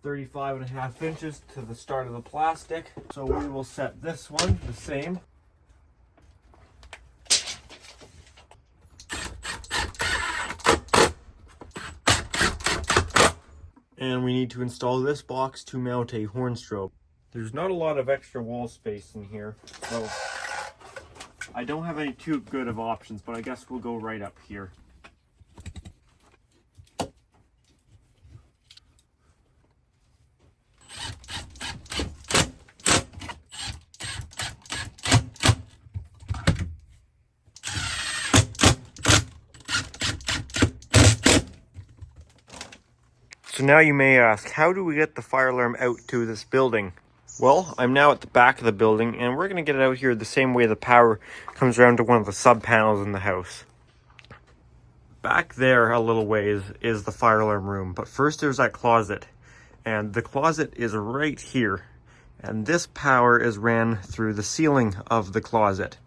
Speaker 1: 35.5 inches to the start of the plastic. So we will set this one the same. And we need to install this box to mount a horn strobe. There's not a lot of extra wall space in here, so I don't have any too good of options, but I guess we'll go right up here. So now you may ask, how do we get the fire alarm out to this building? Well, I'm now at the back of the building, and we're going to get it out here the same way the power comes around to one of the sub panels in the house. Back there a little ways is the fire alarm room, but first there's that closet, and the closet is right here, and this power is ran through the ceiling of the closet.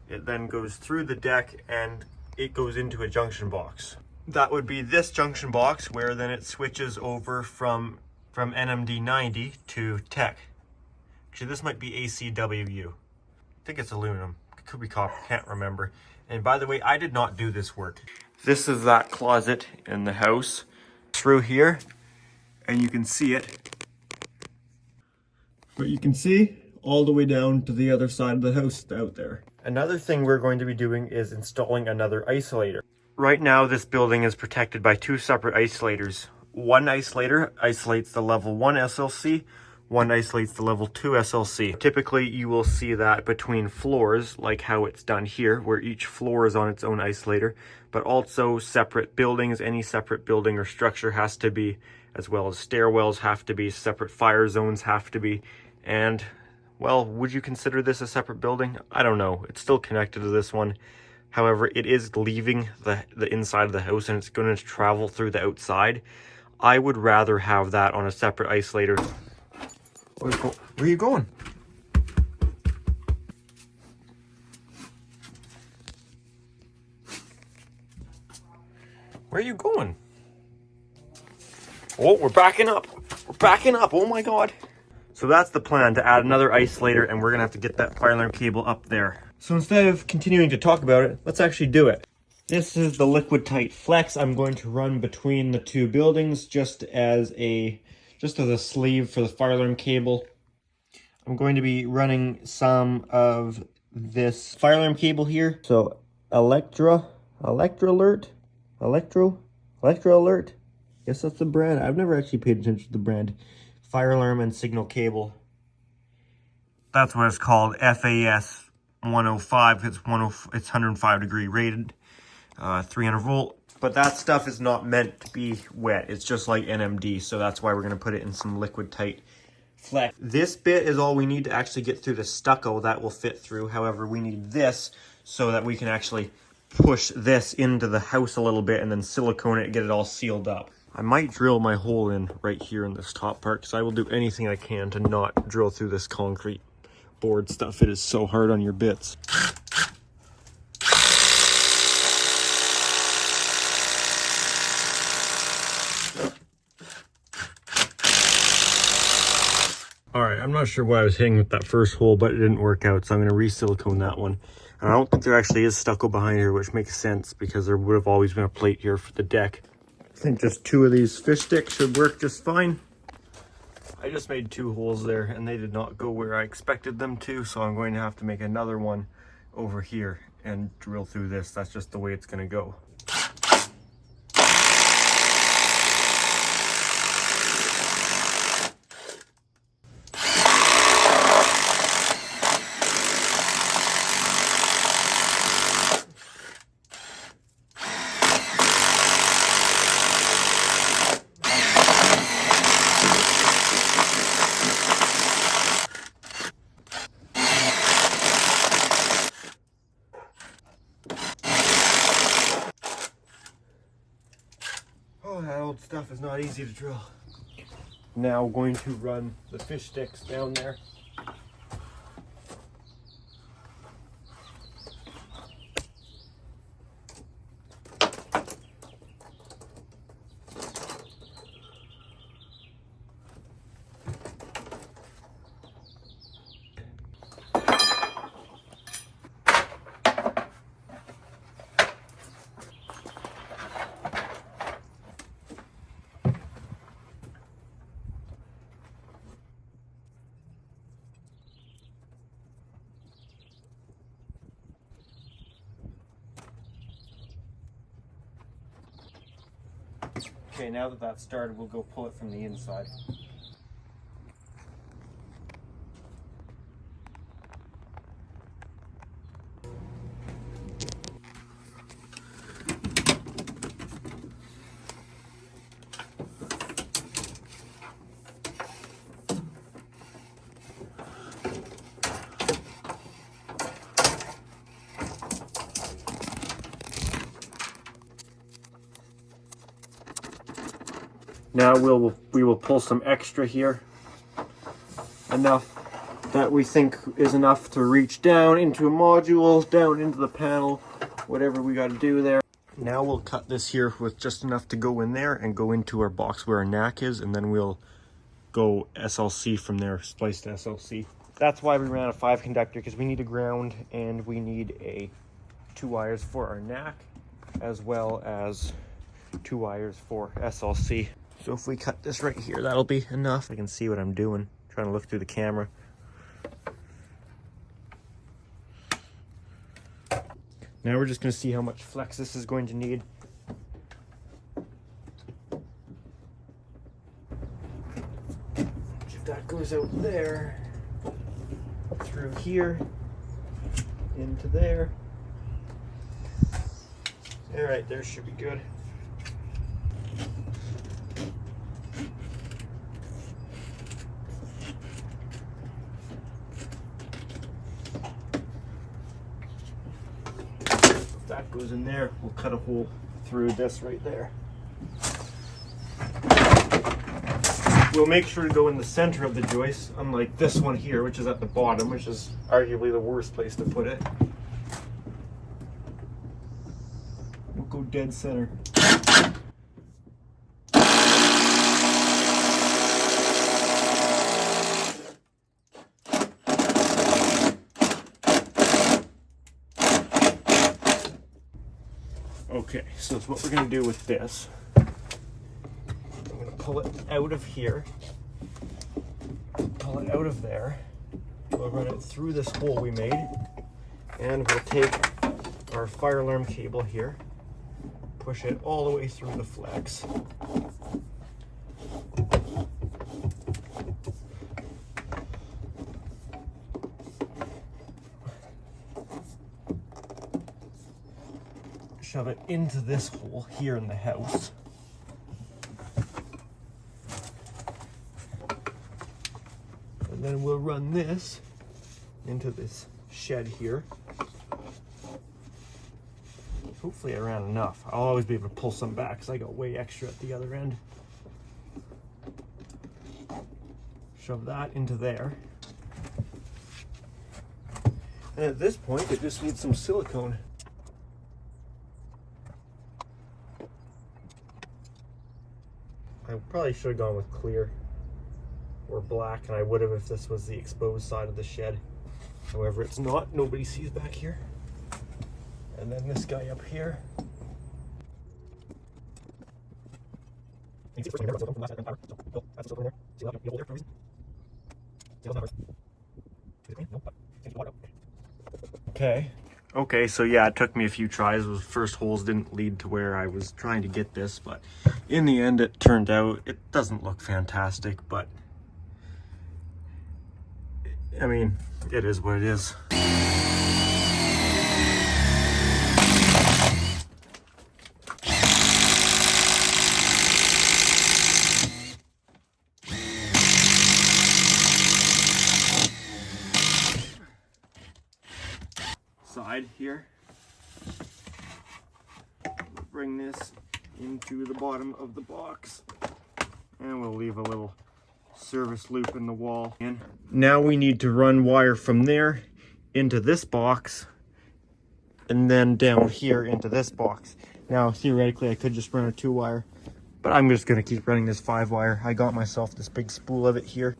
Speaker 1: It then goes through the deck and it goes into a junction box. That would be this junction box, where then it switches over from NMD 90 to tech. Actually, this might be ACWU. I think it's aluminum. It could be copper, can't remember. And by the way, I did not do this work. This is that closet in the house. Through here, and you can see it. But you can see all the way down to the other side of the house out there. Another thing we're going to be doing is installing another isolator. Right now, this building is protected by two separate isolators. One isolator isolates the level 1 SLC, one isolates the level 2 SLC. Typically, you will see that between floors, like how it's done here, where each floor is on its own isolator, but also separate buildings. Any separate building or structure has to be, as well as stairwells have to be, separate fire zones have to be, and, well, would you consider this a separate building? I don't know. It's still connected to this one. However, it is leaving the inside of the house and it's going to travel through the outside. I would rather have that on a separate isolator. Where are you going? Where are you going? Oh, we're backing up. We're backing up. Oh my God. So that's the plan, to add another isolator, and we're going to have to get that fire alarm cable up there. So instead of continuing to talk about it, let's actually do it. This is the liquid tight flex I'm going to run between the two buildings just as a sleeve for the fire alarm cable. I'm going to be running some of this fire alarm cable here. So Electro Alert. Guess that's the brand. I've never actually paid attention to the brand. Fire alarm and signal cable. That's what it's called, FAS 105. It's 105 degree rated, 300 volt. But that stuff is not meant to be wet. It's just like NMD, so that's why we're going to put it in some liquid tight flex. This bit is all we need to actually get through the stucco. That will fit through. However, we need this so that we can actually push this into the house a little bit and then silicone it and get it all sealed up. I might drill my hole in right here in this top part because I will do anything I can to not drill through this concrete board stuff. It is so hard on your bits. Alright, I'm not sure what I was hitting with that first hole, but it didn't work out, so I'm going to re-silicone that one. And I don't think there actually is stucco behind here, which makes sense because there would have always been a plate here for the deck. I think just 2 of these fish sticks should work just fine. I just made 2 holes there and they did not go where I expected them to, so I'm going to have to make another one over here and drill through this. That's just the way it's going to go. Stuff is not easy to drill. Now going to run the fish sticks down there. Okay, now that that's started, we'll go pull it from the inside. Now we will pull some extra here, enough that we think is enough to reach down into a module, down into the panel, whatever we got to do there. Now we'll cut this here with just enough to go in there and go into our box where our NAC is, and then we'll go SLC from there, splice to SLC. That's why we ran a 5 conductor, because we need a ground and we need 2 wires for our NAC, as well as 2 wires for SLC. So if we cut this right here, that'll be enough. I can see what I'm doing, trying to look through the camera. Now we're just going to see how much flex this is going to need. If that goes out there, through here, into there. All right, there should be good. That goes in there, we'll cut a hole through this right there. We'll make sure to go in the center of the joist, unlike this one here, which is at the bottom, which is arguably the worst place to put it. We'll go dead center. Okay, so what we're going to do with this, I'm going to pull it out of here, pull it out of there, we'll run it through this hole we made, and we'll take our fire alarm cable here, push it all the way through the flex. Shove it into this hole here in the house. And then we'll run this into this shed here. Hopefully I ran enough. I'll always be able to pull some back because I got way extra at the other end. Shove that into there. And at this point, it just needs some silicone. I probably should have gone with clear or black, and I would have if this was the exposed side of the shed. However, it's not. Nobody sees back here. And then this guy up here. Okay, so yeah, it took me a few tries. Those first holes didn't lead to where I was trying to get this, but in the end it turned out, it doesn't look fantastic, but I mean, it is what it is. Side here. We'll bring this into the bottom of the box. And we'll leave a little service loop in the wall. Now we need to run wire from there into this box and then down here into this box. Now theoretically I could just run a 2-wire, but I'm just going to keep running this 5-wire. I got myself this big spool of it here.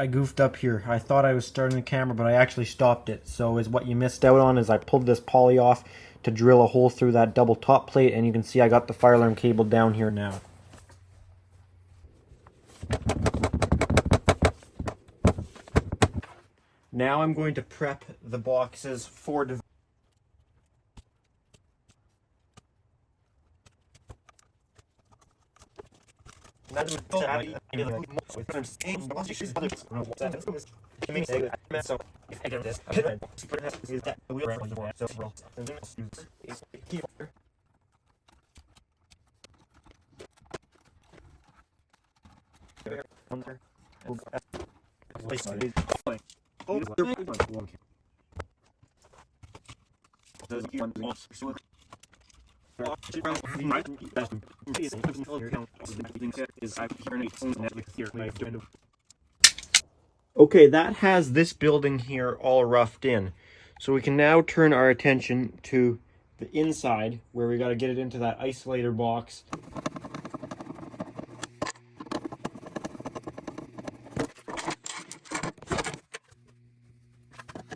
Speaker 1: I goofed up here. I thought I was starting the camera, but I actually stopped it. So what you missed out on is I pulled this poly off to drill a hole through that double top plate, and you can see I got the fire alarm cable down here now. Now I'm going to prep the boxes for development. Okay, that has this building here all roughed in. So we can now turn our attention to the inside, where we got to get it into that isolator box.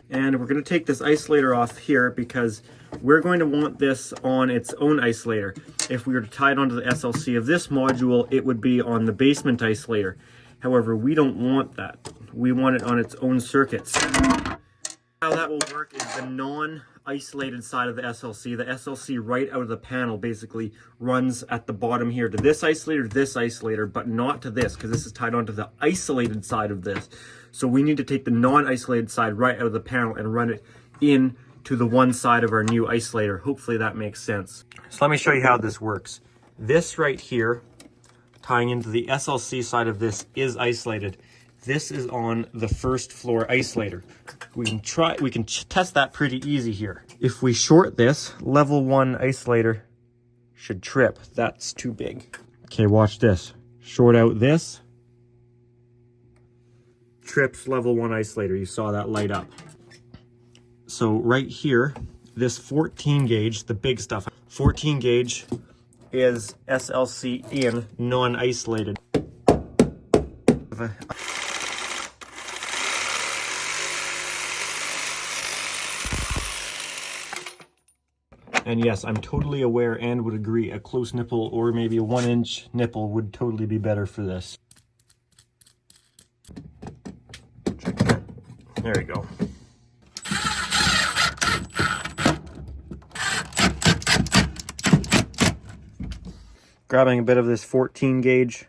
Speaker 1: And we're going to take this isolator off here because we're going to want this on its own isolator. If we were to tie it onto the SLC of this module, it would be on the basement isolator. However, we don't want that. We want it on its own circuits. How that will work is the non-isolated side of the SLC right out of the panel basically runs at the bottom here to this isolator, but not to this, because this is tied onto the isolated side of this. So we need to take the non-isolated side right out of the panel and run it in to the one side of our new isolator. Hopefully that makes sense. So let me show you how this works. This right here, tying into the SLC side of this, is isolated. This is on the first floor isolator. We can test that pretty easy here. If we short this, level 1 isolator should trip. That's too big. Okay, watch this. Short out this. Trips level 1 isolator. You saw that light up. So right here, this 14 gauge, the big stuff, 14 gauge is SLC in, non-isolated. And yes, I'm totally aware and would agree a close nipple or maybe a 1-inch nipple would totally be better for this. There we go. Grabbing a bit of this 14 gauge.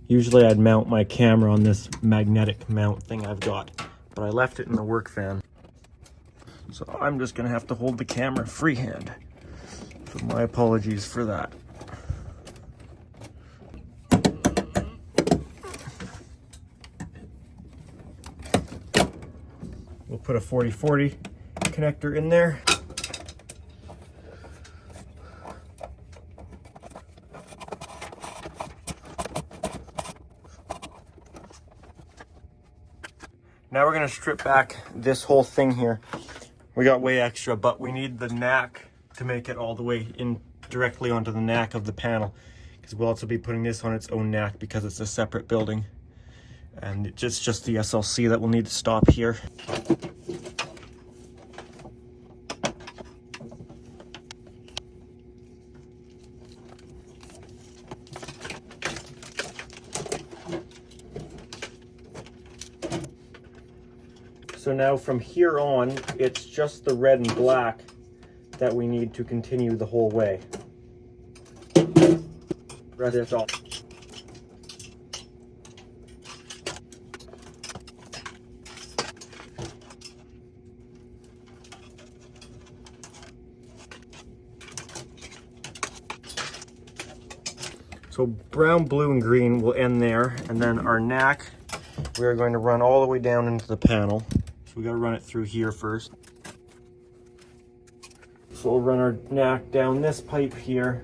Speaker 1: Usually I'd mount my camera on this magnetic mount thing I've got, but I left it in the work van. So I'm just gonna have to hold the camera freehand. So my apologies for that. put a 40/40 connector in there. Now we're gonna strip back this whole thing here. We got way extra, but we need the neck to make it all the way in directly onto the neck of the panel, because we'll also be putting this on its own neck because it's a separate building. And it's just the SLC that will need to stop here. So now from here on, it's just the red and black that we need to continue the whole way. Rather, it's all. So brown, blue, and green will end there, and then our neck, we are going to run all the way down into the panel. So we got to run it through here first. So we'll run our neck down this pipe here.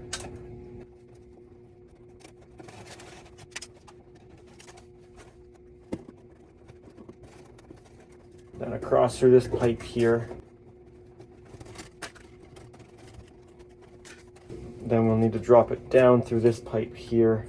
Speaker 1: Then across through this pipe here. Then we'll need to drop it down through this pipe here.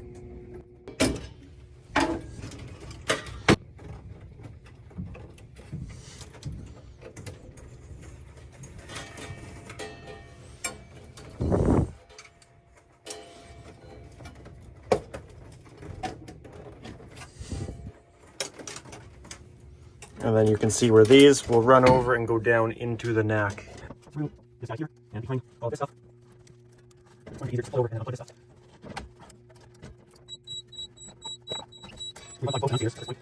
Speaker 1: And then you can see where these will run over and go down into the neck. Through this side here, and behind all this stuff. Either just over and I'll put this up. We want like both ends here, this way.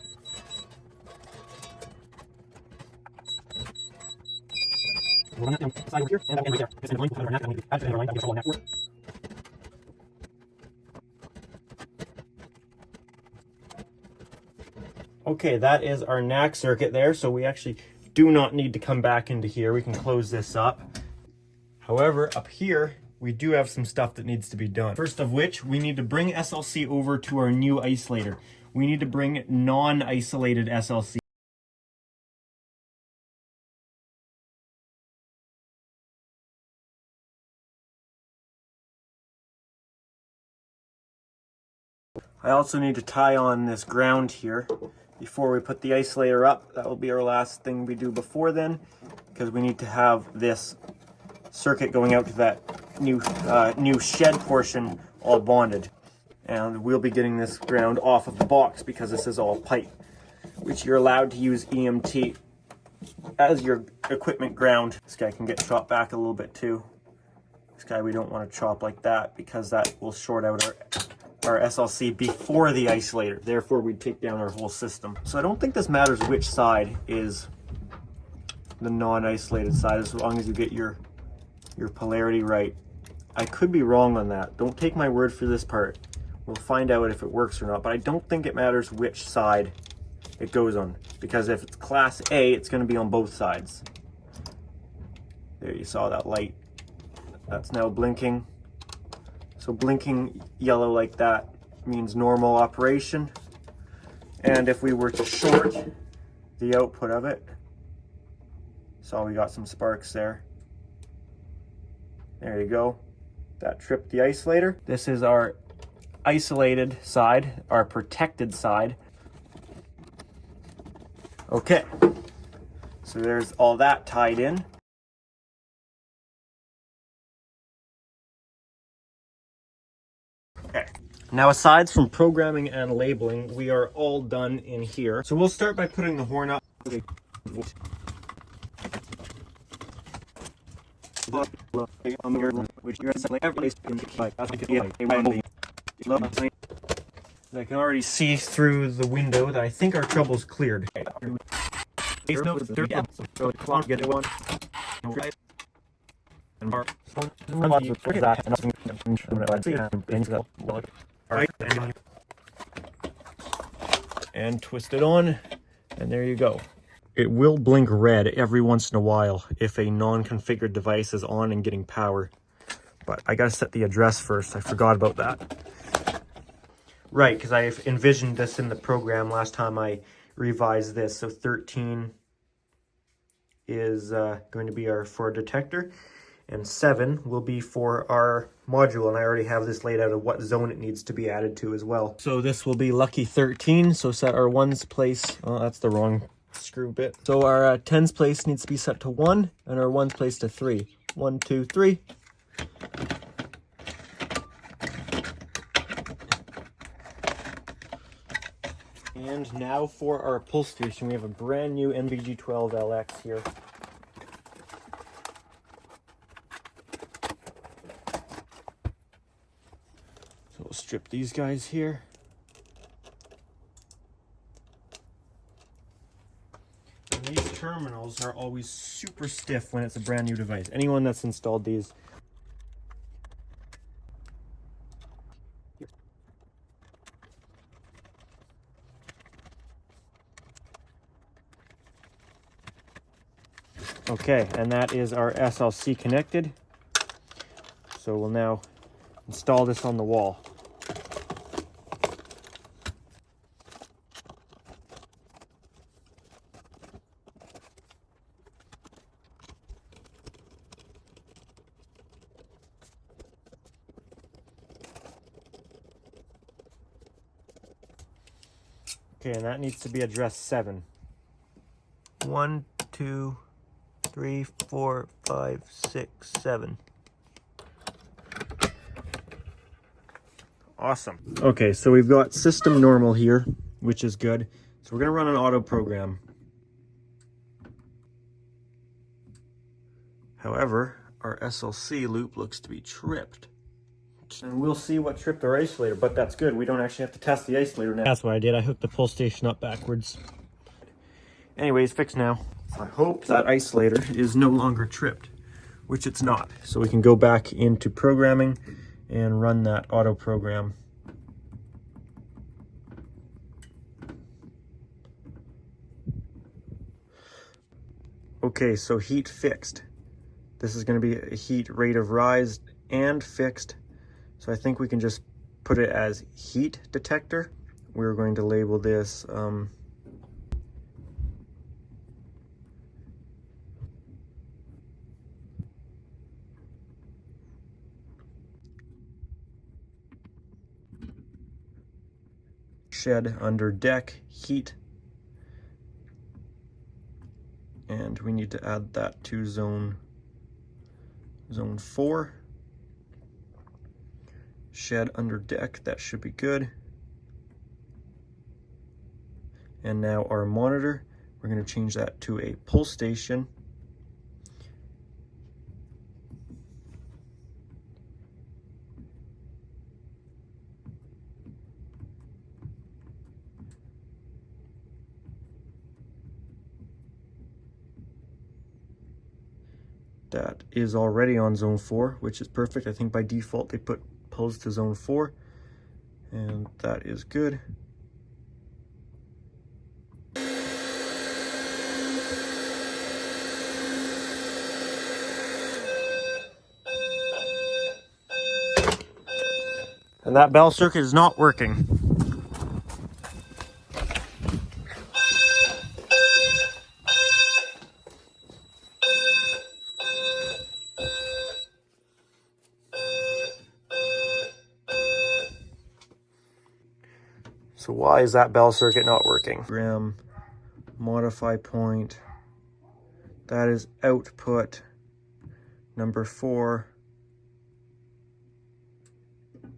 Speaker 1: We'll run that down the side over here, and that end right there. This end of the line, we'll put our neck, and we need to add to the end of our line, that'll be all neck forward. Okay, that is our neck circuit there, so we actually do not need to come back into here. We can close this up. However, up here, we do have some stuff that needs to be done. First of which, we need to bring SLC over to our new isolator. We need to bring non-isolated SLC. I also need to tie on this ground here before we put the isolator up. That will be our last thing we do before then, because we need to have this circuit going out to that new shed portion all bonded. And we'll be getting this ground off of the box because this is all pipe, which you're allowed to use EMT as your equipment ground. This guy can get chopped back a little bit too. This guy we don't want to chop like that because that will short out our SLC before the isolator. Therefore, we'd take down our whole system. So I don't think this matters which side is the non-isolated side, as long as you get your polarity right. I could be wrong on that. Don't take my word for this part. We'll find out if it works or not, but I don't think it matters which side it goes on, because if it's class A, it's going to be on both sides. There, you saw that light. That's now blinking. So blinking yellow like that means normal operation. And if we were to short the output of it, so we got some sparks there. There you go. That tripped the isolator. This is our isolated side, our protected side. Okay, so there's all that tied in. Okay. Now, aside from programming and labeling, we are all done in here. So we'll start by putting the horn up. Okay. I can already see through the window that I think our trouble's cleared. And twist it on, and there you go. it will blink red every once in a while if a non-configured device is on and getting power. But I gotta set the address first. I forgot about that. Right, because I envisioned this in the program last time I revised this. So 13 is going to be for our detector, and 7 will be for our module, and I already have this laid out of what zone it needs to be added to as well. So this will be lucky 13, so set our 1's place. Oh, that's the wrong screw bit. So our 10's place needs to be set to 1, and our 1's place to 3. 1, 2, 3. And now for our pull station, we have a brand new MVG12LX here. So we'll strip these guys here. And these terminals are always super stiff when it's a brand new device. Anyone that's installed these. Okay, and that is our SLC connected. So we'll now install this on the wall. Okay, and that needs to be address 7. 1, 2, 3, 4, 5, 6, 7. Awesome. Okay, so we've got system normal here, which is good. So we're going to run an auto program. However, our SLC loop looks to be tripped. And we'll see what tripped our isolator, but that's good. We don't actually have to test the isolator now. That's what I did. I hooked the pull station up backwards. Anyways, fixed now. I hope that isolator is no longer tripped, which it's not. So we can go back into programming and run that auto program. Okay, so heat fixed. This is going to be a heat rate of rise and fixed. So I think we can just put it as heat detector. We're going to label this shed under deck heat, and we need to add that to zone 4. Shed under deck, that should be good. And now our monitor, we're going to change that to a pull station. That is already on zone 4, which is perfect. I think by default they put pulls to zone 4, and that is good. And that bell circuit is not working. So why is that bell circuit not working? Program, modify point, that is output number 4. I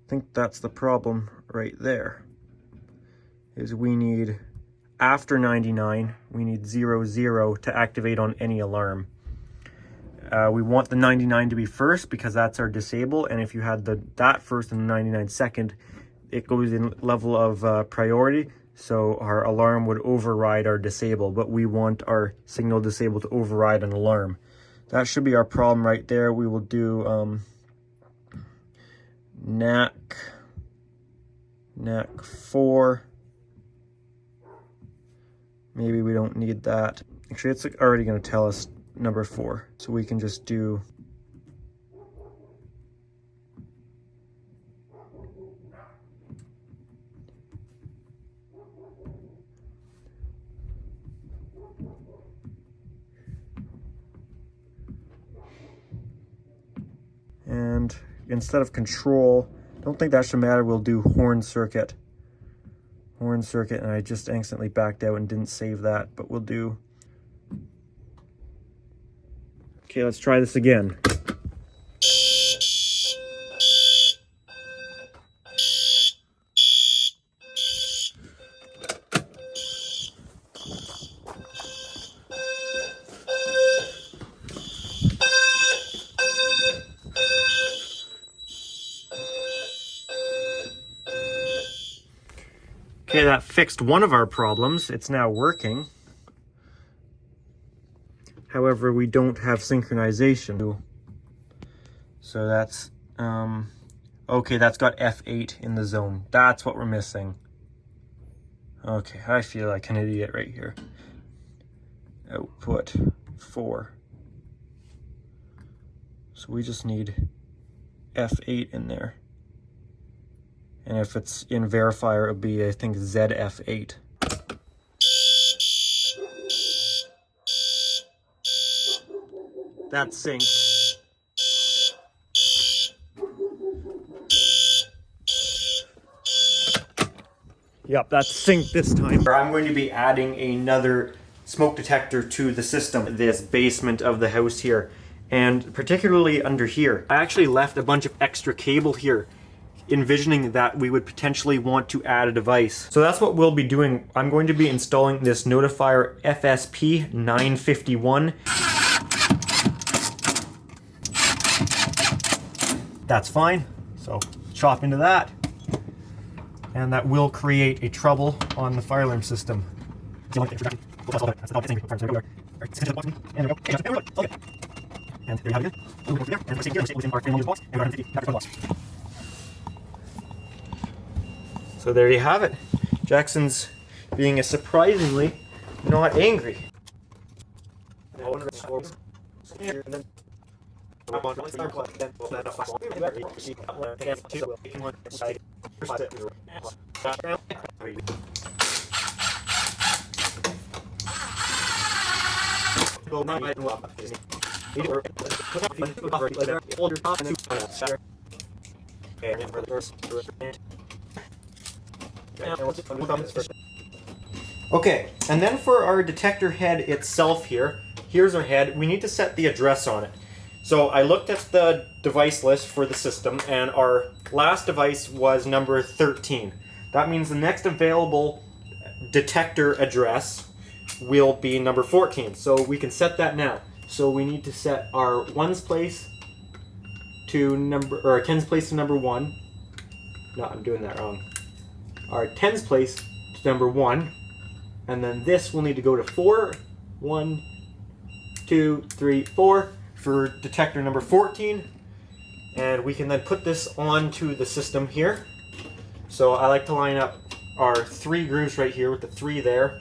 Speaker 1: think that's the problem right there, is we need, after 99, we need 00 to activate on any alarm. We want the 99 to be first because that's our disable, and if you had that first and the 99 second, it goes in level of priority, so our alarm would override our disable, but we want our signal disable to override an alarm. That should be our problem right there. We will do NAC neck 4. Maybe we don't need that. Actually, it's already going to tell us number 4. So we can just do and instead of control, don't think that should matter, we'll do horn circuit. Horn circuit, and I just accidentally backed out and didn't save that, but we'll do. Okay, let's try this again. Okay, that fixed one of our problems. It's now working. However, we don't have synchronization. So that's, okay, that's got F8 in the zone. That's what we're missing. Okay, I feel like an idiot right here. Output 4. So we just need F8 in there. And if it's in verifier, it'll be, I think, ZF8. That's synced. Yep, that's synced this time. I'm going to be adding another smoke detector to the system, this basement of the house here, and particularly under here. I actually left a bunch of extra cable here, envisioning that we would potentially want to add a device. So that's what we'll be doing. I'm going to be installing this Notifier FSP 951. That's fine. So chop into that. And that will create a trouble on the fire alarm system. And there you have it. So there you have it. Jackson's being surprisingly not angry. Okay, and then for our detector head itself here, here's our head. We need to set the address on it. So I looked at the device list for the system, and our last device was number 13. That means the next available detector address will be number 14. So we can set that now. So we need to set our ones place to number, or our tens place to number 1. No, I'm doing that wrong. Our tens place to number 1, and then this will need to go to 4. 1, 2, 3, 4 for detector number 14, and we can then put this onto the system here. So I like to line up our 3 grooves right here with the 3 there.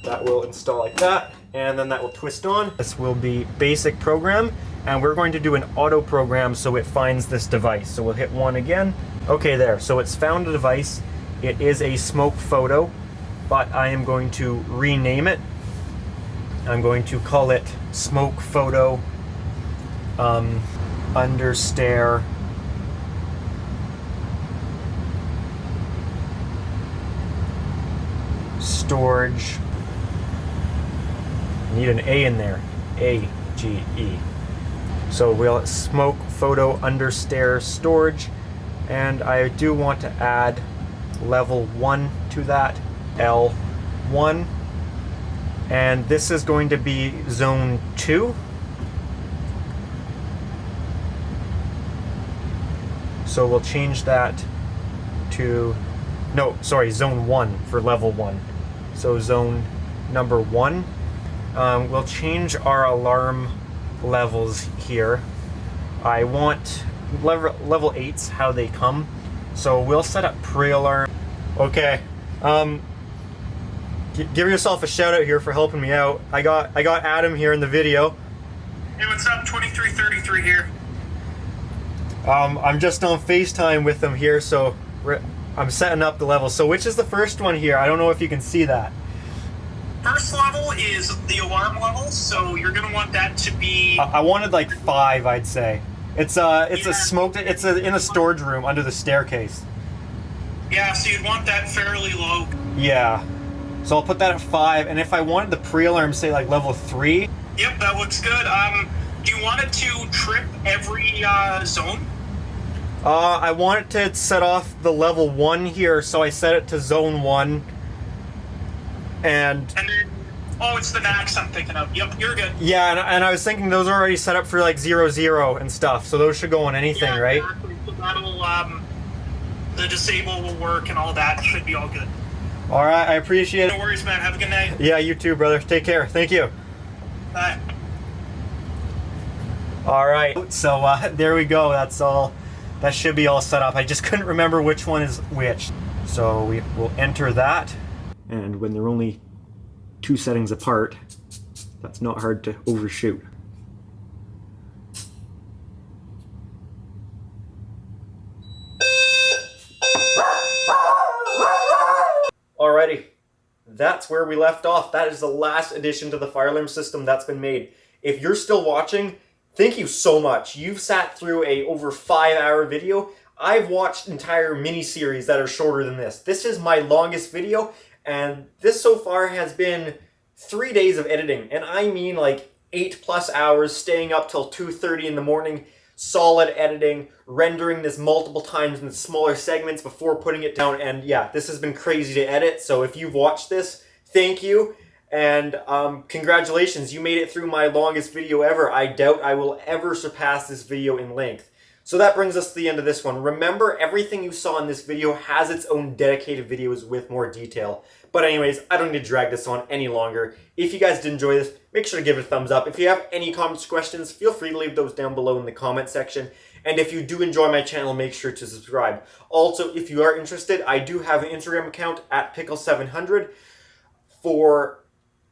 Speaker 1: That will install like that, and then that will twist on. This will be basic program, and we're going to do an auto program so it finds this device. So we'll hit 1 again. Okay, there. So it's found a device. It is a smoke photo, but I am going to rename it. I'm going to call it smoke photo understair storage. Need an A in there. A-G-E. So we'll smoke photo understair storage, and I do want to add level 1 to that, L1, and this is going to be zone 2. So we'll change that to, no, sorry, zone 1 for level 1. So zone number 1. We'll change our alarm levels here. I want level 8's how they come. So we'll set up pre-alarm. Okay. Give yourself a shout out here for helping me out. I got Adam here in the video.
Speaker 2: Hey, what's up? 2333 here.
Speaker 1: I'm just on FaceTime with them here, so I'm setting up the level. So which is the first one here? I don't know if you can see that.
Speaker 2: First level is the alarm level, so you're gonna want that to be.
Speaker 1: I wanted like 5, I'd say. It's a smoked. It's in a storage room under the staircase.
Speaker 2: Yeah, so you'd want that fairly low.
Speaker 1: Yeah. So I'll put that at 5, and if I wanted the pre-alarm, say like level 3.
Speaker 2: Yep, that looks good. Do you want it to trip every zone?
Speaker 1: I want it to set off the level 1 here, so I set it to zone 1. And
Speaker 2: then, oh, it's the max I'm thinking of. Yep, you're good.
Speaker 1: Yeah, and I was thinking those are already set up for like 0, and stuff, so those should go on anything,
Speaker 2: yeah,
Speaker 1: right?
Speaker 2: Exactly. So that'll, the disable will work and all that should be all good.
Speaker 1: All right, I appreciate it.
Speaker 2: No worries, man. Have a good night.
Speaker 1: Yeah, you too, brother. Take care. Thank you.
Speaker 2: Bye.
Speaker 1: All right, so there we go. That's all. That should be all set up. I just couldn't remember which one is which. So we will enter that. And when they're only 2 settings apart, that's not hard to overshoot. Alrighty, that's where we left off. That is the last addition to the fire alarm system that's been made. If you're still watching, thank you so much. You've sat through a over 5-hour video. I've watched entire mini-series that are shorter than this. This is my longest video, and this so far has been 3 days of editing. And I mean like 8+ hours, staying up till 2:30 in the morning, solid editing, rendering this multiple times in smaller segments before putting it down. And yeah, this has been crazy to edit. So if you've watched this, thank you. And congratulations, you made it through my longest video ever. I doubt I will ever surpass this video in length. So that brings us to the end of this one. Remember, everything you saw in this video has its own dedicated videos with more detail. But anyways, I don't need to drag this on any longer. If you guys did enjoy this, make sure to give it a thumbs up. If you have any comments or questions, feel free to leave those down below in the comment section. And if you do enjoy my channel, make sure to subscribe. Also, if you are interested, I do have an Instagram account at Pickle700 for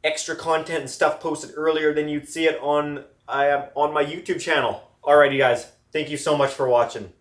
Speaker 1: extra content and stuff posted earlier than you'd see it on my YouTube channel. Alrighty guys, thank you so much for watching.